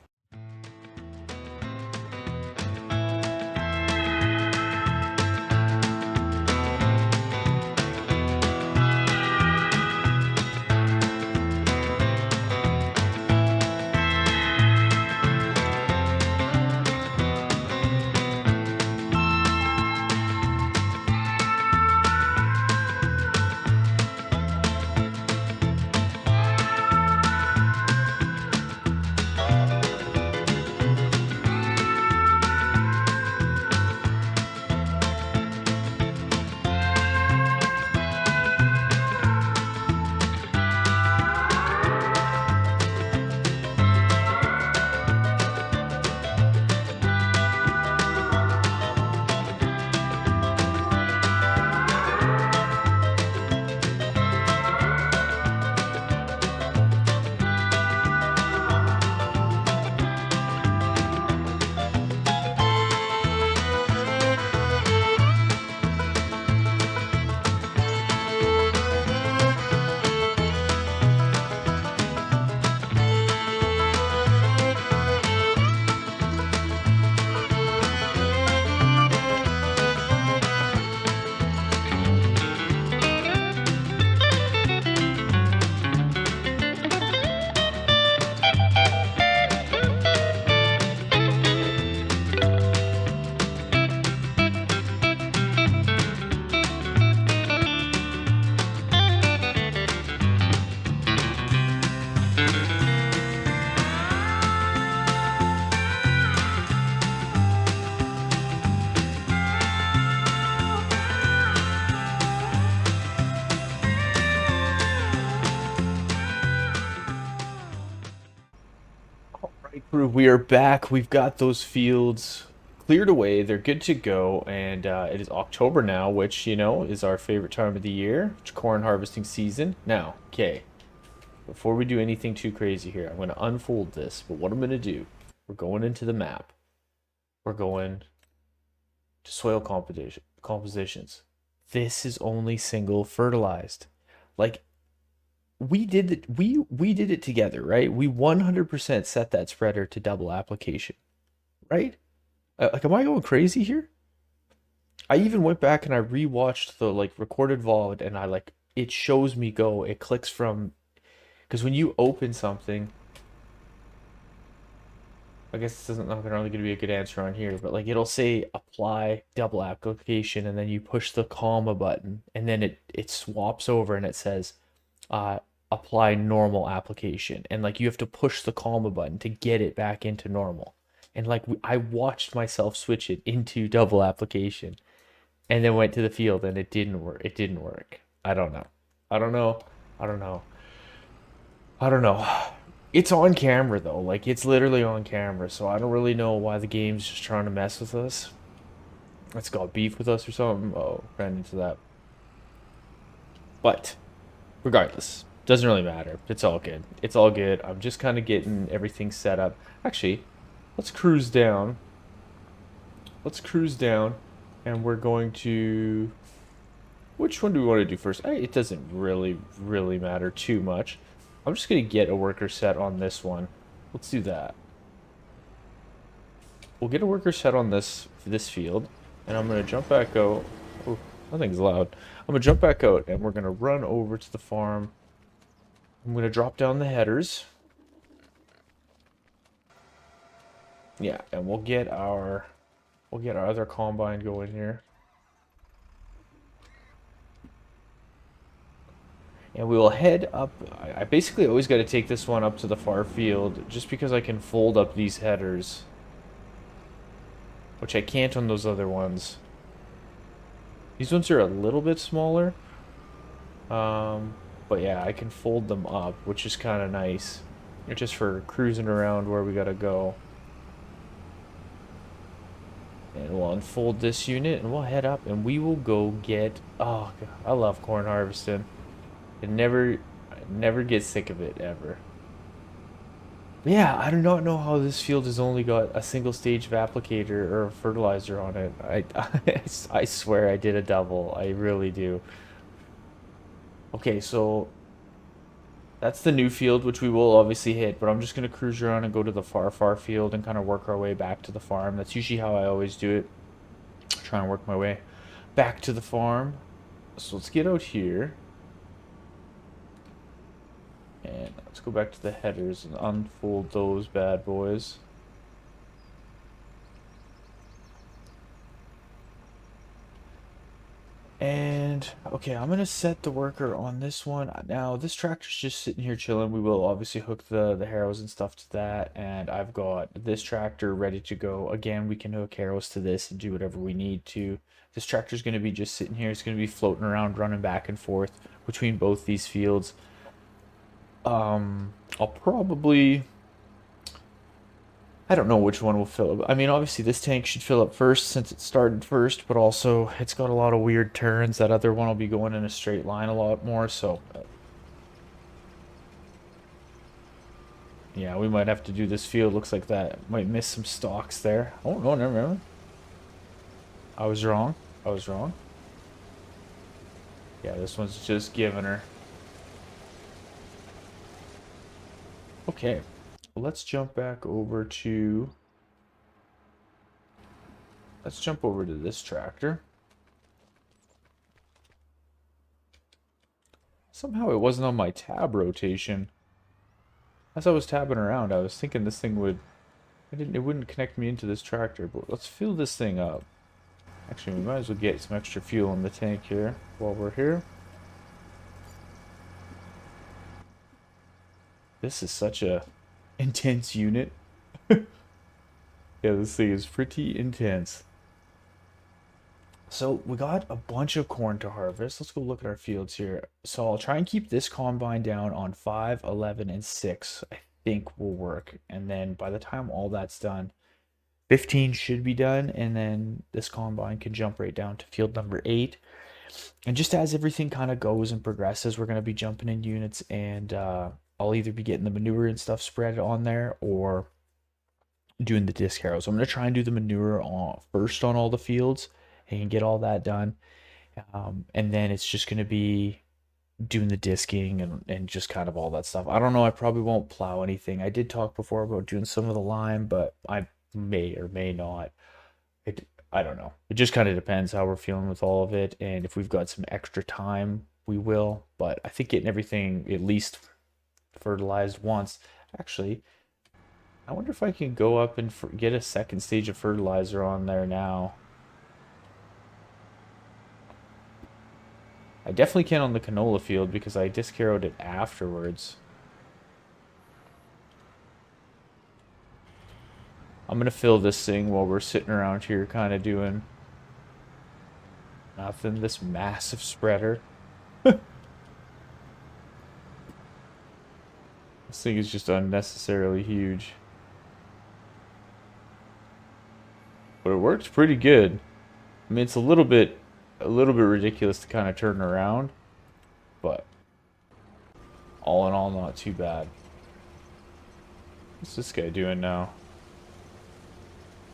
Right, crew, we are back. We've got those fields cleared away. They're good to go, and it is October now, which, you know, is our favorite time of the year. It's corn harvesting season. Now, okay, before we do anything too crazy here, I'm going to unfold this, but what I'm going to do, we're going into the map. We're going to soil compositions. This is only single fertilized. Like, we did it we did it together, right? We 100% set that spreader to double application, right? Like, am I going crazy here? I even went back and I rewatched the like recorded VOD, and I like it shows me go. It clicks from because when you open something, I guess this isn't not really going to be a good answer on here, but like it'll say apply double application, and then you push the comma button, and then it swaps over and it says uh apply normal application, and like you have to push the comma button to get it back into normal. And like I watched myself switch it into double application, and then went to the field, and it didn't work. It didn't work. I don't know. I don't know. I don't know. I don't know. It's on camera though. Like it's literally on camera, so I don't really know why the game's just trying to mess with us. It's got beef with us or something. Oh, ran into that. But regardless, doesn't really matter. It's all good. It's all good. I'm just kind of getting everything set up. Actually, let's cruise down. Let's cruise down, and we're going to. Which one do we want to do first? It doesn't really matter too much. I'm just gonna get a worker set on this one. Let's do that. We'll get a worker set on this field, and I'm gonna jump back out. Oh, nothing's loud. I'm gonna jump back out, and we're gonna run over to the farm. I'm gonna drop down the headers. Yeah, and we'll get our other combine going here. And we will head up. I basically always got to take this one up to the far field just because I can fold up these headers, which I can't on those other ones. These ones are a little bit smaller, but yeah, I can fold them up, which is kind of nice. Just for cruising around where we gotta go. And we'll unfold this unit, and we'll head up, and we will go get. Oh God, I love corn harvesting. I never get sick of it ever. Yeah, I do not know how this field has only got a single stage of applicator or a fertilizer on it. I swear I did a double. I really do. Okay, so that's the new field, which we will obviously hit, but I'm just gonna cruise around and go to the far field and kind of work our way back to the farm. That's usually how I always do it. Try and work my way back to the farm. So let's get out here. And let's go back to the headers and unfold those bad boys. And okay, I'm gonna set the worker on this one. Now this tractor's just sitting here chilling. We will obviously hook the harrows and stuff to that, and I've got this tractor ready to go. Again, we can hook harrows to this and do whatever we need to. This tractor's gonna be just sitting here. It's gonna be floating around, running back and forth between both these fields. I'll probably. I don't know which one will fill up. I mean, obviously this tank should fill up first since it started first, but also it's got a lot of weird turns. That other one will be going in a straight line a lot more, so. Yeah, we might have to do this field. Looks like that might miss some stalks there. Oh, no, never mind. I was wrong. I was wrong. Yeah, this one's just giving her. Okay, let's jump back over to. Let's jump over to this tractor. Somehow it wasn't on my tab rotation. As I was tabbing around, I was thinking this thing would. It wouldn't connect me into this tractor, but let's fill this thing up. Actually, we might as well get some extra fuel in the tank here while we're here. This is such a intense unit. Yeah, this thing is pretty intense. So we got a bunch of corn to harvest. Let's go look at our fields here. So I'll try and keep this combine down on 5, 11, and 6. I think will work. And then by the time all that's done, 15 should be done, and then this combine can jump right down to field number 8. And just as everything kind of goes and progresses, we're going to be jumping in units, and I'll either be getting the manure and stuff spread on there or doing the disc harrow. So I'm going to try and do the manure first on all the fields and get all that done. And then it's just going to be doing the disking and just kind of all that stuff. I don't know. I probably won't plow anything. I did talk before about doing some of the lime, but I may or may not. I don't know. It just kind of depends how we're feeling with all of it. And if we've got some extra time, we will. But I think getting everything at least fertilized once. Actually, I wonder if I can go up and get a second stage of fertilizer on there now. I definitely can on the canola field because I disc harrowed it afterwards. I'm going to fill this thing while we're sitting around here kind of doing nothing. This massive spreader. This thing is just unnecessarily huge. But it works pretty good. I mean, it's a little bit ridiculous to kind of turn around, but all in all, not too bad. What's this guy doing now?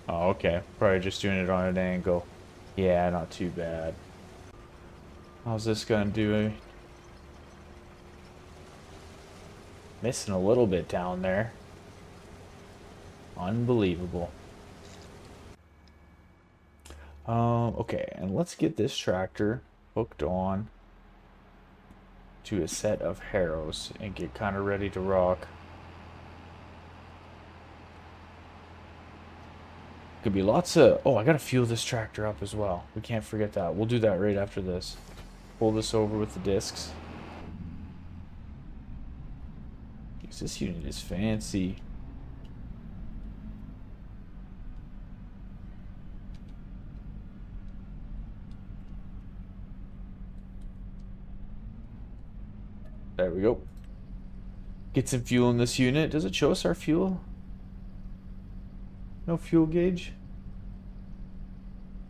Oh, okay. Probably just doing it on an angle. Yeah, not too bad. How's this gun doing? Missing a little bit down there. Unbelievable. Okay, and let's get this tractor hooked on to a set of harrows and get kind of ready to rock. Could be lots of... Oh, I gotta fuel this tractor up as well. We can't forget that. We'll do that right after this. Pull this over with the discs. Because this unit is fancy. There we go. Get some fuel in this unit. Does it show us our fuel? No fuel gauge?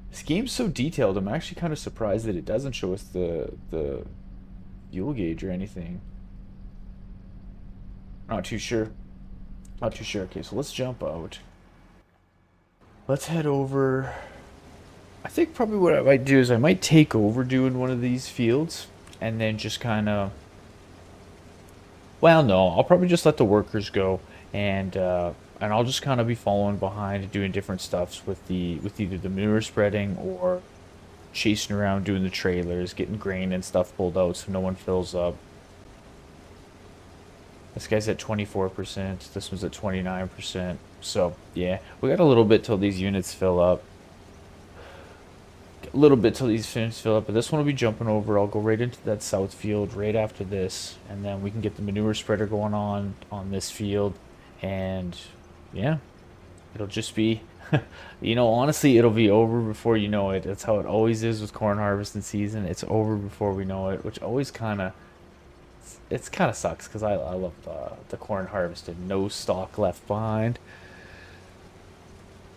This game's so detailed, I'm actually kind of surprised that it doesn't show us the fuel gauge or anything. Not too sure. Not too sure. Okay, so let's jump out. Let's head over. I think probably what I might do is I might take over doing one of these fields and then just kind of... Well, no, I'll probably just let the workers go, and I'll just kind of be following behind and doing different stuffs with either the manure spreading or chasing around doing the trailers, getting grain and stuff pulled out so no one fills up. This guy's at 24%. This one's at 29%. So yeah, we got a little bit till these units fill up. A little bit till these units fill up, but this one will be jumping over. I'll go right into that south field right after this, and then we can get the manure spreader going on this field, and yeah, it'll just be, you know, honestly, it'll be over before you know it. That's how it always is with corn harvesting season. It's over before we know it, which always kind of, it's kind of sucks because I love the corn harvested, no stalk left behind.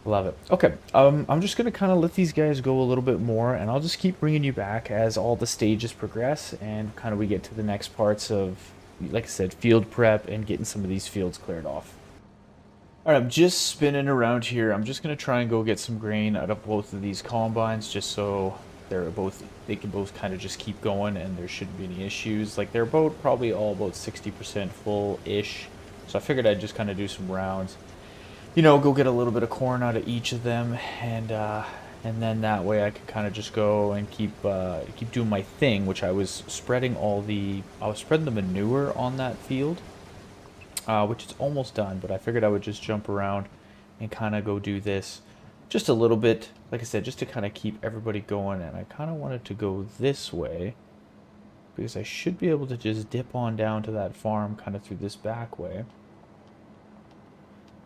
Love it. Okay, I'm just gonna kind of let these guys go a little bit more, and I'll just keep bringing you back as all the stages progress and kind of we get to the next parts of, like I said, field prep and getting some of these fields cleared off. All right, I'm just spinning around here. I'm just gonna try and go get some grain out of both of these combines, just so they can both kind of just keep going and there shouldn't be any issues. Like they're both probably all about 60% full-ish, so I figured I'd just kind of do some rounds. You know, go get a little bit of corn out of each of them, and then that way I could kind of just go and keep doing my thing, which I was spreading the manure on that field, which is almost done, but I figured I would just jump around and kind of go do this just a little bit, like I said, just to kind of keep everybody going, and I kind of wanted to go this way because I should be able to just dip on down to that farm kind of through this back way.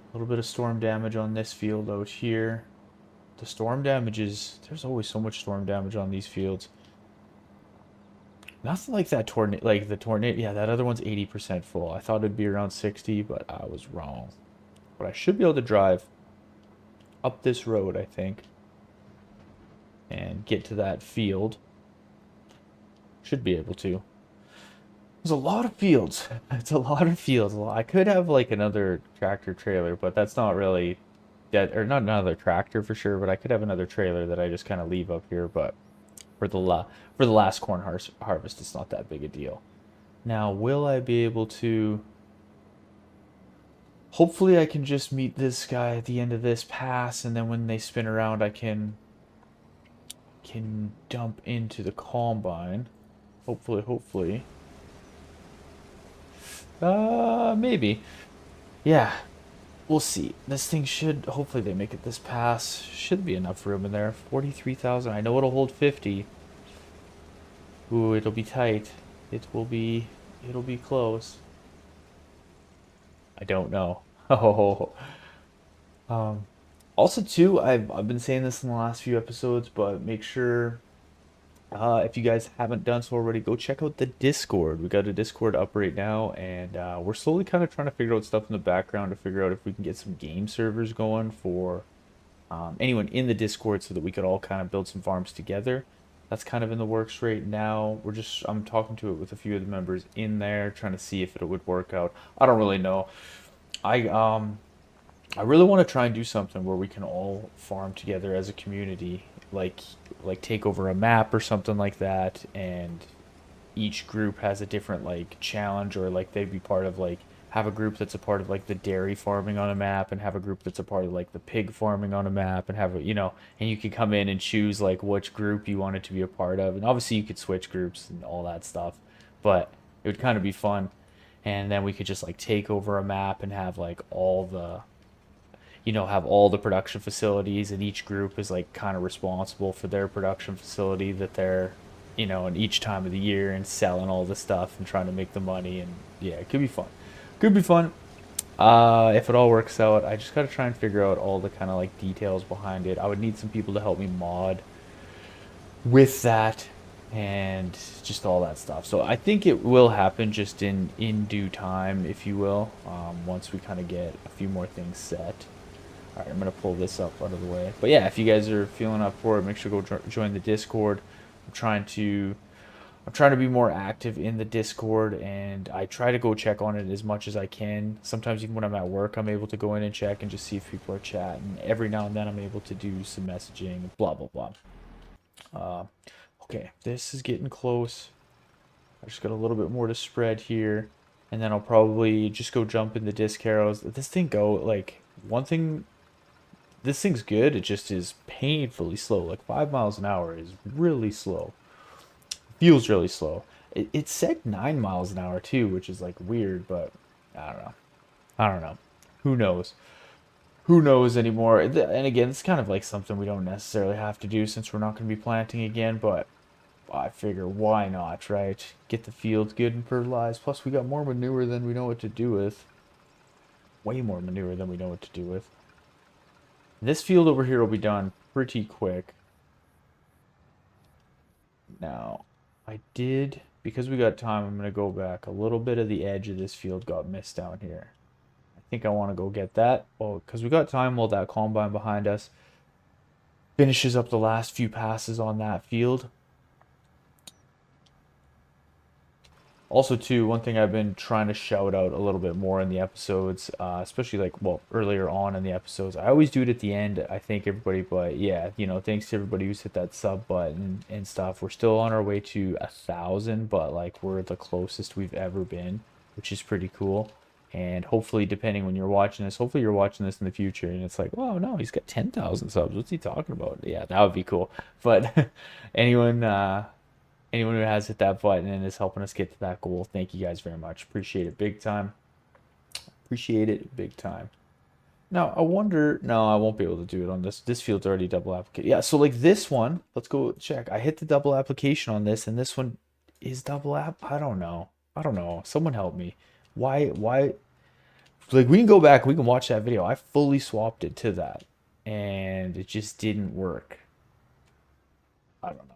A little bit of storm damage on this field out here. The storm damage is... There's always so much storm damage on these fields. Nothing like that tornado, like the tornado. Yeah, that other one's 80% full. I thought it'd be around 60, but I was wrong. But I should be able to drive up this road, I think, and get to that field. Should be able to. There's a lot of fields. It's a lot of fields. I could have like another tractor trailer, but that's not really that, or not another tractor for sure, but I could have another trailer that I just kind of leave up here. But for for the last corn harvest, it's not that big a deal. Now, will I be able to? Hopefully, I can just meet this guy at the end of this pass, and then when they spin around, I can dump into the combine. Hopefully. Maybe. Yeah, we'll see. This thing should, hopefully they make it this pass. Should be enough room in there. 43,000. I know it'll hold 50. Ooh, it'll be tight. It'll be close. I don't know. Oh. Also too, I've been saying this in the last few episodes, but make sure if you guys haven't done so already, go check out the Discord. We got a Discord up right now, and we're slowly kind of trying to figure out stuff in the background to figure out if we can get some game servers going for anyone in the Discord so that we could all kind of build some farms together. That's kind of in the works right now. I'm talking to it with a few of the members in there, trying to see if it would work out. I don't really know. I um I really want to try and do something where we can all farm together as a community, like take over a map or something like that, and each group has a different like challenge, or like they'd be part of like have a group that's a part of like the dairy farming on a map, and have a group that's a part of like the pig farming on a map, and have a and you could come in and choose like which group you wanted to be a part of, and obviously you could switch groups and all that stuff, but it would kind of be fun. And then we could just like take over a map and have like all the have all the production facilities, and each group is like kind of responsible for their production facility that they're, in each time of the year, and selling all the stuff and trying to make the money. And yeah, it could be fun. Could be fun. If it all works out, I just got to try and figure out all the kind of like details behind it. I would need some people to help me mod with that and just all that stuff. So I think it will happen just in due time, if you will, once we kind of get a few more things set. All right, I'm gonna pull this up out of the way. But yeah, if you guys are feeling up for it, make sure to go join the Discord. I'm trying to I'm trying to be more active in the Discord, and I try to go check on it as much as I can. Sometimes even when I'm at work, I'm able to go in and check and just see if people are chatting. Every now and then, I'm able to do some messaging. Blah blah blah. Uh, okay, this is getting close. I just got a little bit more to spread here, and then I'll probably just go jump in the disc arrows. Let this thing go. Like one thing, this thing's good. It just is painfully slow. Like 5 miles an hour is really slow. Feels really slow. It said 9 miles an hour too, which is like weird, but I don't know. I don't know. Who knows? Who knows anymore? And again, it's kind of like something we don't necessarily have to do since we're not going to be planting again, but I figure why not, right? Get the fields good and fertilized. Plus, we got more manure than we know what to do with. Way more manure than we know what to do with. This field over here will be done pretty quick. Now, because we got time, I'm going to go back. A little bit of the edge of this field got missed down here. I think I want to go get that. Well, because we got time while that combine behind us finishes up the last few passes on that field. Also, too, one thing I've been trying to shout out a little bit more in the episodes, especially like, well, earlier on in the episodes. I always do it at the end. I thank everybody, but yeah, thanks to everybody who's hit that sub button and stuff. We're still on our way to 1,000, but like we're the closest we've ever been, which is pretty cool. And hopefully, depending when you're watching this, hopefully you're watching this in the future, and it's like, oh no, he's got 10,000 subs. What's he talking about? Yeah, that would be cool. But anyone. Anyone who has hit that button and is helping us get to that goal, thank you guys very much. Appreciate it big time. Appreciate it big time. Now, I wonder, no, I won't be able to do it on this. This field's already double application. Yeah, so like this one, let's go check. I hit the double application on this, and this one is double app. I don't know. Someone help me. Why? Like, we can go back, we can watch that video. I fully swapped it to that, and it just didn't work. I don't know.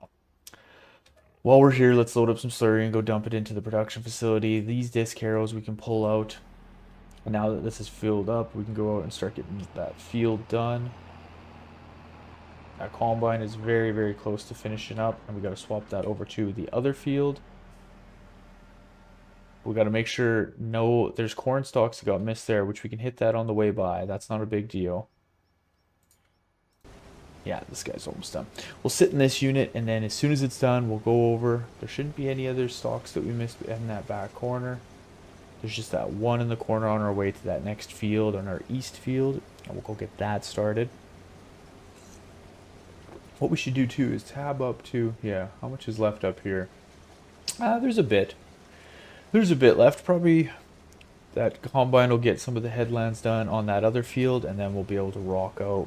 While we're here, let's load up some slurry and go dump it into the production facility. These disc harrows we can pull out. And now that this is filled up, we can go out and start getting that field done. That combine is very, very close to finishing up, and we got to swap that over to the other field. We got to make sure there's corn stalks that got missed there, which we can hit that on the way by. That's not a big deal. Yeah, this guy's almost done. We'll sit in this unit, and then as soon as it's done, we'll go over. There shouldn't be any other stalks that we missed in that back corner. There's just that one in the corner on our way to that next field, on our east field, and we'll go get that started. What we should do too is tab up to, yeah, how much is left up here? There's a bit. There's a bit left. Probably that combine will get some of the headlands done on that other field, and then we'll be able to rock out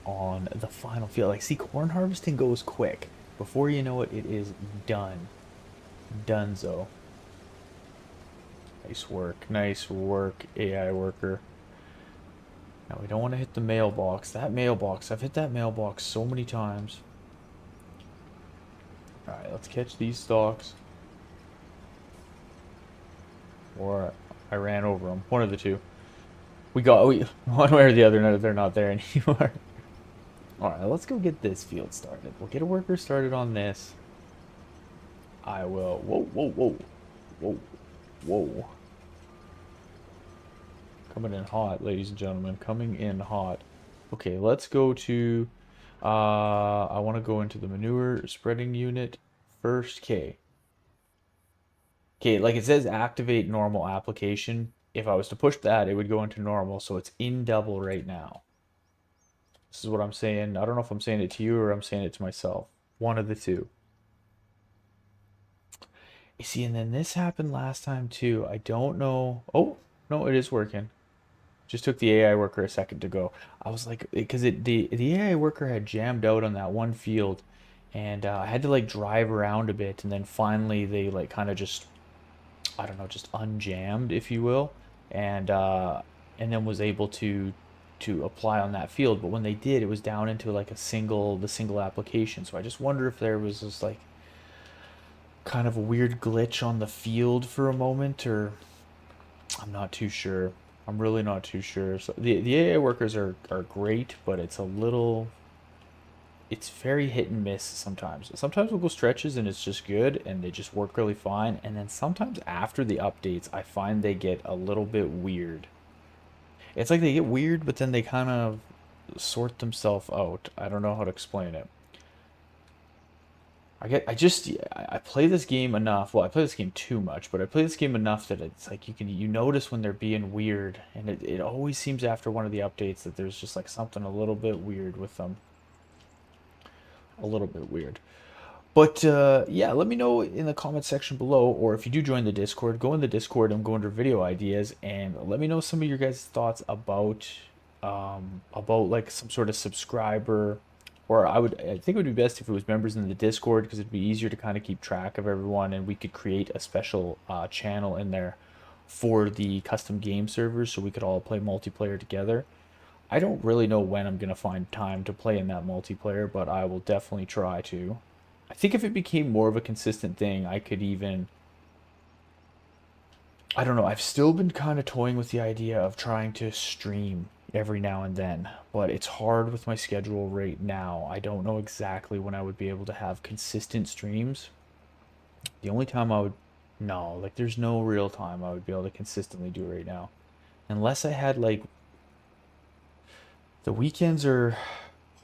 on the final field. Like, see, corn harvesting goes quick. Before you know it, it is done. Donezo. Nice work, AI worker. Now we don't want to hit the mailbox. That mailbox, I've hit that mailbox so many times. Alright, let's catch these stalks. Or I ran over them. One of the two. One way or the other, no, they're not there anymore. Alright, let's go get this field started. We'll get a worker started on this. I will. Whoa. Coming in hot, ladies and gentlemen. Coming in hot. Okay, let's go to... I want to go into the manure spreading unit first. Okay, like it says activate normal application. If I was to push that, it would go into normal, so it's in double right now. This is what I'm saying. I don't know if I'm saying it to you or I'm saying it to myself. One of the two. You see, and then this happened last time too. I don't know. Oh, no, it is working. Just took the AI worker a second to go. I was like, because the AI worker had jammed out on that one field, and I had to like drive around a bit, and then finally they like kind of just, I don't know, just unjammed, if you will, and then was able to apply on that field. But when they did, it was down into like the single application. So I just wonder if there was this like kind of a weird glitch on the field for a moment, or I'm not too sure. I'm really not too sure. So the AI workers are great, but it's very hit and miss sometimes. Sometimes we'll go stretches and it's just good and they just work really fine. And then sometimes after the updates, I find they get a little bit weird. It's like they get weird, but then they kind of sort themselves out. I don't know how to explain it. I play this game enough. Well, I play this game too much, but I play this game enough that it's like you notice when they're being weird, and it always seems after one of the updates that there's just like something a little bit weird with them. A little bit weird. But yeah, let me know in the comment section below, or if you do join the Discord, go in the Discord and go under video ideas, and let me know some of your guys' thoughts about like some sort of subscriber. Or I think it would be best if it was members in the Discord, because it'd be easier to kind of keep track of everyone, and we could create a special channel in there for the custom game servers so we could all play multiplayer together. I don't really know when I'm going to find time to play in that multiplayer, but I will definitely try to. I think if it became more of a consistent thing, I could even... I don't know, I've still been kind of toying with the idea of trying to stream every now and then, but it's hard with my schedule right now. I don't know exactly when I would be able to have consistent streams. The only time I would, no, like there's no real time I would be able to consistently do right now. Unless I had like, the weekends are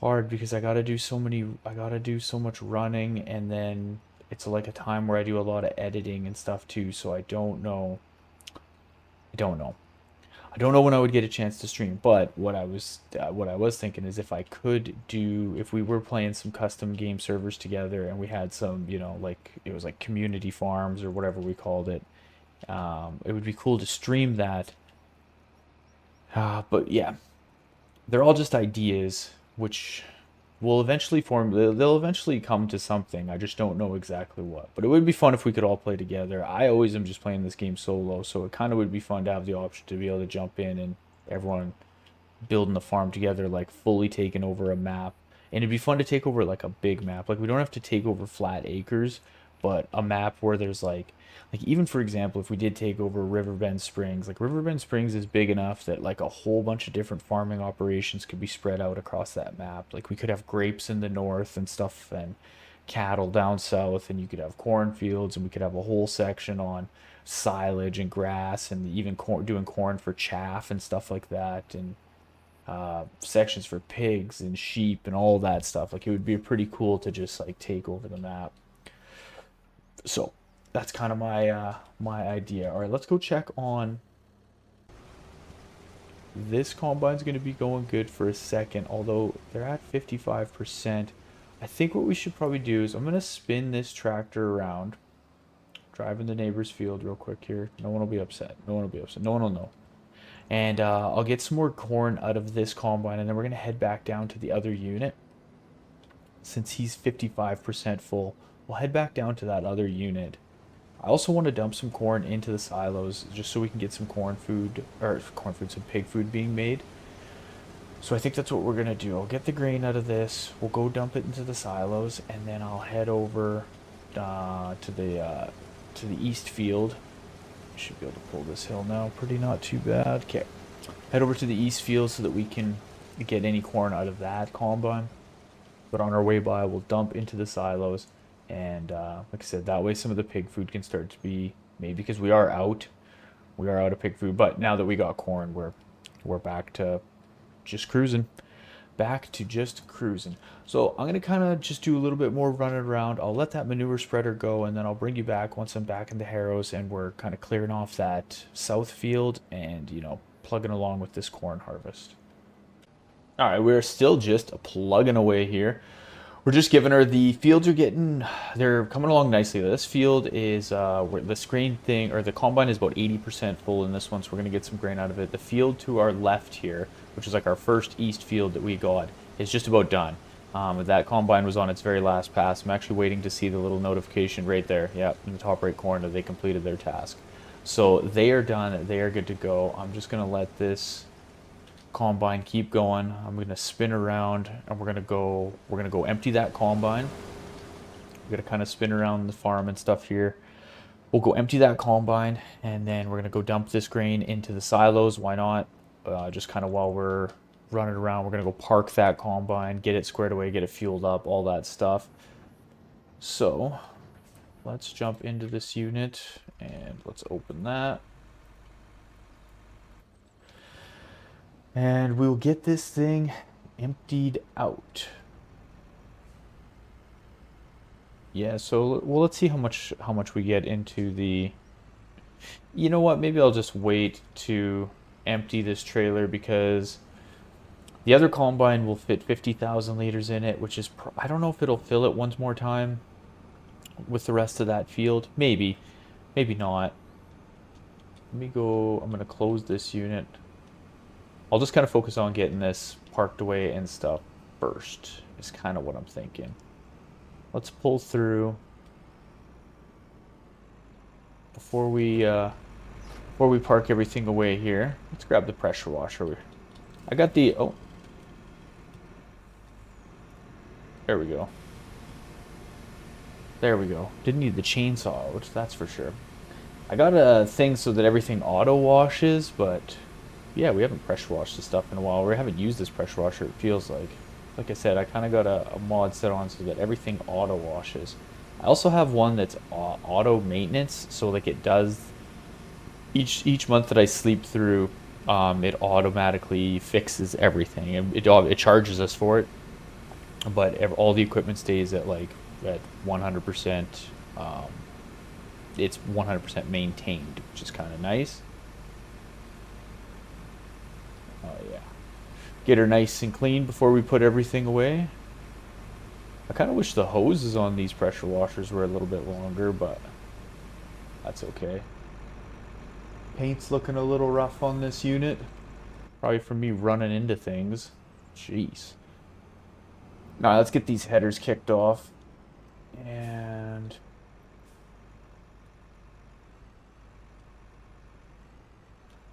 hard because I gotta do so much running, and then it's like a time where I do a lot of editing and stuff too, so I don't know. I don't know when I would get a chance to stream, but what I was thinking is if we were playing some custom game servers together and we had some, like it was like community farms or whatever we called it, it would be cool to stream that. But yeah, they're all just ideas which will eventually form. They'll eventually come to something. I just don't know exactly what. But it would be fun if we could all play together. I always am just playing this game solo, so it kind of would be fun to have the option to be able to jump in and everyone building the farm together, like fully taking over a map. And it'd be fun to take over like a big map. Like we don't have to take over flat acres, but a map where there's like even for example, if we did take over Riverbend Springs, like Riverbend Springs is big enough that like a whole bunch of different farming operations could be spread out across that map. Like we could have grapes in the north and stuff, and cattle down south, and you could have cornfields, and we could have a whole section on silage and grass, and even doing corn for chaff and stuff like that, and sections for pigs and sheep and all that stuff. Like it would be pretty cool to just like take over the map. So that's kind of my idea. All right, let's go check on this. Combine's going to be going good for a second, although they're at 55%. I think what we should probably do is I'm going to spin this tractor around, drive in the neighbor's field real quick here. No one will be upset. No one will be upset. No one will know. And I'll get some more corn out of this combine, and then we're going to head back down to the other unit. Since he's 55% full, we'll head back down to that other unit. I also want to dump some corn into the silos just so we can get some some pig food being made. So I think that's what we're going to do. I'll get the grain out of this, we'll go dump it into the silos, and then I'll head over to the east field. Should be able to pull this hill now. Pretty not too bad. Okay. Head over to the east field so that we can get any corn out of that combine. But on our way by, we'll dump into the silos. And like I said, that way some of the pig food can start to be made, because we are out. We are out of pig food. But now that we got corn, we're back to just cruising. Back to just cruising. So I'm going to kind of just do a little bit more running around. I'll let that manure spreader go, and then I'll bring you back once I'm back in the harrows and we're kind of clearing off that south field and, you know, plugging along with this corn harvest. All right, we're still just plugging away here. We're just giving her, the fields they're coming along nicely. This field is, where the grain thing, or the combine is about 80% full in this one, so we're going to get some grain out of it. The field to our left here, which is like our first east field that we got, is just about done. That combine was on its very last pass. I'm actually waiting to see the little notification right there. Yep, in the top right corner, they completed their task. So they are done. They are good to go. I'm just going to let this combine keep going. I'm going to spin around, and we're going to go empty that combine. We're going to kind of spin around the farm and stuff here. We'll go empty that combine, and then we're going to go dump this grain into the silos. Why not? Just kind of while we're running around, we're going to go park that combine, get it squared away, get it fueled up, all that stuff. So let's jump into this unit and let's open that. And we'll get this thing emptied out. Yeah, so well, let's see how much we get into the. You know what? Maybe I'll just wait to empty this trailer, because the other combine will fit 50,000 liters in it, which is I don't know if it'll fill it once more time with the rest of that field. Maybe not. Let me go. I'm gonna close this unit. I'll just kind of focus on getting this parked away and stuff first, is kind of what I'm thinking. Let's pull through before we park everything away here. Let's grab the pressure washer. I got the, oh, there we go. There we go. Didn't need the chainsaw out, that's for sure. I got a thing so that everything auto washes, but yeah, we haven't pressure washed this stuff in a while. We haven't used this pressure washer, it feels like. Like I said, I kind of got a mod set on so that everything auto washes. I also have one that's auto maintenance, so like it does each month that I sleep through, it automatically fixes everything, and it charges us for it. But all the equipment stays at 100%. It's 100% maintained, which is kind of nice. Oh yeah. Get her nice and clean before we put everything away. I kind of wish the hoses on these pressure washers were a little bit longer, but that's okay. Paint's looking a little rough on this unit. Probably from me running into things. Jeez. Alright, let's get these headers kicked off. And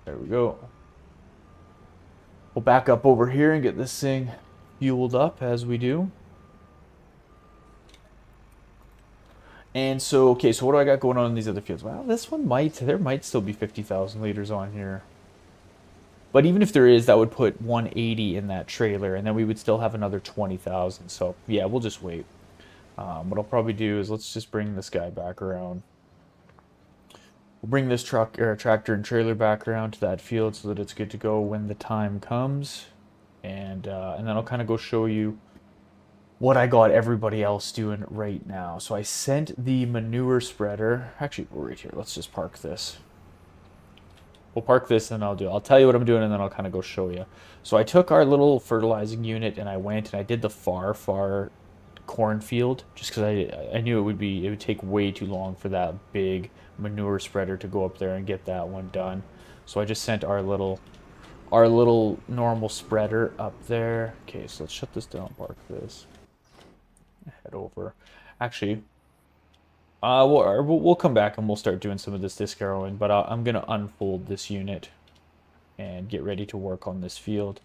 there we go. We'll back up over here and get this thing fueled up as we do. And so, okay, so what do I got going on in these other fields? Well, there might still be 50,000 liters on here. But even if there is, that would put 180 in that trailer, and then we would still have another 20,000. So, yeah, we'll just wait. What I'll probably do is let's just bring this guy back around. We'll bring this tractor and trailer back around to that field so that it's good to go when the time comes. And then I'll kind of go show you what I got everybody else doing right now. So I sent the manure spreader. Actually, right here. Let's just park this. We'll park this and I'll tell you what I'm doing and then I'll kind of go show you. So I took our little fertilizing unit and I went and I did the far cornfield just because I knew it would take way too long for that big manure spreader to go up there and get that one done. So I just sent our little normal spreader up there. Okay, so let's shut this down, park this. Head over. Actually, we'll come back and we'll start doing some of this disc harrowing, but I'm gonna unfold this unit and get ready to work on this field.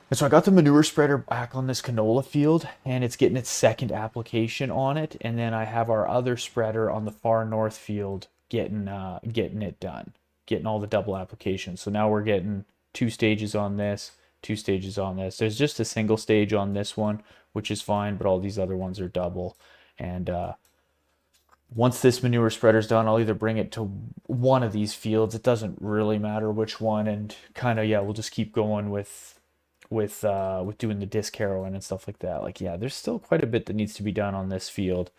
And so I got the manure spreader back on this canola field, and it's getting its second application on it. And then I have our other spreader on the far north field getting it done, getting all the double applications. So now we're getting 2 stages on this, 2 stages on this. There's just a single stage on this one, which is fine, but all these other ones are double. And once this manure spreader's done, I'll either bring it to one of these fields. It doesn't really matter which one, and kind of, yeah, we'll just keep going with doing the disc harrowing and stuff like that. Like, yeah, there's still quite a bit that needs to be done on this field.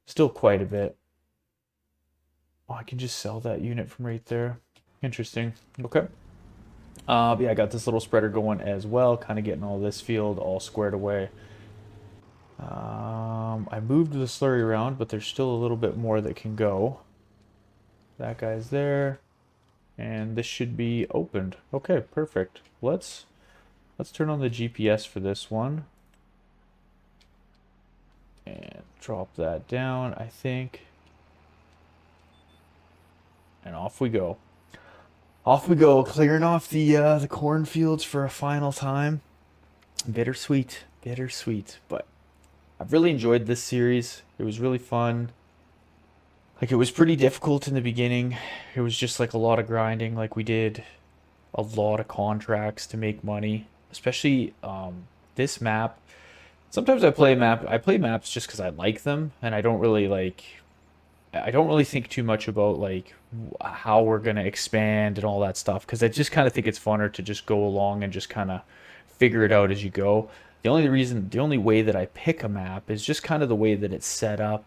Still quite a bit. Oh, I can just sell that unit from right there. Interesting. Okay. Yeah, I got this little spreader going as well, kind of getting all this field all squared away. I moved the slurry around, but there's still a little bit more that can go. That guy's there, and this should be opened. Okay, perfect. Let's turn on the GPS for this one. And drop that down, I think. And off we go. Off we go, clearing off the cornfields for a final time. Bittersweet, bittersweet. But I've really enjoyed this series. It was really fun. Like, it was pretty difficult in the beginning. It was just like a lot of grinding. Like, we did a lot of contracts to make money. Especially this map. Sometimes I play maps just because I like them, and I don't really think too much about like how we're gonna expand and all that stuff, because I just kind of think it's funner to just go along and just kind of figure it out as you go. The only way that I pick a map is just kind of the way that it's set up.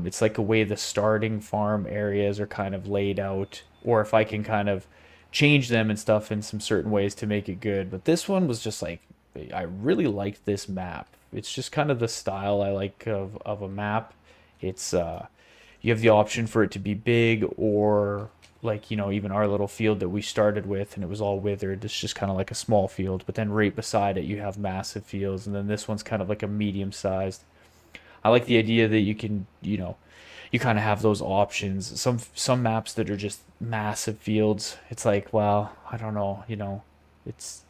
It's like a way the starting farm areas are kind of laid out, or if I can kind of change them and stuff in some certain ways to make it good. But this one was just like, I really liked this map. It's just kind of the style I like of a map. It's you have the option for it to be big, or like, even our little field that we started with and it was all withered. It's just kind of like a small field, but then right beside it you have massive fields, and then this one's kind of like a medium sized. I like the idea that you can, you kind of have those options. Some maps that are just massive fields, it's like, well, I don't know, it's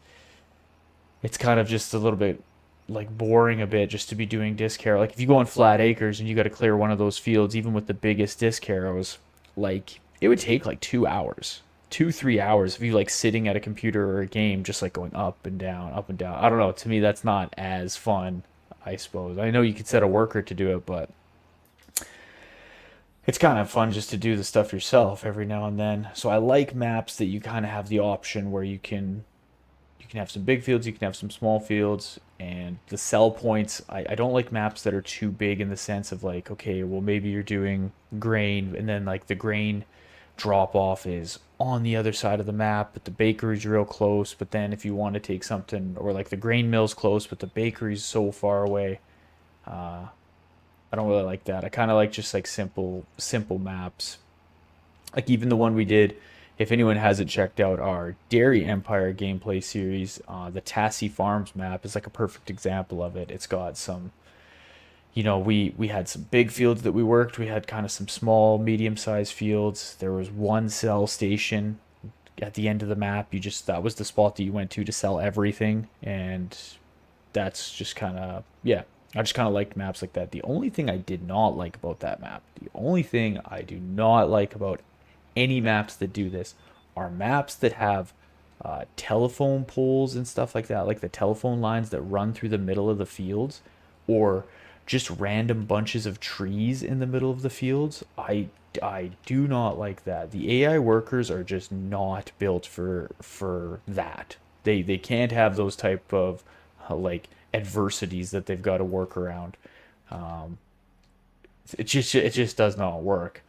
kind of just a little bit like boring a bit just to be doing disc harrow. Like, if you go on flat acres and you got to clear one of those fields, even with the biggest disc harrows, like, it would take like 2 hours, 3 hours if you like sitting at a computer or a game, just like going up and down, up and down. I don't know. To me, that's not as fun, I suppose. I know you could set a worker to do it, but it's kind of fun just to do the stuff yourself every now and then. So I like maps that you kind of have the option where you can have some big fields, you can have some small fields, and the sell points. I don't like maps that are too big in the sense of like, okay, well, maybe you're doing grain and then like the grain drop off is on the other side of the map, but the bakery's real close. But then if you want to take something, or like the grain mill's close, but the bakery's so far away, I don't really like that. I kind of like just like simple maps. Like, even the one we did, if anyone hasn't checked out our Dairy Empire gameplay series, the Tassie Farms map is like a perfect example of it. It's got some, we had some big fields that we worked. We had kind of some small, medium-sized fields. There was one cell station at the end of the map, that was the spot that you went to sell everything, and that's just kind of, yeah. I just kind of liked maps like that. The only thing I did not like about that map, the only thing I do not like about any maps that do this, are maps that have telephone poles and stuff like that, like the telephone lines that run through the middle of the fields, or just random bunches of trees in the middle of the fields. I do not like that. The AI workers are just not built for that. They can't have those type of like adversities that they've got to work around. Um, it just does not work.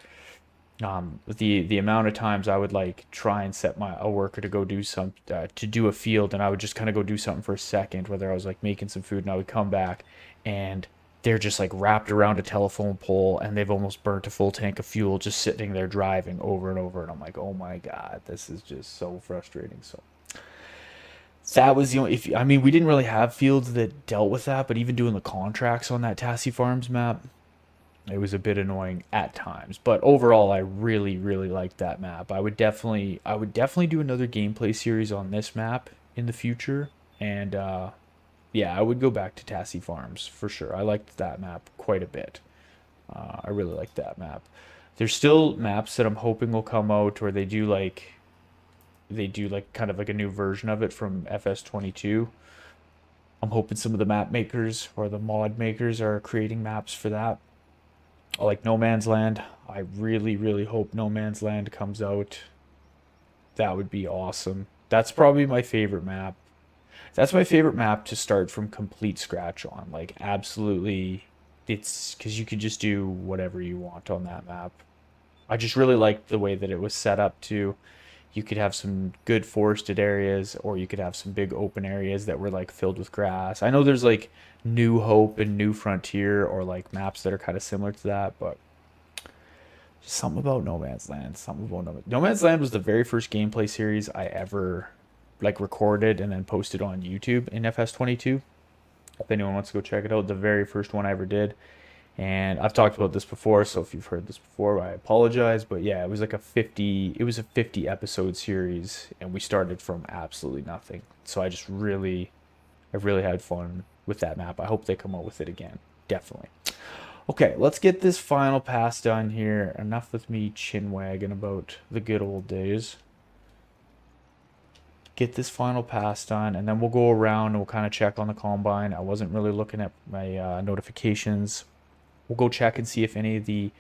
The amount of times I would like try and set my a worker to go do some to do a field, and I would just kind of go do something for a second, whether I was like making some food, and I would come back and they're just like wrapped around a telephone pole and they've almost burnt a full tank of fuel just sitting there driving over and over, and I'm like, oh my god, this is just so frustrating. So that was the only, if I mean, we didn't really have fields that dealt with that, but even doing the contracts on that Tassie Farms map, it was a bit annoying at times. But overall, I really, really liked that map. I would definitely do another gameplay series on this map in the future. And yeah, I would go back to Tassie Farms for sure. I liked that map quite a bit. I really liked that map. There's still maps that I'm hoping will come out, or they do like kind of like a new version of it from FS22. I'm hoping some of the map makers or the mod makers are creating maps for that. Like No Man's Land. I really, really hope No Man's Land comes out. That would be awesome. That's probably my favorite map. That's my favorite map to start from complete scratch on. Like, absolutely. It's because you could just do whatever you want on that map. I just really liked the way that it was set up too. You could have some good forested areas, or you could have some big open areas that were like filled with grass. I know there's like New Hope and New Frontier, or like maps that are kind of similar to that, but just something about No Man's Land. Something about No Man's Land was the very first gameplay series I ever like recorded and then posted on YouTube in FS22. If anyone wants to go check it out, the very first one I ever did. And I've talked about this before, so if you've heard this before, I apologize. But yeah, it was a 50 episode series, and we started from absolutely nothing. So I really had fun with that map. I hope they come out with it again. Definitely. Okay, let's get this final pass done here. Enough with me chin wagging about the good old days. Get this final pass done, and then we'll go around and we'll kind of check on the combine. I wasn't really looking at my notifications. We'll go check and see if any of the,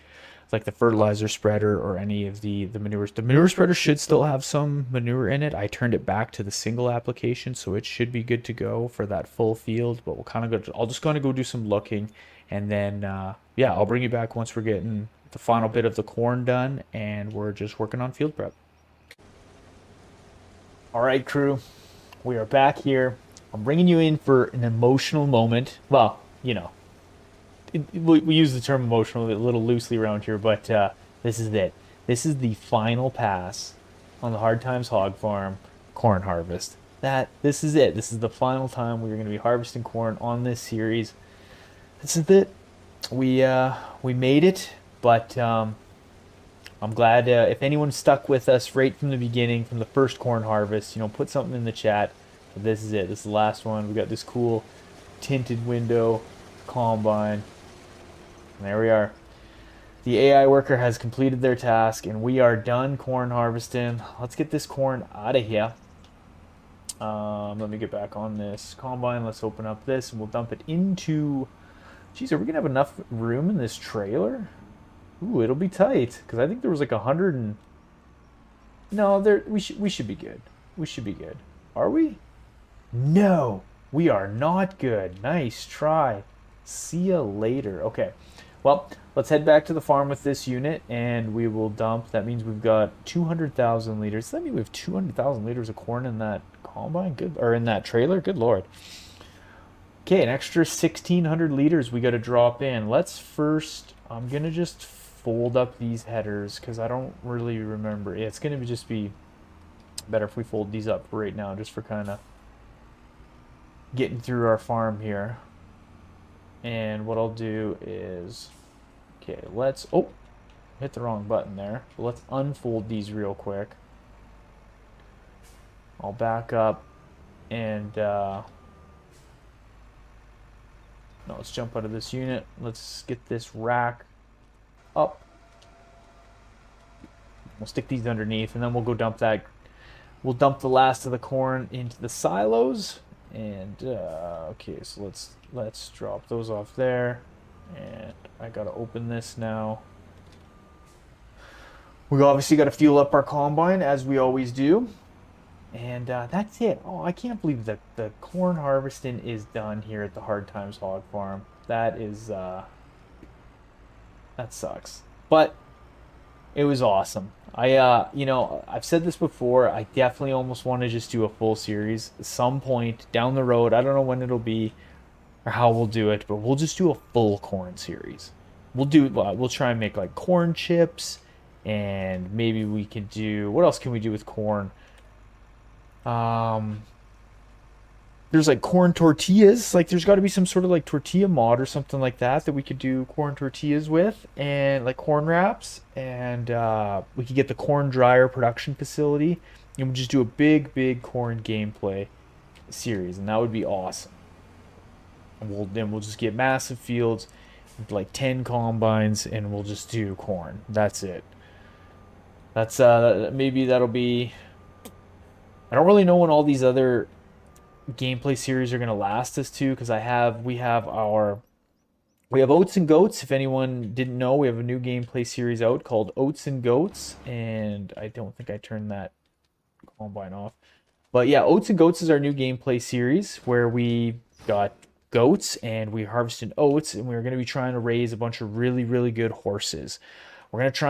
like the fertilizer spreader or any of the manures. The manure spreader should still have some manure in it. I turned it back to the single application, so it should be good to go for that full field. But we'll kind of go. I'll just kind of go do some looking, and then yeah, I'll bring you back once we're getting the final bit of the corn done, and we're just working on field prep. All right, crew, we are back here. I'm bringing you in for an emotional moment. Well, we use the term emotional a little loosely around here, but this is it. This is the final pass on the Hard Times Hog Farm corn harvest. This is it. This is the final time we're going to be harvesting corn on this series. This is it. We made it, but I'm glad if anyone stuck with us right from the beginning, from the first corn harvest. Put something in the chat. But this is it. This is the last one. We got this cool tinted window combine. And there we are. The AI worker has completed their task, and we are done corn harvesting. Let's get this corn out of here. Let me get back on this combine. Let's open up this, and we'll dump it into... Geez, are we going to have enough room in this trailer? Ooh, it'll be tight, because I think there was like 100 and... No, we should be good. We should be good. Are we? No, we are not good. Nice try. See ya later. Okay, well, let's head back to the farm with this unit, and we will dump. That means we've got 200,000 liters. Does that mean we have 200,000 liters of corn in that combine? Good, or in that trailer? Good lord. Okay, an extra 1,600 liters we got to drop in. Let's first... I'm going to just fold up these headers, because I don't really remember. Yeah, it's going to just be better if we fold these up right now, just for kind of getting through our farm here. And what I'll do is, okay, hit the wrong button there. Let's unfold these real quick. I'll back up and no, let's jump out of this unit. Let's get this rack up. We'll stick these underneath, and then we'll go dump that. We'll dump the last of the corn into the silos. And okay, so let's drop those off there. And I gotta open this now. We obviously got to fuel up our combine as we always do. And that's it. Oh, I can't believe that the corn harvesting is done here at the Hard Times Hog Farm. That is, that sucks. But it was awesome. You know, I've said this before. I definitely almost want to just do a full series at some point down the road. I don't know when it'll be or how we'll do it, but we'll just do a full corn series. We'll try and make like corn chips, and maybe we can do, what else can we do with corn? There's like corn tortillas. Like there's got to be some sort of like tortilla mod or something like that we could do corn tortillas with, and like corn wraps, and we could get the corn dryer production facility, and we'll just do a big corn gameplay series, and that would be awesome. And we'll just get massive fields with like 10 combines, and we'll just do corn. That's it. That's maybe that'll be, I don't really know when all these other gameplay series are going to last us to, because we have Oats and Goats. If anyone didn't know, we have a new gameplay series out called Oats and Goats, and I don't think I turned that combine off. But yeah, Oats and Goats is our new gameplay series where we got goats and we harvested oats, and we're going to be trying to raise a bunch of really good horses. We're going to try